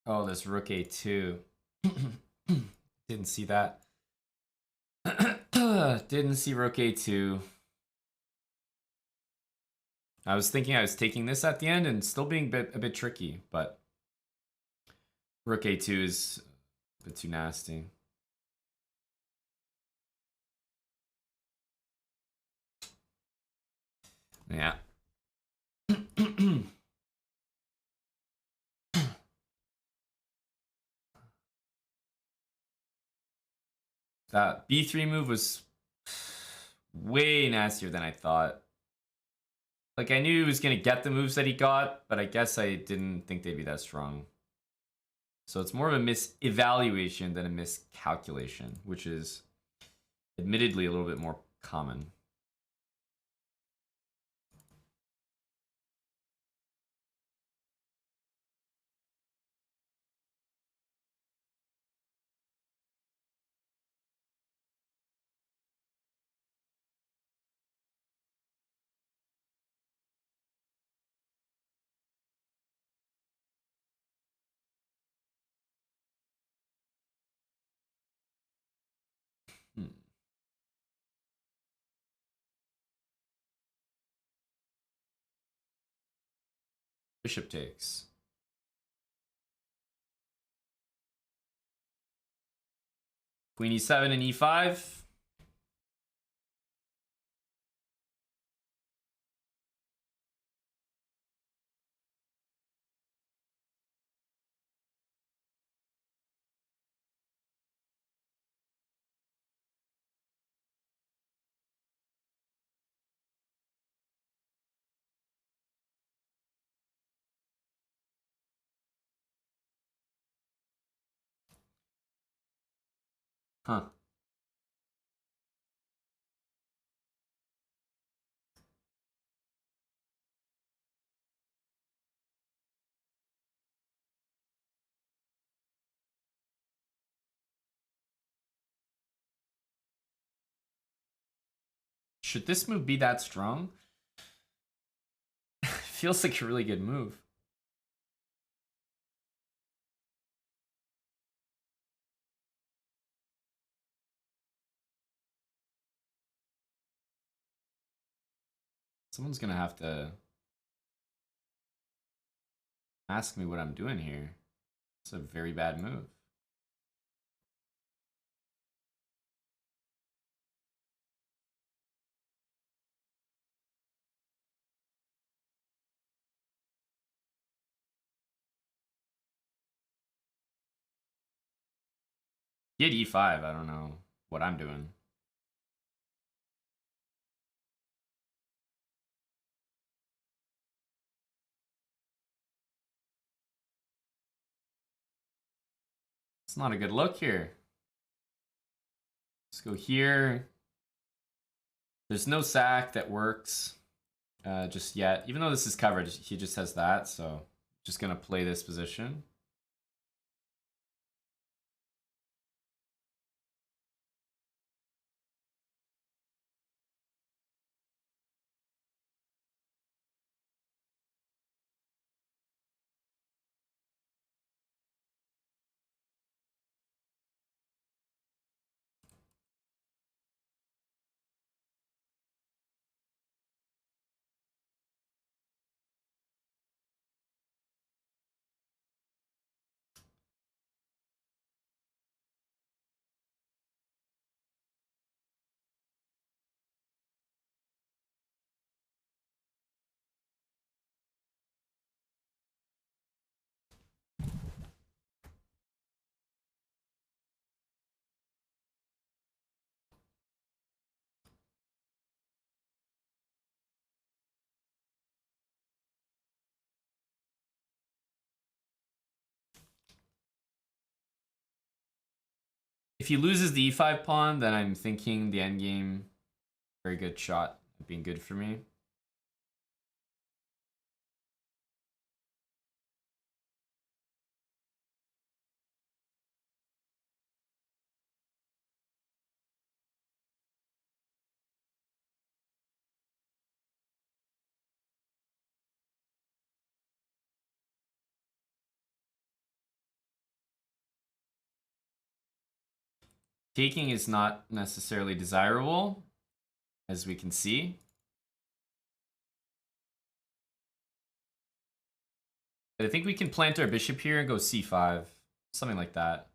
Oh, this rook a2. Didn't see that. Didn't see rook a2. I was thinking I was taking this at the end and still being a bit tricky, but rook a2 is a bit too nasty. Yeah. That b3 move was way nastier than I thought. Like, I knew he was going to get the moves that he got, but I guess I didn't think they'd be that strong. So it's more of a misevaluation than a miscalculation, which is admittedly a little bit more common. Bishop takes. Queen e7 and e5. Huh. Should this move be that strong? Feels like a really good move. Someone's gonna have to ask me what I'm doing here. It's a very bad move. He had e5. I don't know what I'm doing. It's not a good look here. Let's go here. There's no sack that works just yet. Even though this is covered, he just has that. So just going to play this position. If he loses the e5 pawn, then I'm thinking the endgame, very good shot, being good for me. Taking is not necessarily desirable, as we can see. But I think we can plant our bishop here and go c5, something like that.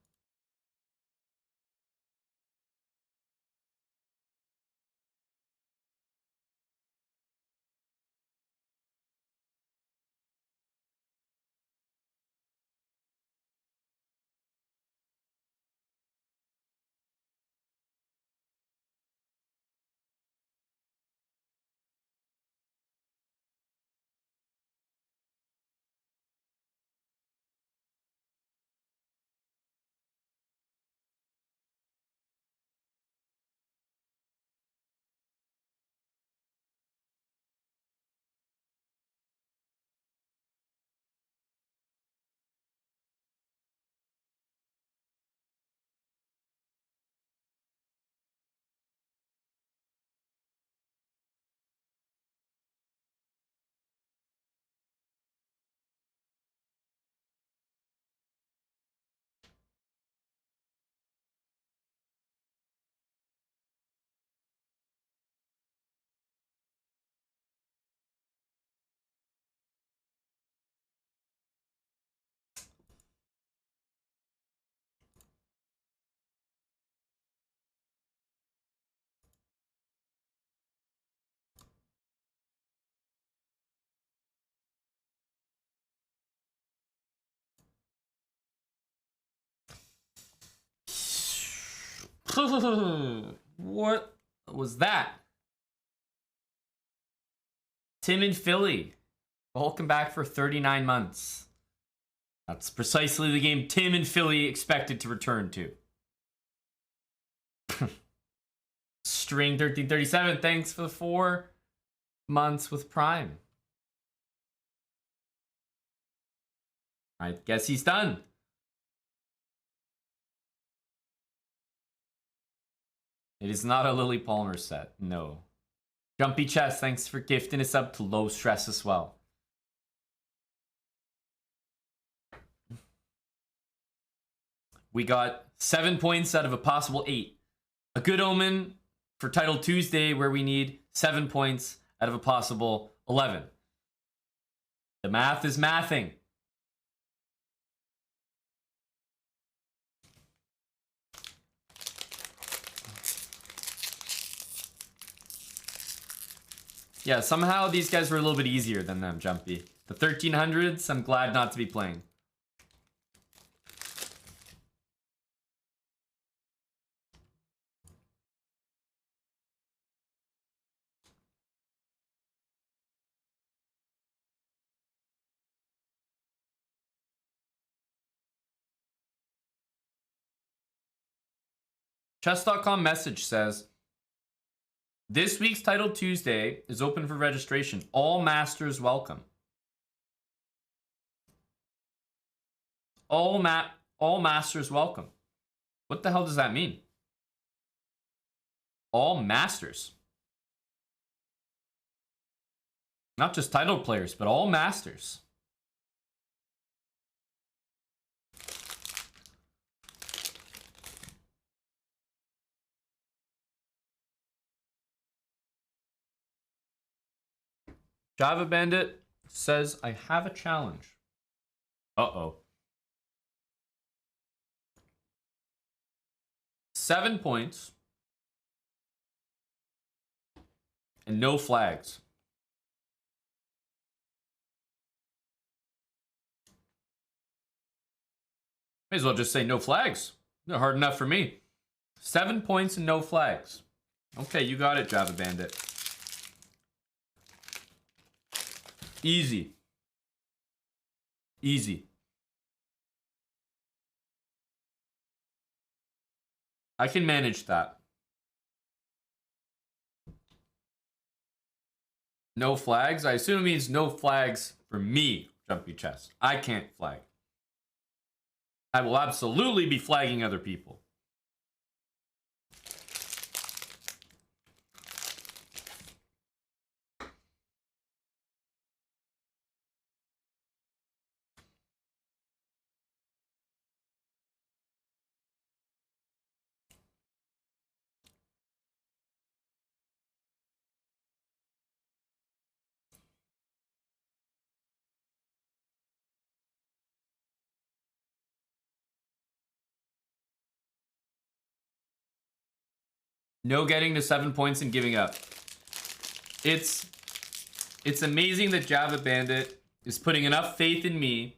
What was that? Tim in Philly. Welcome back for 39 months. That's precisely the game Tim in Philly expected to return to. String 1337, thanks for the 4 months with Prime. I guess he's done. It is not a Lily Palmer set, no. Jumpy Chest, thanks for gifting us up to low stress as well. We got 7 points out of a possible 8. A good omen for Title Tuesday where we need 7 points out of a possible 11. The math is mathing. Yeah, somehow these guys were a little bit easier than them, Jumpy. The 1300s, I'm glad not to be playing. Chess.com message says, this week's Title Tuesday is open for registration. All masters welcome. All masters welcome. What the hell does that mean? All masters. Not just title players, but all masters. Java Bandit says, I have a challenge. Uh-oh. 7 points. And no flags. May as well just say no flags. They're hard enough for me. 7 points and no flags. Okay, you got it, Java Bandit. Easy. Easy. I can manage that. No flags? I assume it means no flags for me, Jumpy Chess. I can't flag. I will absolutely be flagging other people. No getting to 7 points and giving up. It's amazing that Java Bandit is putting enough faith in me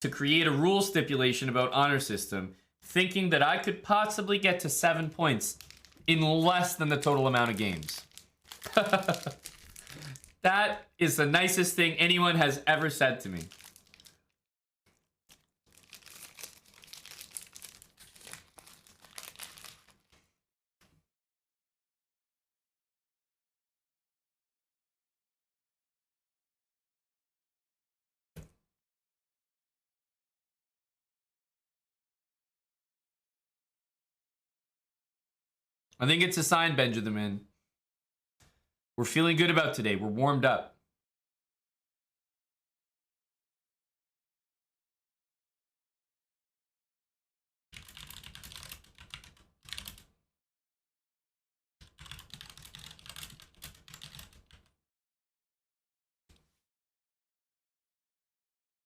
to create a rule stipulation about honor system, thinking that I could possibly get to 7 points in less than the total amount of games. That is the nicest thing anyone has ever said to me. I think it's a sign, Benjamin. We're feeling good about today. We're warmed up.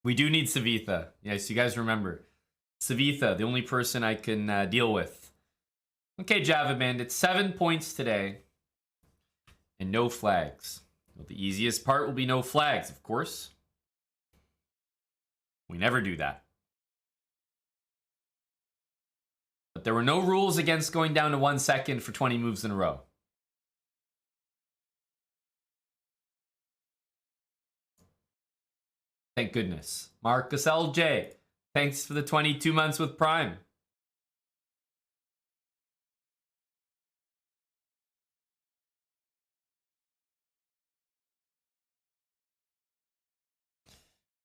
We do need Savitha. Yes, you guys remember. Savitha, the only person I can deal with. Okay, Java Bandit, 7 points today. And no flags. Well, the easiest part will be no flags, of course. We never do that. But there were no rules against going down to 1 second for 20 moves in a row. Thank goodness. Marcus LJ, thanks for the 22 months with Prime.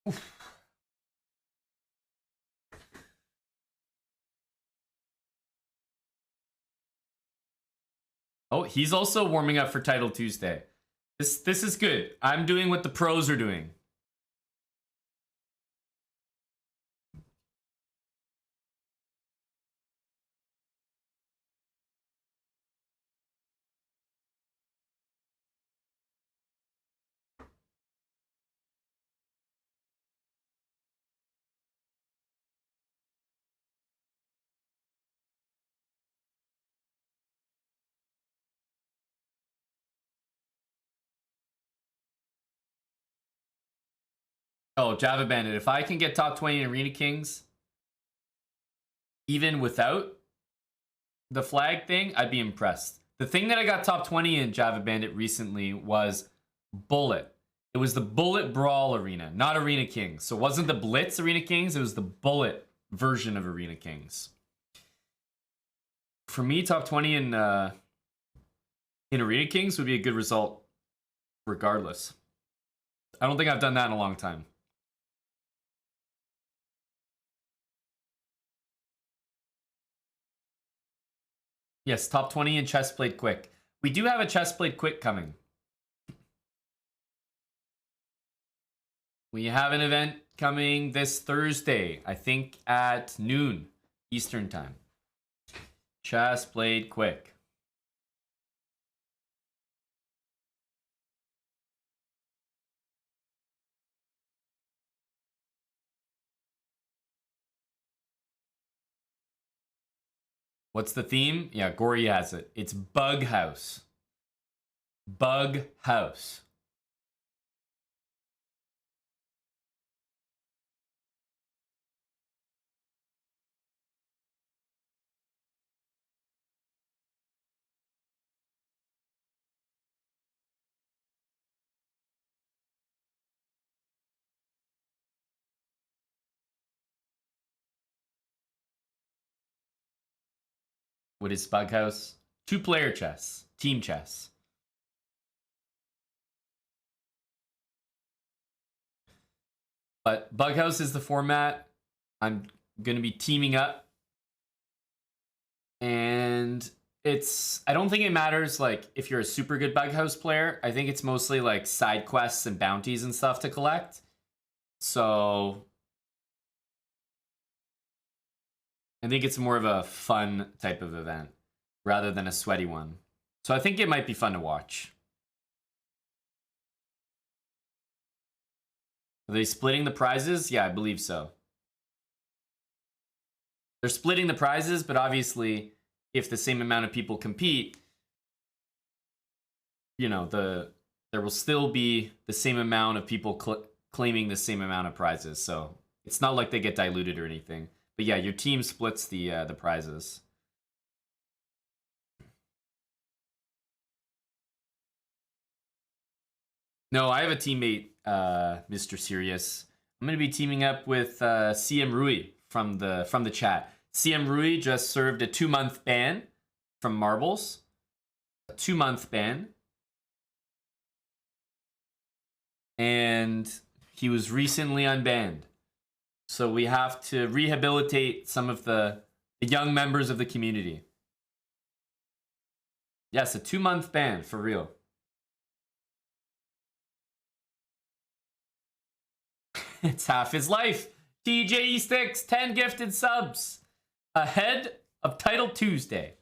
Oof. Oh, he's also warming up for Title Tuesday. This is good. I'm doing what the pros are doing. Oh, Java Bandit, if I can get top 20 in Arena Kings, even without the flag thing, I'd be impressed. The thing that I got top 20 in Java Bandit recently was Bullet. It was the Bullet Brawl Arena, not Arena Kings. So it wasn't the Blitz Arena Kings, it was the Bullet version of Arena Kings. For me, top 20 in Arena Kings would be a good result regardless. I don't think I've done that in a long time. Yes, top 20 in Chess Played Quick. We do have a Chess Played Quick coming. We have an event coming this Thursday, I think at noon Eastern time. Chess Played Quick. What's the theme? Yeah, Gory has it. It's Bug House. Bug House. What is Bug House? 2-player chess. Team chess. But Bug House is the format. I'm going to be teaming up. And I don't think it matters like if you're a super good Bug House player. I think it's mostly like side quests and bounties and stuff to collect. So I think it's more of a fun type of event rather than a sweaty one. So I think it might be fun to watch. Are they splitting the prizes? Yeah, I believe so. They're splitting the prizes, but obviously, if the same amount of people compete, you know, there will still be the same amount of people claiming the same amount of prizes. So it's not like they get diluted or anything. But yeah, your team splits the prizes. No, I have a teammate, Mr. Serious. I'm gonna be teaming up with CM Rui from the chat. CM Rui just served a 2-month ban from Marbles. A 2-month ban. And he was recently unbanned. So we have to rehabilitate some of the young members of the community. Yes, a 2-month ban, for real. It's half his life. TJE Sticks, 10 gifted subs. Ahead of Title Tuesday.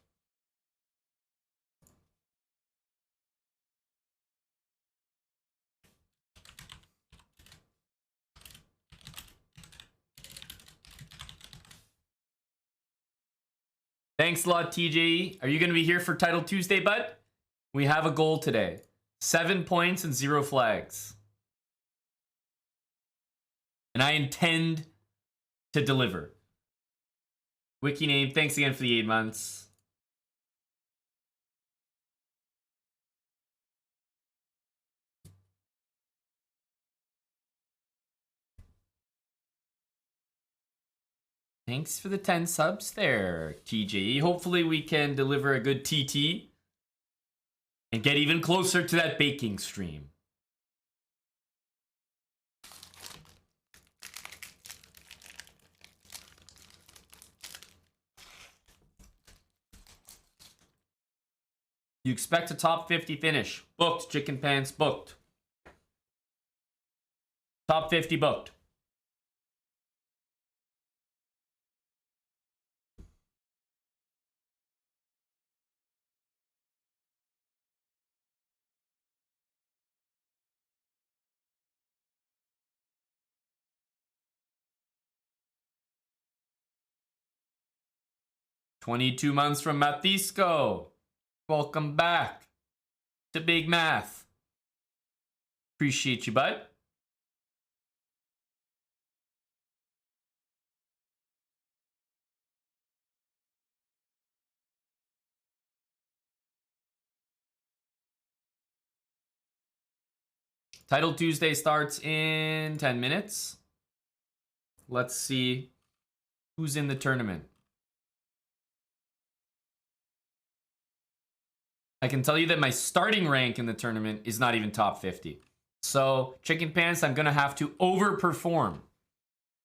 Thanks a lot, TJE. Are you going to be here for Title Tuesday, bud? We have a goal today. 7 points and 0 flags. And I intend to deliver. Wiki name, thanks again for the 8 months. Thanks for the 10 subs there, TJE. Hopefully we can deliver a good TT and get even closer to that baking stream. You expect a top 50 finish. Booked, Chicken Pants, booked. Top 50 booked. "22 months from Mathisco. Welcome back to Big Math. Appreciate you, bud. Title Tuesday starts in 10 minutes. Let's see who's in the tournament. I can tell you that my starting rank in the tournament is not even top 50. So, Chicken Pants, I'm going to have to overperform.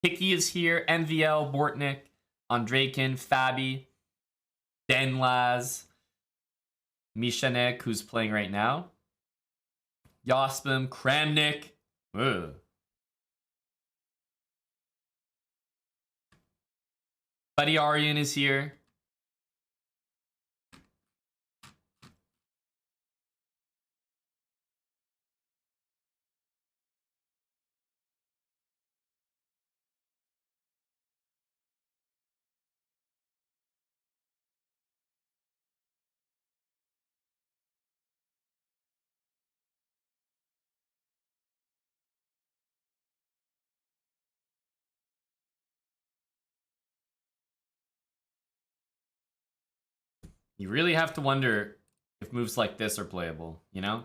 Hickey is here, MVL, Bortnik, Andrejkin, Fabi, Denlaz, Mishanek, who's playing right now, Yospim, Kramnik. Ugh. Buddy Aryan is here. You really have to wonder if moves like this are playable, you know?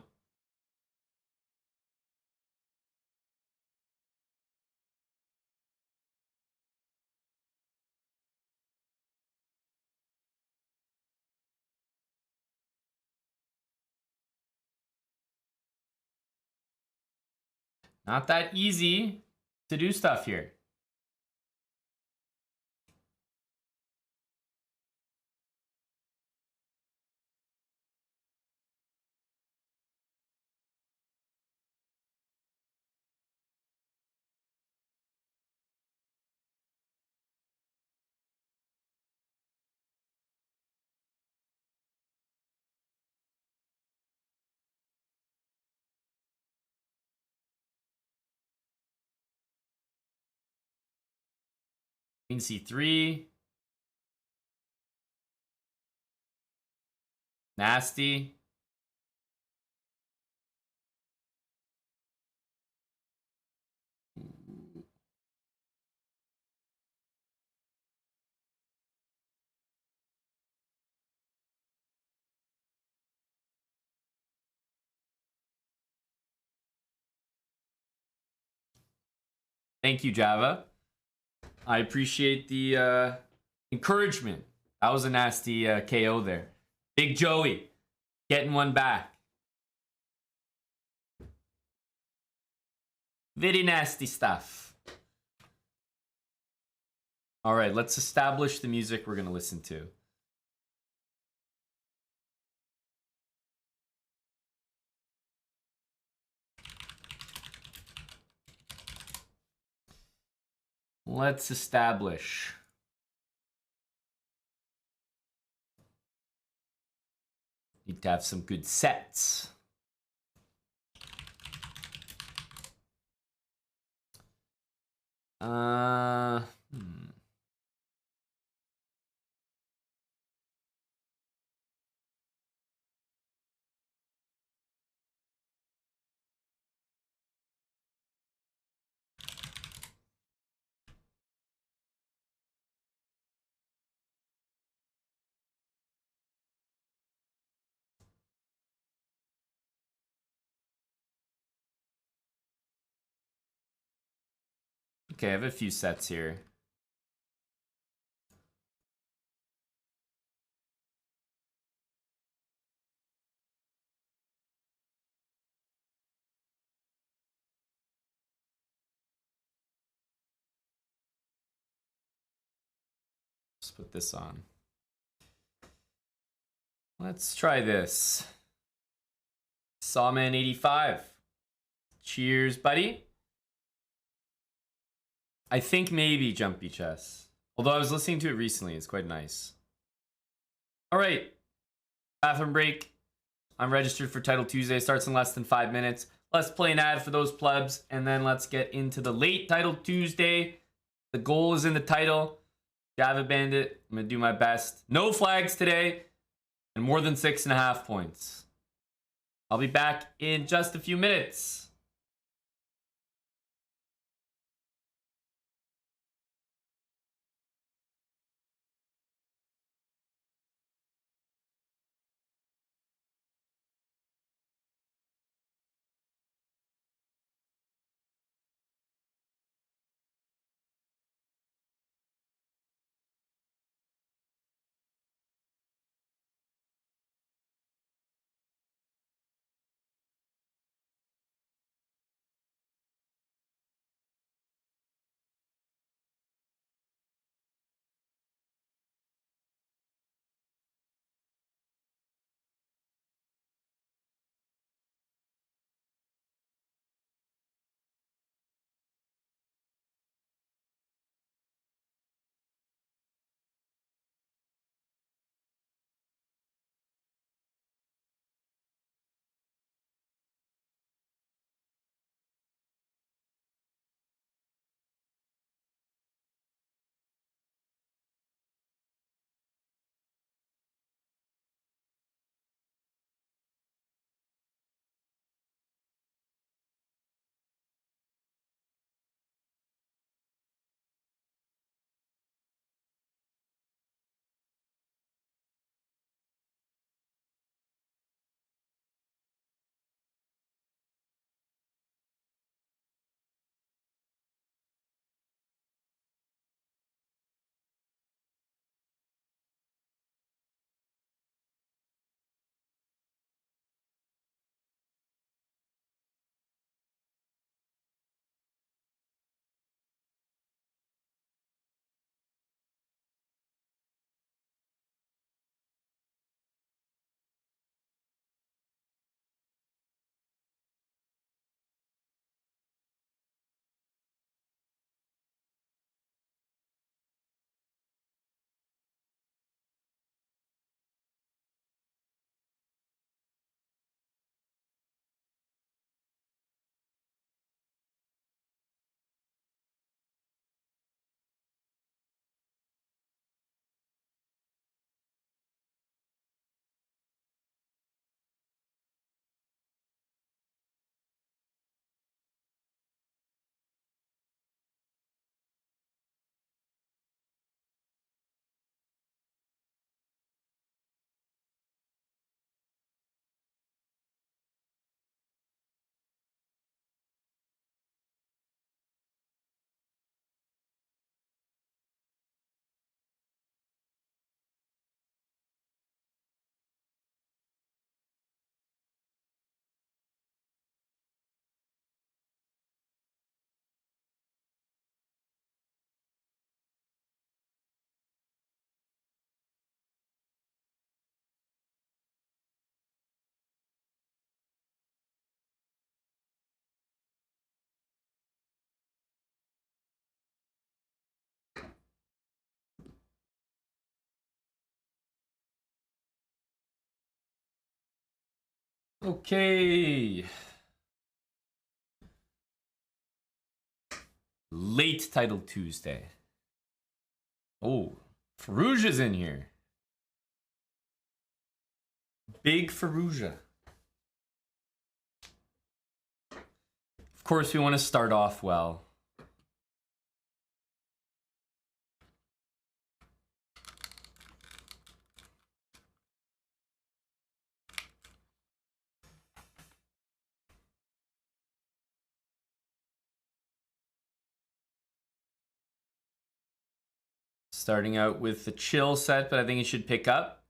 Not that easy to do stuff here. Queen C3. Nasty. Thank you, Java. I appreciate the encouragement. That was a nasty KO there. Big Joey getting one back. Very nasty stuff. All right, let's establish the music we're going to listen to. Let's establish. Need to have some good sets. Okay, I have a few sets here. Let's put this on. Let's try this. Sawman85. Cheers, buddy. I think maybe Jumpy Chess. Although I was listening to it recently, it's quite nice. All right. Bathroom break. I'm registered for Title Tuesday. Starts in less than 5 minutes. Let's play an ad for those plebs, and then let's get into the late Title Tuesday. The goal is in the title. Java Bandit. I'm going to do my best. No flags today, and more than 6.5 points. I'll be back in just a few minutes. Okay. Late Title Tuesday. Oh, Faruja's in here. Big Faruja. Of course, we want to start off well. Starting out with the chill set, but I think it should pick up.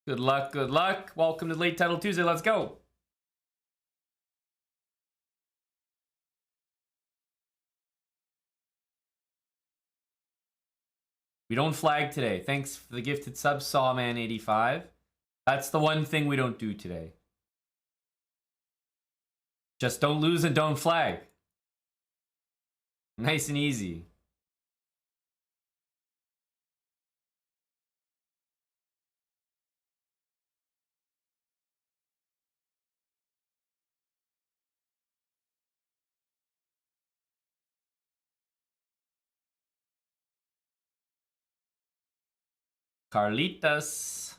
Good luck, good luck. Welcome to Late Title Tuesday. Let's go. We don't flag today. Thanks for the gifted sub, Sawman85. That's the one thing we don't do today. Just don't lose and don't flag. Nice and easy. Carlitas.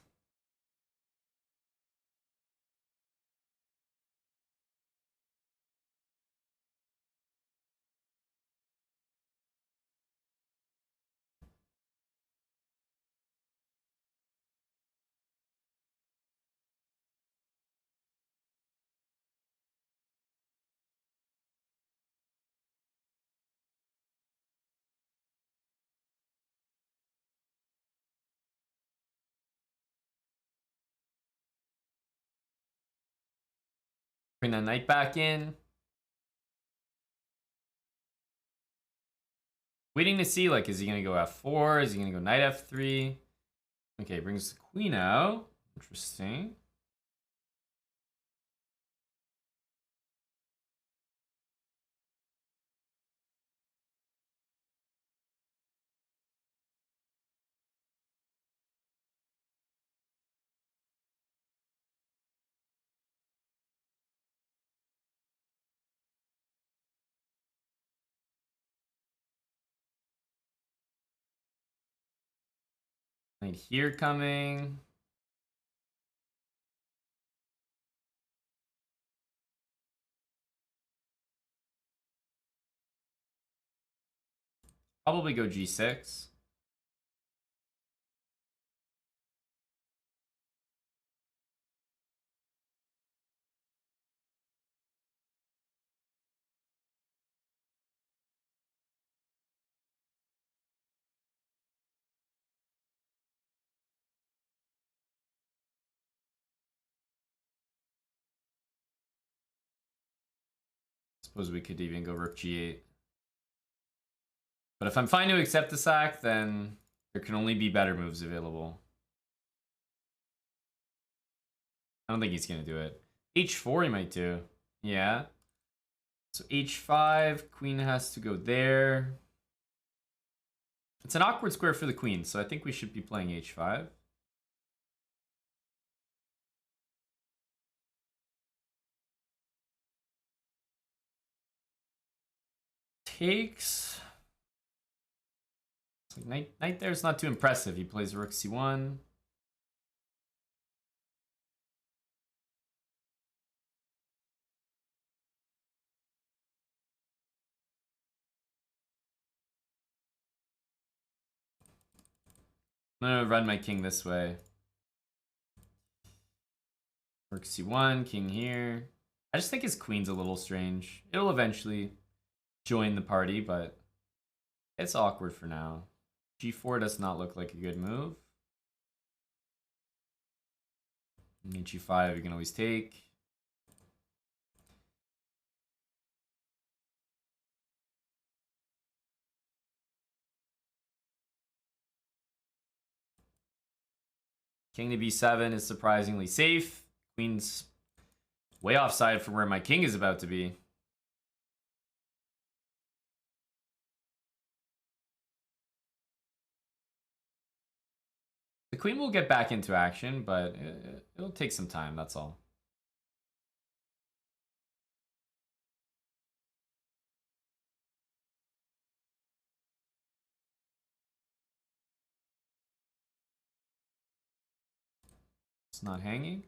Bring that knight back in. Waiting to see, like, is he going to go f4? Is he going to go knight f3? Okay, brings the queen out. Interesting. Knight here coming. Probably go g6. Suppose we could even go rook g8. But if I'm fine to accept the sack, then there can only be better moves available. I don't think he's going to do it. h4 he might do. Yeah. So h5, queen has to go there. It's an awkward square for the queen, so I think we should be playing h5. Takes. It's like knight there is not too impressive. He plays rook c1. I'm gonna run my king this way. Rook c1, king here. I just think his queen's a little strange. It'll eventually join the party, but it's awkward for now. g4 does not look like a good move. And g5 you can always take. King to b7 is surprisingly safe. Queen's way offside from where my king is about to be. The queen will get back into action, but it'll take some time, that's all. It's not hanging.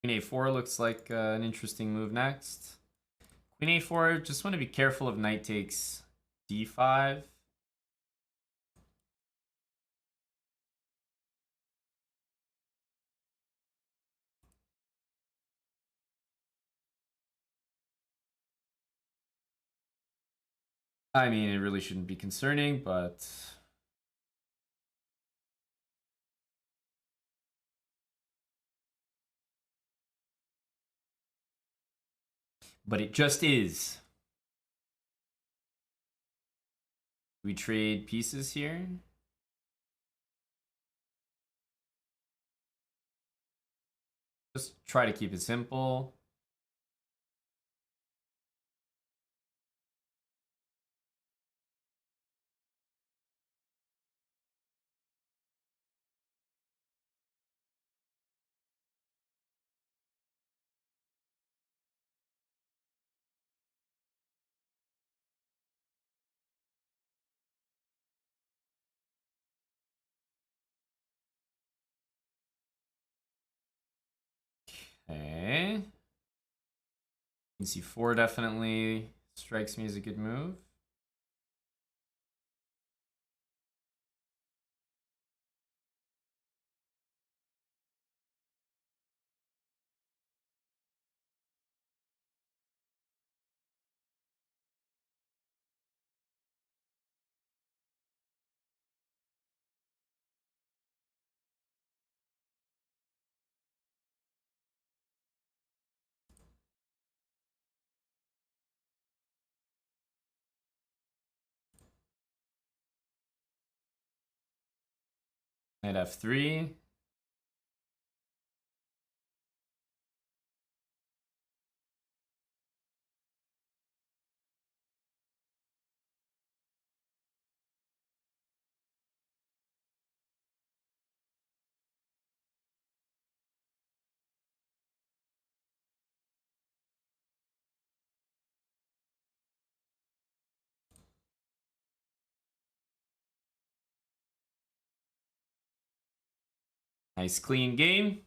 Queen a4 looks like an interesting move next. Queen a4, just want to be careful of knight takes d5. I mean, it really shouldn't be concerning, but... But it just is. We trade pieces here. Just try to keep it simple. Okay. C4 definitely strikes me as a good move. Knight f3. Nice clean game.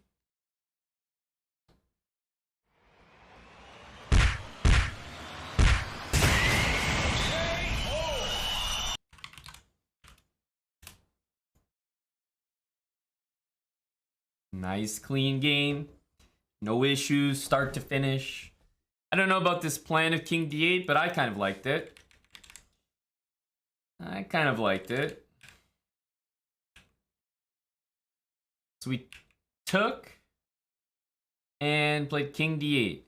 Nice clean game. No issues, start to finish. I don't know about this plan of king d8, but I kind of liked it. So we took and played king d8.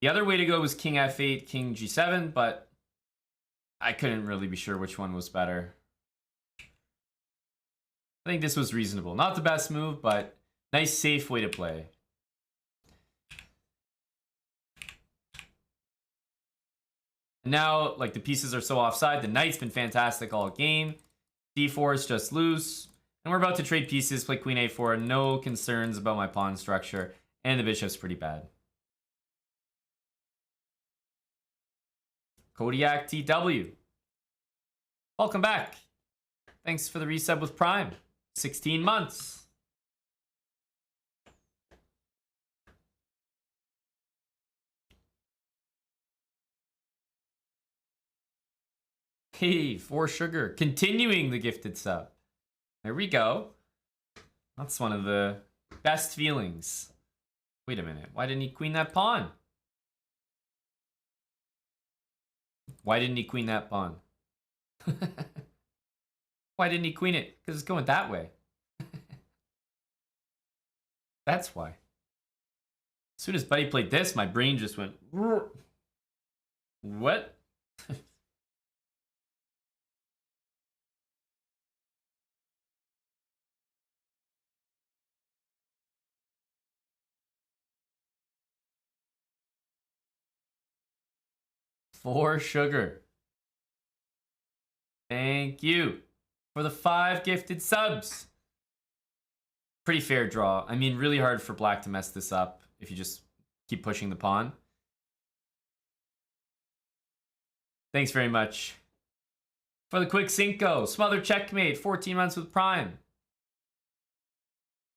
The other way to go was king f8, king g7, but I couldn't really be sure which one was better. I think this was reasonable. Not the best move, but nice, safe way to play. And now, like, the pieces are so offside. The knight's been fantastic all game. d4 is just loose. And we're about to trade pieces, play queen a4. No concerns about my pawn structure. And the bishop's pretty bad. Kodiak TW. Welcome back. Thanks for the resub with Prime. 16 months. Hey, for sugar. Continuing the gifted sub. There we go. That's one of the best feelings. Wait a minute. Why didn't he queen that pawn? Why didn't he queen that pawn? Why didn't he queen it? Because it's going that way. That's why. As soon as Buddy played this, my brain just went... What? For sugar. Thank you. for the 5 gifted subs. Pretty fair draw. I mean, really hard for black to mess this up if you just keep pushing the pawn. Thanks very much for the quick Cinco. Smother checkmate, 14 months with Prime.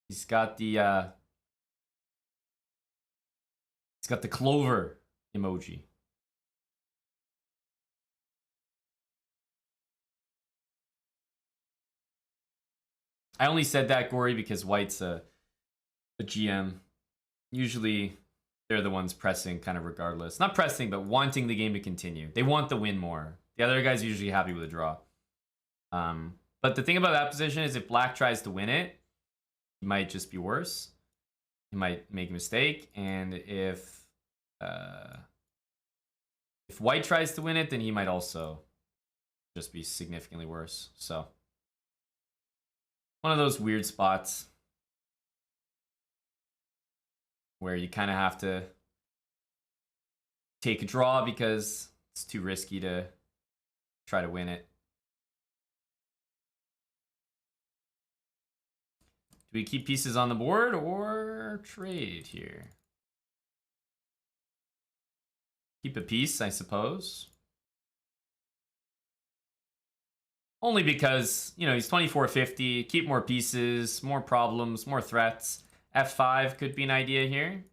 He's got the clover emoji. I only said that, Gory, because White's a GM. Usually, they're the ones pressing kind of regardless. Not pressing, but wanting the game to continue. They want the win more. The other guy's usually happy with a draw. But the thing about that position is if black tries to win it, he might just be worse. He might make a mistake. And if white tries to win it, then he might also just be significantly worse. So one of those weird spots where you kind of have to take a draw because it's too risky to try to win it. Do we keep pieces on the board or trade here? Keep a piece, I suppose. Only because, you know, he's 2450. Keep more pieces, more problems, more threats. F5 could be an idea here.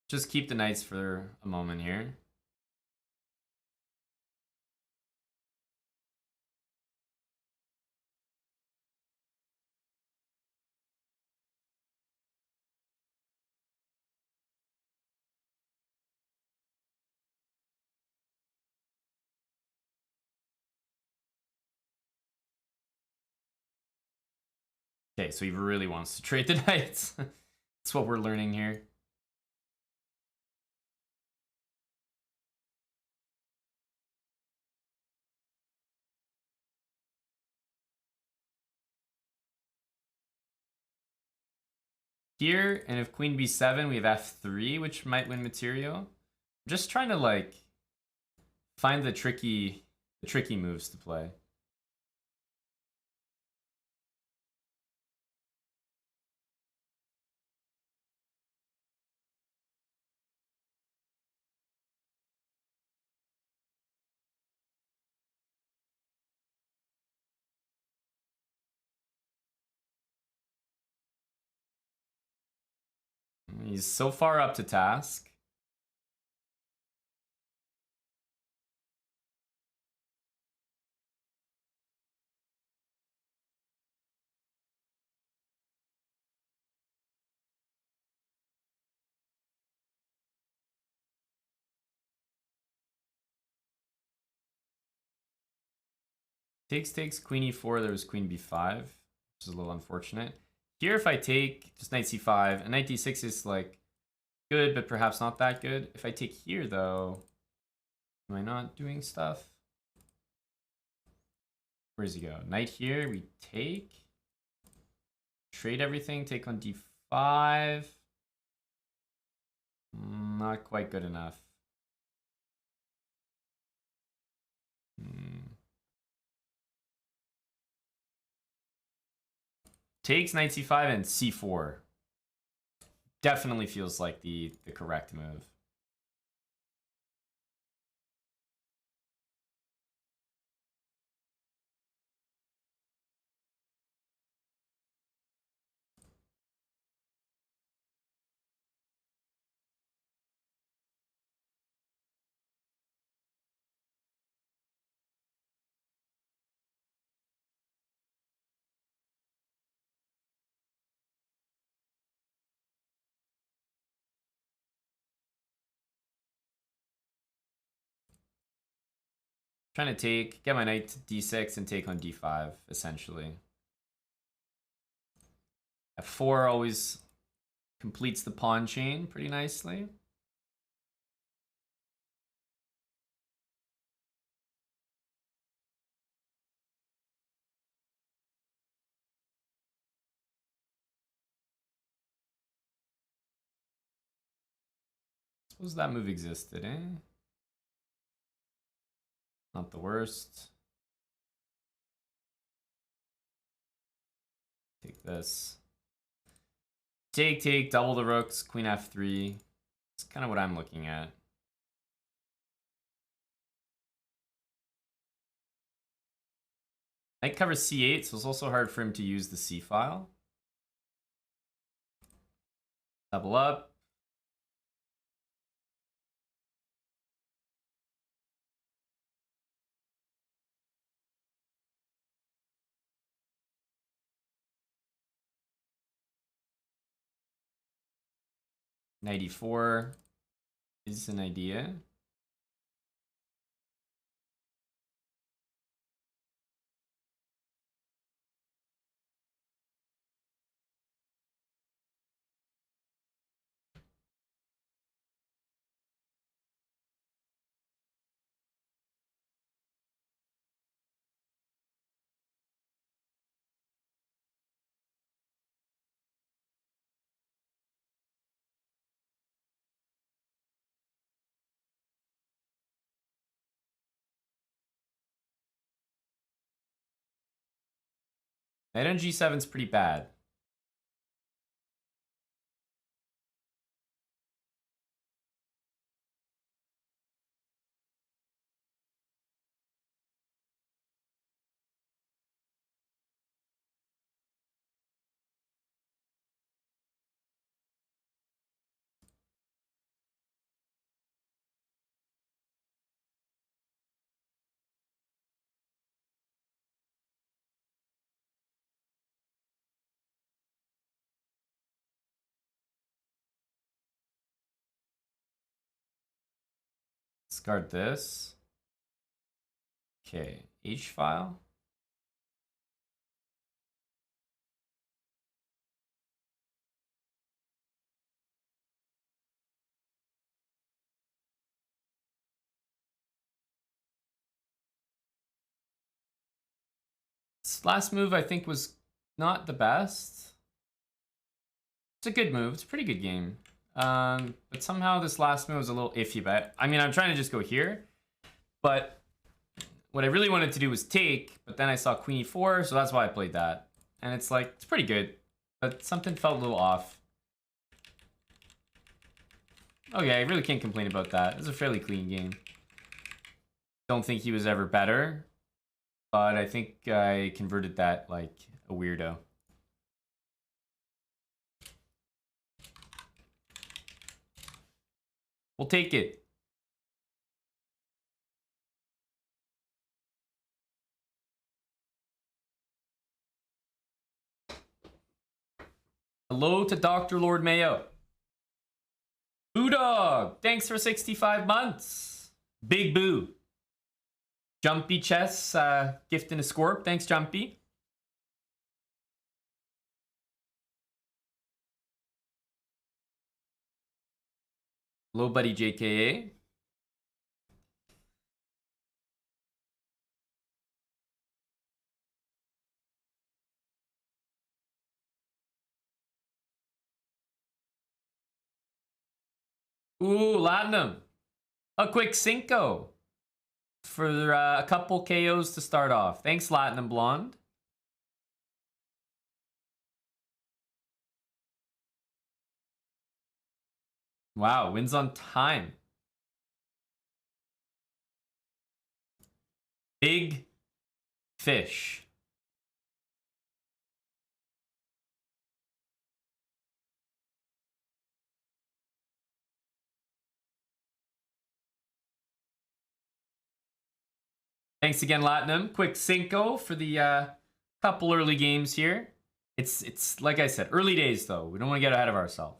Just keep the knights for a moment here. Okay, so he really wants to trade the knights. That's what we're learning here. Here, and if queen b7, we have f3, which might win material. I'm just trying to like find the tricky moves to play. He's so far up to task. Takes queen e4, there was queen b5, which is a little unfortunate. Here, if I take just knight c5, and knight d6 is like good, but perhaps not that good. If I take here, though, am I not doing stuff? Where does he go? Knight here, we take. Trade everything, take on d5. Not quite good enough. Takes knight c5 and c4. Definitely feels like the correct move. Trying to get my knight to d6 and take on d5, essentially. f4 always completes the pawn chain pretty nicely. Suppose that move existed, eh? Not the worst. Take this. Take, double the rooks, queen f3. It's kind of what I'm looking at. Knight covers c8, so it's also hard for him to use the c file. Double up. Knight e4 is an idea. Knight on g7 is pretty bad. Discard this. Okay, H file. This last move I think was not the best. It's a good move. It's a pretty good game. But somehow this last move was a little iffy. But I mean, I'm trying to just go here. But what I really wanted to do was take. But then I saw queen e4, so that's why I played that. And it's like, it's pretty good. But something felt a little off. Okay, I really can't complain about that. It was a fairly clean game. Don't think he was ever better. But I think I converted that like a weirdo. We'll take it. Hello to Dr. Lord Mayo. Boo Dog, thanks for 65 months. Big Boo. Jumpy Chess, gifting a scorp. Thanks, Jumpy. Hello, buddy JKA. Ooh, Latinum. A quick Cinco for a couple KOs to start off. Thanks, Latinum Blonde. Wow, wins on time. Big fish. Thanks again, Latinum. Quick Cinco for the couple early games here. It's like I said, early days though. We don't want to get ahead of ourselves.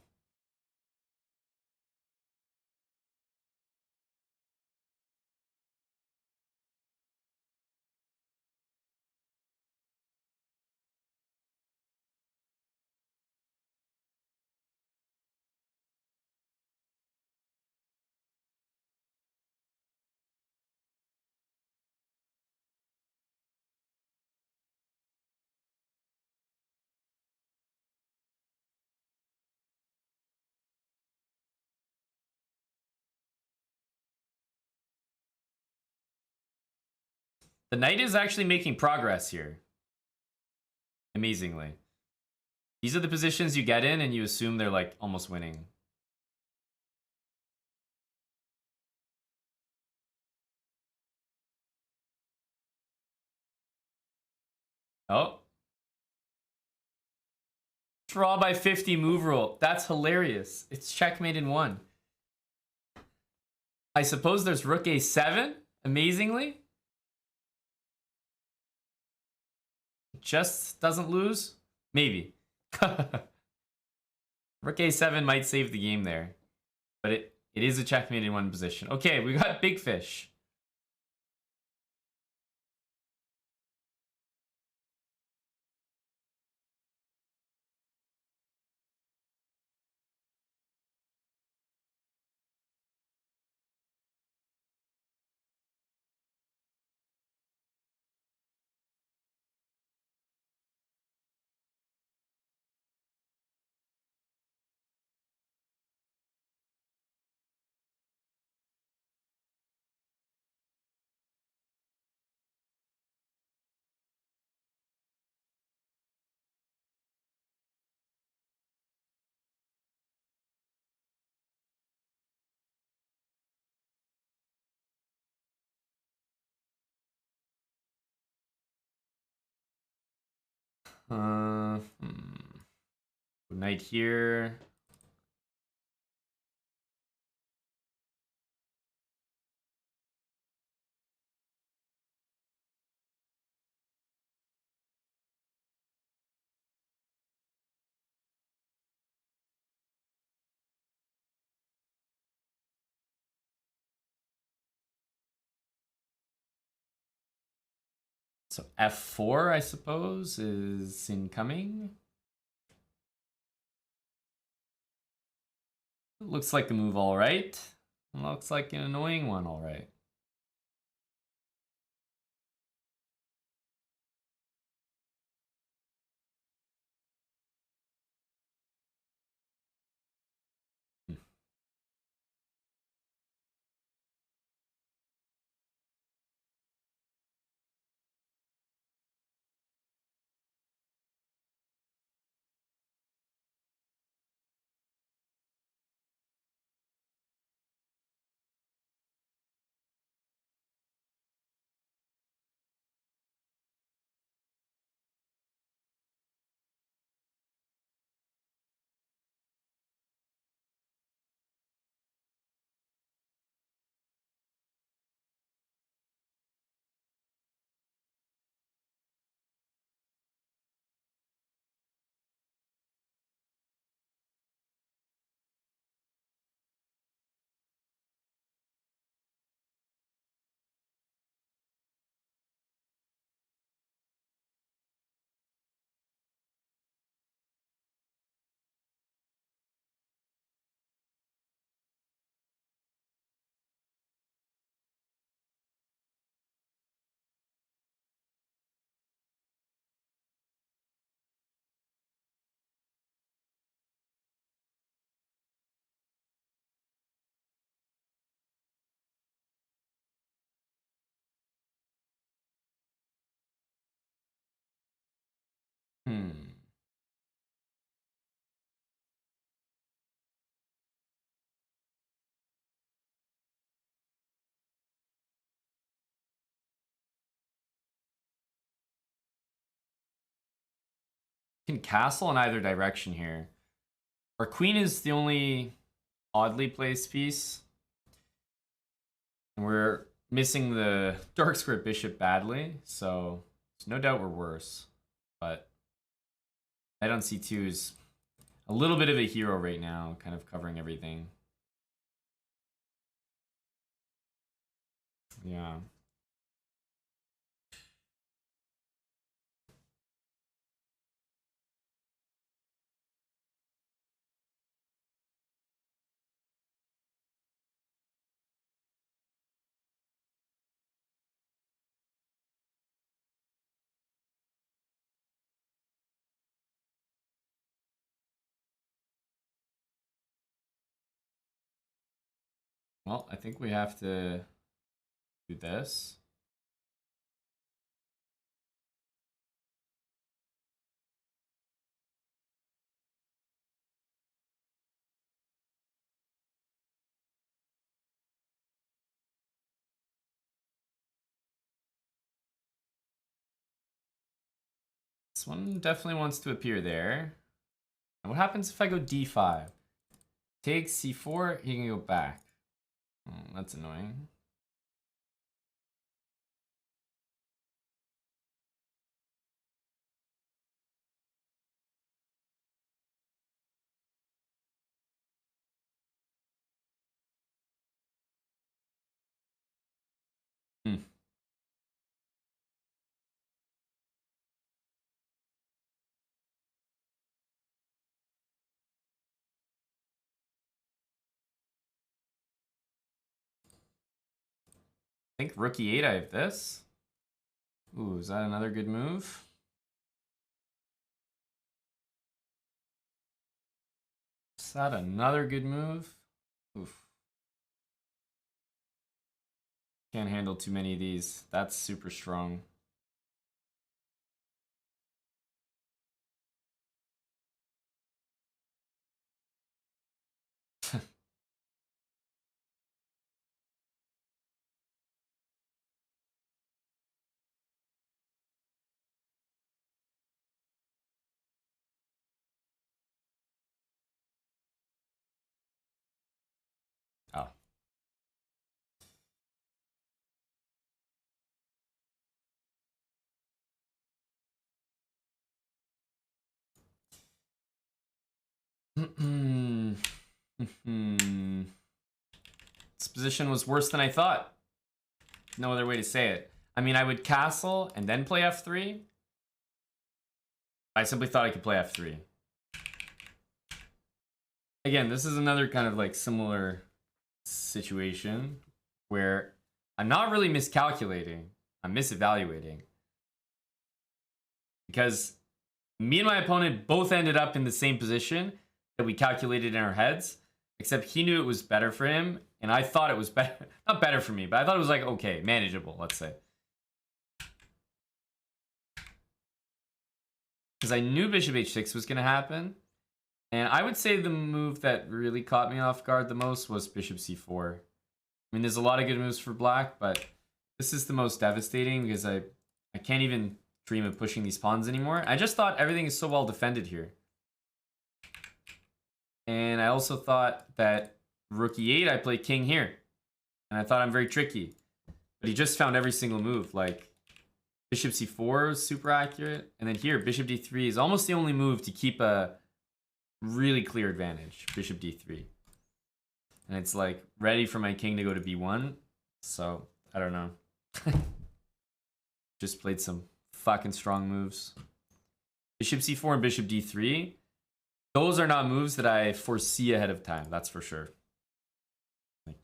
The knight is actually making progress here. Amazingly. These are the positions you get in and you assume they're like almost winning. Oh. Draw by 50 move rule. That's hilarious. It's checkmate in 1. I suppose there's rook a7, amazingly. Just doesn't lose? Maybe. Rook a7 might save the game there. But it is a checkmate in 1 position. Okay, we got big fish. Knight here. So f4, I suppose, is incoming. Looks like a move all right. Looks like an annoying one all right. Can castle in either direction here. Our queen is the only oddly placed piece. And we're missing the dark square bishop badly, so there's no doubt we're worse. But knight on c2 is a little bit of a hero right now, kind of covering everything. Yeah. Well, I think we have to do this. This one definitely wants to appear there. And what happens if I go d5? Takes c4, he can go back. Oh, that's annoying. I think rook e8, I have this. Ooh, is that another good move? Is that another good move? Oof. Can't handle too many of these. That's super strong. Oh. This position was worse than I thought. No other way to say it. I mean, I would castle and then play f3. I simply thought I could play f3. Again, this is another kind of like similar situation where I'm not really miscalculating. I'm misevaluating. Because me and my opponent both ended up in the same position that we calculated in our heads, except he knew it was better for him, and I thought it was better. Not better for me, but I thought it was like, okay, manageable, let's say. Because I knew bishop h6 was going to happen. And I would say the move that really caught me off guard the most was bishop c4. I mean, there's a lot of good moves for black, but this is the most devastating because I can't even dream of pushing these pawns anymore. I just thought everything is so well defended here. And I also thought that rook e8, I play king here. And I thought I'm very tricky. But he just found every single move. Like, bishop c4 is super accurate. And then here, bishop d3 is almost the only move to keep a really clear advantage. Bishop d3. And it's like ready for my king to go to b1. So, I don't know. Just played some fucking strong moves. Bishop c4 and bishop d3. Those are not moves that I foresee ahead of time. That's for sure. Like,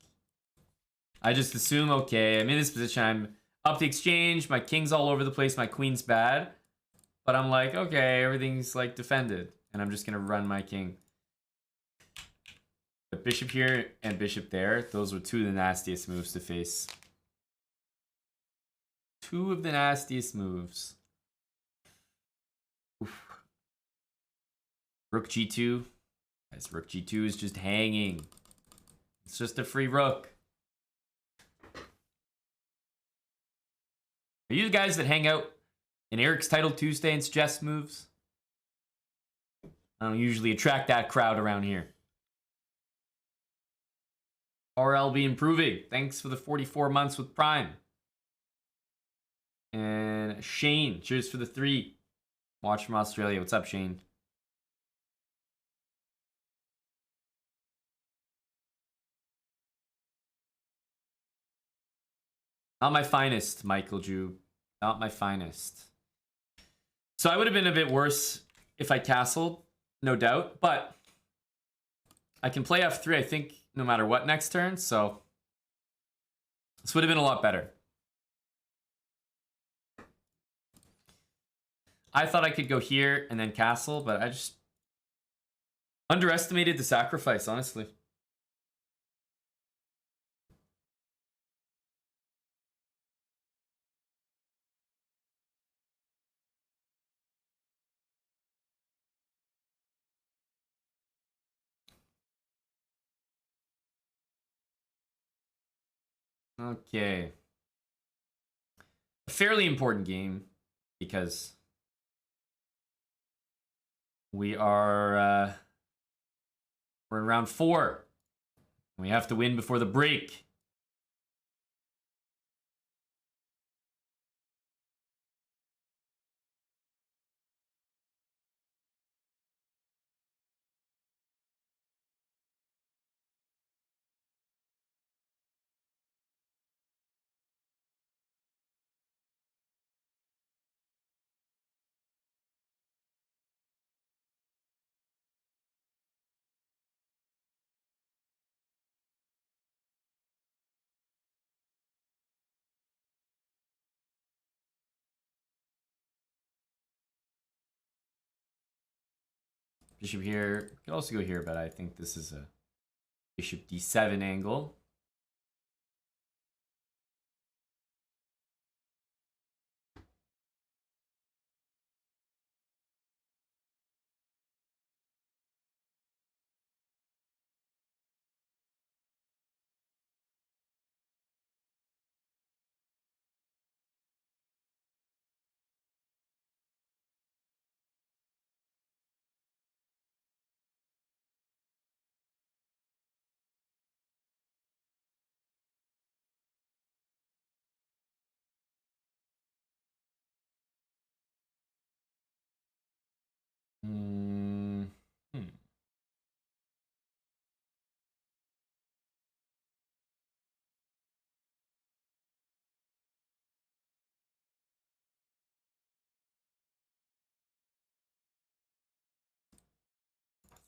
I just assume, okay, I'm in this position. I'm up the exchange. My king's all over the place. My queen's bad. But I'm like, okay, everything's like defended. And I'm just going to run my king. The bishop here and bishop there, those were two of the nastiest moves to face. Two of the nastiest moves. Oof. Rook g2. Guys, rook g2 is just hanging. It's just a free rook. Are you the guys that hang out in Eric's Title Tuesday and suggest moves? I don't usually attract that crowd around here. RLB improving. Thanks for the 44 months with Prime. And Shane, cheers for the 3. Watch from Australia. What's up, Shane? Not my finest, Michael Jew. Not my finest. So I would have been a bit worse if I castled, no doubt. But I can play f3, I think, no matter what next turn. So this would have been a lot better. I thought I could go here and then castle, but I just underestimated the sacrifice, honestly. Okay. A fairly important game because We are we're in round 4. We have to win before the break. Bishop here. Could also go here, but I think this is a bishop d7 angle. Hmm.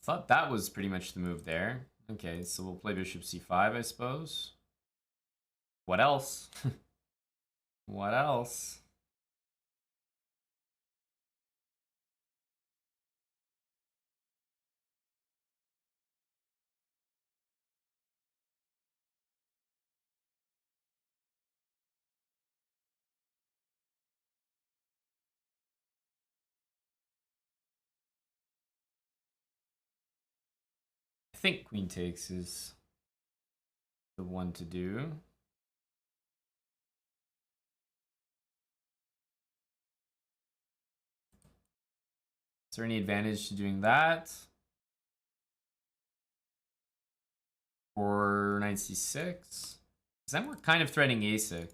Thought that was pretty much the move there. Okay, so we'll play bishop c5, I suppose. What else? What else? I think queen takes is the one to do. Is there any advantage to doing that? Or knight c6? Because then we're kind of threatening a6.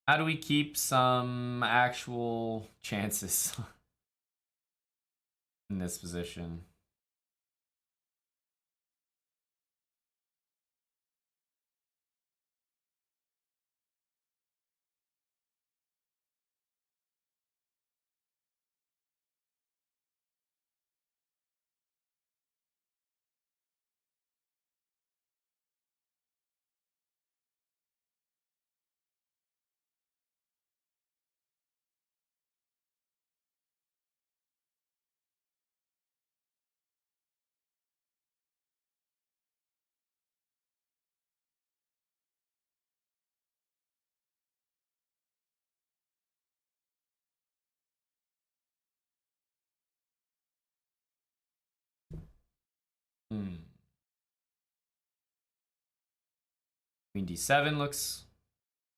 How do we keep some actual chances in this position? Queen d7 looks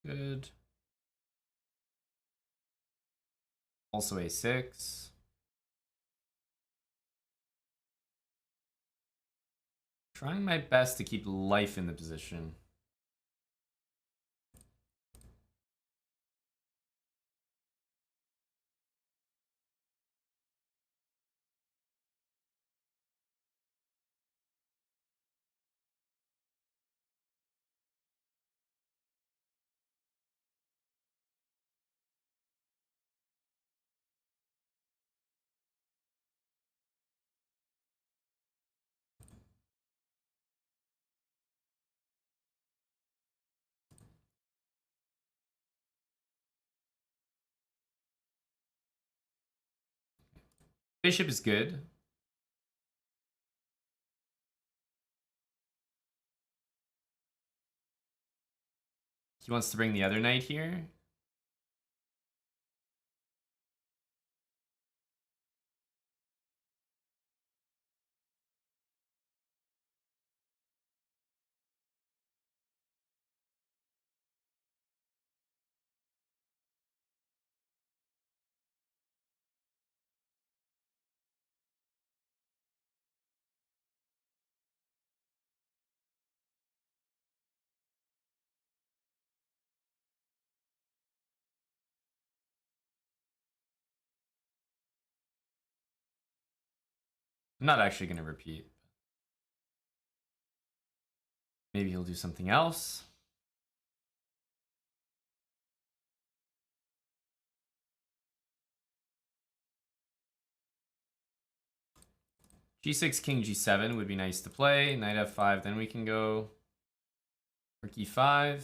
good. Also a6. Trying my best to keep life in the position. Bishop is good. He wants to bring the other knight here. I'm not actually going to repeat. Maybe he'll do something else. G6, king, G7 would be nice to play. Knight F5, then we can go rook E5.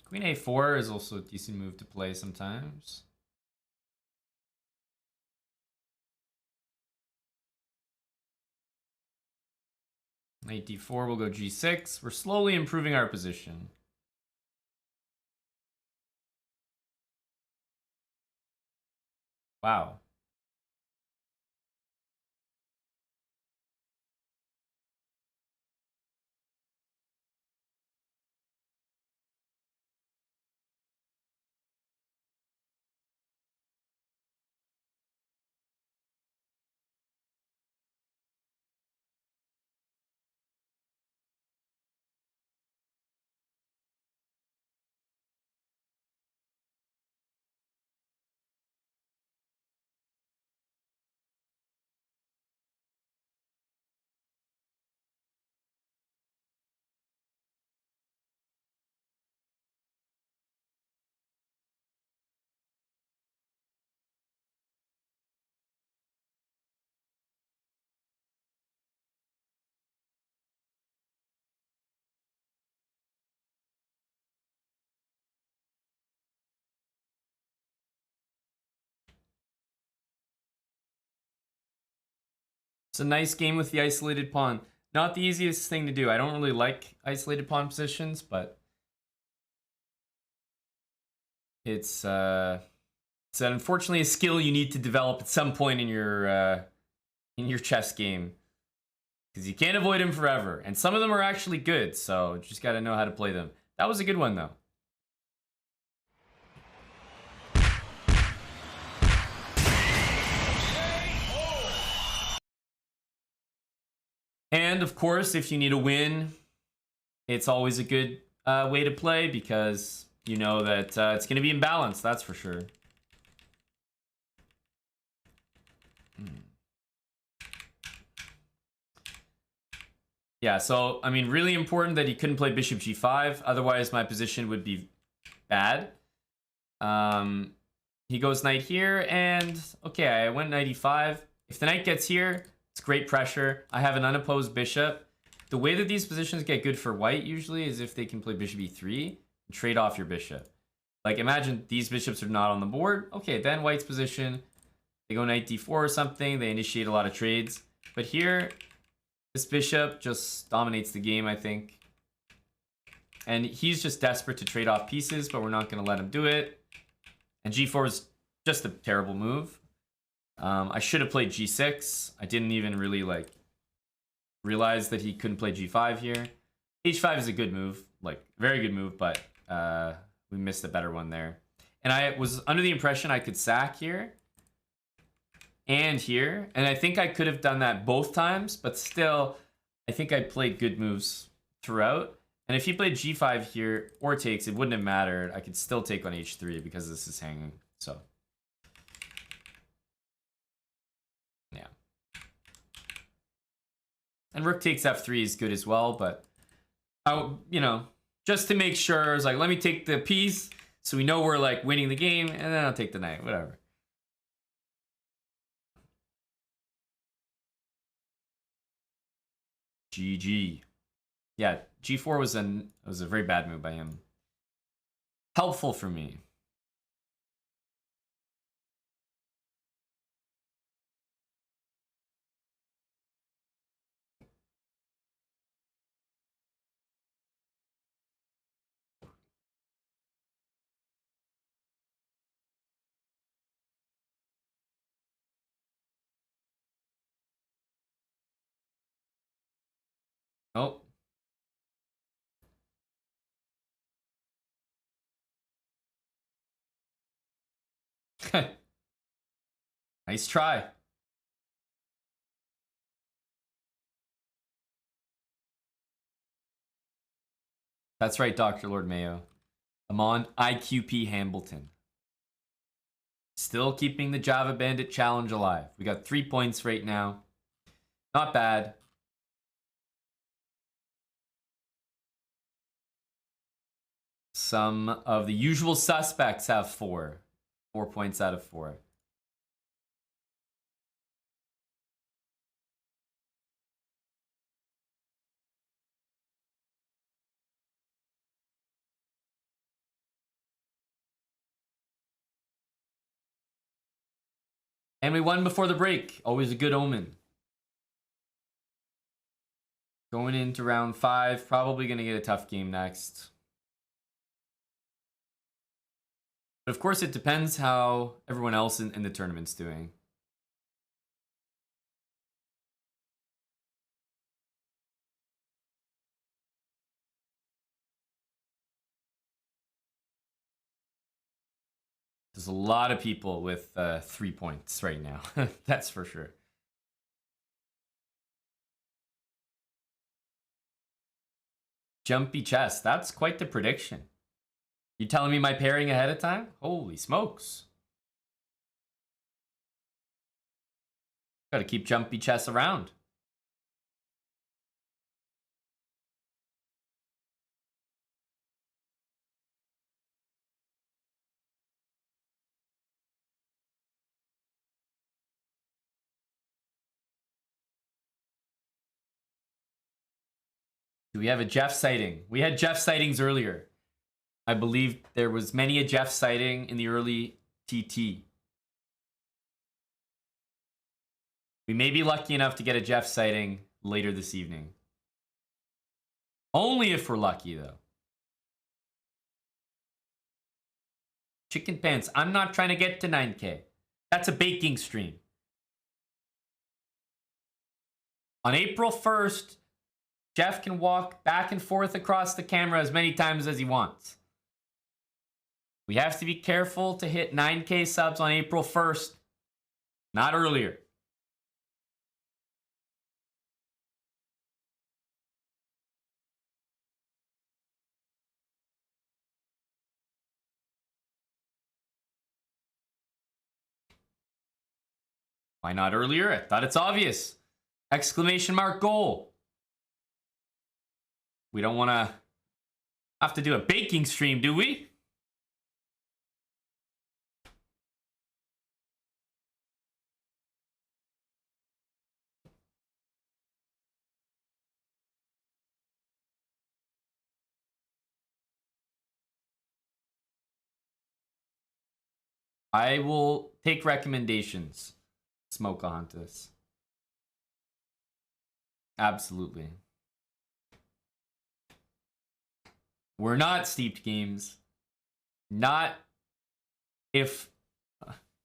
Queen A4 is also a decent move to play sometimes. Knight D4 will go G6. We're slowly improving our position. Wow. It's a nice game with the isolated pawn. Not the easiest thing to do. I don't really like isolated pawn positions, but it's unfortunately a skill you need to develop at some point in your chess game, because you can't avoid them forever. And some of them are actually good, so you just got to know how to play them. That was a good one, though. And of course, if you need a win, it's always a good way to play, because you know that it's going to be in balance, that's for sure. Yeah, so, I mean, really important that he couldn't play bishop g5. Otherwise, my position would be bad. He goes knight here, and okay, I went knight e5. If the knight gets here, it's great pressure. I have an unopposed bishop. The way that these positions get good for white usually is if they can play bishop e3 and trade off your bishop. Like, imagine these bishops are not on the board. Okay, then white's position, they go knight d4 or something. They initiate a lot of trades. But here, this bishop just dominates the game, I think. And he's just desperate to trade off pieces, but we're not going to let him do it. And g4 is just a terrible move. I should have played g6. I didn't even really realize that he couldn't play g5 here. h5 is a good move, like very good move, but we missed a better one there. And I was under the impression I could sack here and here, and I think I could have done that both times, but still, I think I played good moves throughout. And if he played g5 here or takes, it wouldn't have mattered. I could still take on h3 because this is hanging. So yeah. And rook takes f3 is good as well, but you know, just to make sure, I was like, let me take the piece so we know we're like winning the game, and then I'll take the knight, whatever. GG. Yeah, g4 was a very bad move by him. Helpful for me. Oh. Nice try. That's right, Dr. Lord Mayo. Aman IQP Hambleton. Still keeping the Java Bandit challenge alive. We got 3 points right now. Not bad. Some of the usual suspects have 4. 4 points out of 4. And we won before the break. Always a good omen. Going into round 5. Probably going to get a tough game next. But of course, it depends how everyone else in the tournament's doing. There's a lot of people with 3 points right now. That's for sure. Jumpy chest. That's quite the prediction. You telling me my pairing ahead of time? Holy smokes. Gotta keep jumpy chess around. Do we have a Jeff sighting? We had Jeff sightings earlier. I believe there was many a Jeff sighting in the early TT. We may be lucky enough to get a Jeff sighting later this evening. Only if we're lucky, though. Chicken Pants, I'm not trying to get to 9K. That's a baking stream. On April 1st, Jeff can walk back and forth across the camera as many times as he wants. We have to be careful to hit 9K subs on April 1st, not earlier. Why not earlier? I thought it's obvious. Exclamation mark goal. We don't want to have to do a baking stream, do we? I will take recommendations. Smokeahuntus. Absolutely. We're not steeped games. Not if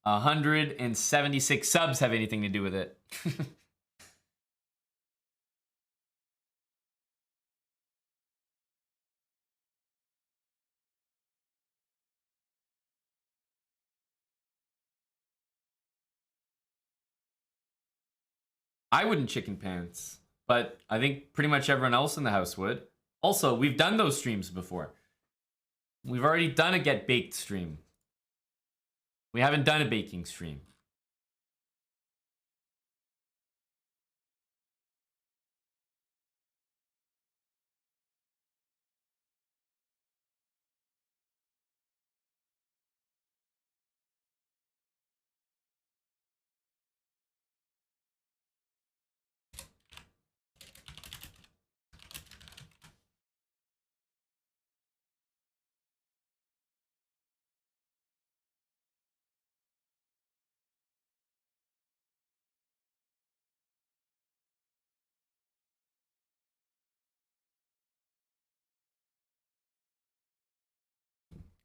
176 subs have anything to do with it. I wouldn't chicken pants, but I think pretty much everyone else in the house would. Also, we've done those streams before. We've already done a get baked stream. We haven't done a baking stream.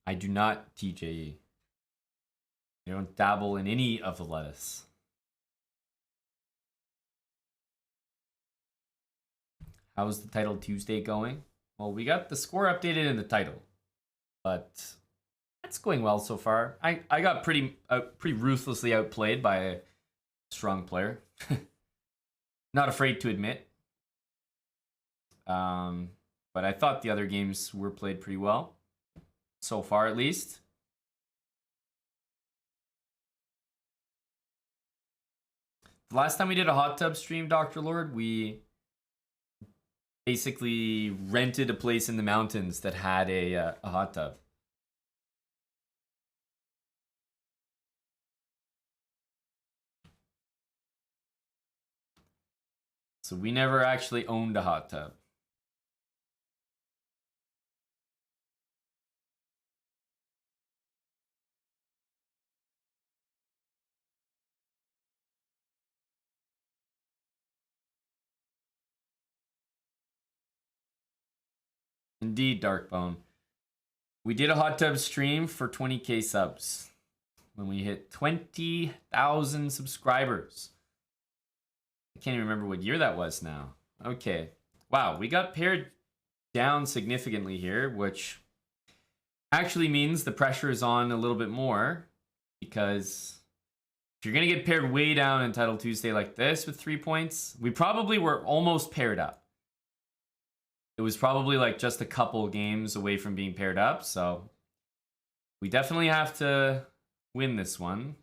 I do not TJE. I don't dabble in any of the lettuce. How's the title Tuesday going? Well, we got the score updated in the title, but that's going well so far. I got pretty ruthlessly outplayed by a strong player. Not afraid to admit. But I thought the other games were played pretty well. So far, at least. The last time we did a hot tub stream, Dr. Lord, we basically rented a place in the mountains that had a hot tub. So we never actually owned a hot tub. Indeed, Darkbone. We did a hot tub stream for 20k subs when we hit 20,000 subscribers. I can't even remember what year that was now. Okay. Wow, we got pared down significantly here, which actually means the pressure is on a little bit more, because if you're going to get paired way down in Title Tuesday like this with 3 points, we probably were almost paired up. It was probably like just a couple games away from being paired up, so we definitely have to win this one.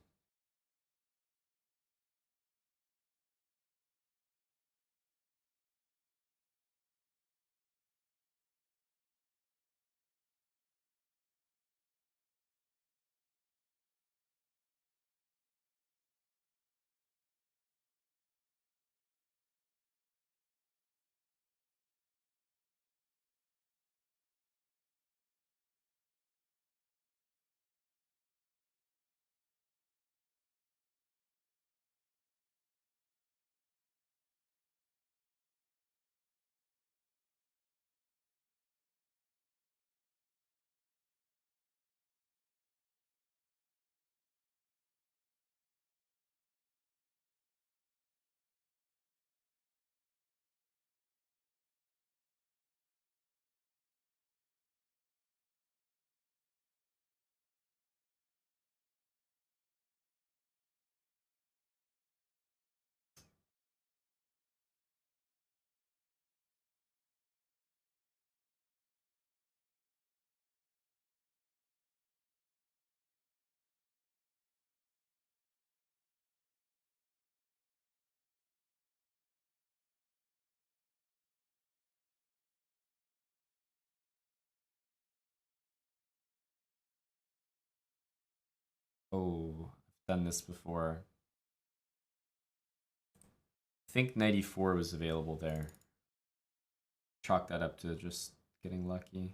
Oh, I've done this before. I think 94 was available there. Chalk that up to just getting lucky.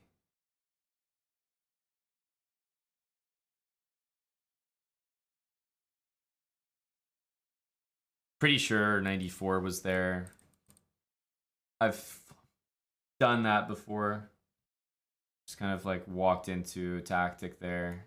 Pretty sure 94 was there. I've done that before. Just kind of like walked into a tactic there.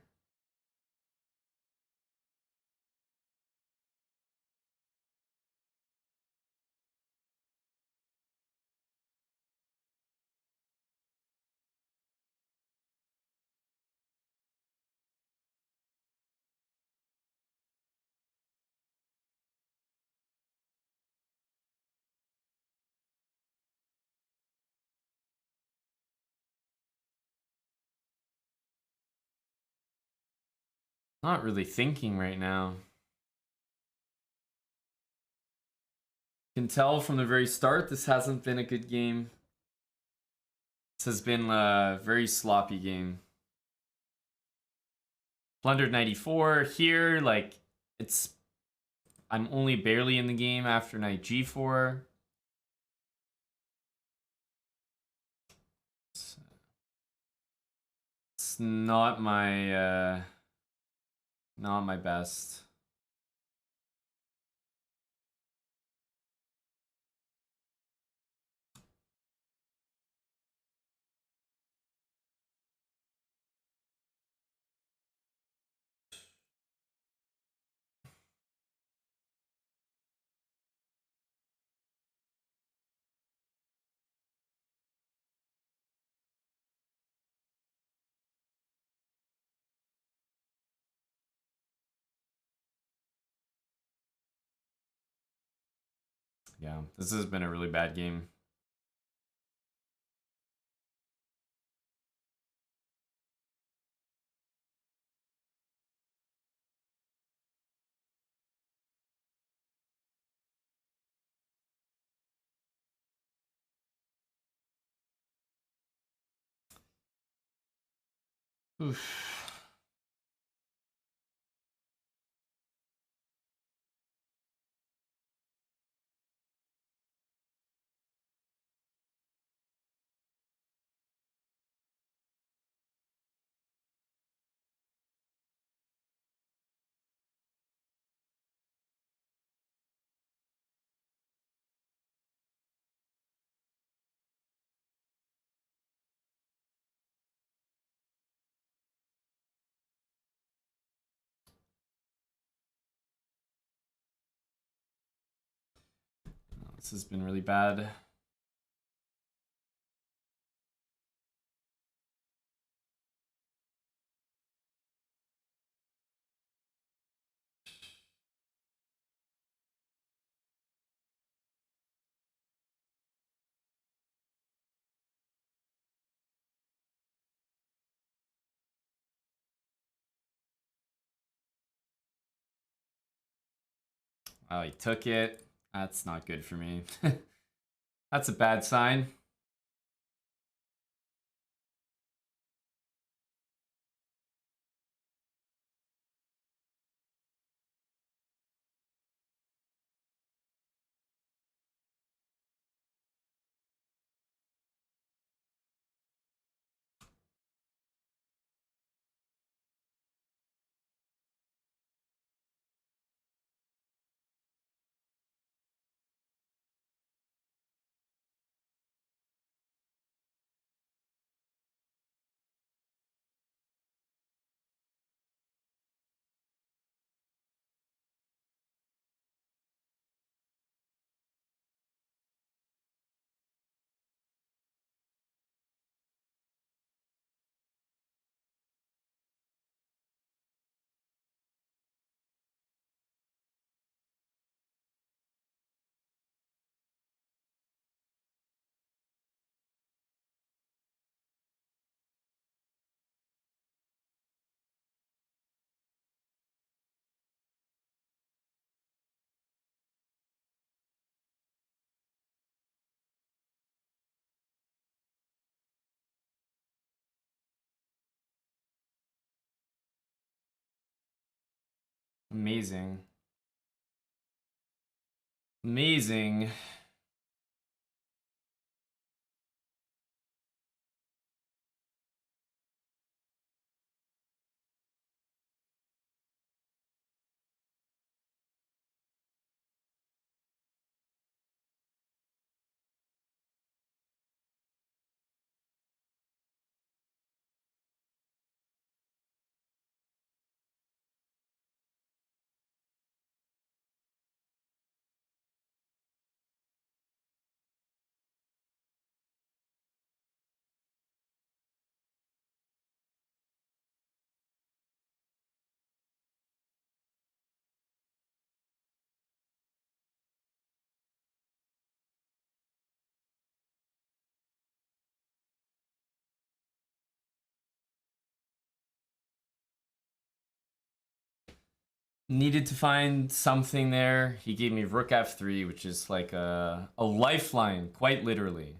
Not really thinking right now. Can tell from the very start this hasn't been a good game. This has been a very sloppy game. Plundered 94 here, like I'm only barely in the game after knight g4. It's not my best. Yeah, this has been a really bad game. Oof. This has been really bad. Oh, he took it. That's not good for me. That's a bad sign. Amazing. Amazing. Needed to find something there. He gave me rook f3, which is like a lifeline, quite literally.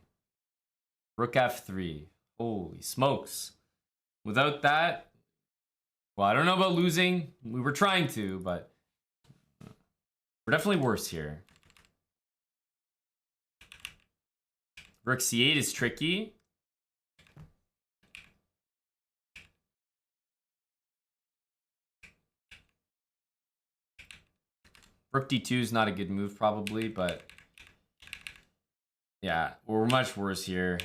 Rook f3. Holy smokes. Without that, well, I don't know about losing. We were trying to, but we're definitely worse here. Rook c8 is tricky. Rook d2 is not a good move, probably, but yeah, we're much worse here.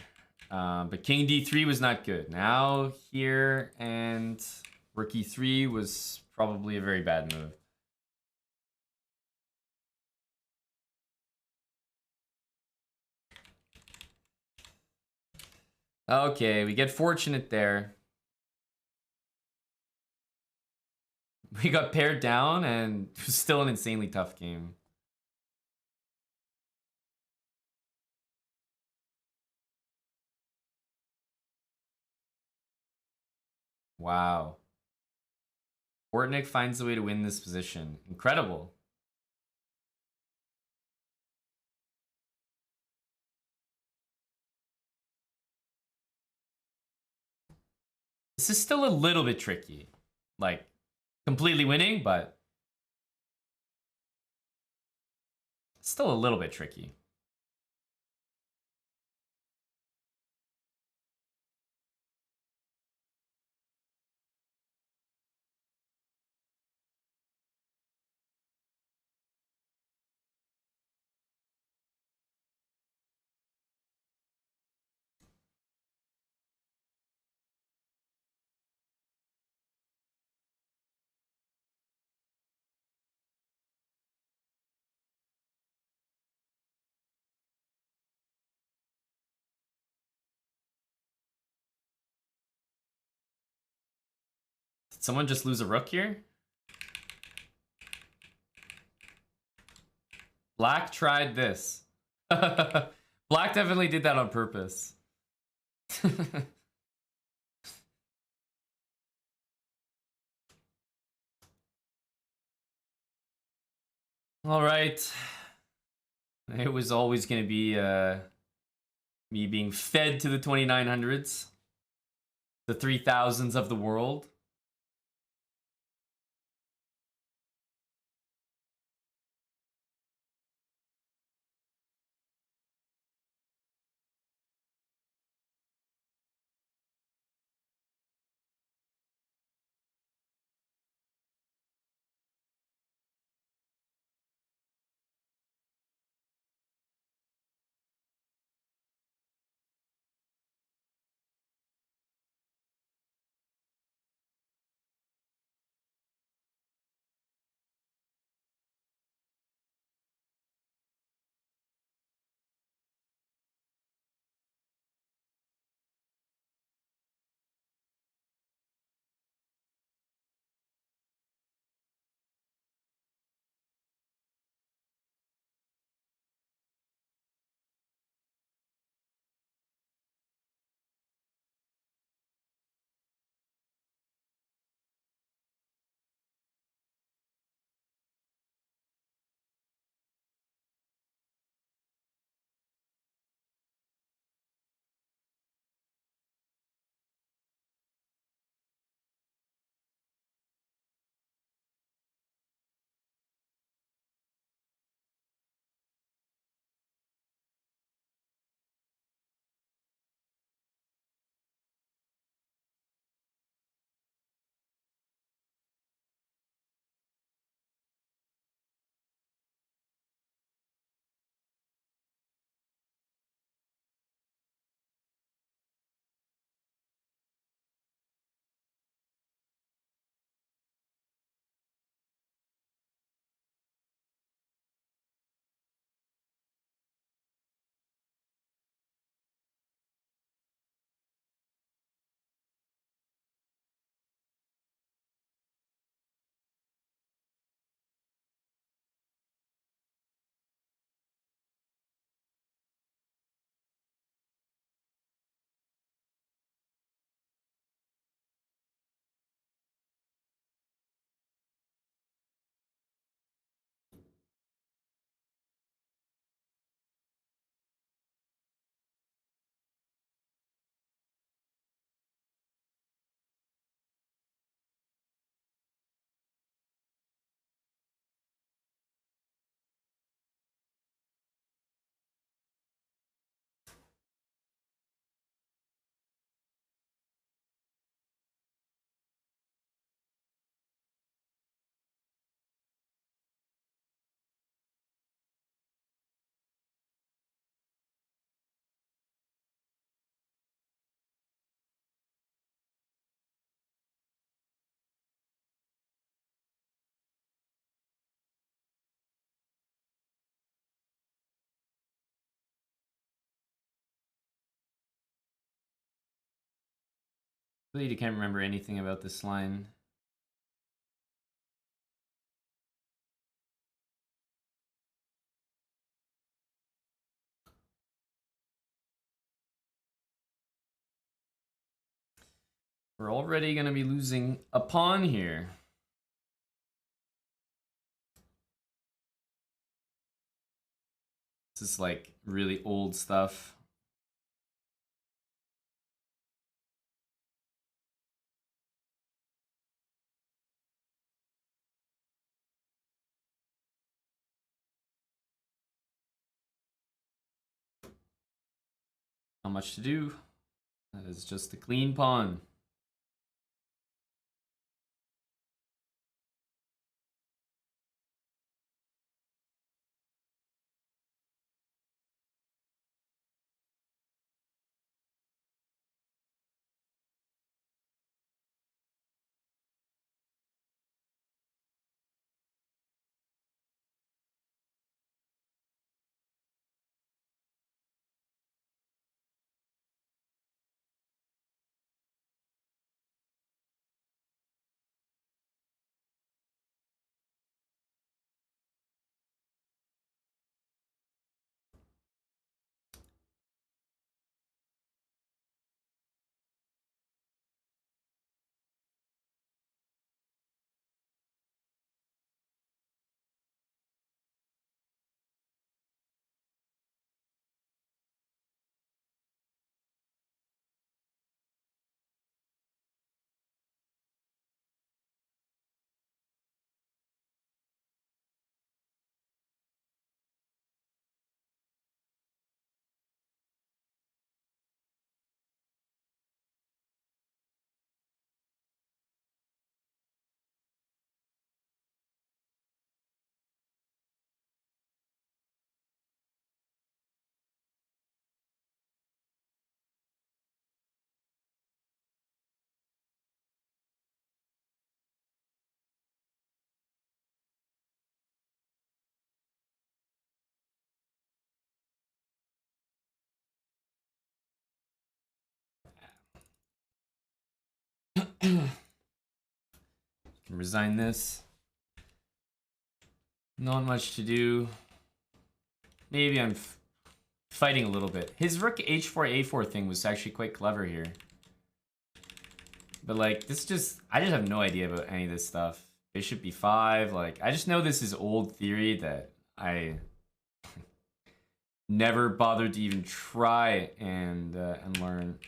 But king d3 was not good. Now here and rook e3 was probably a very bad move. Okay, we get fortunate there. We got paired down and it was still an insanely tough game. Wow. Bortnik finds a way to win this position. Incredible. This is still a little bit tricky. Like, completely winning, but still a little bit tricky. Did someone just lose a rook here? Black tried this. Black definitely did that on purpose. All right. It was always going to be me being fed to the 2900s, the 3000s of the world. Really can't remember anything about this line. We're already going to be losing a pawn here. This is like really old stuff. Not much to do. That is just a clean pawn. Can resign this. Not much to do. Maybe I'm fighting a little bit. His rook h4 a4 thing was actually quite clever here. But like this I just have no idea about any of this stuff. Bishop b5, like I just know this is old theory that I never bothered to even try and learn.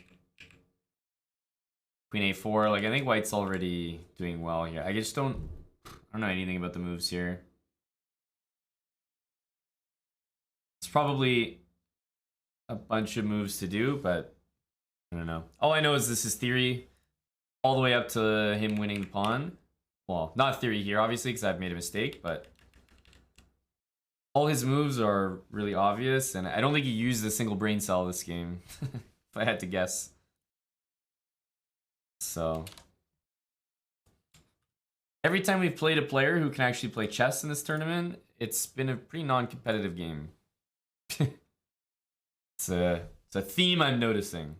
Queen a4, like I think white's already doing well here. I just don't know anything about the moves here. It's probably a bunch of moves to do, but I don't know. All I know is this is theory all the way up to him winning the pawn. Well, not theory here, obviously, because I've made a mistake, but all his moves are really obvious, and I don't think he used a single brain cell this game, if I had to guess. So every time we've played a player who can actually play chess in this tournament, it's been a pretty non-competitive game. It's a theme I'm noticing.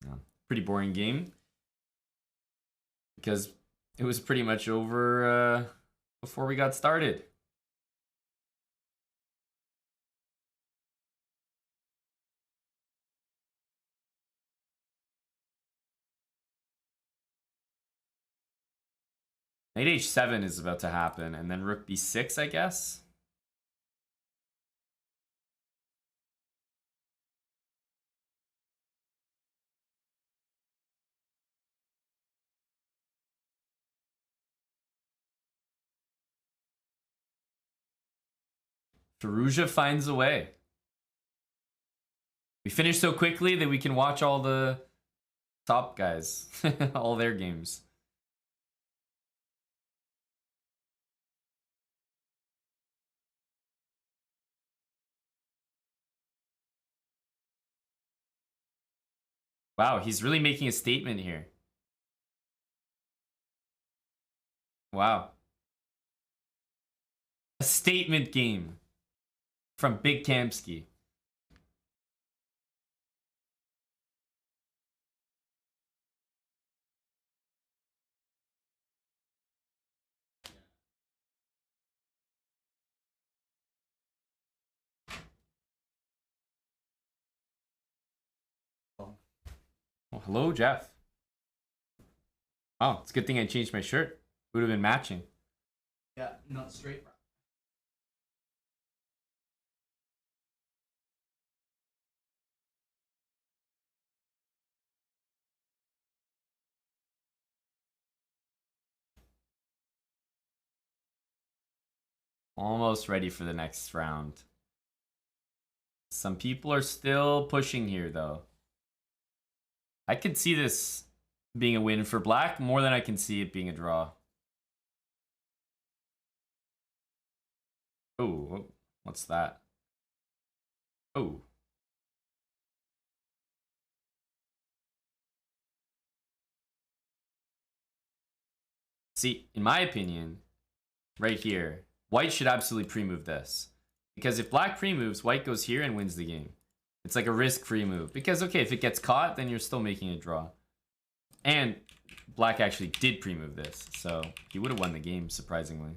Yeah, pretty boring game because it was pretty much over before we got started. Knight h7 is about to happen, and then rook b6, I guess. Firouzja finds a way. We finished so quickly that we can watch all the top guys, all their games. Wow, he's really making a statement here. Wow. A statement game from Big Kamsky. Oh, hello, Jeff. Oh, it's a good thing I changed my shirt. Would have been matching. Yeah, not straight. Almost ready for the next round. Some people are still pushing here, though. I could see this being a win for black more than I can see it being a draw. Oh, what's that? Oh. See, in my opinion, right here, white should absolutely pre-move this. Because if black pre-moves, white goes here and wins the game. It's like a risk-free move. Because, okay, if it gets caught, then you're still making a draw. And black actually did pre-move this, so he would have won the game, surprisingly.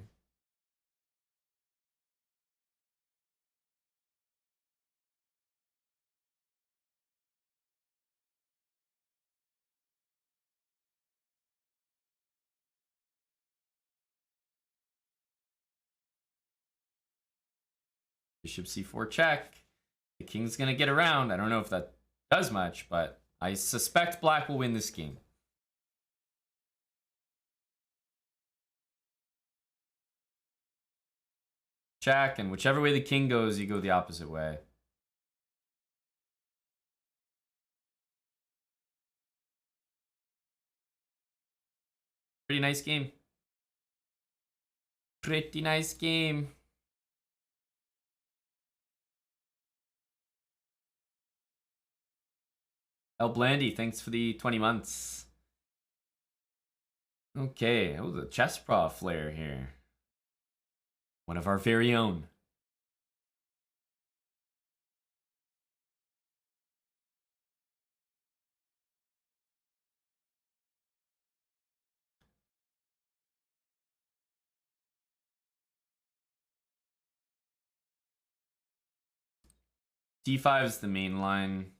Bishop c4 check. The king's gonna get around. I don't know if that does much, but I suspect black will win this game. Check, and whichever way the king goes, you go the opposite way. Pretty nice game. Pretty nice game. El Blandy, thanks for the 20 months. Okay, oh, the chess prof flair here. One of our very own. D5 is the main line.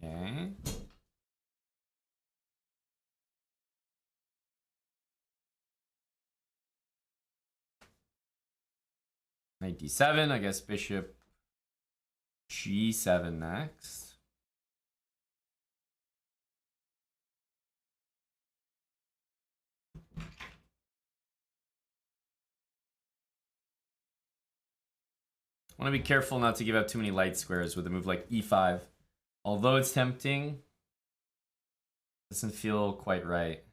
Okay. Knight d7, I guess bishop g7 next. I want to be careful not to give up too many light squares with a move like e5. Although it's tempting, doesn't feel quite right.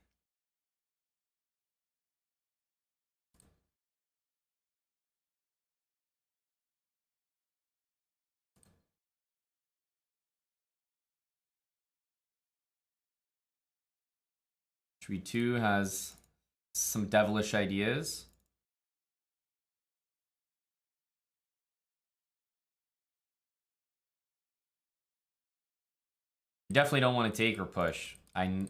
H2 has some devilish ideas. You definitely don't want to take or push. I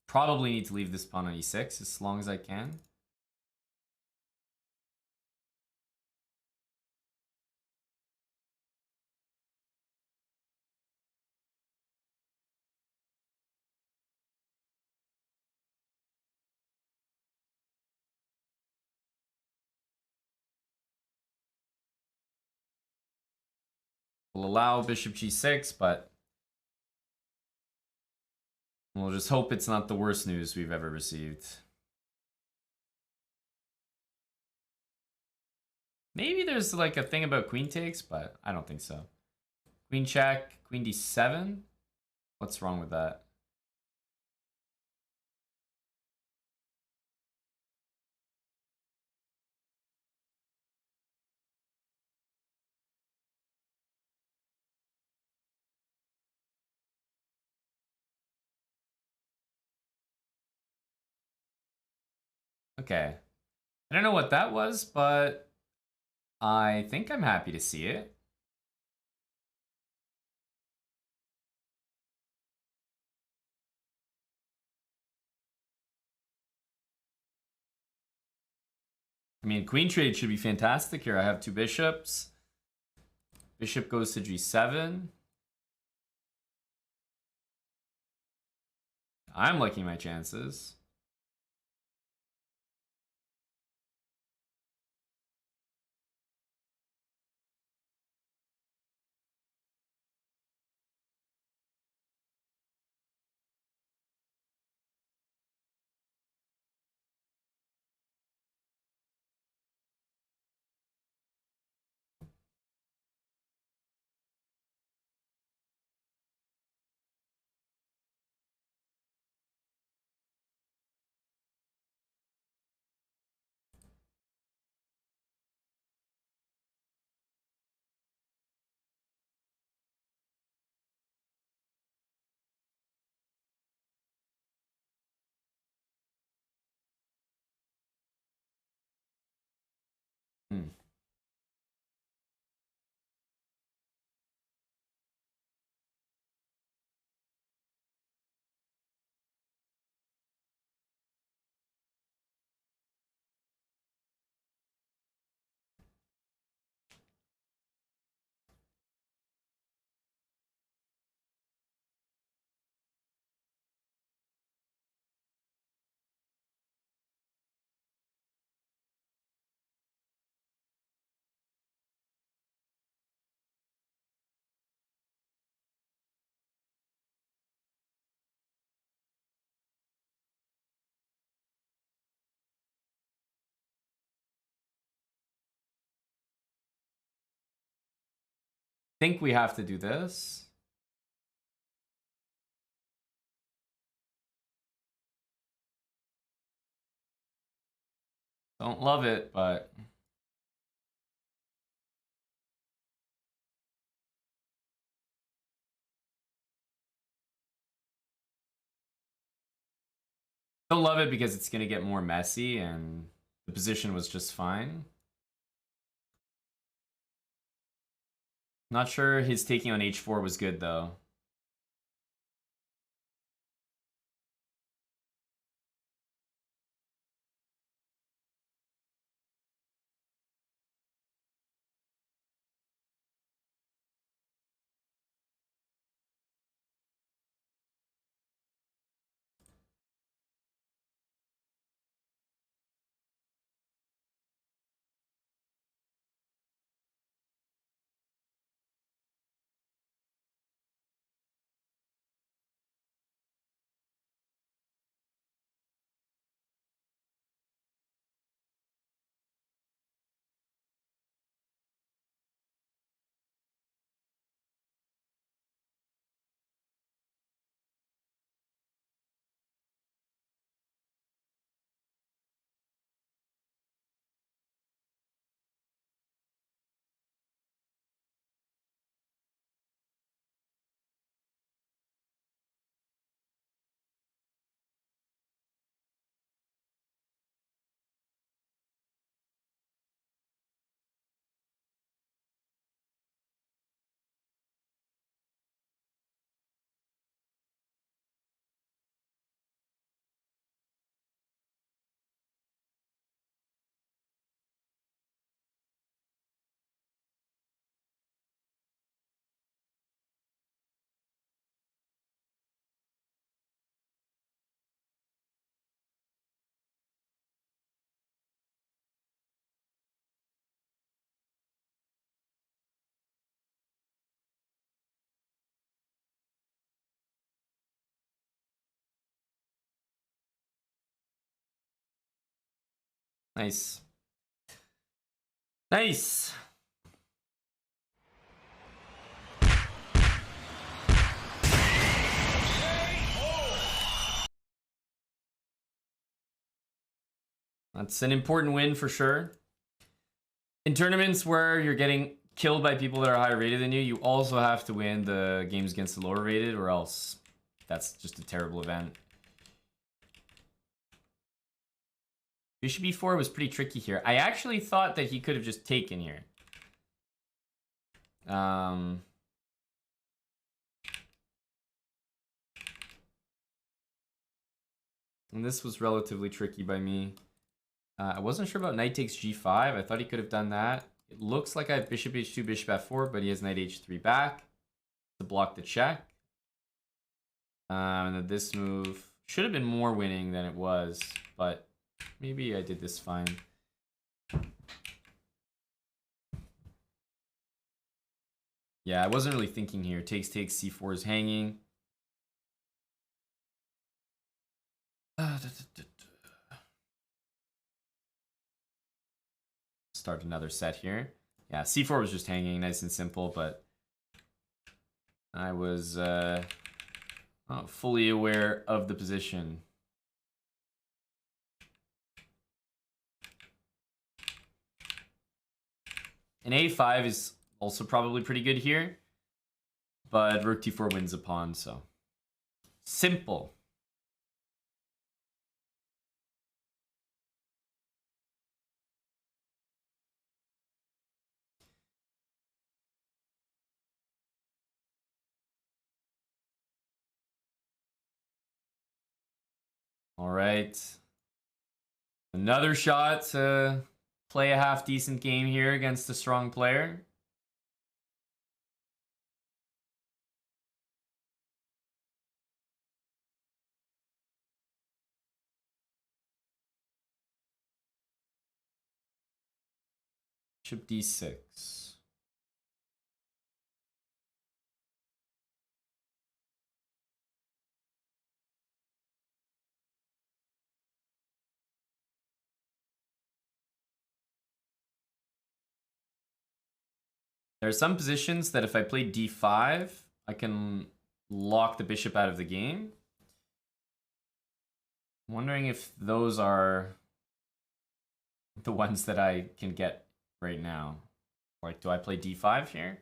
probably need to leave this pawn on e6 as long as I can. We'll allow bishop g6, but we'll just hope it's not the worst news we've ever received. Maybe there's like a thing about queen takes, but I don't think so. Queen check, queen d7. What's wrong with that? Okay. I don't know what that was, but I think I'm happy to see it. I mean, queen trade should be fantastic here. I have 2 bishops. Bishop goes to g7. I'm liking my chances. Hmm. Think we have to do this. Don't love it, but don't love it because it's gonna get more messy and the position was just fine. Not sure his taking on h4 was good though. Nice. Nice. That's an important win for sure. In tournaments where you're getting killed by people that are higher rated than you, you also have to win the games against the lower rated, or else that's just a terrible event. Bishop e4 was pretty tricky here. I actually thought that he could have just taken here. And this was relatively tricky by me. I wasn't sure about knight takes g5. I thought he could have done that. It looks like I have bishop h2, bishop f4, but he has knight h3 back to block the check. And then this move should have been more winning than it was, but maybe I did this fine. Yeah, I wasn't really thinking here. Takes, c4 is hanging. Start another set here. Yeah, c4 was just hanging, nice and simple, but I was not fully aware of the position. And a5 is also probably pretty good here, but rook d4 wins a pawn, so simple. All right. Another shot to play a half decent game here against a strong player. Bishop d6. There are some positions that if I play d5, I can lock the bishop out of the game. I'm wondering if those are the ones that I can get right now. Like, do I play d5 here?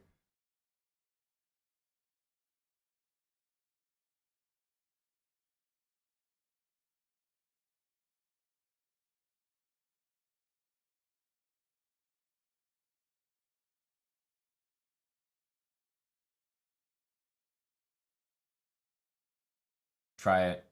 Try it.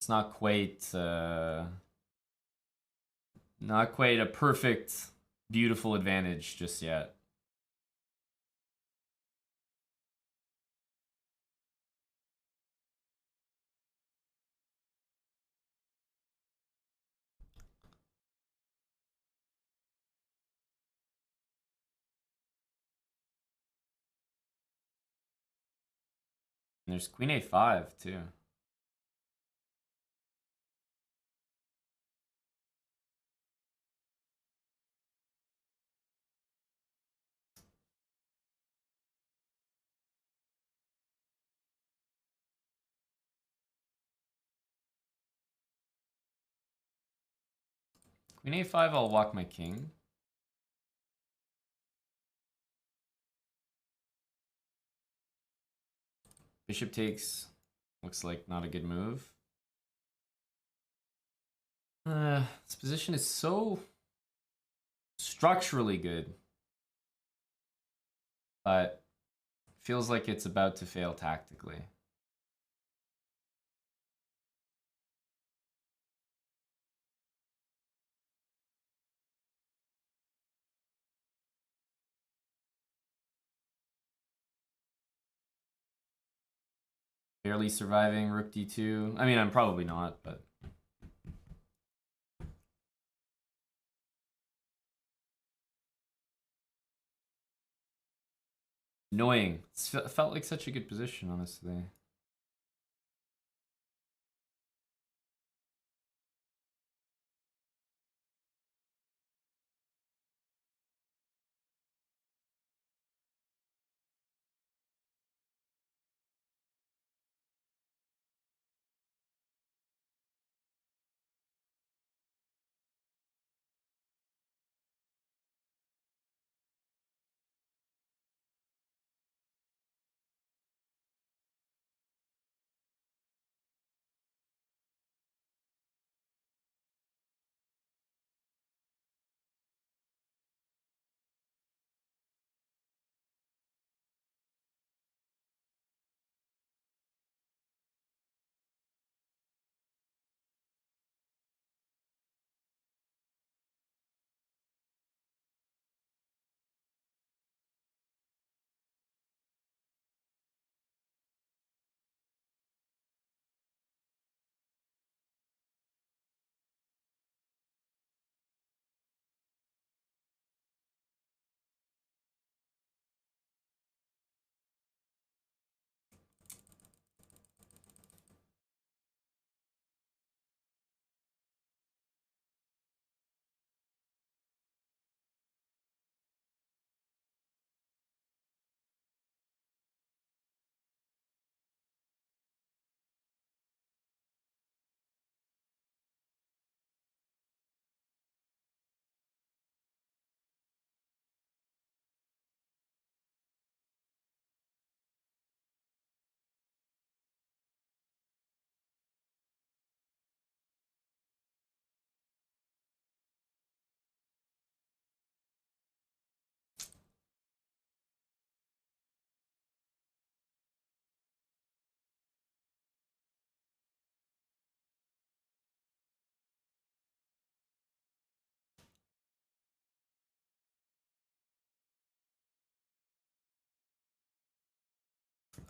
It's not quite a perfect, beautiful advantage just yet. And there's queen a5 too. Queen a5, I'll walk my king. Bishop takes. Looks like not a good move. This position is so structurally good, but feels like it's about to fail tactically. Barely surviving rook d2. I mean, I'm probably not, but annoying. It felt like such a good position, honestly.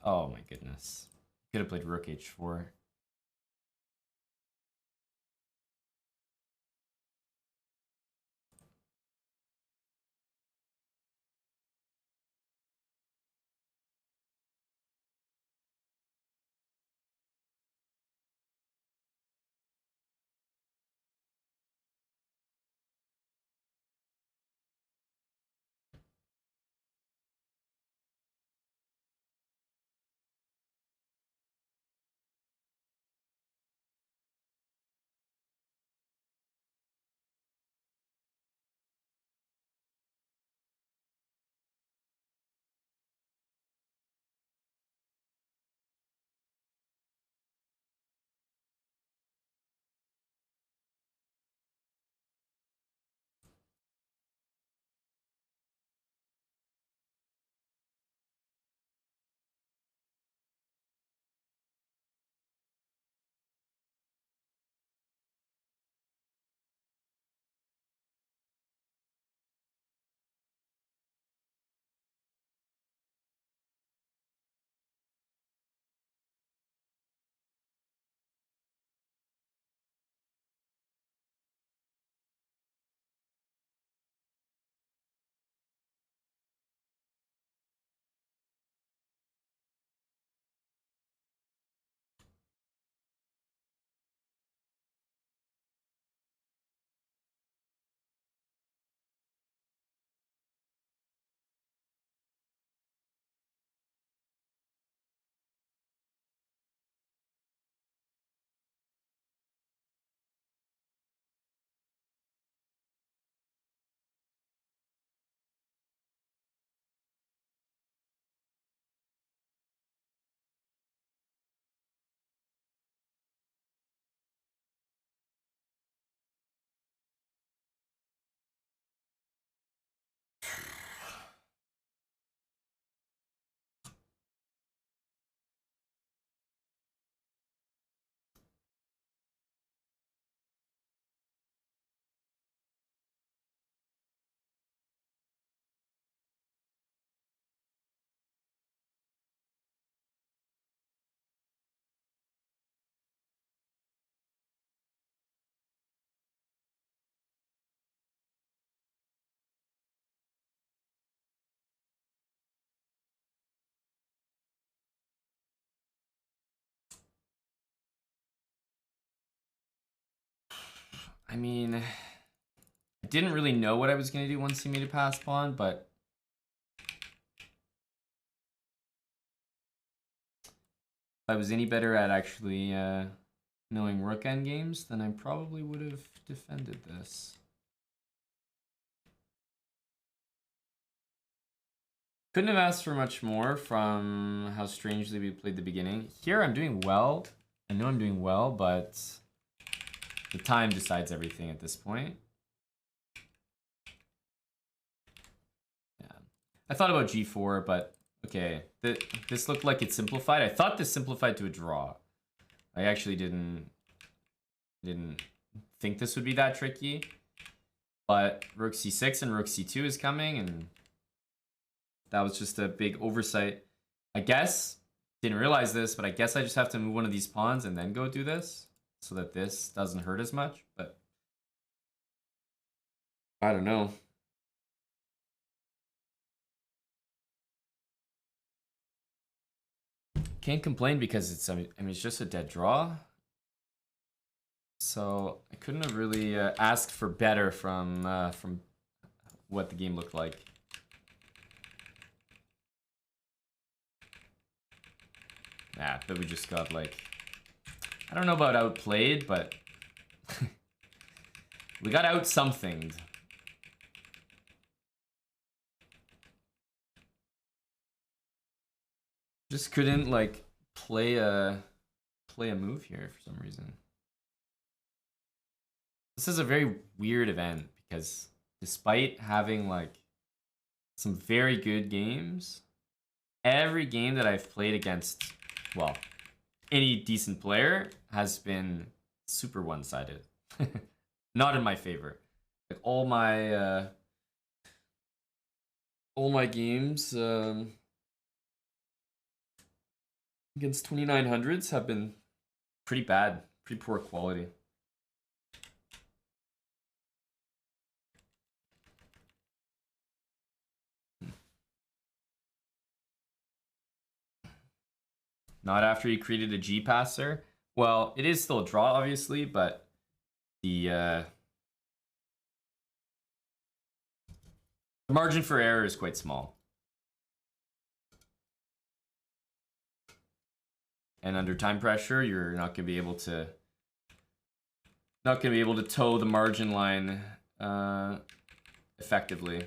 Oh my goodness. Could have played rook h4. I mean, I didn't really know what I was going to do once he made a pass pawn, but if I was any better at actually knowing rook endgames, then I probably would have defended this. Couldn't have asked for much more from how strangely we played the beginning. Here I'm doing well. I know I'm doing well, but the time decides everything at this point. Yeah. I thought about g4, but okay. This looked like it simplified. I thought this simplified to a draw. I actually didn't think this would be that tricky. But rook c6 and rook c2 is coming, and that was just a big oversight. I guess, didn't realize this, but I guess I just have to move one of these pawns and then go do this so that this doesn't hurt as much, but I don't know. Can't complain because it's, I mean, it's just a dead draw. So I couldn't have really asked for better from what the game looked like. Yeah, but we just got like, I don't know about outplayed, but we got out somethinged. Just couldn't like play a move here for some reason. This is a very weird event because despite having like some very good games, every game that I've played against, well, any decent player has been super one-sided. Not in my favor. Like all my games against 2900s have been pretty bad, pretty poor quality. Not after he created a G passer. Well, it is still a draw, obviously, but the margin for error is quite small. And under time pressure, you're not going to be able to toe the margin line effectively.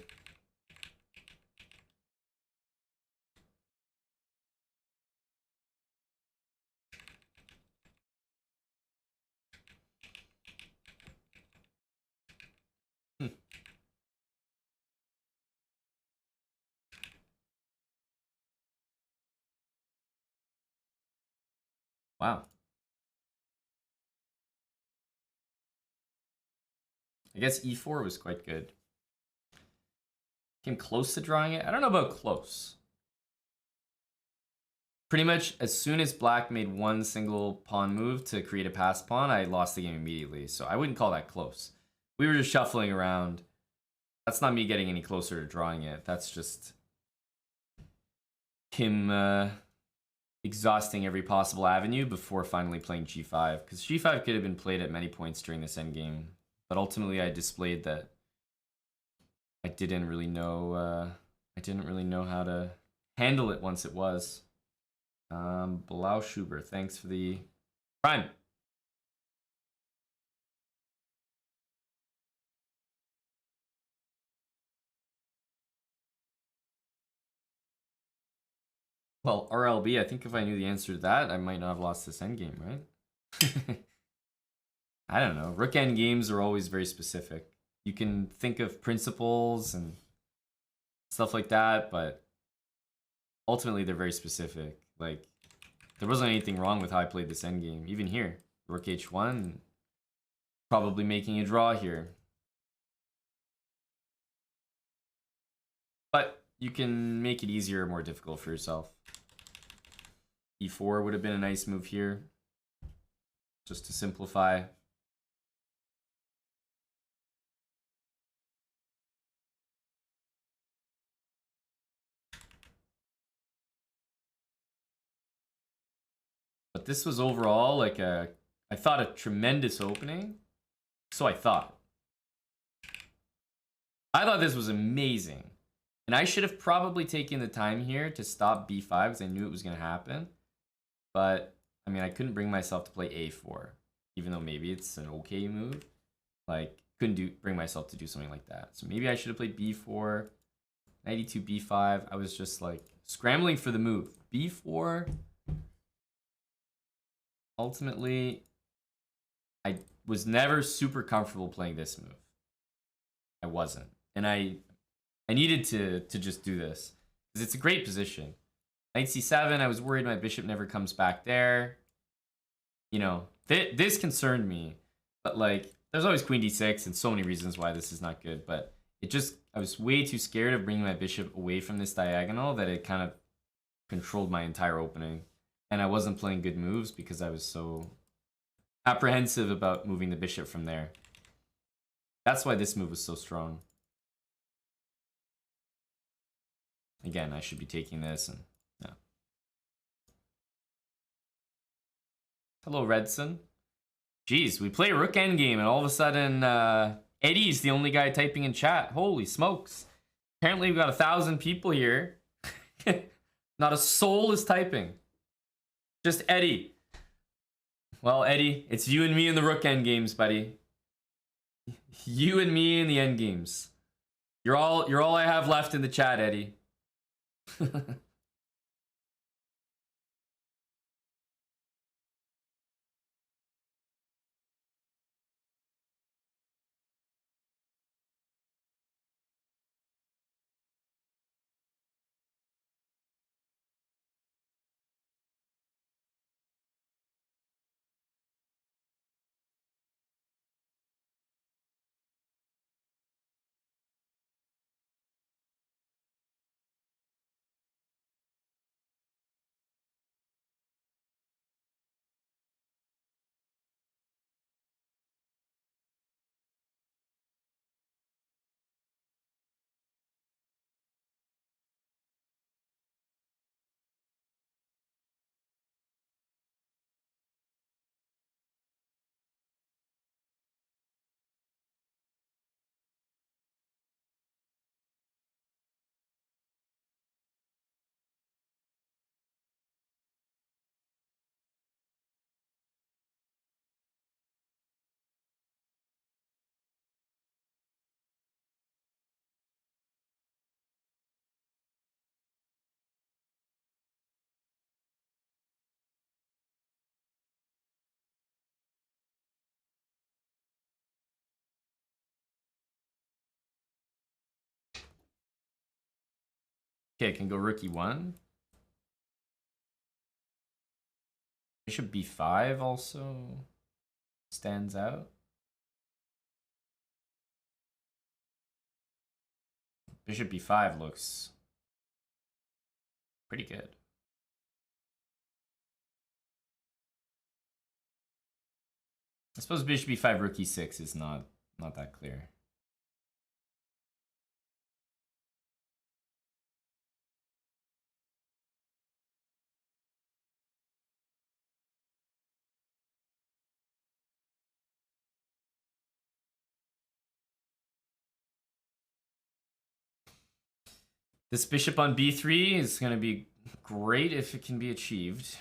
Wow. I guess e4 was quite good. Came close to drawing it. I don't know about close. Pretty much as soon as black made one single pawn move to create a passed pawn, I lost the game immediately. So I wouldn't call that close. We were just shuffling around. That's not me getting any closer to drawing it. That's just him exhausting every possible avenue before finally playing g5. Because g5 could have been played at many points during this endgame. But ultimately I displayed that I didn't really know how to handle it once it was. Blau Schuber, thanks for the prime. Well, RLB, I think if I knew the answer to that, I might not have lost this endgame, right? I don't know. Rook endgames are always very specific. You can think of principles and stuff like that, but ultimately they're very specific. Like, there wasn't anything wrong with how I played this endgame. Even here, rook h1, probably making a draw here. But you can make it easier or more difficult for yourself. e4 would have been a nice move here, just to simplify. But this was overall like I thought a tremendous opening. So I thought. I thought this was amazing. And I should have probably taken the time here to stop b5 because I knew it was going to happen. But, I mean, I couldn't bring myself to play a4. Even though maybe it's an okay move. Like, couldn't bring myself to do something like that. So maybe I should have played b4. Knight e2, b5. I was just, like, scrambling for the move. b4. Ultimately, I was never super comfortable playing this move. I wasn't. And I needed to just do this. Because it's a great position. Knight c7, I was worried my bishop never comes back there. You know, this concerned me. But, like, there's always queen d6 and so many reasons why this is not good. But it just, I was way too scared of bringing my bishop away from this diagonal that it kind of controlled my entire opening. And I wasn't playing good moves because I was so apprehensive about moving the bishop from there. That's why this move was so strong. Again, I should be taking this and no. Hello, Redson. Jeez, we play rook endgame and all of a sudden Eddie's the only guy typing in chat. Holy smokes. Apparently we've got 1,000 people here. Not a soul is typing. Just Eddie. Well, Eddie, it's you and me in the rook endgames, buddy. You and me in the endgames. You're all I have left in the chat, Eddie. Okay, I can go rook e1. Bishop b5 also stands out. Bishop b5 looks pretty good. I suppose bishop b5 rook e6 is not that clear. This bishop on b3 is going to be great if it can be achieved.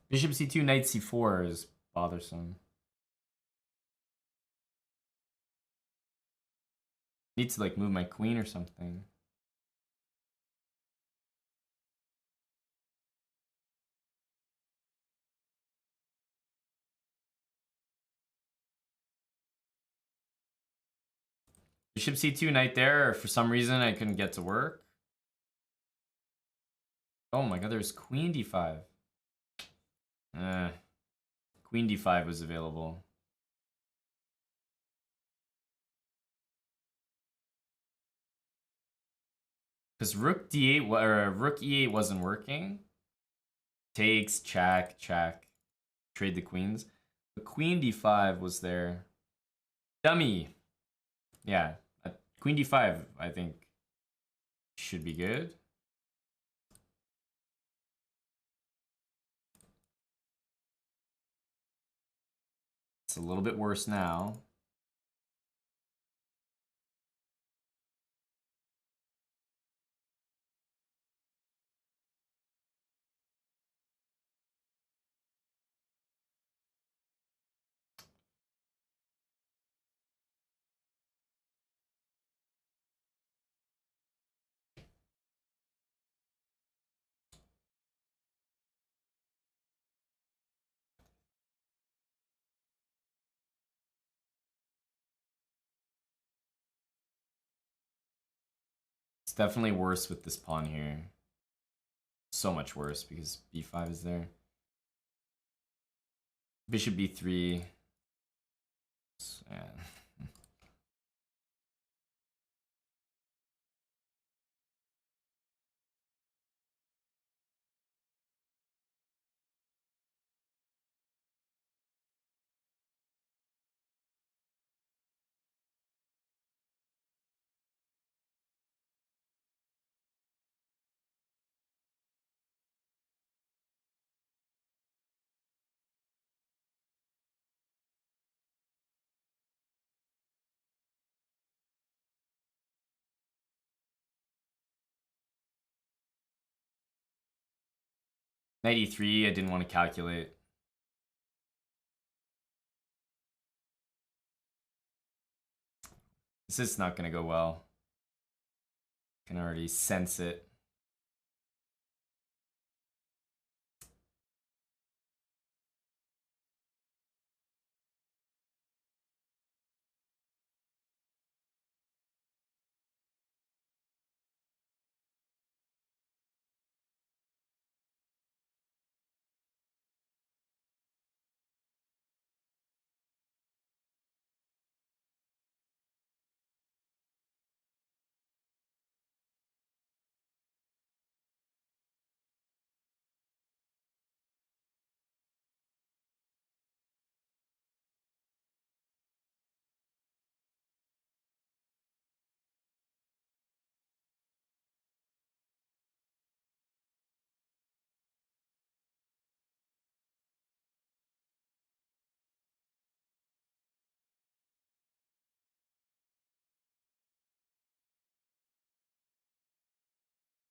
Bishop c2, knight c4 is bothersome. Need to like move my queen or something. Bishop c2, knight there. For some reason, I couldn't get to work. Oh my god, there's queen d5. Queen d5 was available. Because rook d8 or rook e8 wasn't working. Takes, check, check. Trade the queens. The queen d5 was there. Dummy. Yeah, queen d5 I think should be good. It's a little bit worse now. It's definitely worse with this pawn here. So much worse because b5 is there. Bishop b3. Yeah. Knight e3, I didn't want to calculate. This is not going to go well. Can already sense it.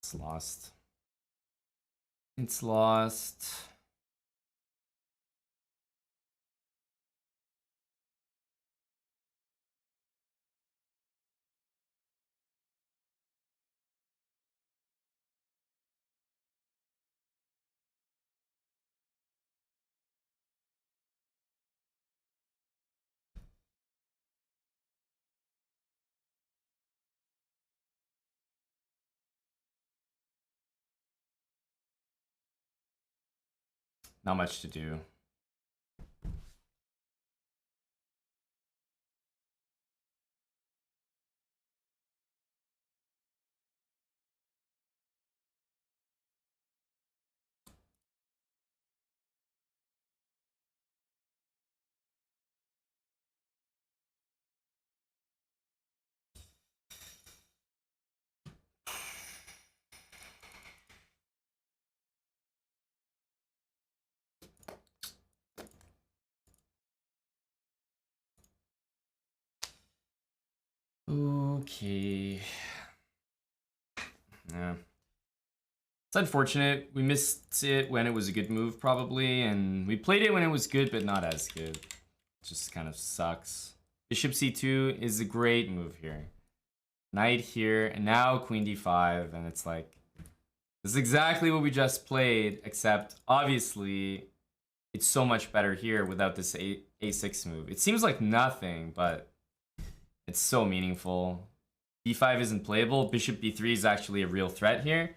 It's lost. It's lost. Not much to do. Okay. Yeah. It's unfortunate. We missed it when it was a good move, probably, and we played it when it was good, but not as good. It just kind of sucks. Bishop c2 is a great move here. Knight here, and now queen d5, and it's like, this is exactly what we just played, except obviously it's so much better here without this a6 move. It seems like nothing, but It's so meaningful. b5 isn't playable. Bishop b3 is actually a real threat here.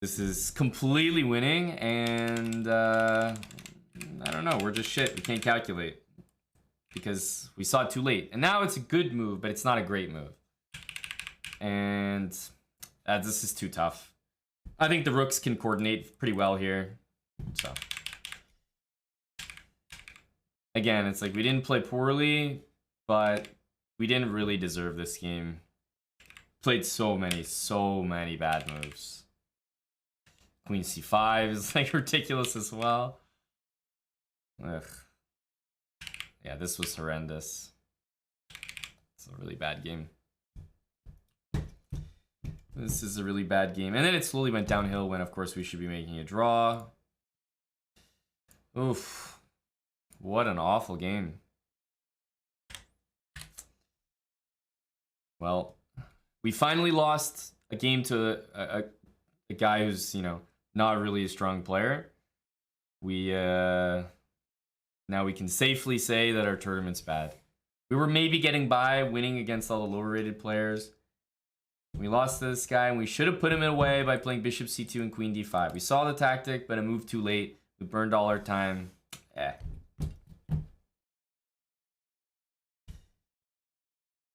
This is completely winning, and I don't know. We're just shit. We can't calculate because we saw it too late. And now it's a good move, but it's not a great move. And this is too tough. I think the rooks can coordinate pretty well here. So again, it's like we didn't play poorly, but we didn't really deserve this game. Played so many bad moves. Queen c5 is like ridiculous as well. Ugh. Yeah, this was horrendous. It's a really bad game. This is a really bad game. And then it slowly went downhill when, of course, we should be making a draw. Oof. What an awful game. Well, we finally lost a game to a guy who's, you know, not really a strong player. We, now we can safely say that our tournament's bad. We were maybe getting by, winning against all the lower rated players. We lost to this guy, and we should have put him away by playing bishop c2 and queen d5. We saw the tactic, but it moved too late. We burned all our time.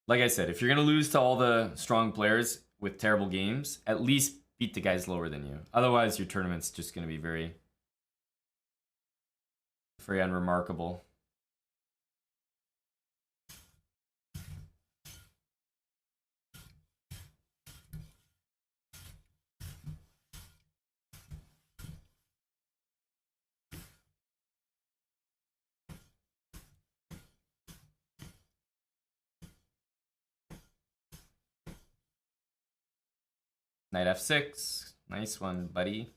Like I said, if you're going to lose to all the strong players with terrible games, at least beat the guys lower than you. Otherwise, your tournament's just going to be very unremarkable. Knight f6. Nice one, buddy.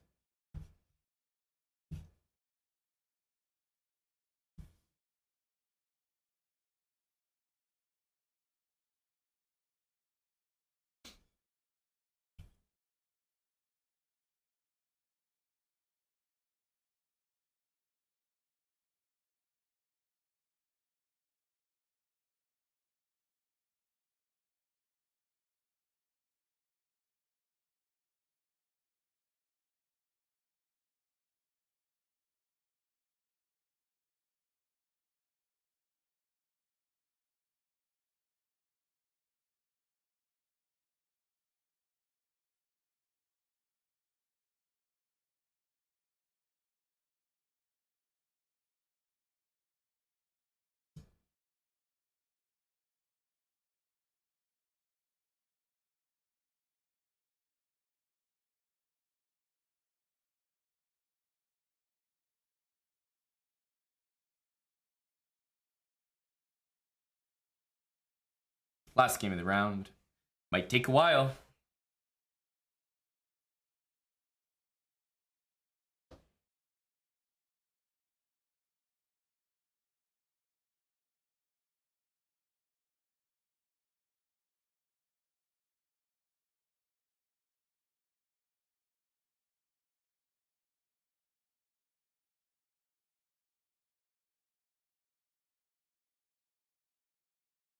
Last game of the round. Might take a while.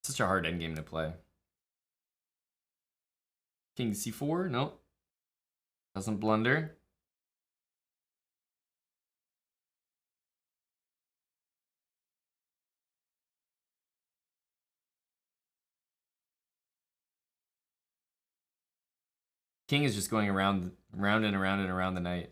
Such a hard endgame to play. King c4? Nope. Doesn't blunder. King is just going around and around and around the knight.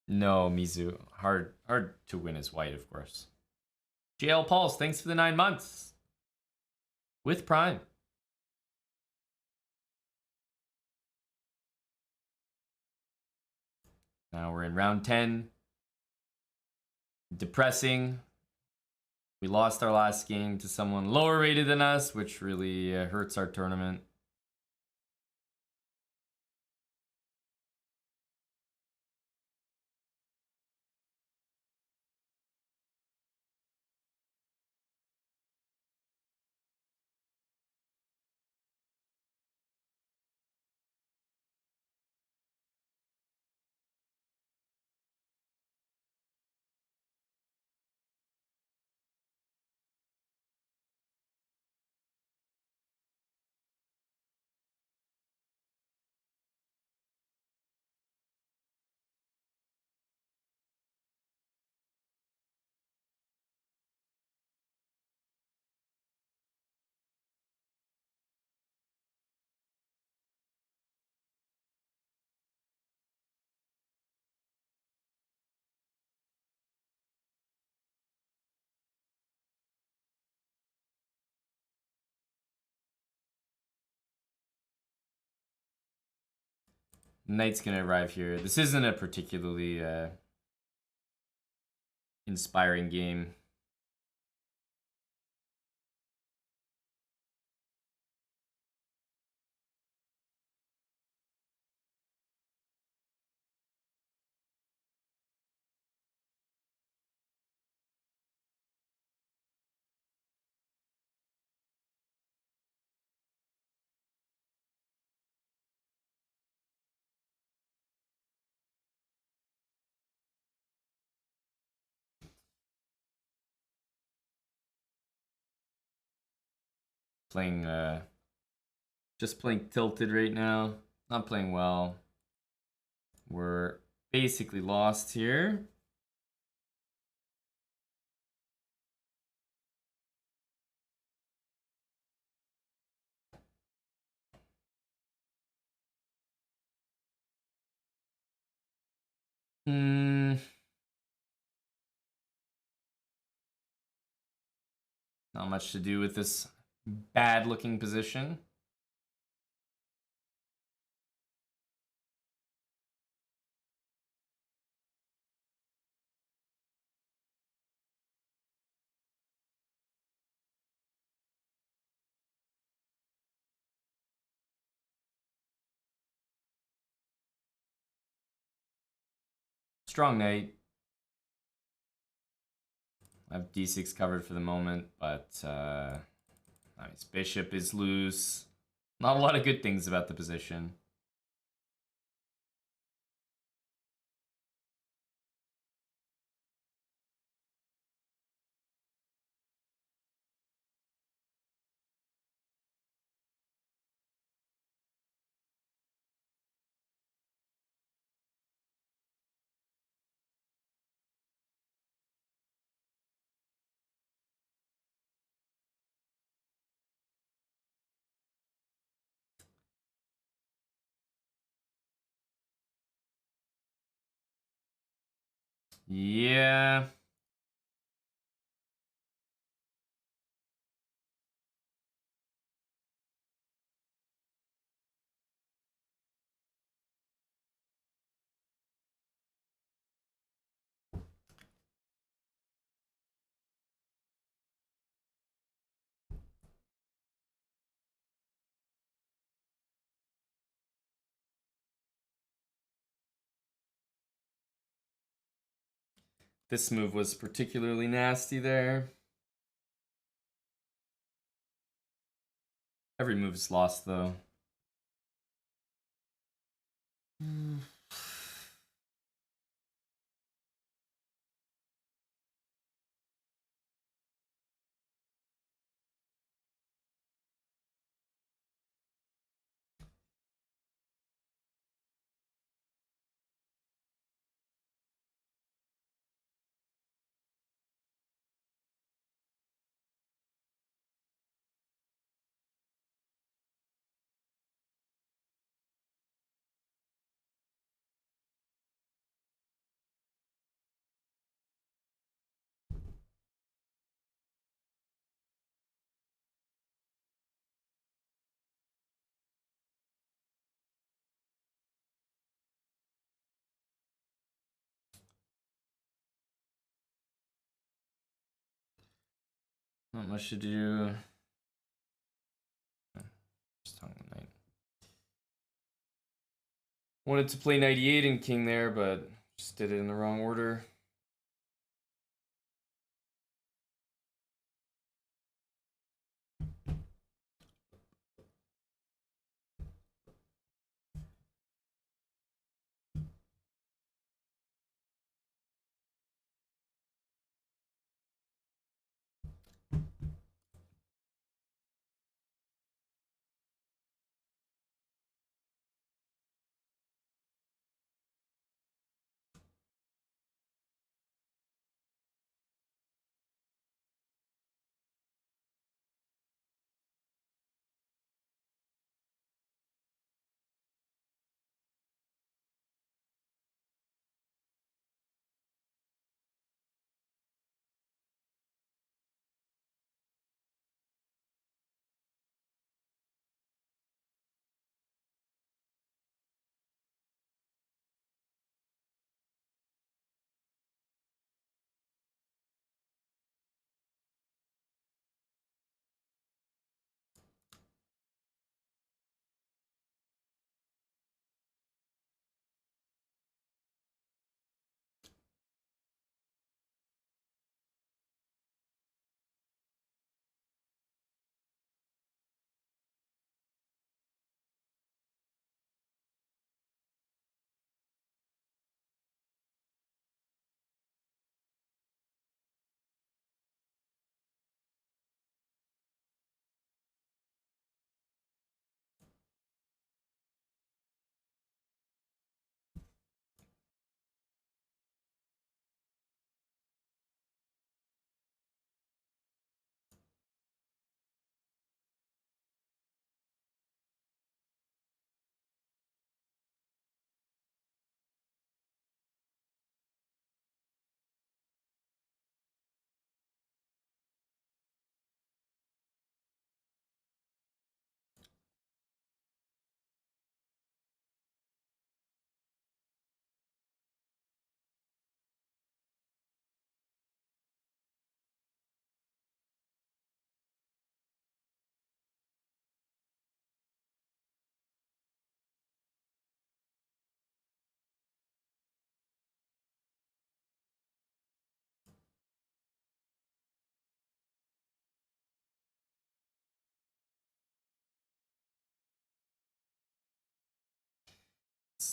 No, Mizu. Hard to win as white, of course. JL Pauls, thanks for the 9 months. With Prime. Now we're in round 10. Depressing. We lost our last game to someone lower rated than us, which really hurts our tournament. Knight's gonna arrive here. This isn't a particularly inspiring game. Playing just playing tilted right now. Not playing well. We're basically lost here. Not much to do with this bad looking position. Strong knight. I have d6 covered for the moment, but his bishop is loose. Not a lot of good things about the position. Yeah. This move was particularly nasty there. Every move is lost, though. Not much to do. Just tongue the knight. Wanted to play knight e8 and king there, but just did it in the wrong order.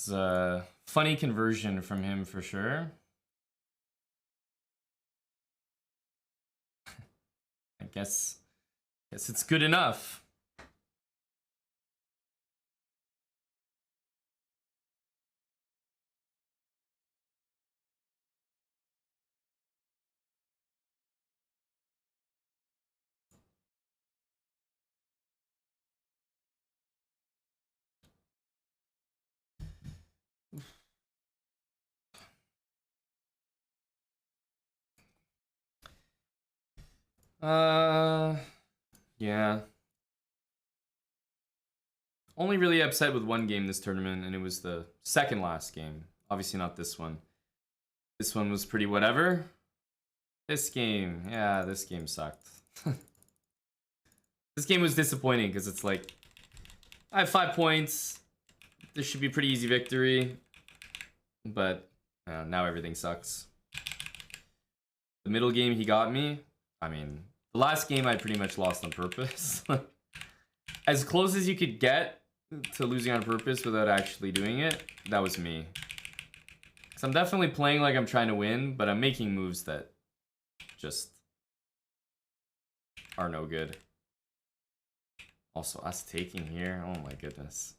was a funny conversion from him for sure. I guess it's good enough. Yeah. Only really upset with one game this tournament, and it was the second last game. Obviously not this one. This one was pretty whatever. This game, yeah, this game sucked. This game was disappointing because it's like, I have 5 points. This should be a pretty easy victory. But now everything sucks. The middle game, he got me. I mean, the last game I pretty much lost on purpose. As close as you could get to losing on purpose without actually doing it, that was me. Because I'm definitely playing like I'm trying to win, but I'm making moves that just are no good. Also, us taking here. Oh my goodness.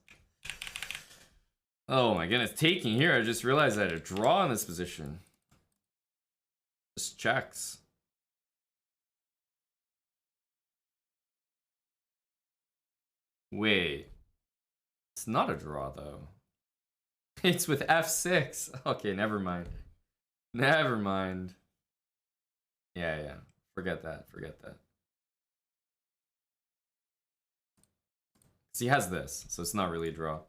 Oh my goodness, taking here. I just realized I had a draw in this position. Just checks. Wait. It's not a draw though. It's with f6. Okay, never mind. Never mind. Yeah. Forget that. Forget that. He has this, so it's not really a draw.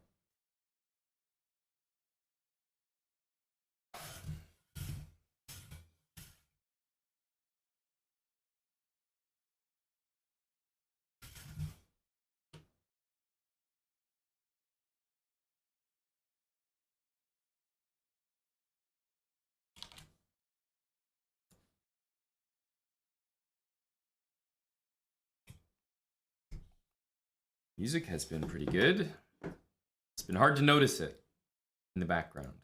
Music has been pretty good. It's been hard to notice it in the background.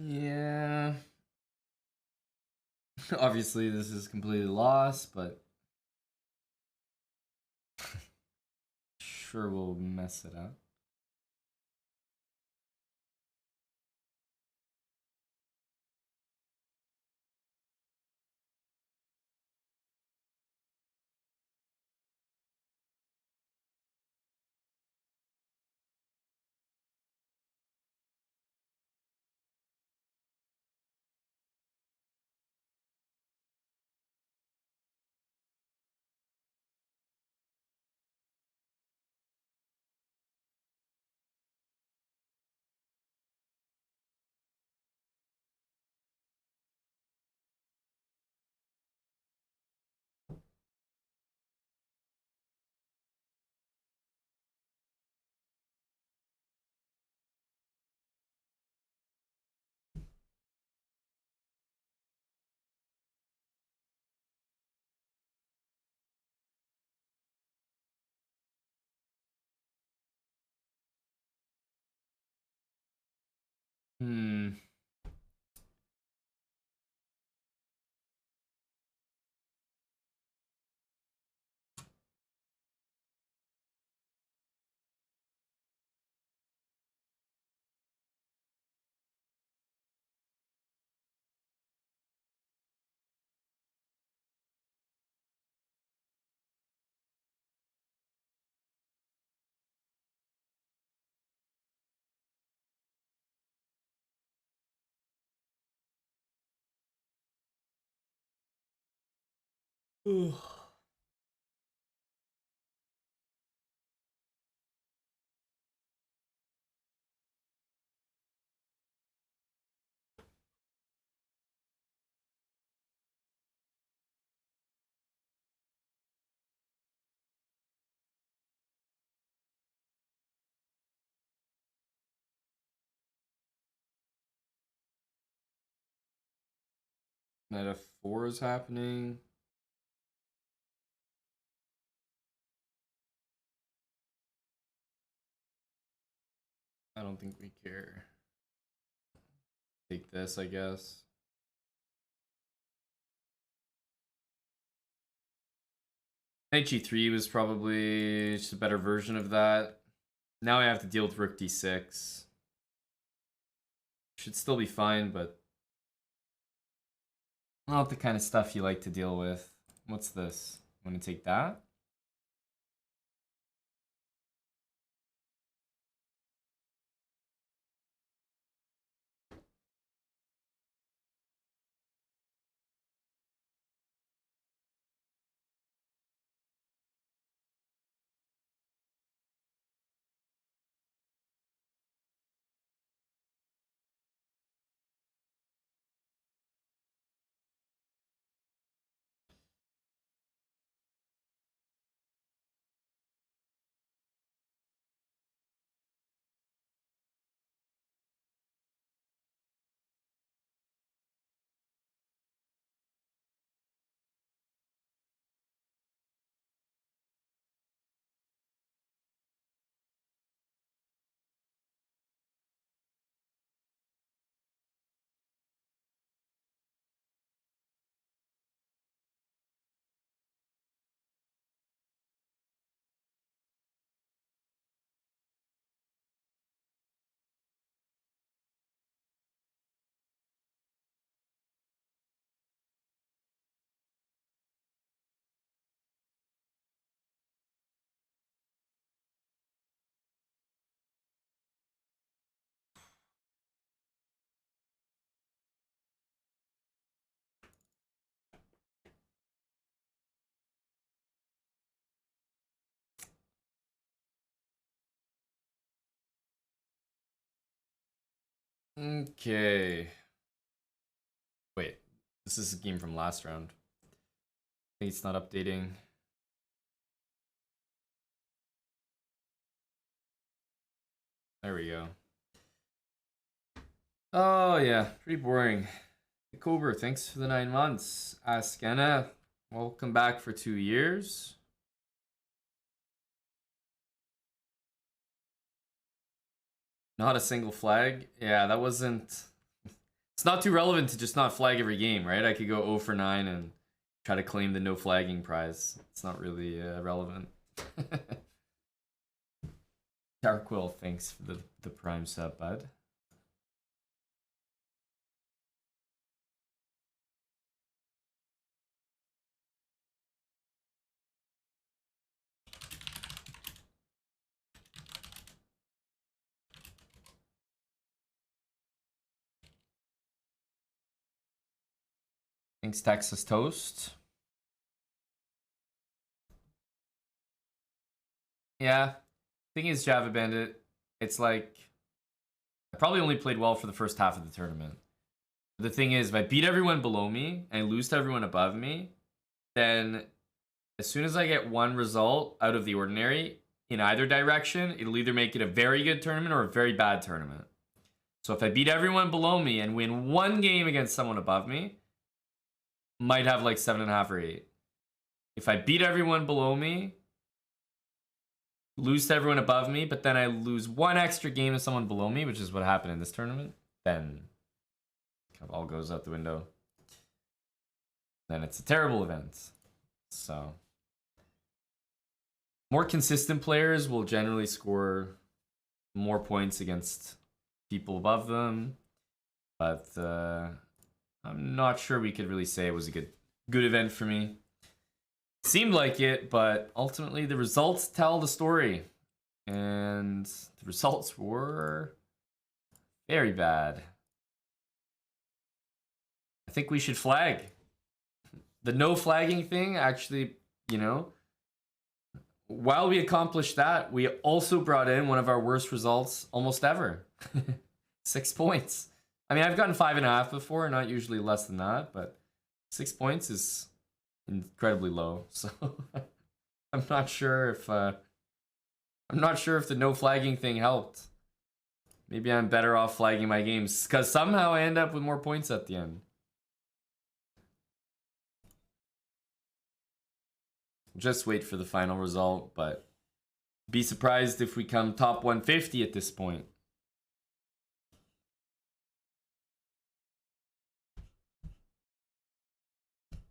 Yeah. Obviously, this is completely lost, but sure we'll mess it up. Meta 4 is happening. I don't think we care. Take this, I guess. Knight G3 was probably just a better version of that. Now I have to deal with Rook D6. Should still be fine, but not the kind of stuff you like to deal with. What's this? Want to take that? Okay. Wait, this is a game from last round. I think it's not updating. There we go. Oh yeah, pretty boring. Cobra, thanks for the 9 months. Askana, welcome back for 2 years. Not a single flag. Yeah, that wasn't... It's not too relevant to just not flag every game, right? I could go 0 for 9 and try to claim the no flagging prize. It's not really relevant. Darkwill, thanks for the prime sub, bud. Thanks, Texas Toast. Yeah, thing is, Java Bandit, it's like I probably only played well for the first half of the tournament. The thing is, if I beat everyone below me and lose to everyone above me, then as soon as I get one result out of the ordinary in either direction, it'll either make it a very good tournament or a very bad tournament. So if I beat everyone below me and win one game against someone above me, might have like 7.5 or 8. If I beat everyone below me, lose to everyone above me, but then I lose one extra game to someone below me, which is what happened in this tournament, then kind of all goes out the window. Then it's a terrible event. So more consistent players will generally score more points against people above them, but I'm not sure we could really say it was a good event for me. Seemed like it, but ultimately the results tell the story. And the results were very bad. I think we should flag. the no flagging thing actually, you know, while we accomplished that, we also brought in one of our worst results almost ever. 6 points. I mean, I've gotten 5.5 before, not usually less than that, but 6 points is incredibly low. So I'm not sure if the no flagging thing helped. Maybe I'm better off flagging my games because somehow I end up with more points at the end. Just wait for the final result, but be surprised if we come top 150 at this point.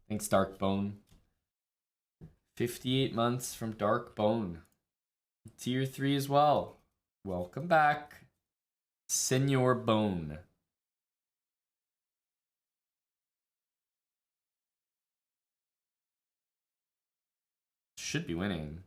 Thanks, Darkbone. 58 months from Darkbone. Tier 3 as well. Welcome back, Senor Bone. Should be winning.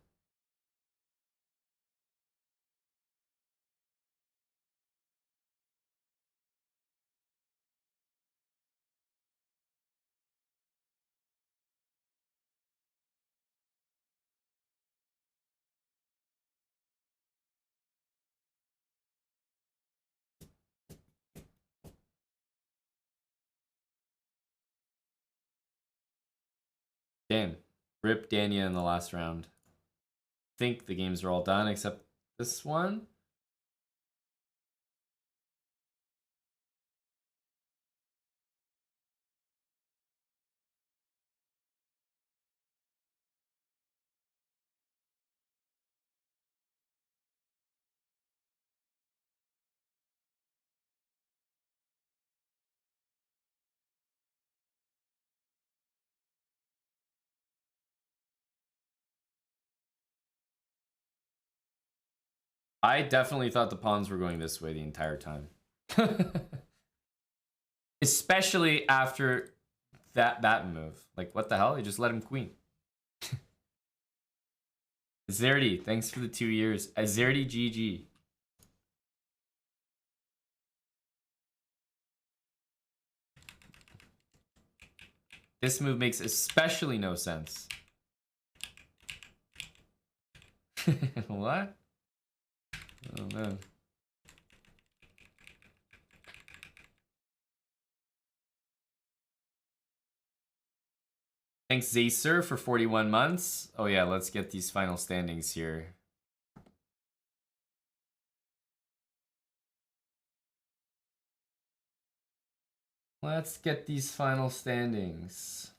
Damn. Rip Dania in the last round. I think the games are all done except this one. I definitely thought the pawns were going this way the entire time. Especially after that move. Like, what the hell? He just let him queen. Azerty, thanks for the 2 years. Azerty GG. This move makes especially no sense. What? Oh man. Thanks, Zacer, for 41 months. Oh yeah, let's get these final standings here. Let's get these final standings.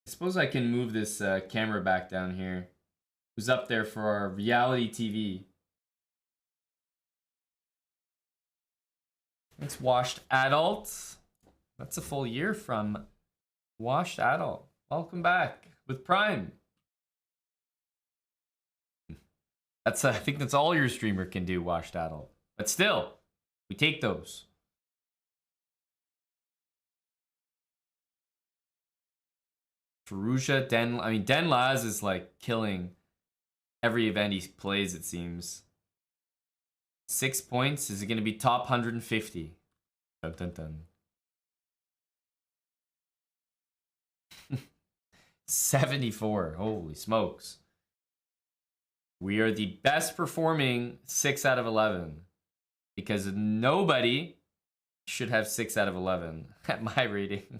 I suppose I can move this camera back down here. Who's up there for our reality TV? Thanks, Washed Adult. That's a full year from Washed Adult. Welcome back with Prime. That's I think that's all your streamer can do, Washed Adult. But still, we take those. Ferusha, Den Laz is like killing every event he plays, it seems. 6 points. Is it going to be top 150? Dun, dun, dun. 74. Holy smokes. We are the best performing 6 out of 11. Because nobody should have 6 out of 11 at my rating.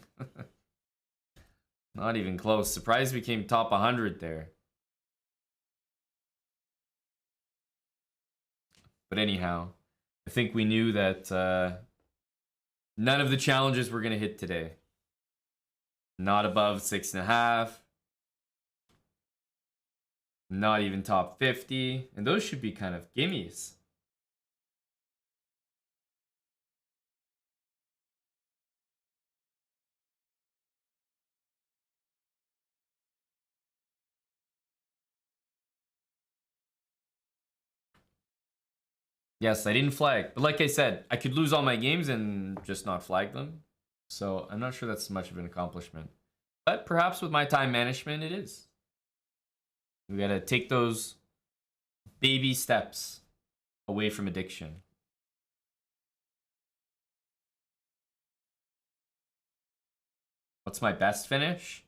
Not even close. Surprised we came top 100 there. But anyhow, I think we knew that none of the challenges were going to hit today. Not above 6.5. Not even top 50. And those should be kind of gimmies. Yes, I didn't flag. But like I said, I could lose all my games and just not flag them. So I'm not sure that's much of an accomplishment. But perhaps with my time management, it is. We gotta take those baby steps away from addiction. What's my best finish?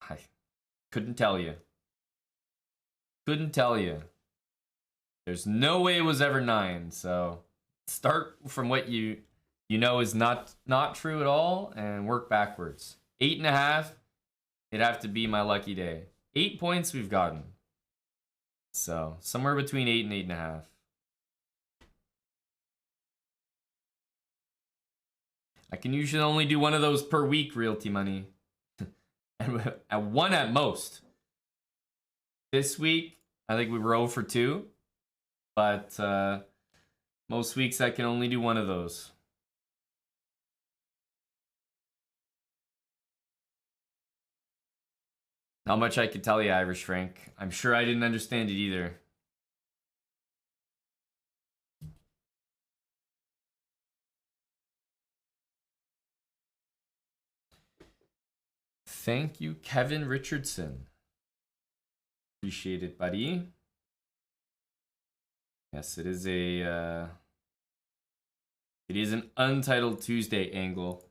I couldn't tell you. Couldn't tell you. There's no way it was ever 9. So start from what you know is not true at all and work backwards. 8.5. It'd have to be my lucky day. 8 points we've gotten. So somewhere between 8 and 8.5. I can usually only do one of those per week, Realty Money. And one at most. This week, I think we were 0 for 2. But most weeks I can only do one of those. Not much I could tell you, Irish Frank. I'm sure I didn't understand it either. Thank you, Kevin Richardson. Appreciate it, buddy. Yes, it is a it is an Untitled Tuesday angle.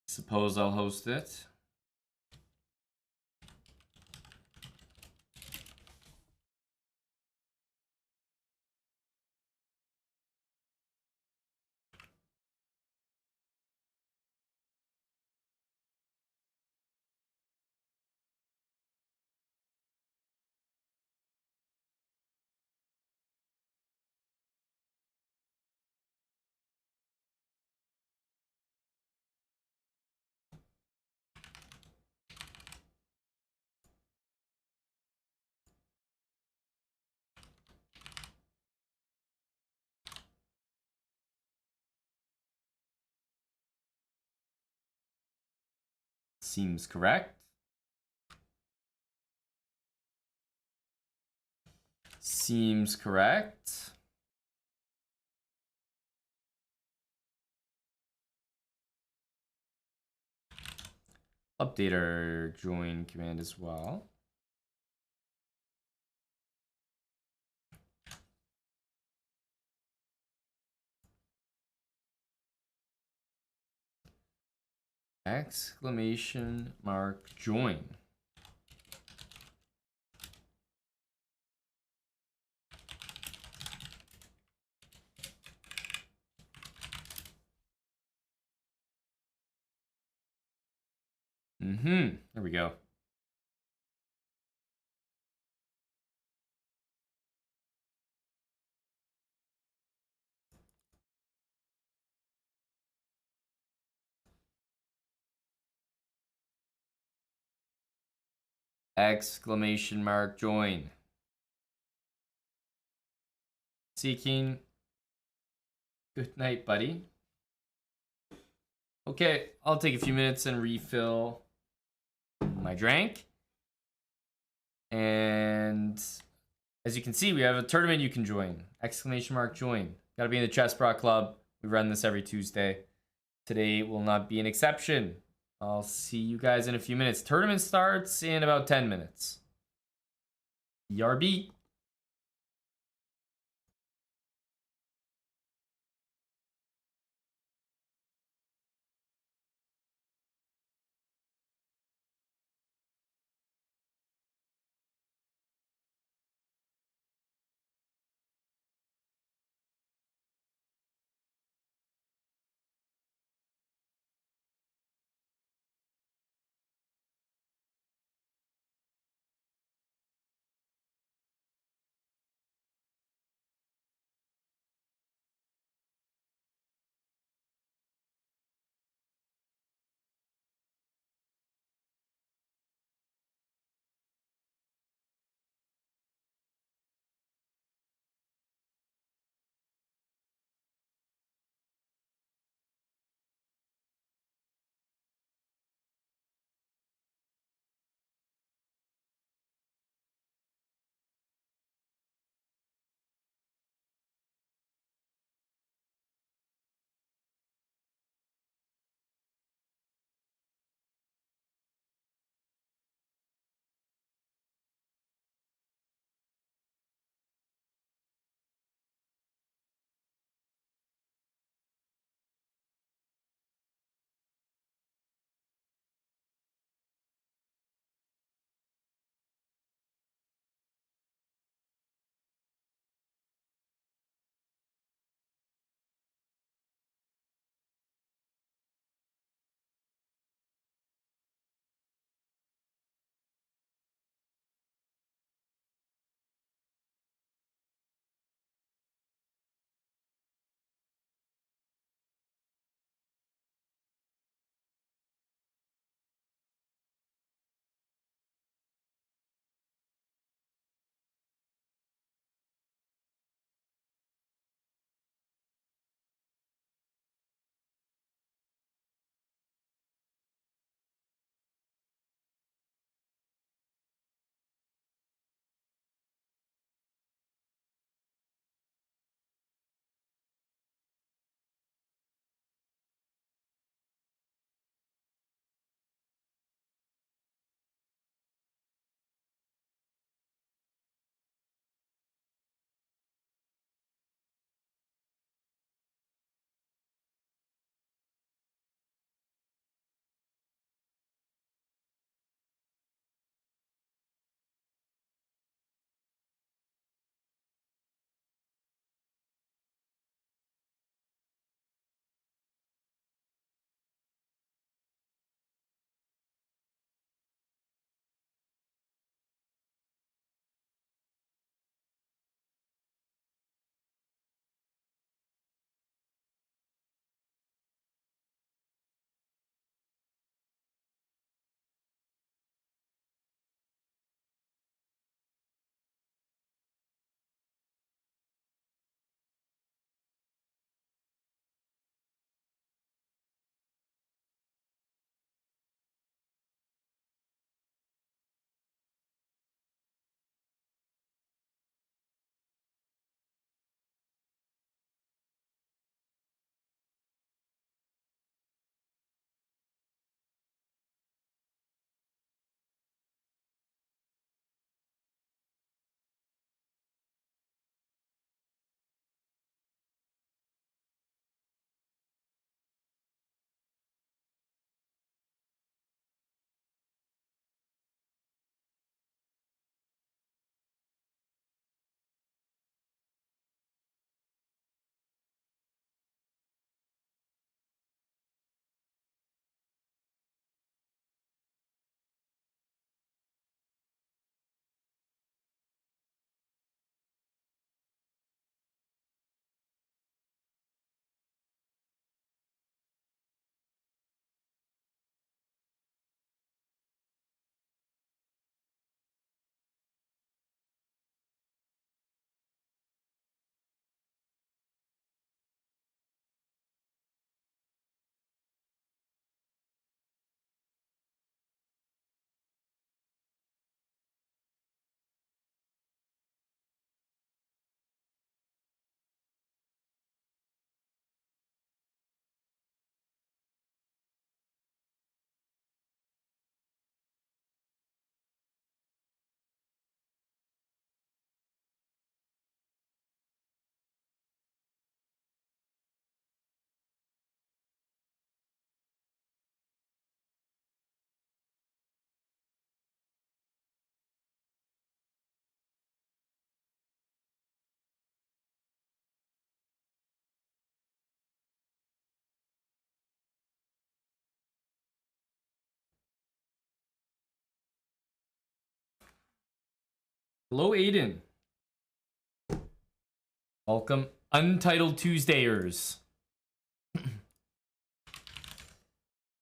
Suppose I'll host it. Seems correct. Seems correct. Update our join command as well. Exclamation mark join. There we go. Exclamation mark join. Seeking. Good night, buddy. Okay, I'll take a few minutes and refill my drink. And as you can see, we have a tournament you can join. Exclamation mark join. Gotta be in the Chess Pro Club. We run this every Tuesday. Today will not be an exception. I'll see you guys in a few minutes. Tournament starts in about 10 minutes. ERB. Hello, Aiden. Welcome, Untitled Tuesdayers.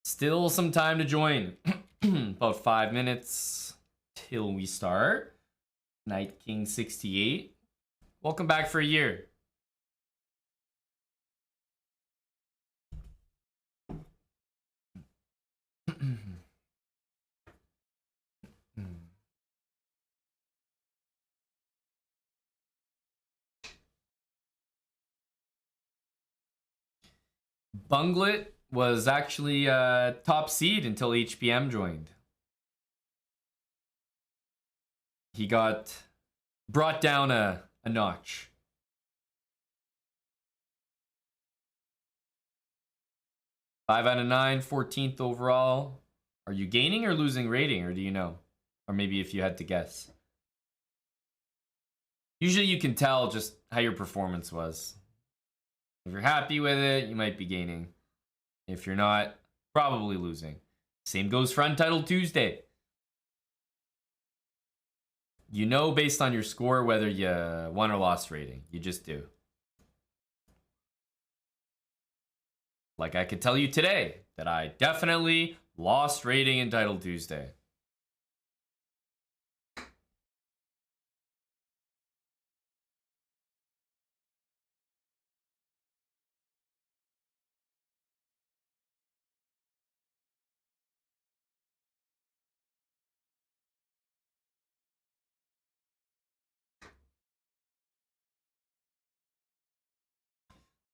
Still some time to join. About 5 minutes till we start. Night King 68. Welcome back for a year. Bunglet was actually top seed until HBM joined. He got brought down a notch. Five out of 9, 14th overall. Are you gaining or losing rating, or do you know? Or maybe if you had to guess. Usually you can tell just how your performance was. If you're happy with it, you might be gaining. If you're not, probably losing. Same goes for Untitled Tuesday. You know based on your score whether you won or lost rating. You just do. Like I could tell you today that I definitely lost rating Untitled Tuesday.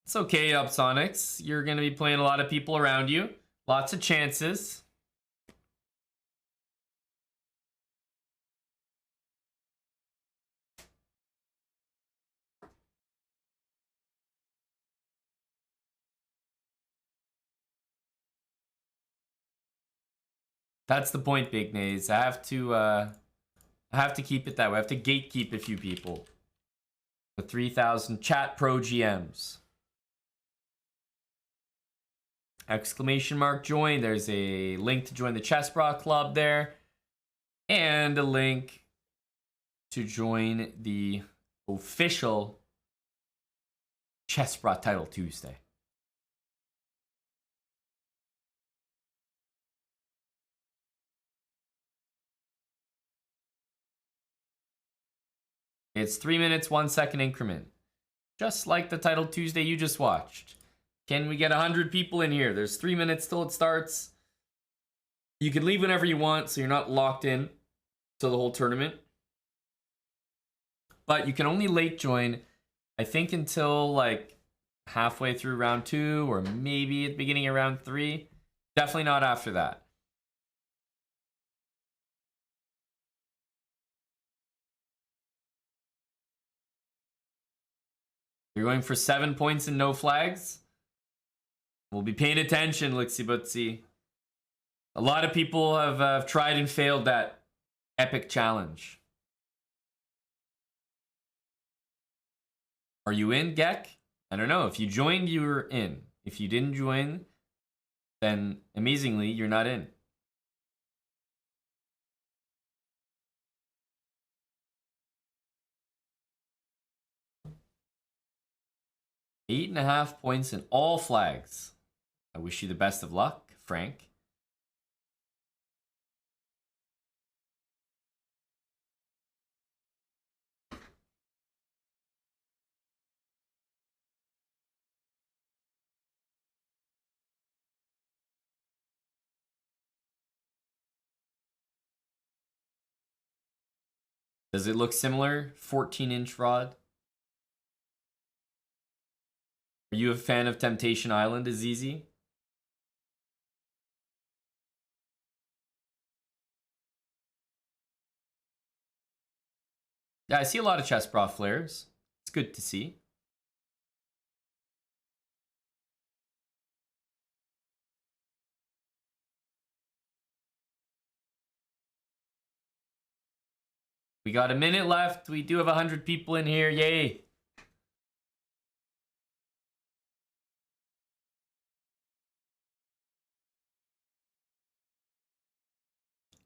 It's okay, Upsonics. You're going to be playing a lot of people around you. Lots of chances. That's the point, Big Nays. I have to keep it that way. I have to gatekeep a few people. The 3,000 chat pro GMs. Exclamation mark join. There's a link to join the Chessbra Club there. And a link to join the official Chessbra Title Tuesday. It's 3 minutes, 1 second increment. Just like the Title Tuesday you just watched. Can we get 100 people in here? There's 3 minutes till it starts. You can leave whenever you want, so you're not locked in to the whole tournament. But you can only late join, I think, until like halfway through round 2 or maybe at the beginning of round 3. Definitely not after that. You're going for 7 points and no flags? We'll be paying attention, Lixie Bootsy. A lot of people have tried and failed that epic challenge. Are you in, Gek? I don't know. If you joined, you were in. If you didn't join, then amazingly, you're not in. Eight and a half points in all flags. I wish you the best of luck, Frank. Does it look similar? 14-inch rod? Are you a fan of Temptation Island, Azizi? Yeah, I see a lot of chest bra flares. It's good to see. We got a minute left. We do have 100 people in here. Yay.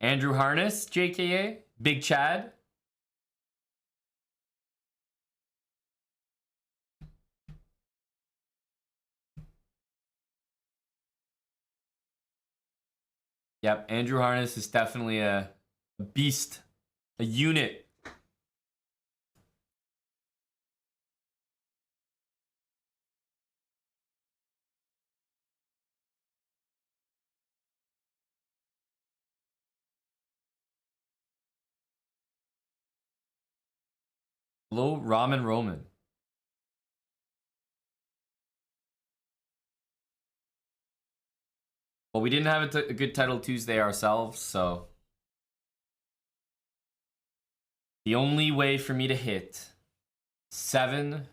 Andrew Harness, JKA. Big Chad. Yep, Andrew Harness is definitely a beast, a unit. Hello, Ramen Roman. Well, we didn't have a good title Tuesday ourselves, so the only way for me to hit 7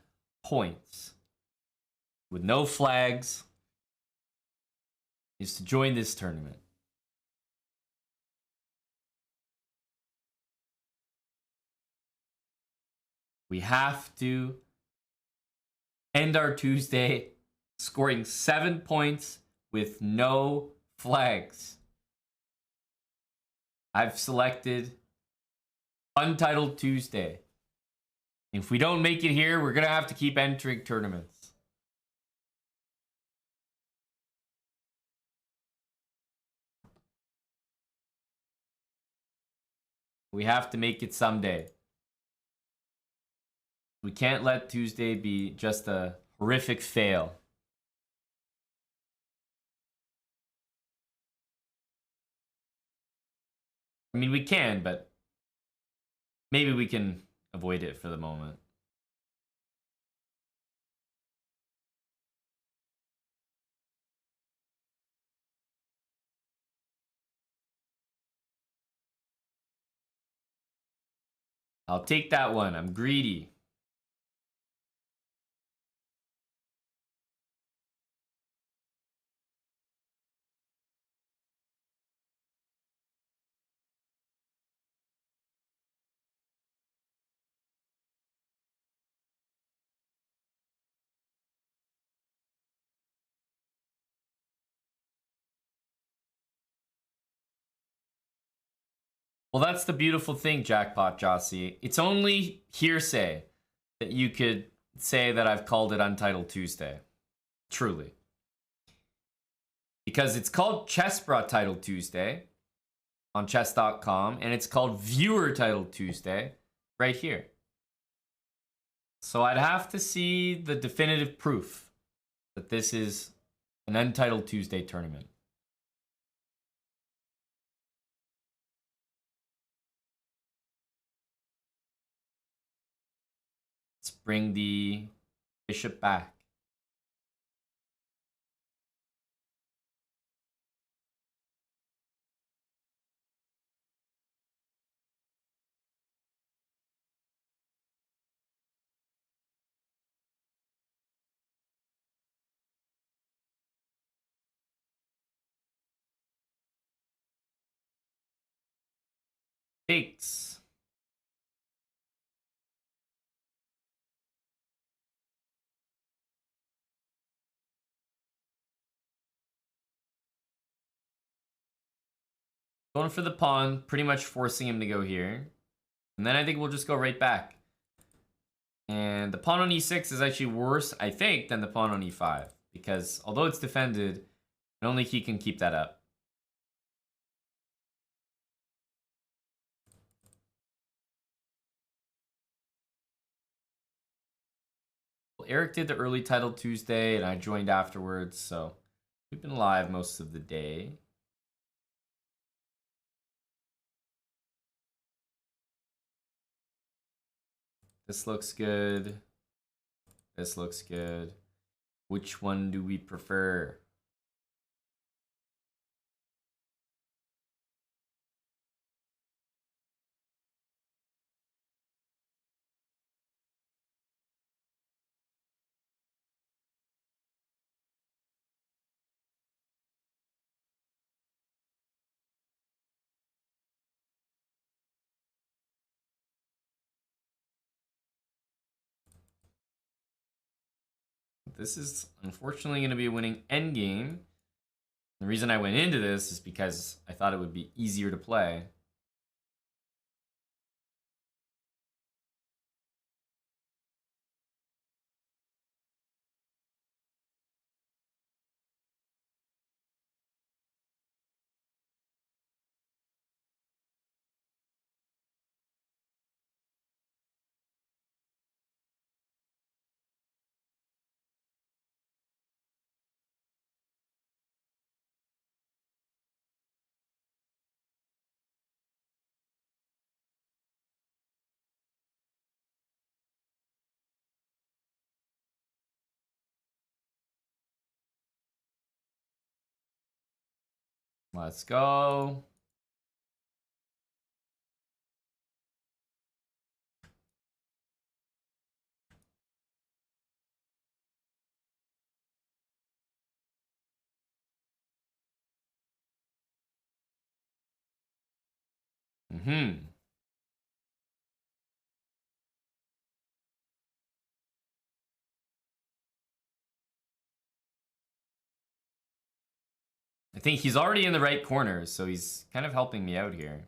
points with no flags is to join this tournament. We have to end our Tuesday scoring 7 points with no flags. I've selected Untitled Tuesday. If we don't make it here, we're going to have to keep entering tournaments. We have to make it someday. We can't let Tuesday be just a horrific fail. I mean, we can, but maybe we can avoid it for the moment. I'll take that one. I'm greedy. Well, that's the beautiful thing, Jackpot Jossie. It's only hearsay that you could say that I've called it Untitled Tuesday. Truly. Because it's called Chessbrah Titled Tuesday on chess.com, and it's called Viewer Titled Tuesday right here. So I'd have to see the definitive proof that this is an Untitled Tuesday tournament. Let's bring the bishop back. Takes. Going for the pawn, pretty much forcing him to go here. And then I think we'll just go right back. And the pawn on e6 is actually worse, I think, than the pawn on e5. Because although it's defended, only he can keep that up. Well, Eric did the early title Tuesday, and I joined afterwards, so we've been live most of the day. This looks good. This looks good. Which one do we prefer? This is unfortunately going to be a winning endgame. The reason I went into this is because I thought it would be easier to play. Let's go. Mm-hmm. I think he's already in the right corner, so he's kind of helping me out here.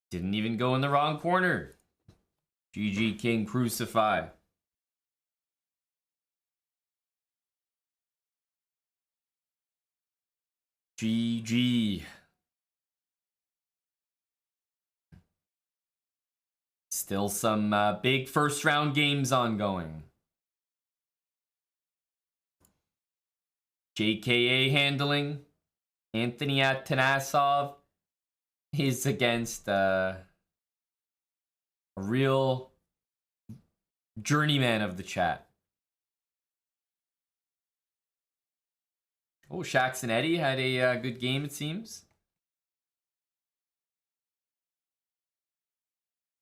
Didn't even go in the wrong corner. GG King Crucify. GG. Still some big first round games ongoing. JKA handling. Anthony Atanasov is against a real journeyman of the chat. Oh, Shax and Eddie had a good game, it seems.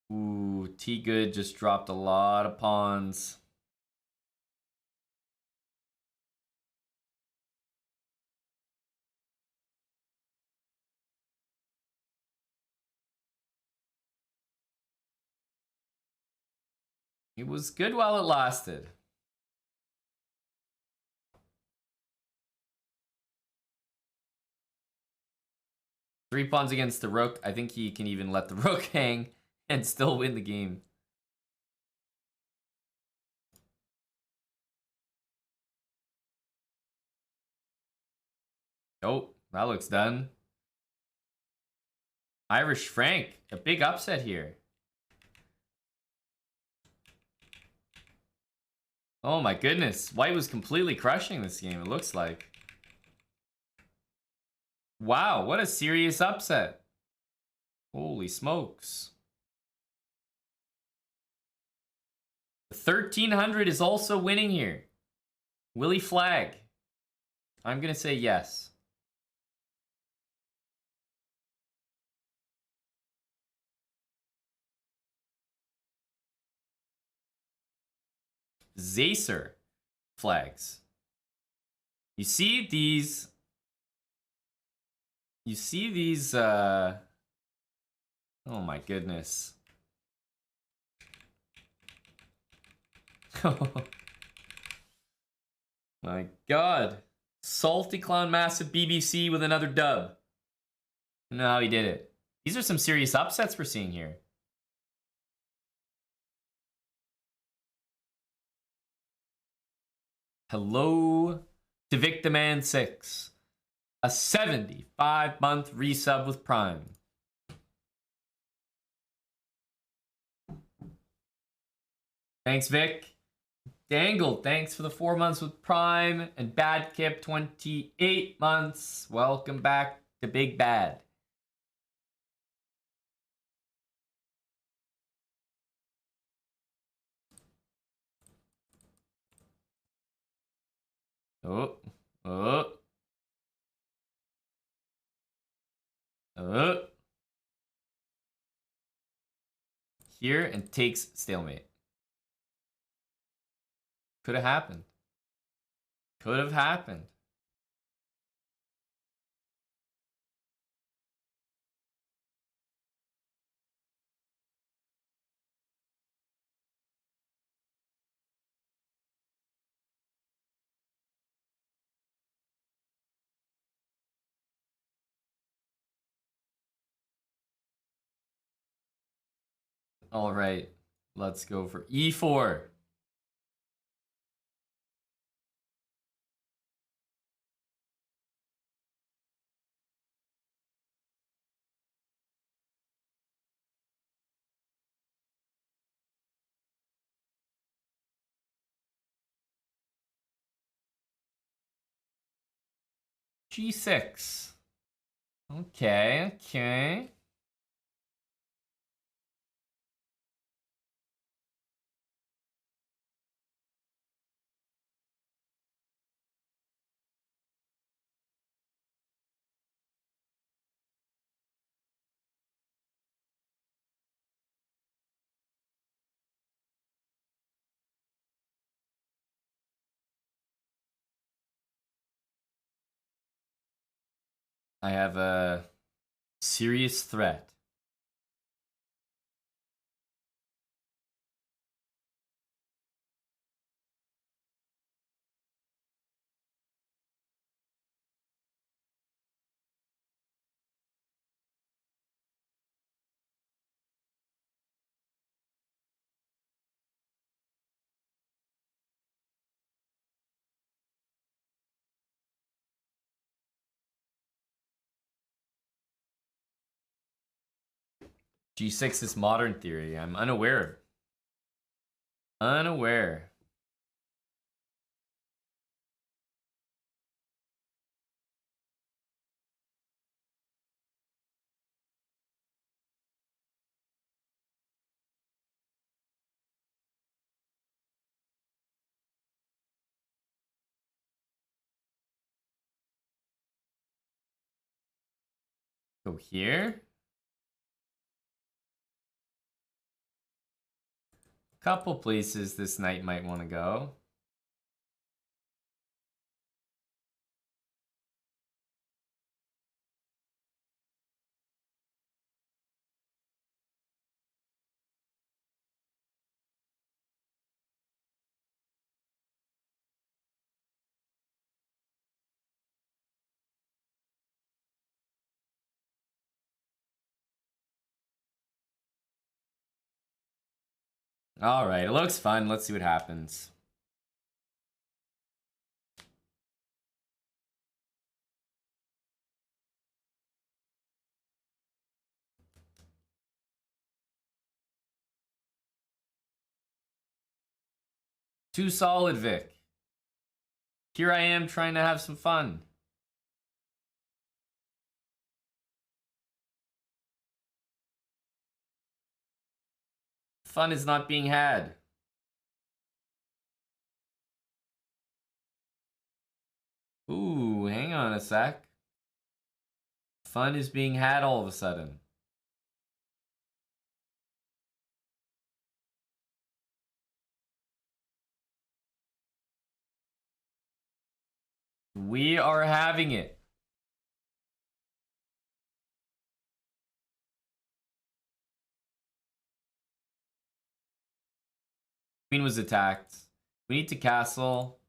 Ooh, T-Good just dropped a lot of pawns. It was good while it lasted. Three pawns against the rook. I think he can even let the rook hang and still win the game. Oh, that looks done. Irish Frank, a big upset here. Oh my goodness. White was completely crushing this game, it looks like. Wow, what a serious upset. Holy smokes. 1300 is also winning here. Willie Flag. I'm going to say yes. Zacer flags. You see these oh my goodness. My god. Salty Clown Massive BBC with another dub. I don't know how he did it. These are some serious upsets we're seeing here. Hello to Victorman 6. A 75-month resub with Prime. Thanks, Vic. Dangled, thanks for the 4 months with Prime. And Bad Kip, 28 months. Welcome back to Big Bad. Oh. Here and takes stalemate. Could have happened. Could have happened. All right, let's go for E4. G6. Okay, okay. I have a serious threat. G6 is modern theory. I'm unaware. Unaware. Go here. Couple places this knight might want to go. All right, it looks fun. Let's see what happens. Too solid, Vic. Here I am trying to have some fun. Fun is not being had. Ooh, hang on a sec. Fun is being had all of a sudden. We are having it. Queen was attacked. We need to castle.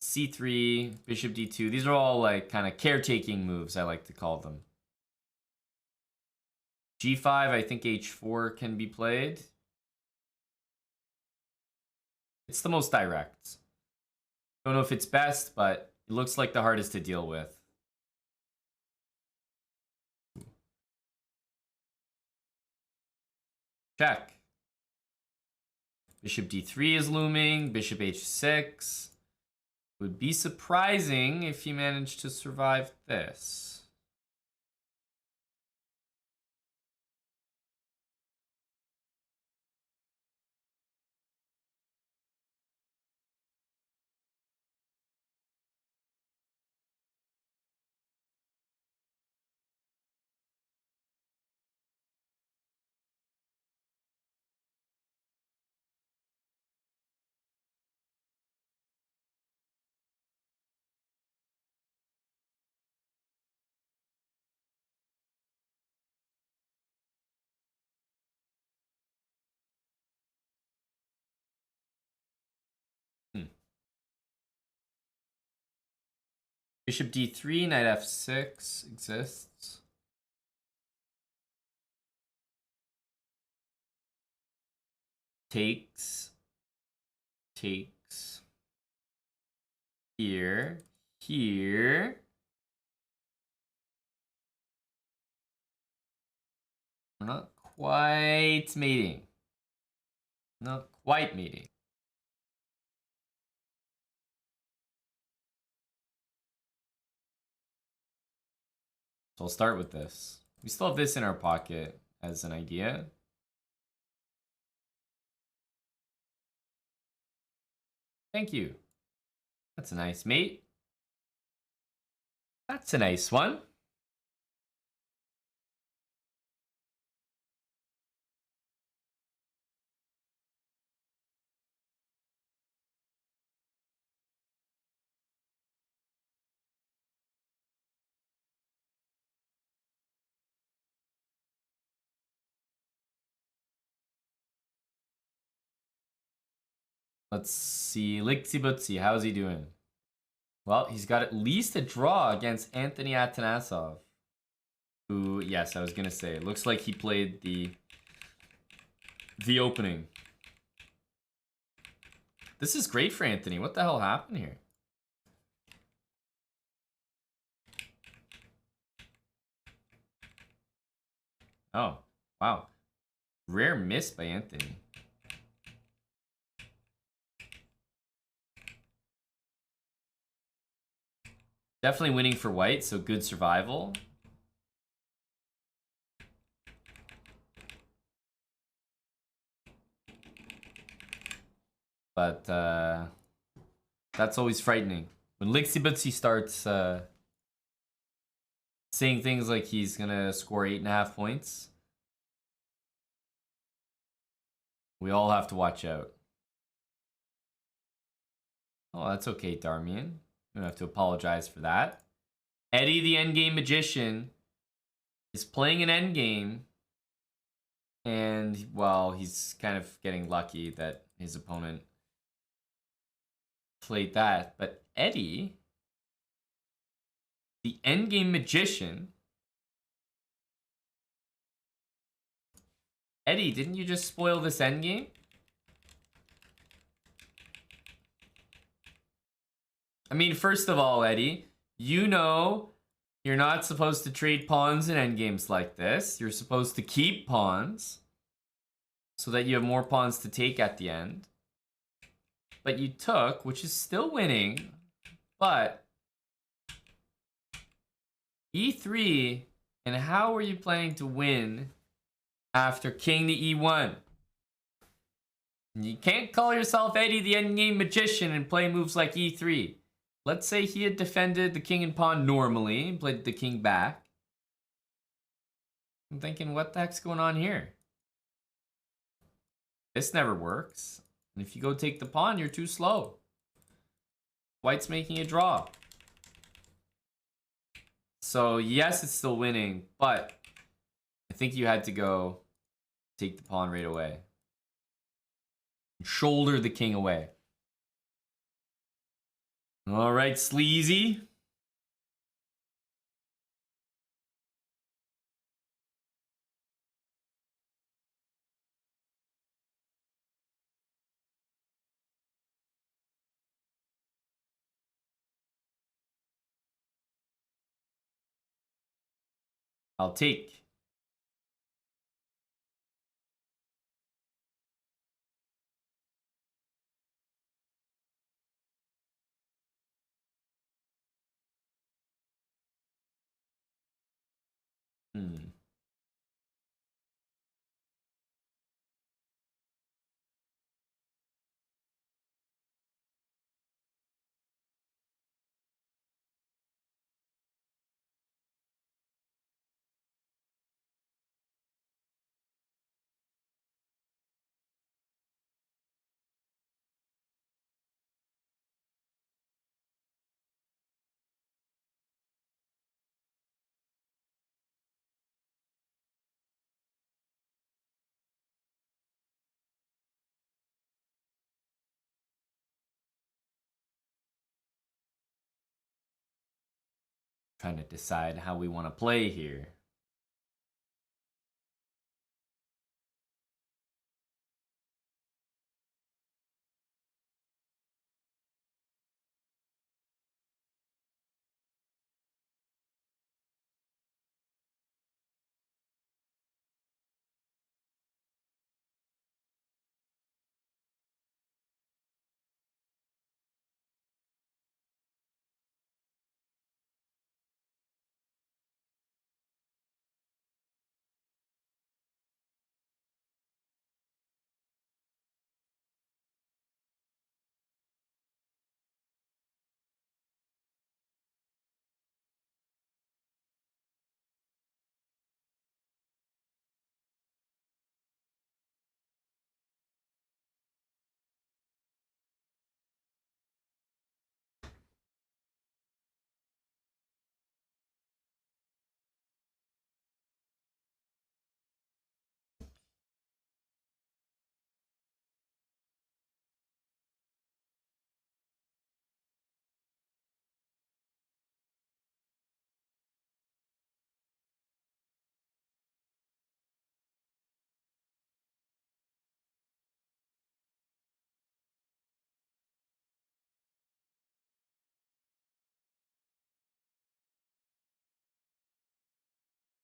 C3, bishop d2. These are all like kind of caretaking moves, I like to call them. G5, I think h4 can be played. It's the most direct. Don't know if it's best, but it looks like the hardest to deal with. Check. Bishop d3 is looming. Bishop h6. Would be surprising if he managed to survive this. Bishop d3, knight f6 exists. Takes. Takes. Here. Here. We're not quite mating. Not quite mating. So I'll start with this. We still have this in our pocket as an idea. Thank you. That's a nice mate. That's a nice one. Let's see. Lixie Bootsy, how's he doing? Well, he's got at least a draw against Anthony Atanasov. Who, yes, I was going to say, it looks like he played the opening. This is great for Anthony. What the hell happened here? Oh, wow. Rare miss by Anthony. Definitely winning for white, so good survival. But that's always frightening. When Lixie Bootsy starts saying things like he's gonna score 8.5 points, we all have to watch out. Oh, that's okay, Darmian. You don't have to apologize for that. Eddie, the endgame magician, is playing an endgame. And, well, he's kind of getting lucky that his opponent played that. But Eddie, the endgame magician. Eddie, didn't you just spoil this endgame? I mean, first of all, Eddie, you know you're not supposed to trade pawns in endgames like this. You're supposed to keep pawns so that you have more pawns to take at the end. But you took, which is still winning, but E3, and how are you planning to win after king to E1? You can't call yourself Eddie the endgame magician and play moves like E3. Let's say he had defended the king and pawn normally and played the king back. I'm thinking, what the heck's going on here? This never works. And if you go take the pawn, you're too slow. White's making a draw. So yes, it's still winning, but I think you had to go take the pawn right away. Shoulder the king away. All right, Sleazy. I'll take. Trying to decide how we want to play here.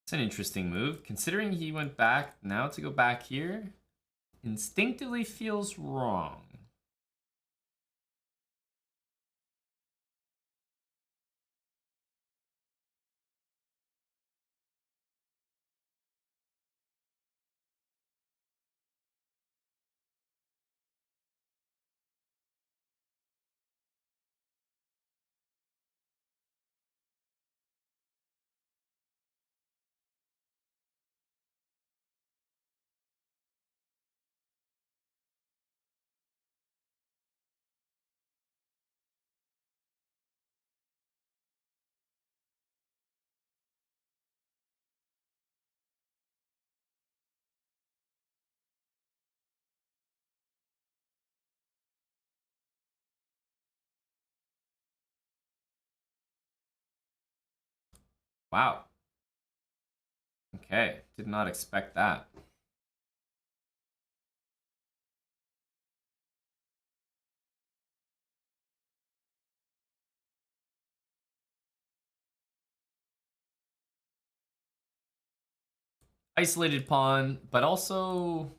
It's an interesting move. Considering he went back, now to go back here, instinctively feels wrong. Wow. Okay, did not expect that. Isolated pawn, but also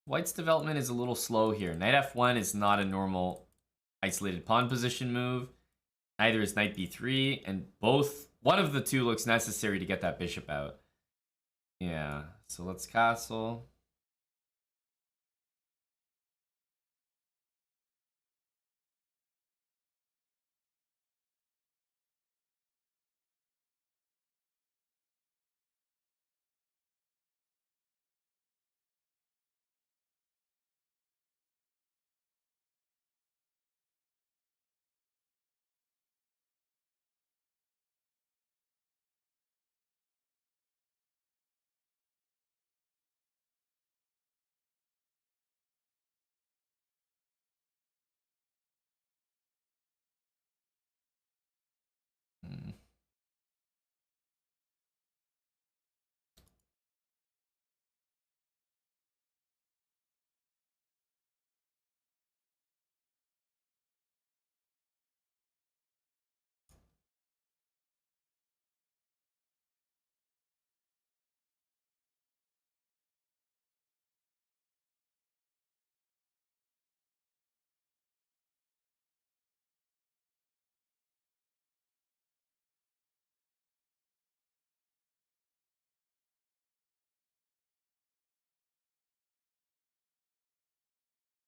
white's development is a little slow here. Knight f1 is not a normal isolated pawn position move. Neither is knight b3, and one of the two looks necessary to get that bishop out. Yeah, so let's castle.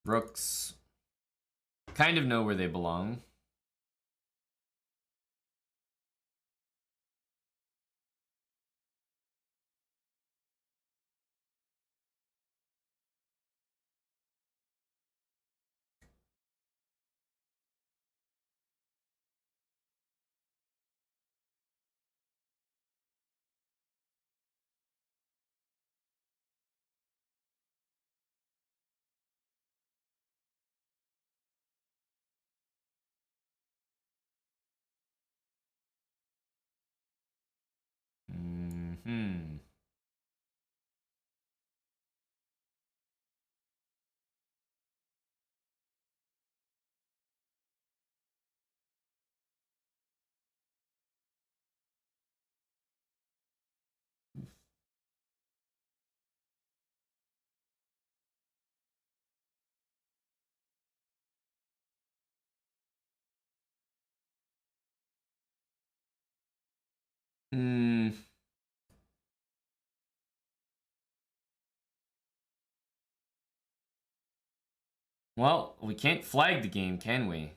Rooks kind of know where they belong. Hmm. Hmm. Well, we can't flag the game, can we?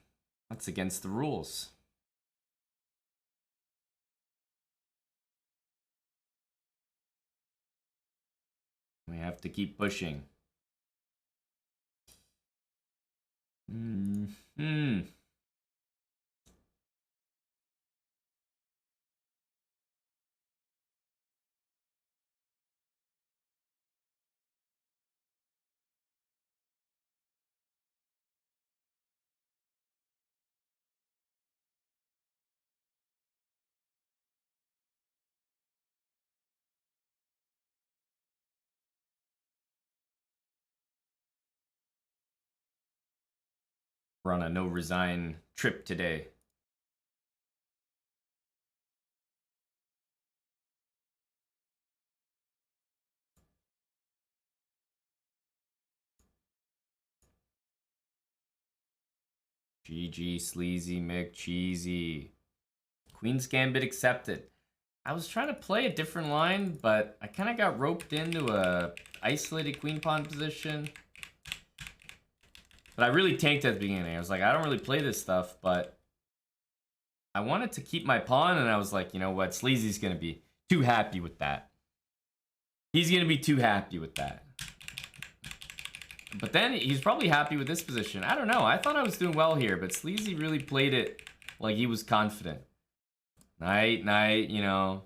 That's against the rules. We have to keep pushing. Hmm. We're on a no resign trip today. GG, Sleazy, McCheesy. Queen's Gambit accepted. I was trying to play a different line, but I kind of got roped into a isolated queen pawn position. But I really tanked at the beginning. I was like, I don't really play this stuff, but I wanted to keep my pawn, and I was like, you know what? Sleazy's going to be too happy with that. He's going to be too happy with that. But then he's probably happy with this position. I don't know. I thought I was doing well here, but Sleazy really played it like he was confident. Knight, you know.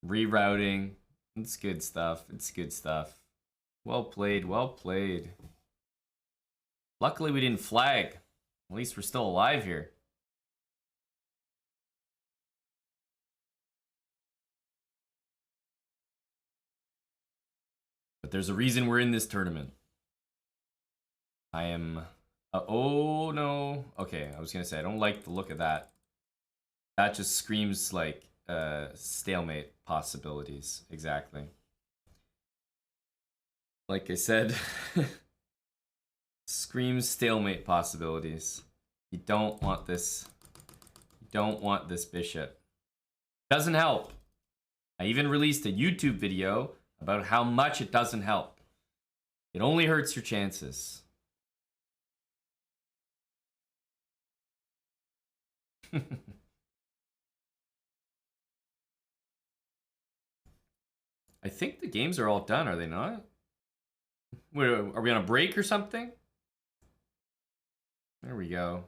Rerouting. It's good stuff. It's good stuff. Well played, well played. Luckily we didn't flag. At least we're still alive here. But there's a reason we're in this tournament. I am... oh no. Okay, I was gonna say, I don't like the look of that. That just screams like stalemate possibilities. Exactly. Like I said, screams stalemate possibilities. You don't want this. You don't want this bishop. Doesn't help. I even released a YouTube video about how much it doesn't help. It only hurts your chances. I think the games are all done, are they not? Wait, are we on a break or something? There we go.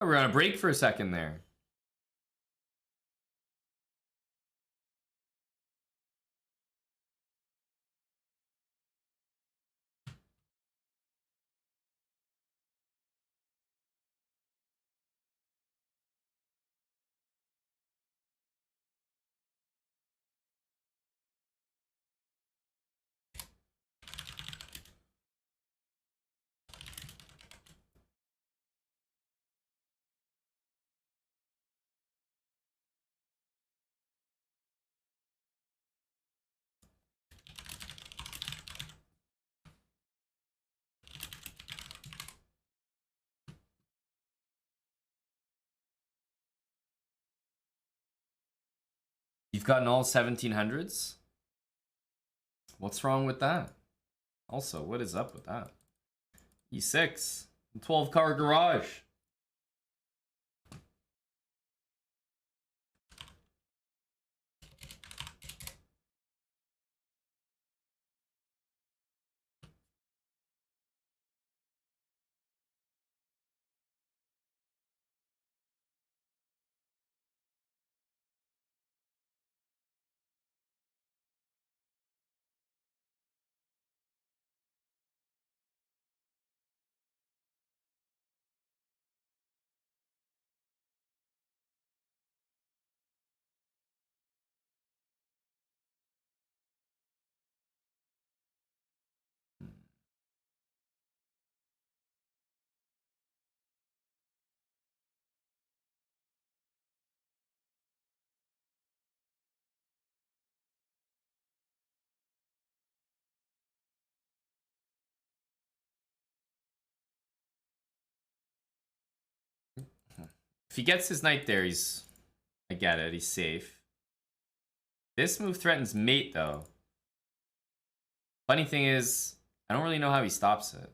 We're on a break for a second there. You've gotten all 1700s? What's wrong with that? Also, what is up with that? E6. 12-car garage. If he gets his knight there, he's... I get it, he's safe. This move threatens mate, though. Funny thing is, I don't really know how he stops it.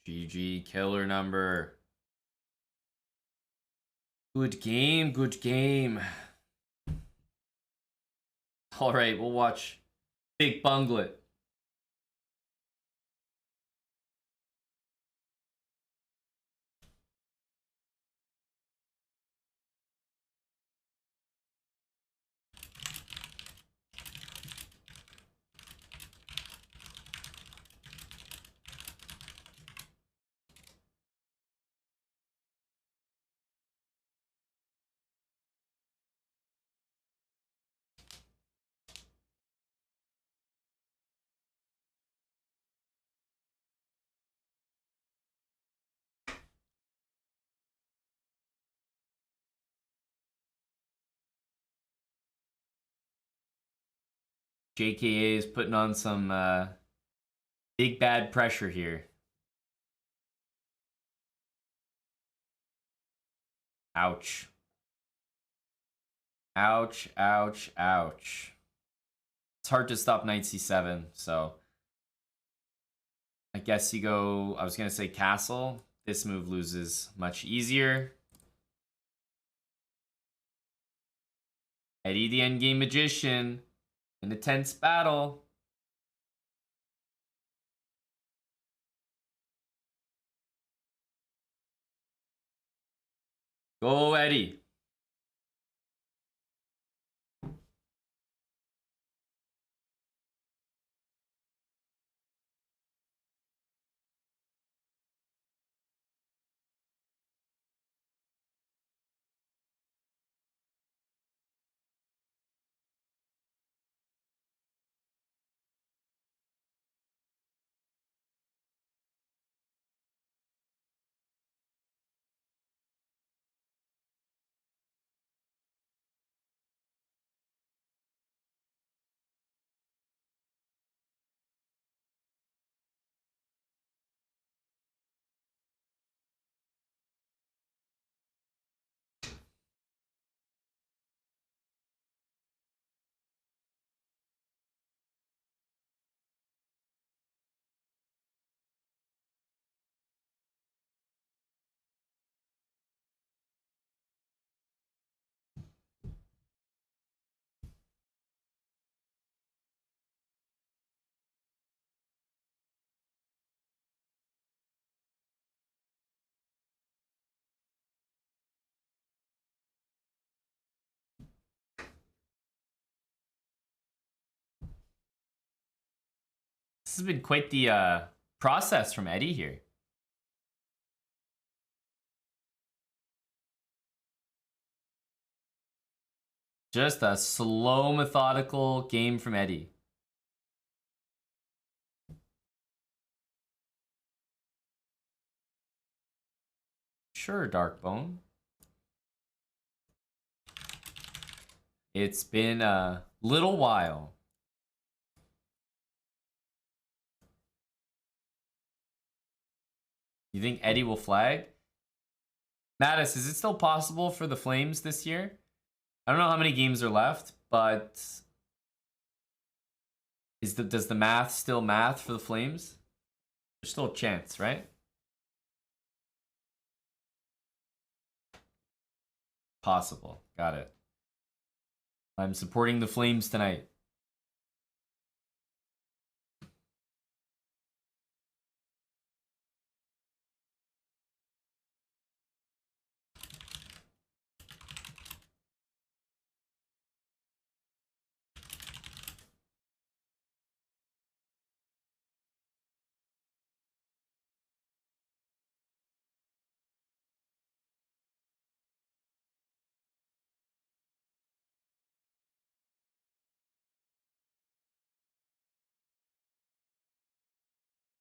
GG, killer number. Good game, good game. All right, we'll watch Big Bunglet. JKA is putting on some big bad pressure here. Ouch. Ouch, ouch, ouch. It's hard to stop knight c7, so I guess you go, I was going to say castle. This move loses much easier. Eddie the endgame magician in a tense battle. Go, Eddie. This has been quite the process from Eddie here. Just a slow, methodical game from Eddie. Sure, Darkbone. It's been a little while. You think Eddie will flag? Mattis, is it still possible for the Flames this year? I don't know how many games are left, but does the math still math for the Flames? There's still a chance, right? Possible. Got it. I'm supporting the Flames tonight.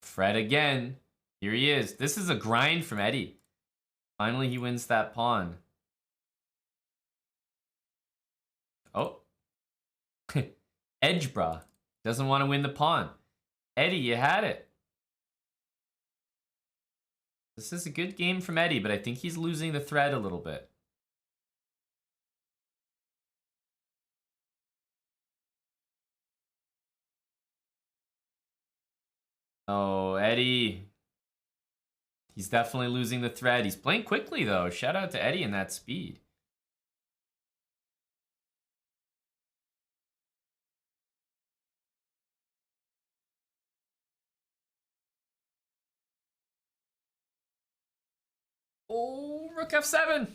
Fred again. Here he is. This is a grind from Eddie. Finally, he wins that pawn. Oh. Edgebra doesn't want to win the pawn. Eddie, you had it. This is a good game from Eddie, but I think he's losing the thread a little bit. Oh, Eddie. He's definitely losing the thread. He's playing quickly, though. Shout out to Eddie in that speed. Oh, rook f7.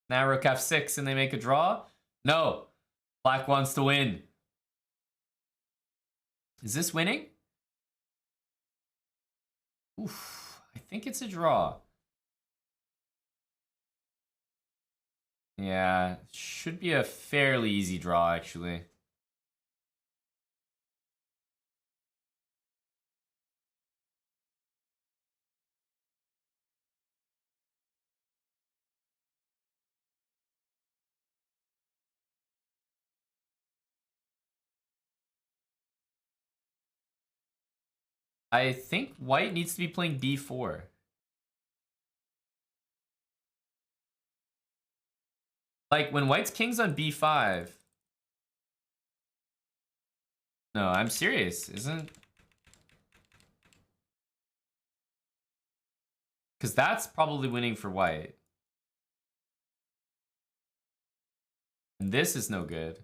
Now rook f6 and they make a draw? No. Black wants to win. Is this winning? Oof. I think it's a draw. Yeah, should be a fairly easy draw, actually. I think white needs to be playing b4. Like, when white's king's on b5... No, I'm serious, isn't... Because that's probably winning for white. And this is no good.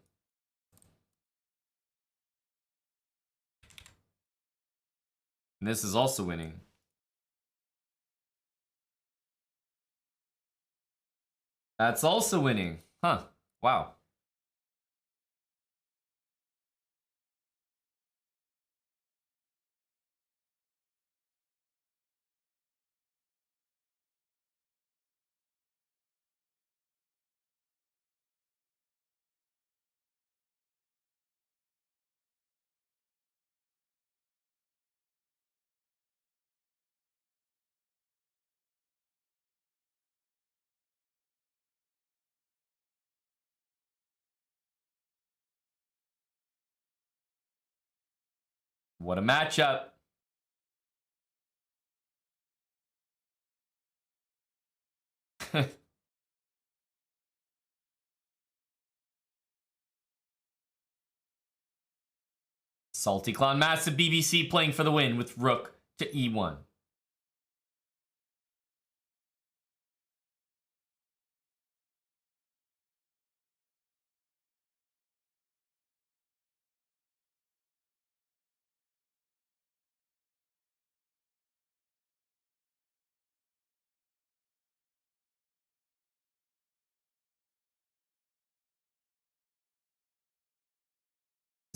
And this is also winning. That's also winning. Huh. Wow. What a matchup. Salty Clown, massive BBC playing for the win with rook to e1.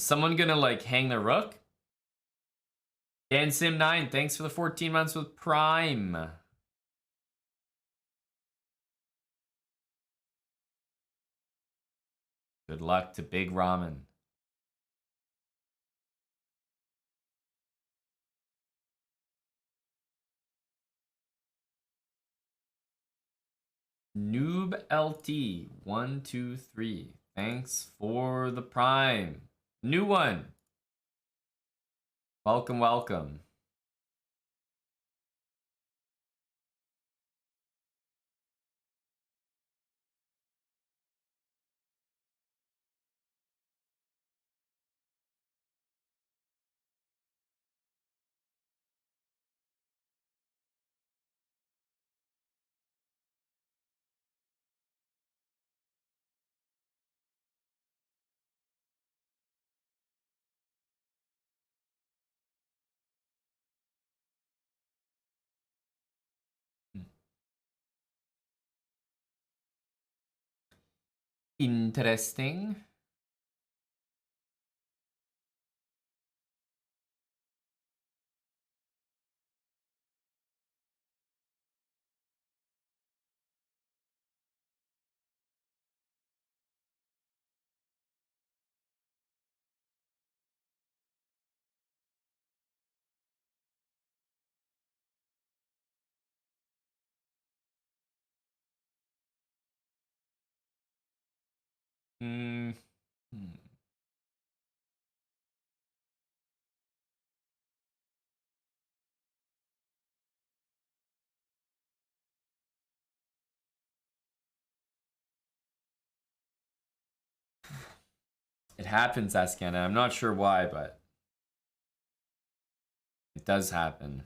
Is someone gonna like hang their rook? Dan Sim 9, thanks for the 14 months with Prime. Good luck to Big Ramen. Noob LT 123. Thanks for the Prime. New one. Welcome, welcome. Interesting. Hmm. It happens, Askana. I'm not sure why, but it does happen.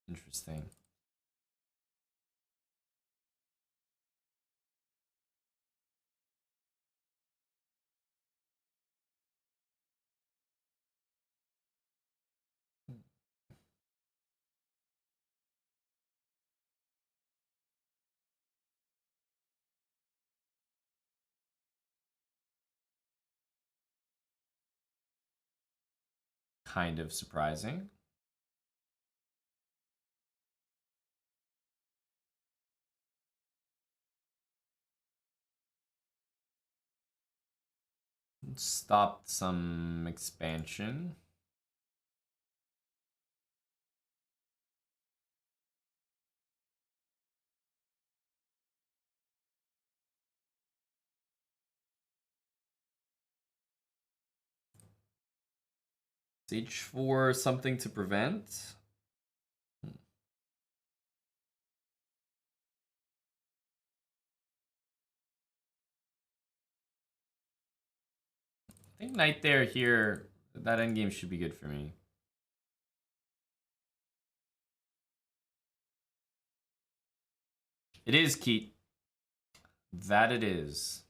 Interesting. Kind of surprising. Stopped some expansion. H4, something to prevent. I think knight there here, that endgame should be good for me. It is, Keat. That it is.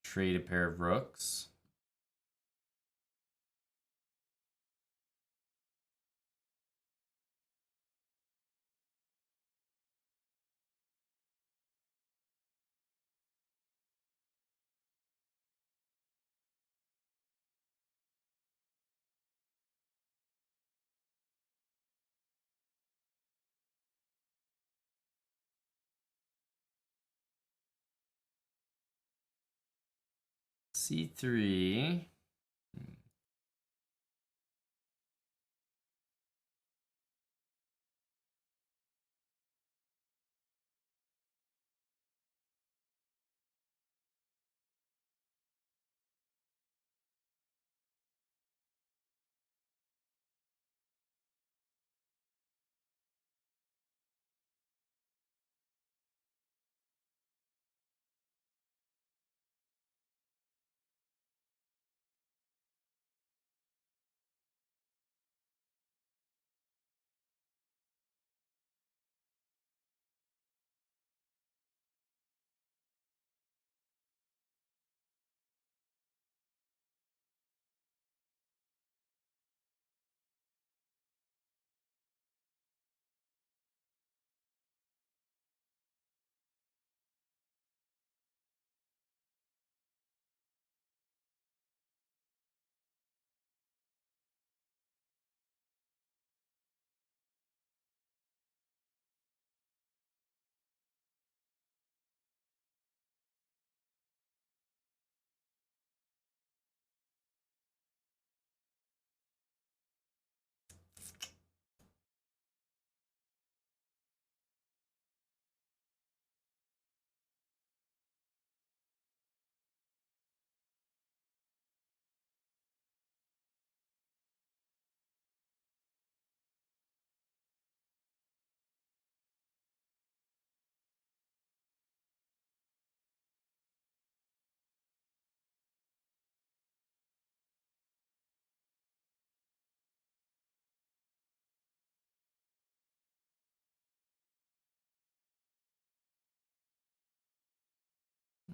Trade a pair of rooks. C3.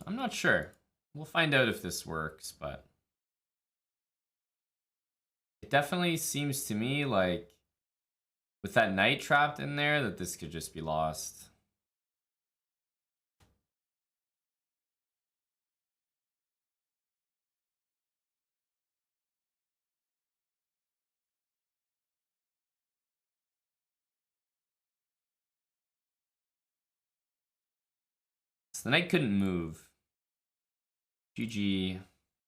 I'm not sure. We'll find out if this works, but it definitely seems to me like with that knight trapped in there that this could just be lost. So the knight couldn't move. GG,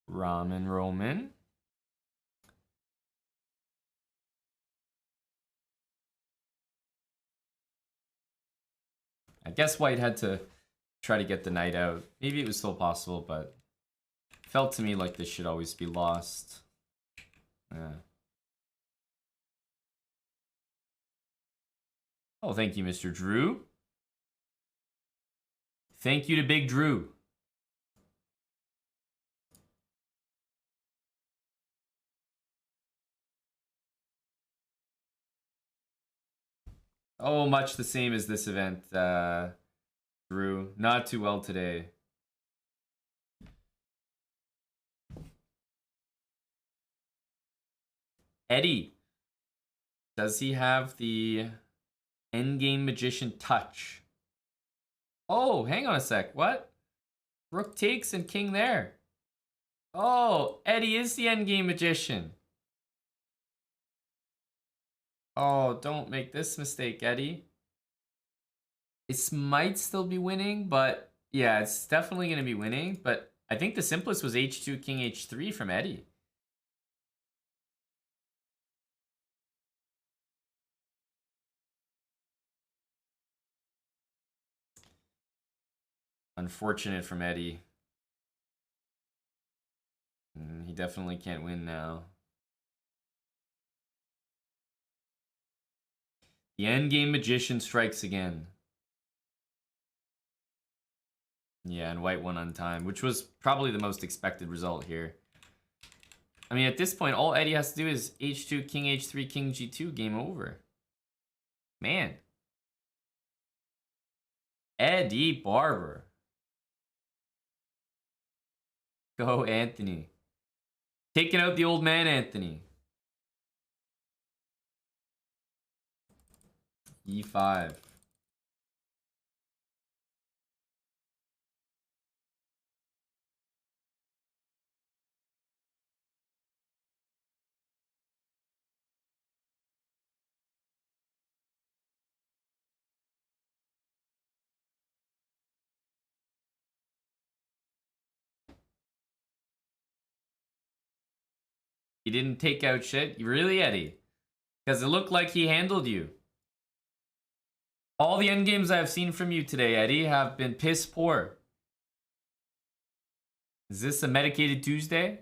Ramen Roman. I guess White had to try to get the knight out. Maybe it was still possible, but it felt to me like this should always be lost. Yeah. Oh, thank you, Mr. Drew. Thank you to Big Drew. Oh, much the same as this event, Drew. Not too well today. Eddie. Does he have the endgame magician touch? Oh, hang on a sec. What? Rook takes and king there. Oh, Eddie is the endgame magician. Oh, don't make this mistake, Eddie. This might still be winning, but yeah, it's definitely going to be winning. But I think the simplest was h2, king h3 from Eddie. Unfortunate from Eddie. He definitely can't win now. The endgame magician strikes again. Yeah, and white won on time, which was probably the most expected result here. I mean, at this point, all Eddie has to do is h2, king h3, king g2, game over. Man. Eddie Barber. Go, Anthony. Taking out the old man, Anthony. e5. He didn't take out shit? You really, Eddie? Because it looked like he handled you. All the endgames I've seen from you today, Eddie, have been piss poor. Is this a medicated Tuesday?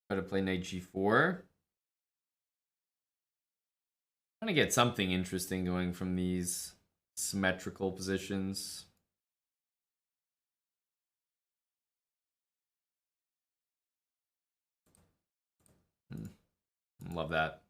Try to play knight g4. Trying to get something interesting going from these symmetrical positions. Love that.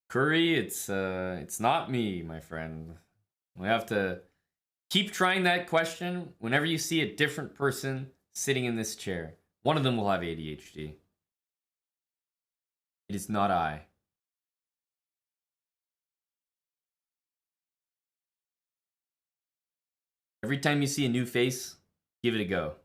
Curry, it's not me, my friend. We have to keep trying that question whenever you see a different person sitting in this chair. One of them will have ADHD. It is not I. Every time you see a new face, give it a go.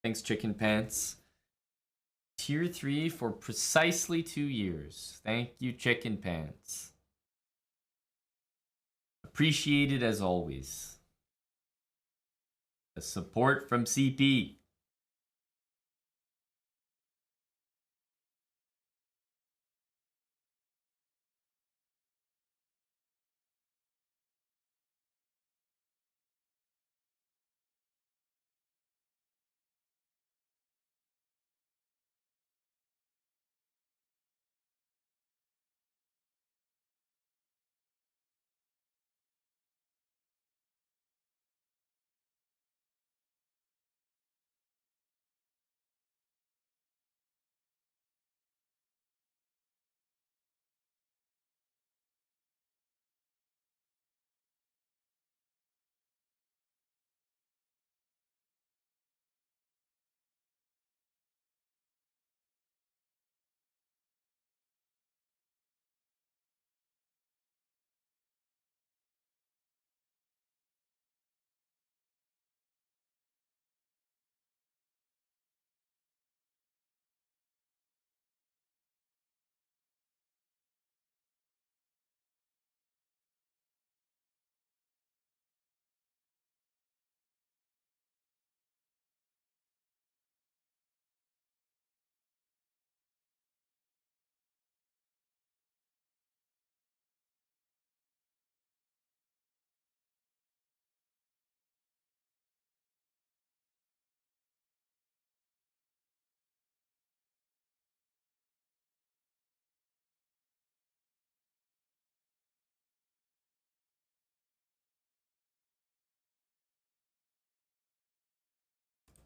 Thanks, Chicken Pants. Tier 3 for precisely 2 years. Thank you, Chicken Pants. Appreciated as always. The support from CP.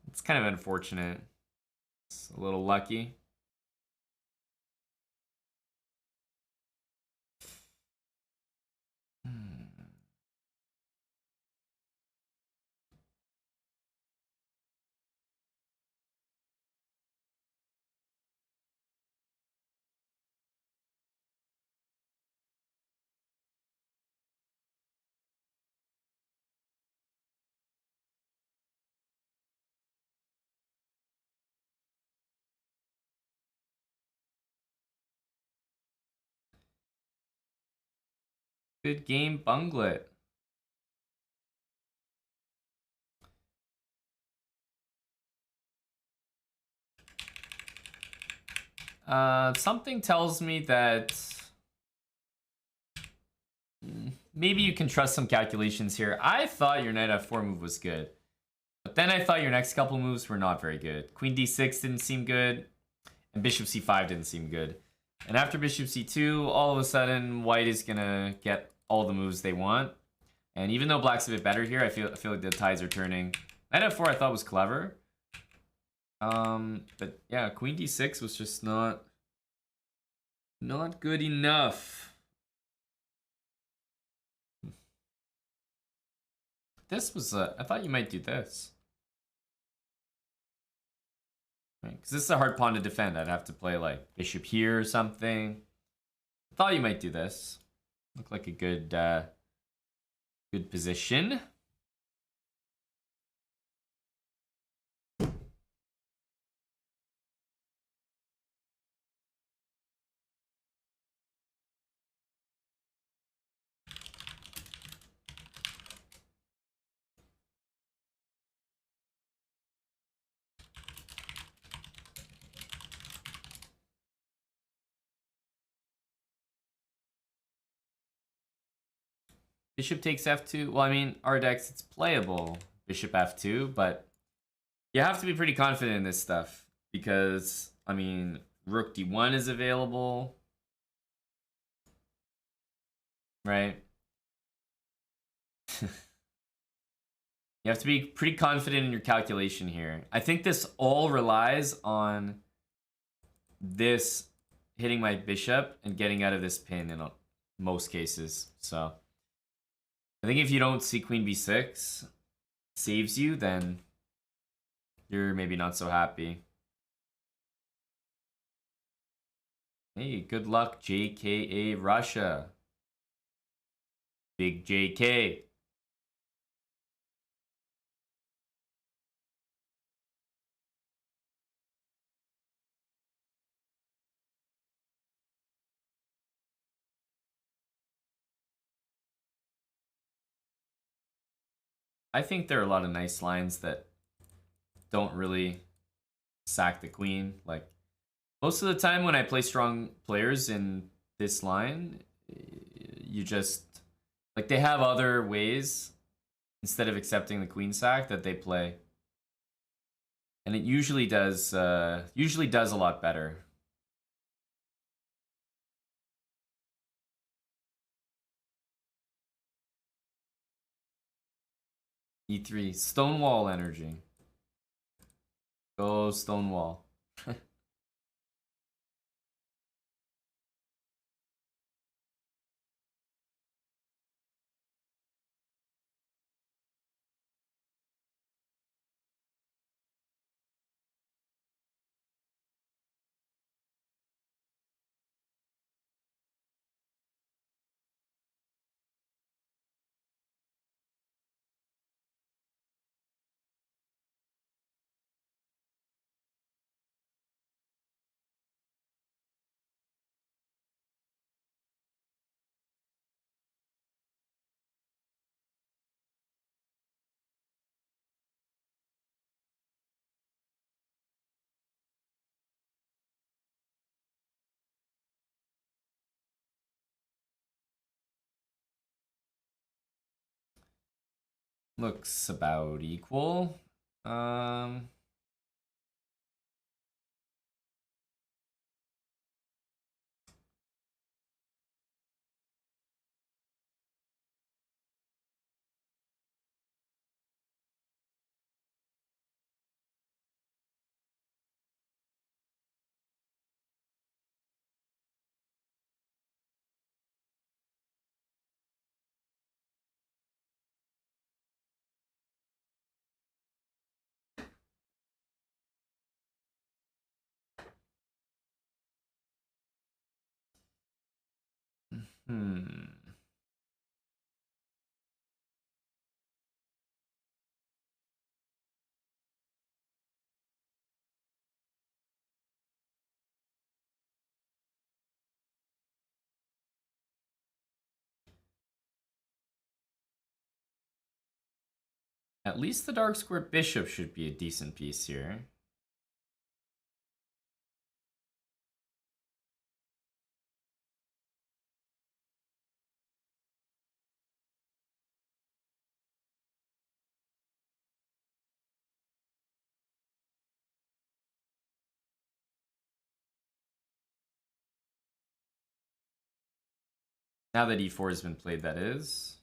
It's kind of unfortunate. It's a little lucky. Good game, Bunglet. Something tells me that maybe you can trust some calculations here. I thought your knight f4 move was good, but then I thought your next couple moves were not very good. Queen d6 didn't seem good, and bishop c5 didn't seem good. And after bishop c2, all of a sudden, white is gonna get all the moves they want. And even though black's a bit better here, I feel like the tides are turning. Knight f4 I thought was clever. But yeah, queen d6 was just not good enough. This was I thought you might do this. Because this is a hard pawn to defend. I'd have to play like bishop here or something. I thought you might do this. Looked like a good good position. Bishop takes f2. Well, I mean, our decks, it's playable. Bishop f2, but you have to be pretty confident in this stuff because, I mean, rook d1 is available, right? You have to be pretty confident in your calculation here. I think this all relies on this hitting my bishop and getting out of this pin in most cases. So I think if you don't see queen b6 saves you, then you're maybe not so happy. Hey, good luck, JKA Russia. Big JK. I think there are a lot of nice lines that don't really sack the queen. Like, most of the time when I play strong players in this line, you just, like, they have other ways instead of accepting the queen sack that they play. And it usually does a lot better. E3, Stonewall energy. Go Stonewall. Looks about equal. Hmm. At least the dark square bishop should be a decent piece here. Now that e4 has been played, that is.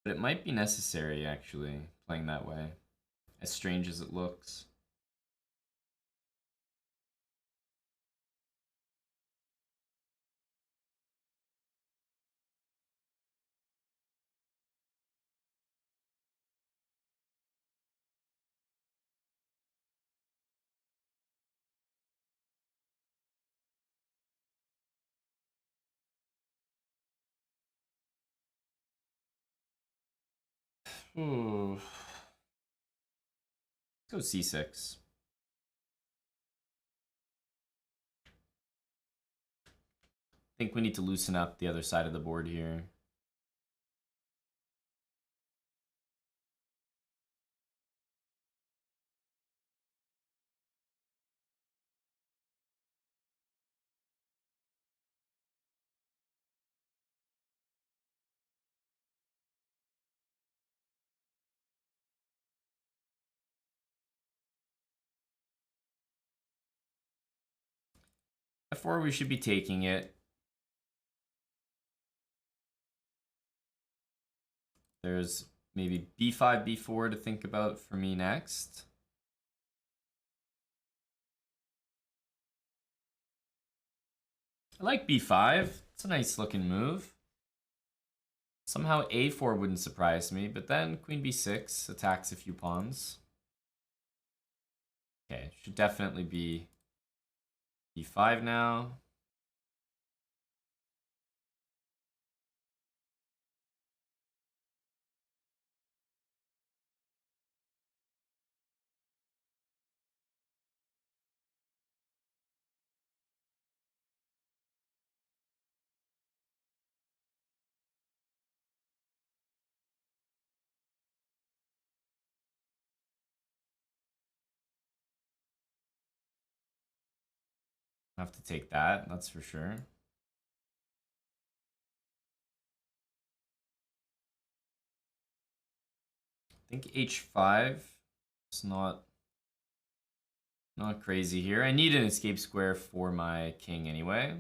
But it might be necessary, actually, playing that way. As strange as it looks. Let's go c6. I think we need to loosen up the other side of the board here. F4, we should be taking it. There's maybe b5, b4 to think about for me next. I like b5. It's a nice looking move. Somehow a4 wouldn't surprise me, but then queen b6 attacks a few pawns. Okay, should definitely be b5 now. I have to take that, that's for sure. I think h5 is not crazy here. I need an escape square for my king anyway.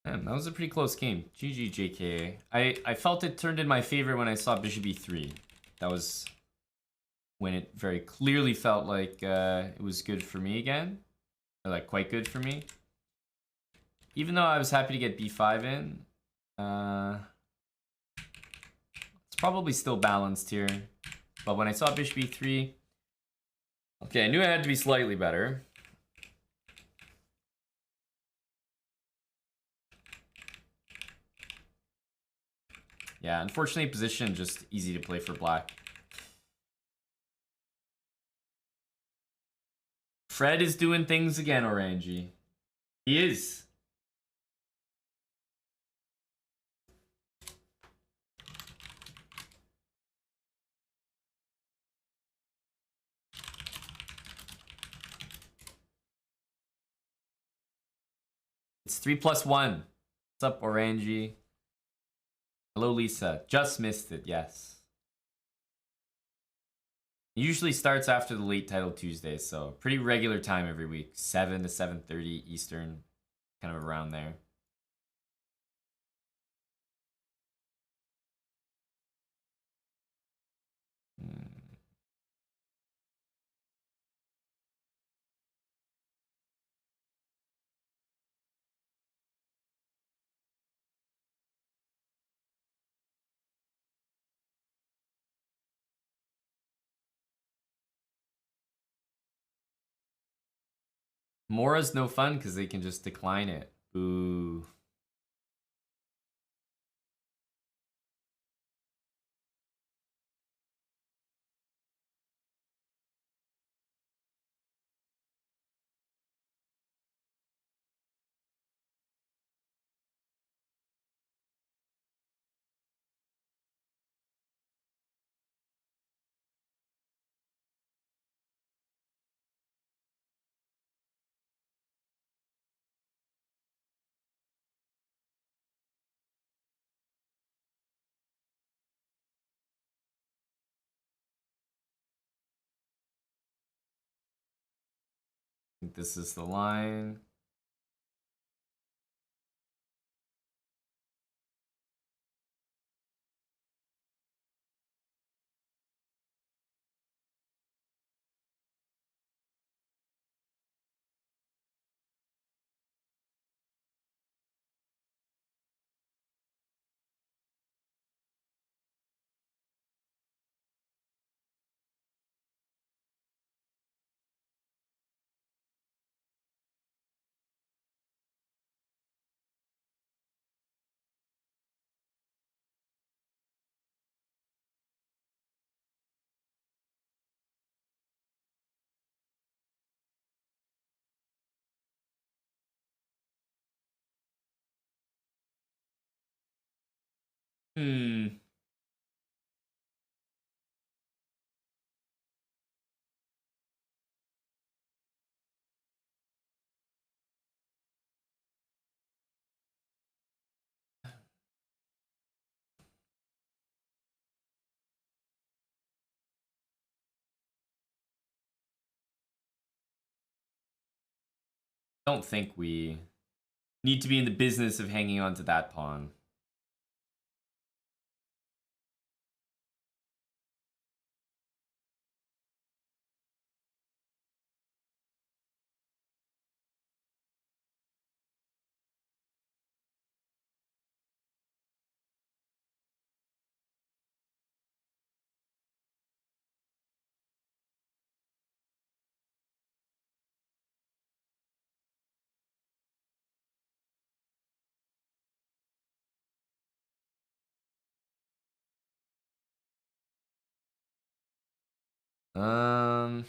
Man, that was a pretty close game. GG, JK. I felt it turned in my favor when I saw bishop e3. That was when it very clearly felt like it was good for me again. Or like quite good for me. Even though I was happy to get b5 in, it's probably still balanced here. But when I saw bishop e3, okay, I knew I had to be slightly better. Yeah, unfortunately, position just easy to play for black. Fred is doing things again, Orangey. He is. It's 3+1. What's up, Orangey? Hello, Lisa. Just missed it, yes. It usually starts after the late title Tuesday, so pretty regular time every week. 7 to 7:30 Eastern, kind of around there. Mora's no fun because they can just decline it. Ooh. think this is the line. Hmm. Don't think we need to be in the business of hanging on to that pawn. Hmm.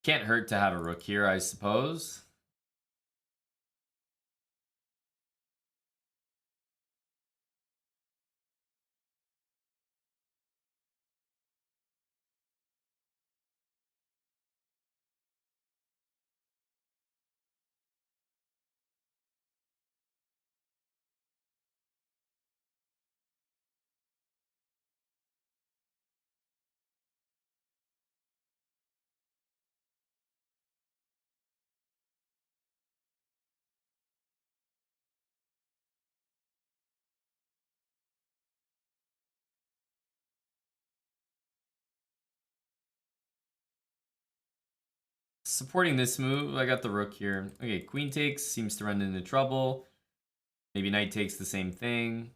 Can't hurt to have a rook here, I suppose. Supporting this move, I got the rook here. Okay, queen takes, seems to run into trouble. Maybe knight takes the same thing.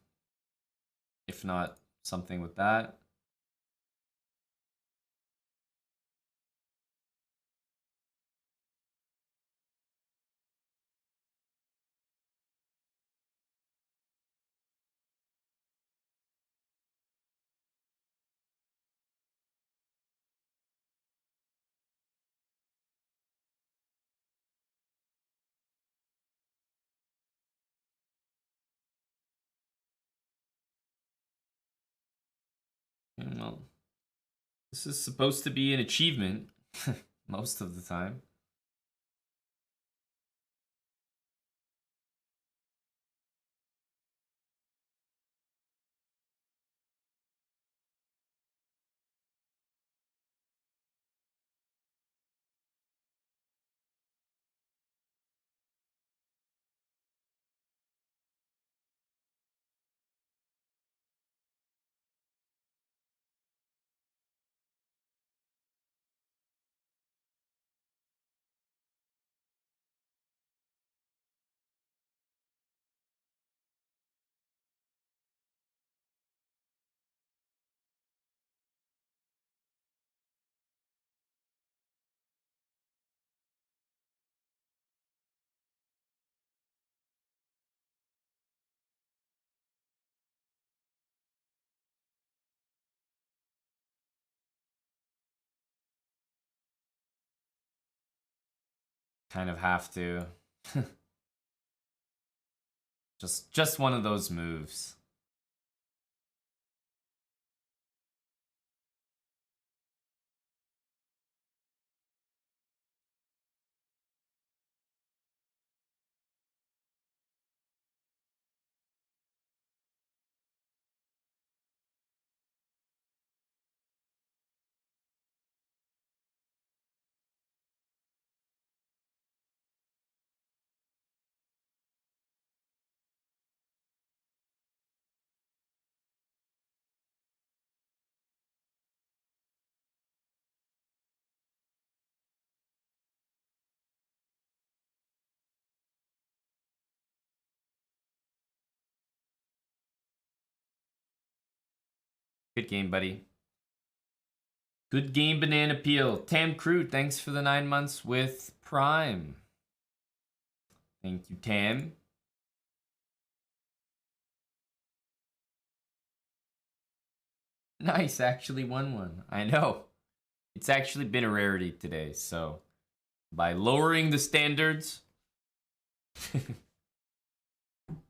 If not, something with that. Well, this is supposed to be an achievement most of the time. Kind of have to. Just one of those moves. Good game, buddy. Good game, Banana Peel. Tam Crew, thanks for the 9 months with Prime. Thank you, Tam. Nice, actually won one. I know. It's actually been a rarity today, so by lowering the standards,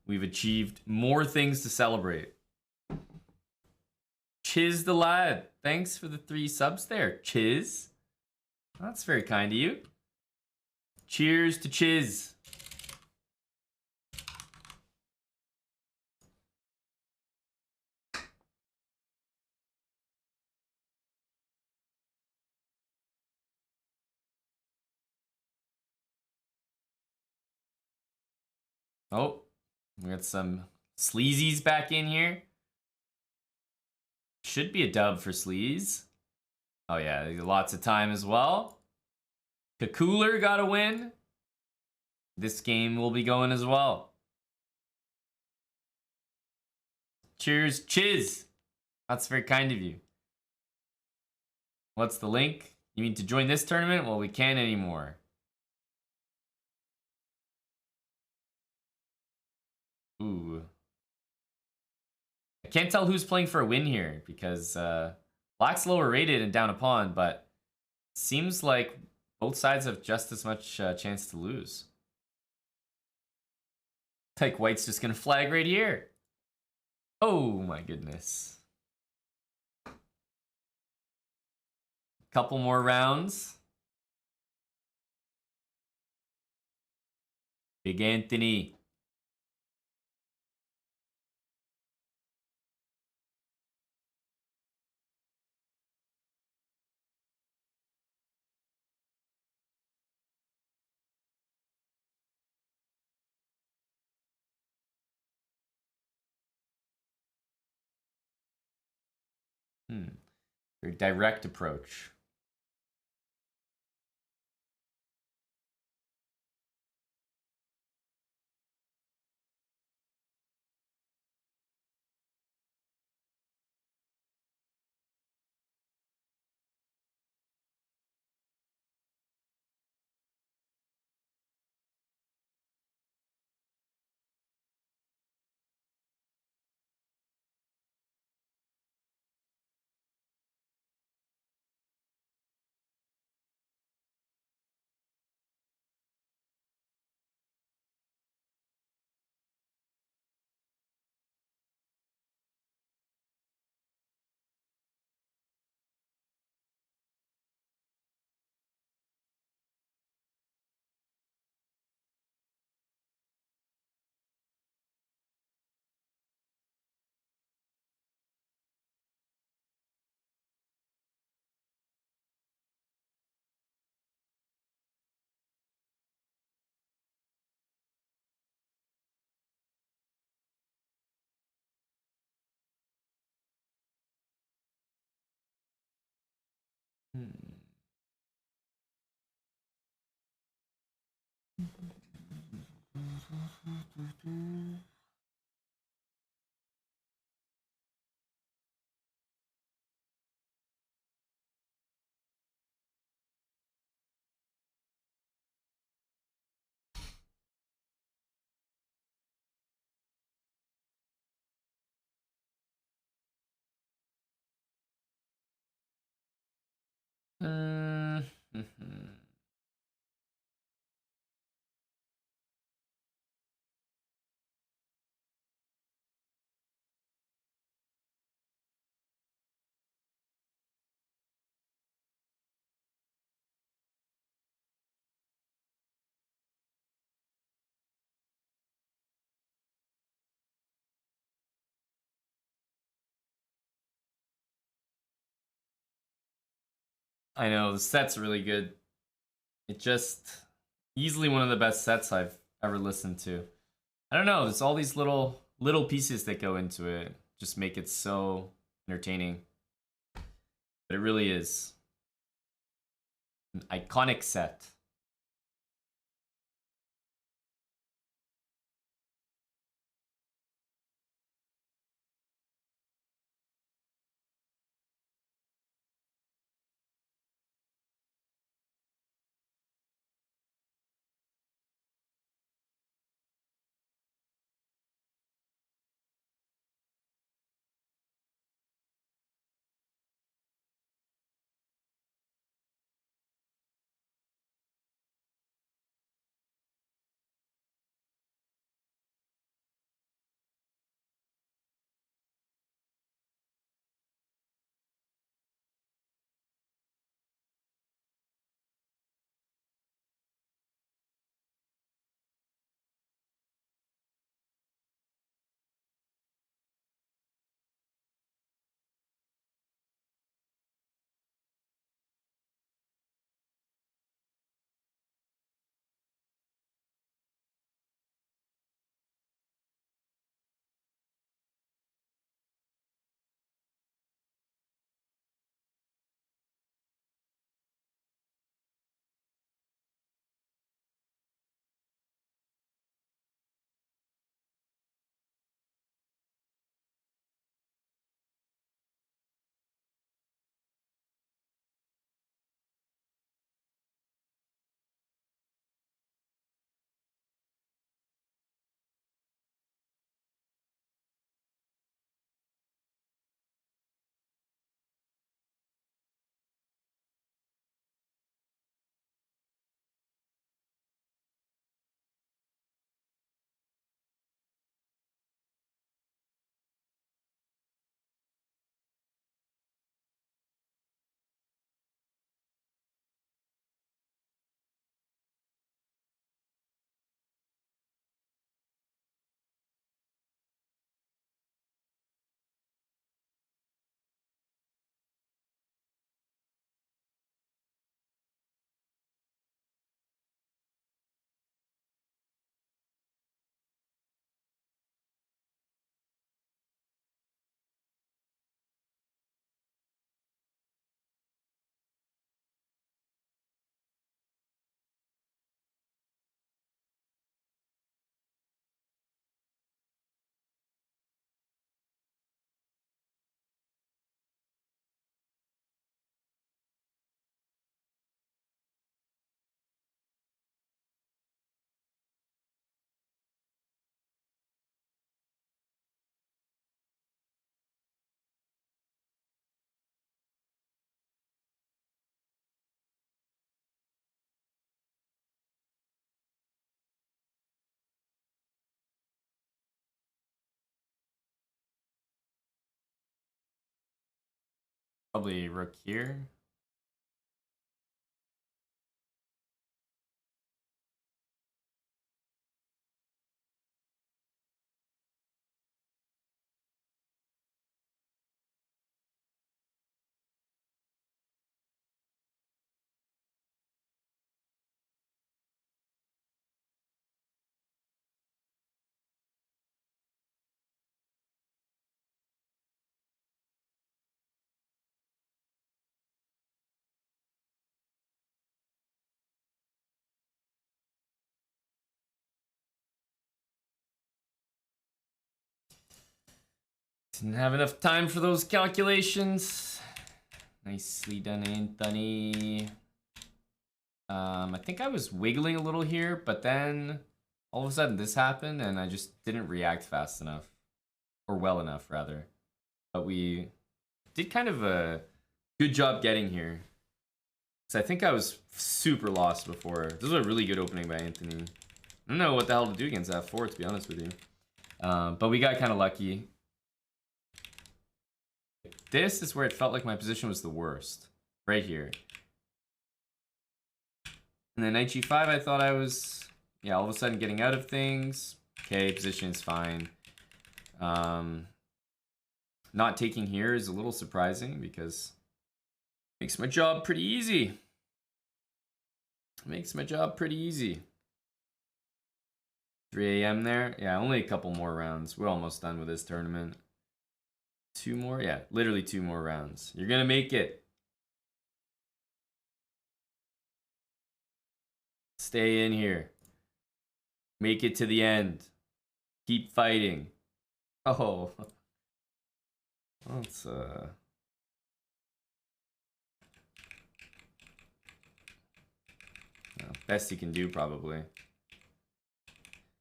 we've achieved more things to celebrate. Chiz the lad, thanks for the 3 subs there, Chiz. That's very kind of you. Cheers to Chiz. Oh, we got some sleazies back in here. Should be a dub for sleaze. Oh yeah, lots of time as well. Kakooler got a win. This game will be going as well. Cheers, Chiz. That's very kind of you. What's the link? You mean to join this tournament? Well, we can't anymore. Ooh. I can't tell who's playing for a win here because Black's lower rated and down a pawn, but it seems like both sides have just as much chance to lose. Like White's just gonna flag right here. Oh my goodness. Couple more rounds. Big Anthony. Very direct approach. I know the set's really good. It just easily one of the best sets I've ever listened to. I don't know. There's all these little pieces that go into it, just make it so entertaining. But it really is an iconic set. Probably rook here. Didn't have enough time for those calculations. Nicely done, Anthony. I think I was wiggling a little here, but then all of a sudden this happened and I just didn't react fast enough. Or well enough, rather. But we did kind of a good job getting here. So I think I was super lost before. This was a really good opening by Anthony. I don't know what the hell to do against F4, to be honest with you. But we got kind of lucky. This is where it felt like my position was the worst. Right here. And then knight g5, I thought I was, yeah, all of a sudden getting out of things. Okay, position is fine. Not taking here is a little surprising because Makes my job pretty easy. Makes my job pretty easy. 3 a.m. there. Yeah, only a couple more rounds. We're almost done with this tournament. 2 more? Yeah, literally 2 more rounds. You're gonna make it. Stay in here. Make it to the end. Keep fighting. Oh. That's best he can do, probably.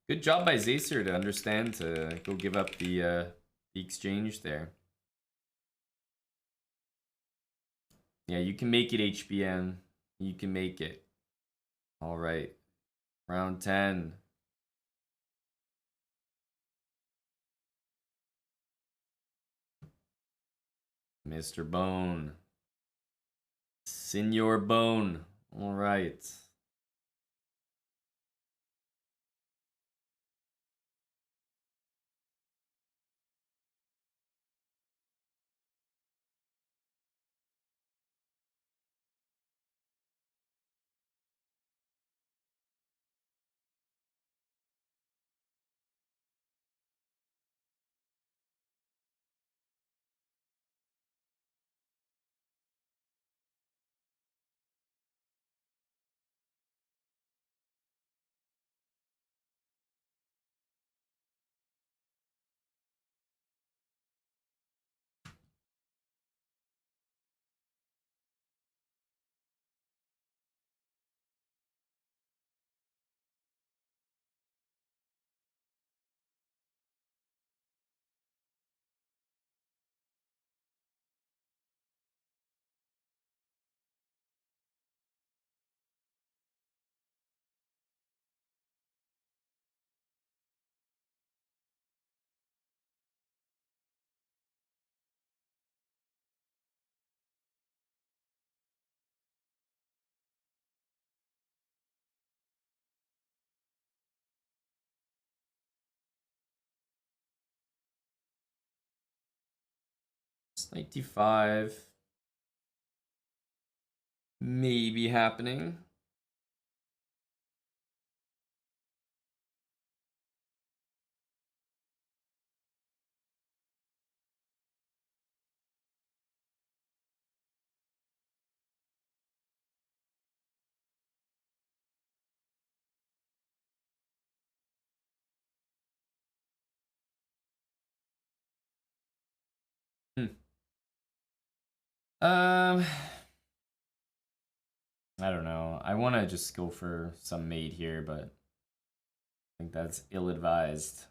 Good job by Zacer to understand to go give up the exchange there. Yeah, you can make it, HBN. You can make it. All right. Round 10. Mr. Bone. Senor Bone. All right. It's 95. Maybe happening. Um, I don't know. I want to just go for some mate here, but I think that's ill-advised.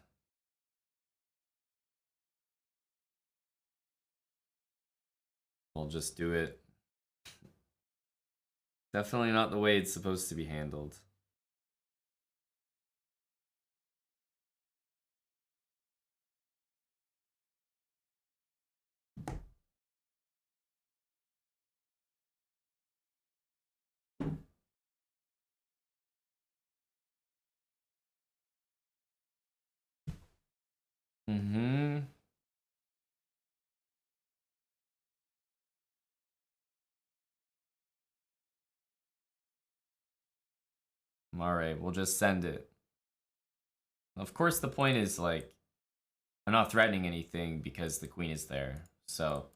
We'll just do it. Definitely not the way it's supposed to be handled. Mm-hmm. All right, we'll just send it. Of course, the point is, like, I'm not threatening anything because the queen is there. So,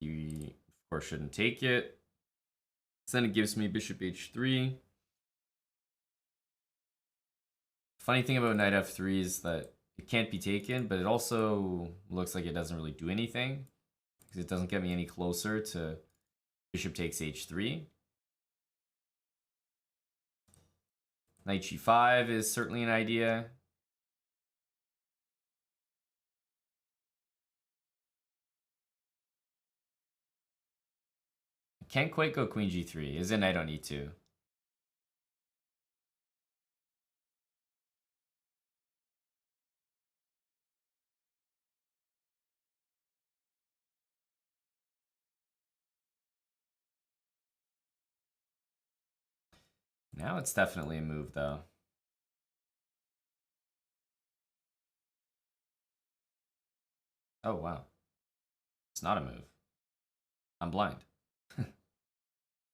you, of course, shouldn't take it. So then it gives me bishop h3. Funny thing about knight f3 is that it can't be taken, but it also looks like it doesn't really do anything because it doesn't get me any closer to bishop takes h3. Knight g5 is certainly an idea. I can't quite go queen g3. Is it knight on e2? Now it's definitely a move, though. Oh, wow. It's not a move. I'm blind.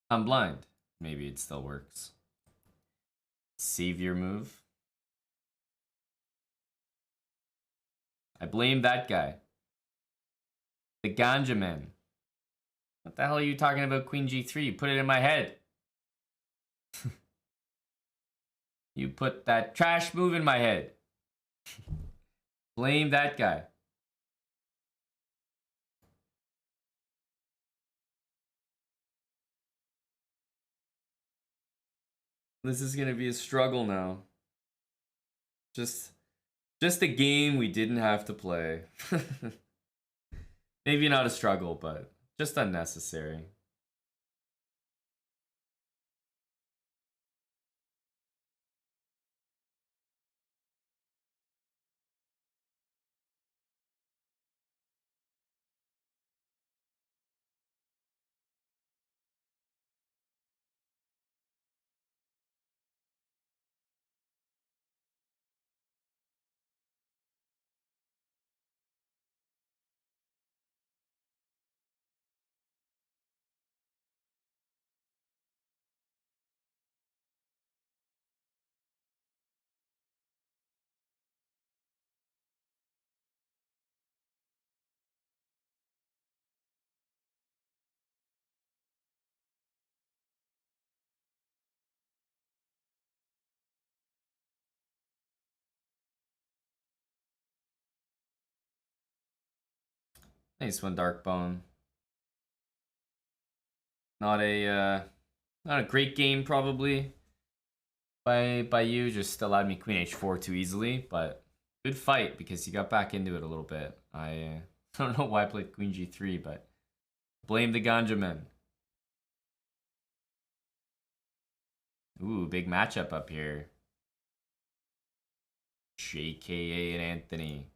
I'm blind. Maybe it still works. Savior move. I blame that guy. The ganja man. What the hell are you talking about Queen G3? Put it in my head. You put that trash move in my head. Blame that guy. This is gonna be a struggle now. Just a game we didn't have to play. Maybe not a struggle, but just unnecessary. Nice one, Darkbone. Not a great game probably by you. Just allowed me Queen H4 too easily, but good fight because you got back into it a little bit. I don't know why I played Queen G3, but blame the ganja men. Ooh, big matchup up here. JKA and Anthony.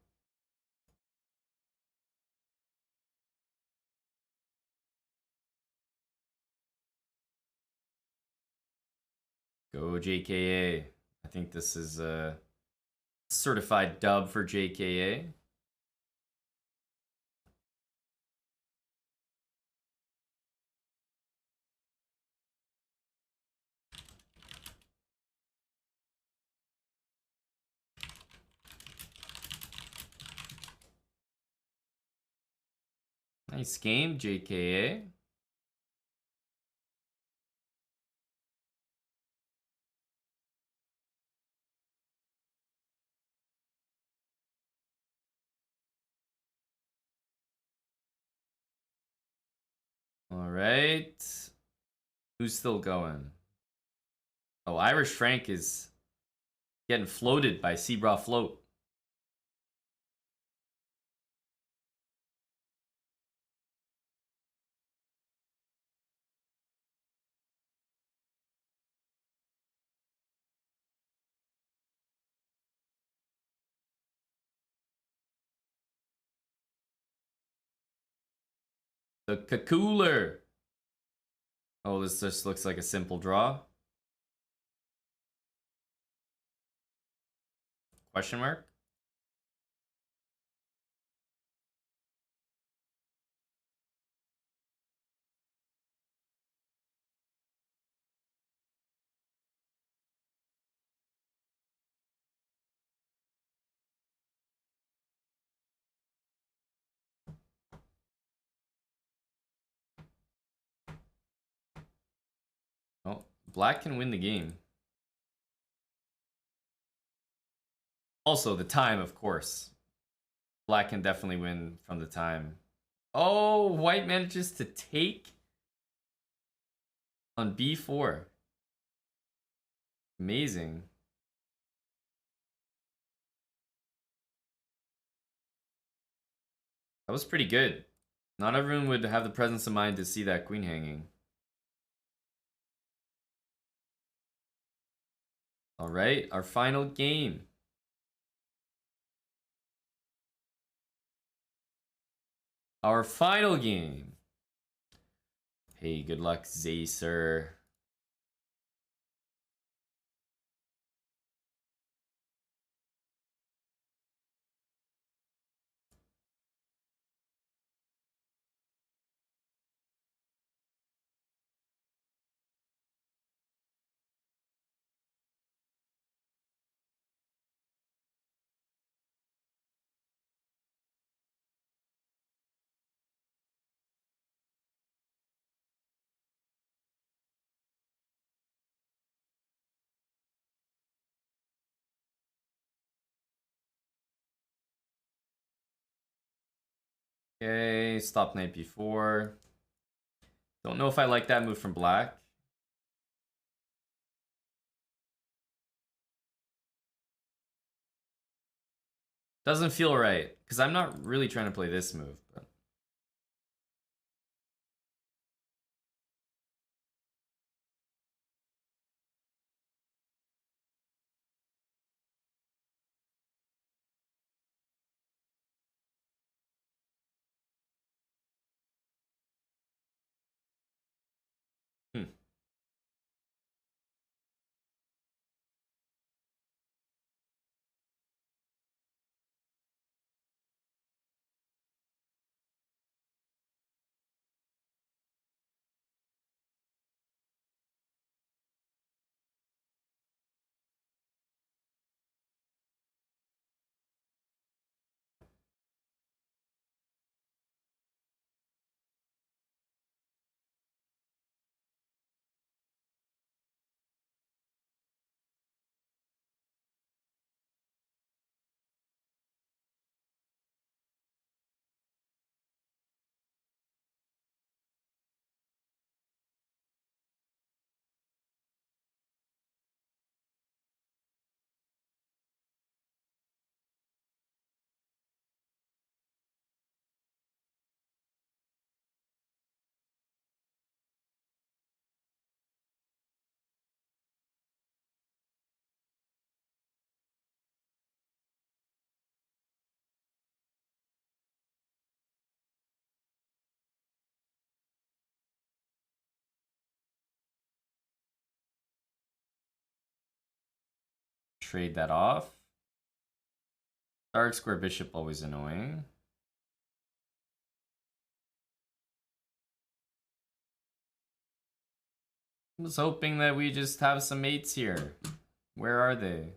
Go JKA. I think this is a certified dub for JKA. Nice game, JKA. All right. Who's still going? Oh, Irish Frank is getting floated by Sebra Float. The Kakooler. Oh, this just looks like a simple draw. Question mark? Oh, black can win the game. Also, the time, of course. Black can definitely win from the time. Oh, white manages to take on B4. Amazing. That was pretty good. Not everyone would have the presence of mind to see that queen hanging. All right, our final game. Our final game. Hey, good luck, Zacer. Okay, stop knight b4. Don't know if I like that move from black. Doesn't feel right, because I'm not really trying to play this move. But... Trade that off. Dark square bishop always annoying. I was hoping that we just have some mates here. Where are they?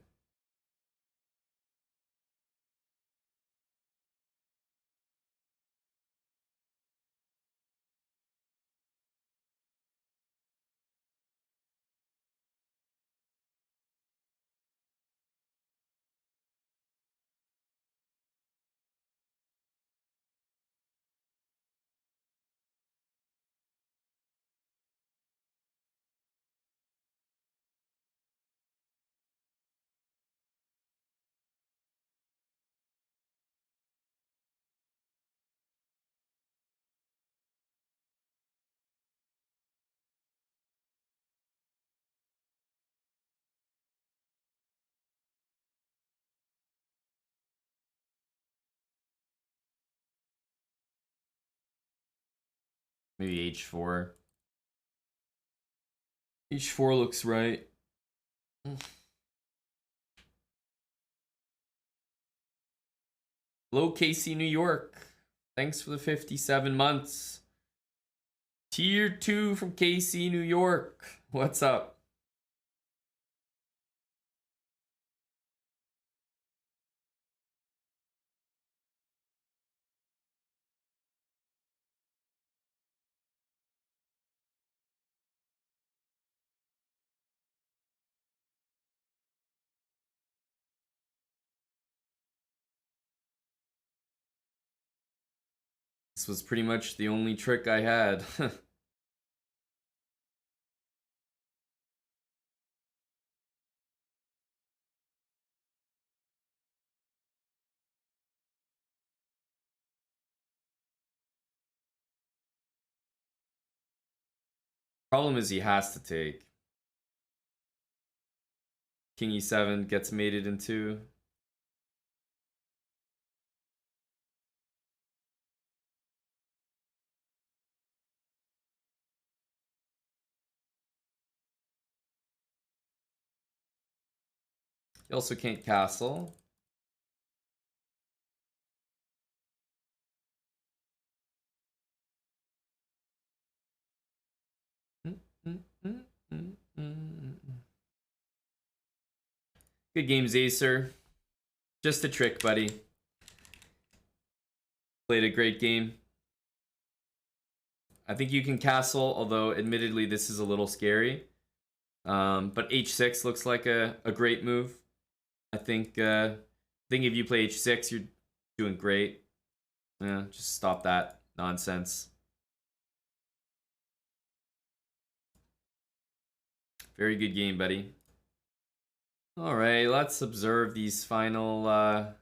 Maybe h4. h4 looks right. Hello, Casey, New York. Thanks for the 57 months. Tier 2 from KC, New York. What's up? This was pretty much the only trick I had. Problem is he has to take. King e7 gets mated into. He also can't castle. Good games, Acer. Just a trick, buddy. Played a great game. I think you can castle, although admittedly this is a little scary. But h6 looks like a great move. I think if you play h6, you're doing great. Yeah, just stop that nonsense. Very good game, buddy. All right, let's observe these final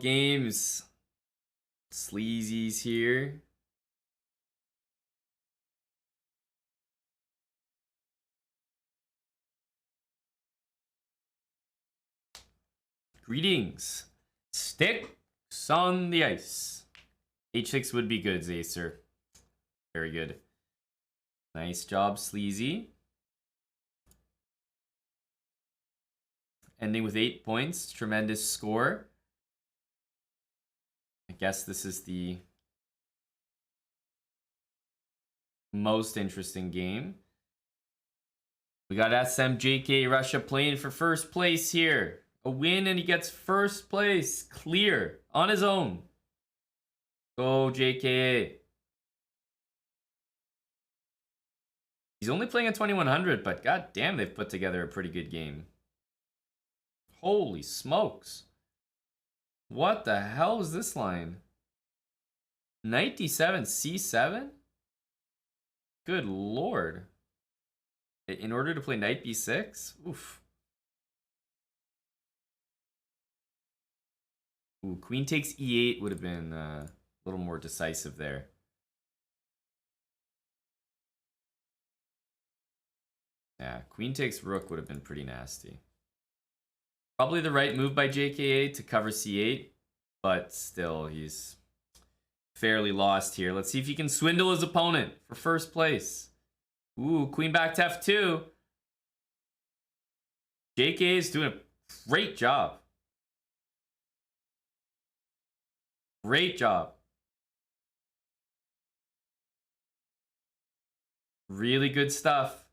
games. Sleazy's here. Greetings. Sticks on the ice. H6 would be good, Zacer. Very good. Nice job, Sleazy. Ending with 8 points. Tremendous score. I guess this is the most interesting game. We got SMJK Russia playing for first place here. A win and he gets first place. Clear. On his own. Go JKA. He's only playing at 2100, but god damn, they've put together a pretty good game. Holy smokes. What the hell is this line? Knight d7, c7? Good lord. In order to play knight b6? Oof. Ooh, queen takes e8 would have been a little more decisive there. Yeah, queen takes rook would have been pretty nasty. Probably the right move by JKA to cover c8, but still, he's fairly lost here. Let's see if he can swindle his opponent for first place. Ooh, queen back to f2. JKA is doing a great job. Great job. Really good stuff.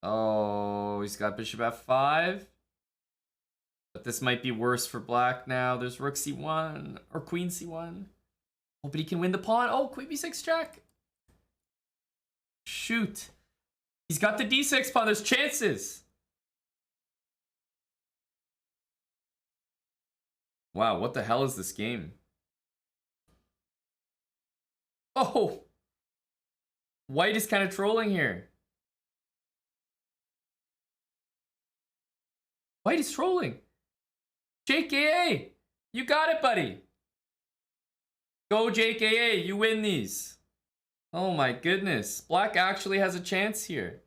Oh, he's got bishop f5. But this might be worse for black now. There's rook c1 or queen c1. Oh, but he can win the pawn. Oh, queen b6 check. Shoot. He's got the d6 pawn. There's chances. Wow, what the hell is this game? Oh! White is kind of trolling here. White is trolling. JKA! You got it, buddy. Go JKA, you win these. Oh my goodness. Black actually has a chance here.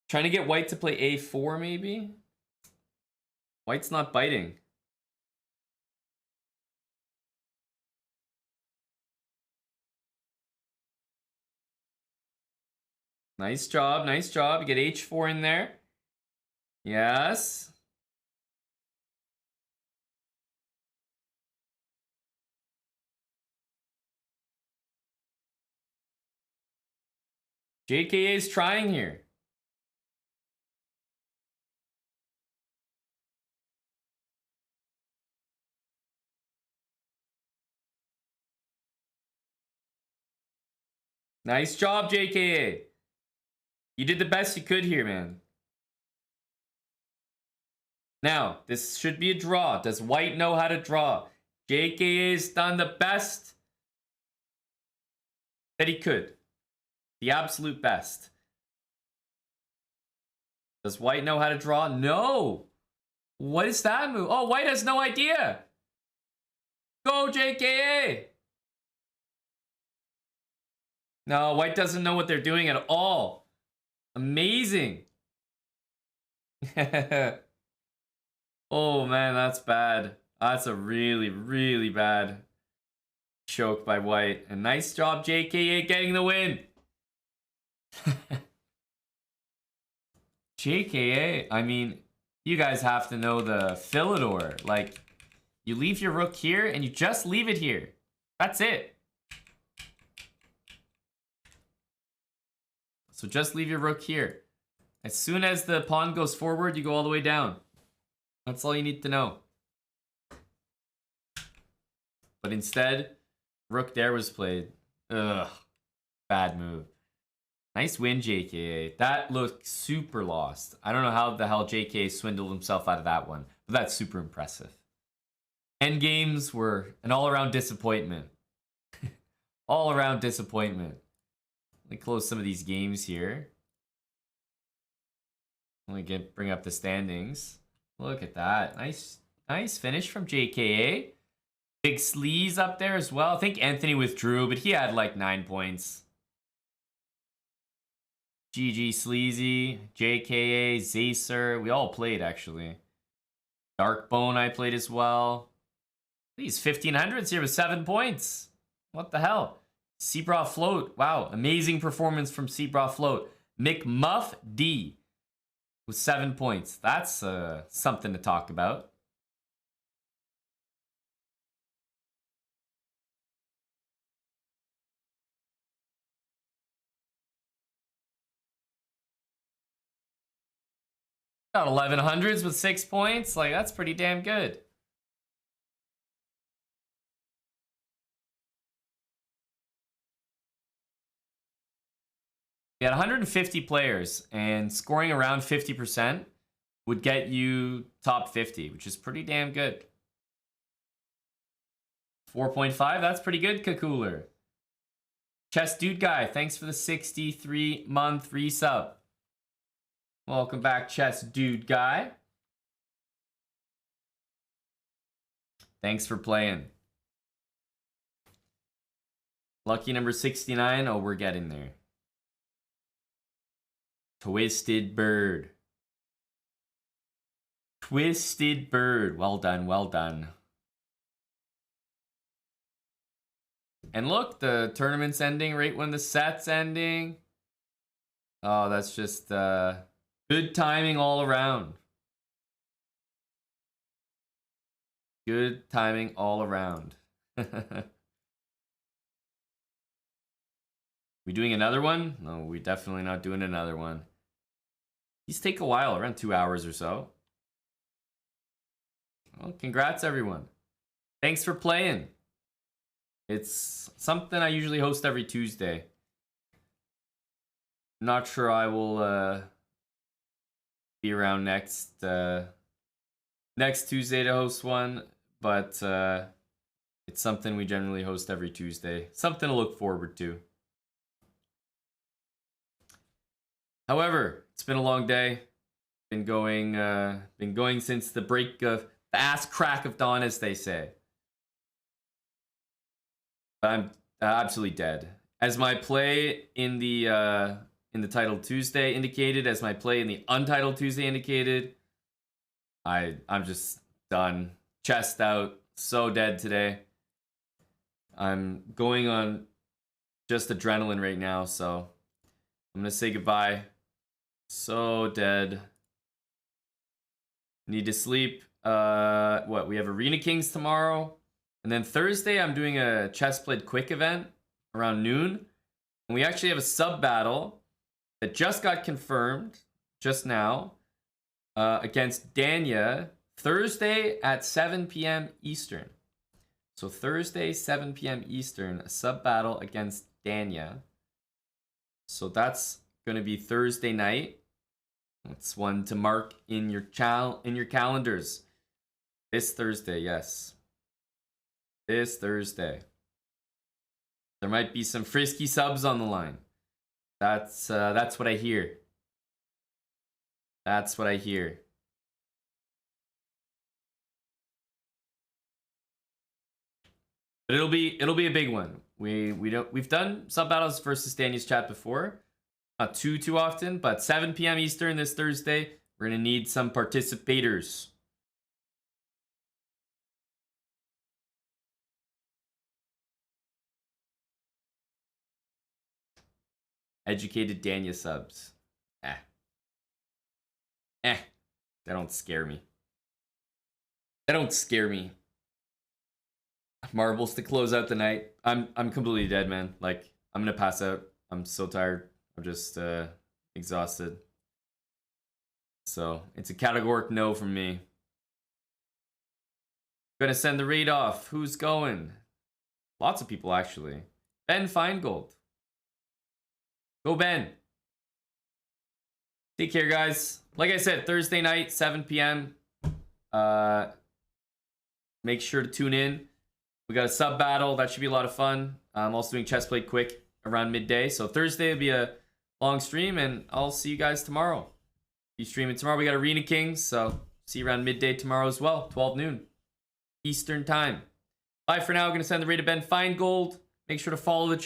Trying to get white to play a4 maybe? White's not biting. Nice job, nice job. You get h4 in there. Yes. JKA is trying here. Nice job, JKA. You did the best you could here, man. Now, this should be a draw. Does white know how to draw? JKA's done the best that he could. The absolute best. Does white know how to draw? No. What is that move? Oh, white has no idea. Go, JKA. No, white doesn't know what they're doing at all. Amazing. Oh, man, that's bad. That's a really, really bad choke by white. And nice job, JKA, getting the win. JKA, I mean, you guys have to know the Philidor. Like, you leave your rook here and you just leave it here. That's it. So just leave your rook here. As soon as the pawn goes forward, you go all the way down. That's all you need to know. But instead, rook there was played. Ugh. Bad move. Nice win, JKA. That looked super lost. I don't know how the hell JKA swindled himself out of that one, but that's super impressive. Endgames were an all-around disappointment. All-around disappointment. Let me close some of these games here. Let me bring up the standings. Look at that. Nice finish from JKA. Big Sleaze up there as well. I think Anthony withdrew, but he had like 9 points. GG Sleazy, JKA, Zacer. We all played, actually. Darkbone I played as well. These 1500s here with 7 points. What the hell? Seabra Float. Wow, amazing performance from Seabra Float. McMuff D with 7 points. That's something to talk about. Got 1100s with 6 points. Like, that's pretty damn good. We had 150 players, and scoring around 50% would get you top 50, which is pretty damn good. 4.5, that's pretty good, Kakooler. Chess Dude Guy, thanks for the 63-month resub. Welcome back, Chess Dude Guy. Thanks for playing. Lucky number 69. Oh, we're getting there. Twisted Bird. Twisted Bird. Well done, well done. And look, the tournament's ending right when the set's ending. Oh, that's just good timing all around. Good timing all around. We doing another one? No, we're definitely not doing another one. These take a while, around 2 hours or so. Well, congrats, everyone. Thanks for playing. It's something I usually host every Tuesday. Not sure I will be around next Tuesday to host one, but it's something we generally host every Tuesday. Something to look forward to. However, it's been a long day. Been going since the break of the ass crack of dawn, as they say. I'm absolutely dead. As my play in the Titled Tuesday indicated, as my play in the Untitled Tuesday indicated, I'm just done. Chest out. So dead today. I'm going on just adrenaline right now, so I'm gonna say goodbye. So dead. Need to sleep. What? We have Arena Kings tomorrow. And then Thursday, I'm doing a Chess Played Quick event around noon. And we actually have a sub battle that just got confirmed just now against Danya Thursday at 7 p.m. Eastern. So Thursday, 7 p.m. Eastern, a sub battle against Danya. So that's going to be Thursday night. That's one to mark in your calendars. This Thursday, yes. This Thursday. There might be some frisky subs on the line. That's what I hear. That's what I hear. But it'll be a big one. We've done sub battles versus Danya's chat before. Not too often, but 7 p.m. Eastern this Thursday. We're gonna need some participators. Educated Danya subs. They don't scare me. They don't scare me. Marbles to close out the night. I'm completely dead, man. Like, I'm gonna pass out. I'm so tired. I'm just exhausted. So it's a categoric no from me. Gonna send the raid off. Who's going? Lots of people, actually. Ben Feingold. Go, Ben. Take care, guys. Like I said, Thursday night, 7 p.m. Make sure to tune in. We got a sub battle. That should be a lot of fun. I'm also doing Chess Play Quick around midday. So Thursday will be a long stream, and I'll see you guys tomorrow. You streaming tomorrow. We got Arena Kings, so see you around midday tomorrow as well. 12 noon Eastern time. Bye for now. I'm going to send the raid to Ben Feingold. Make sure to follow the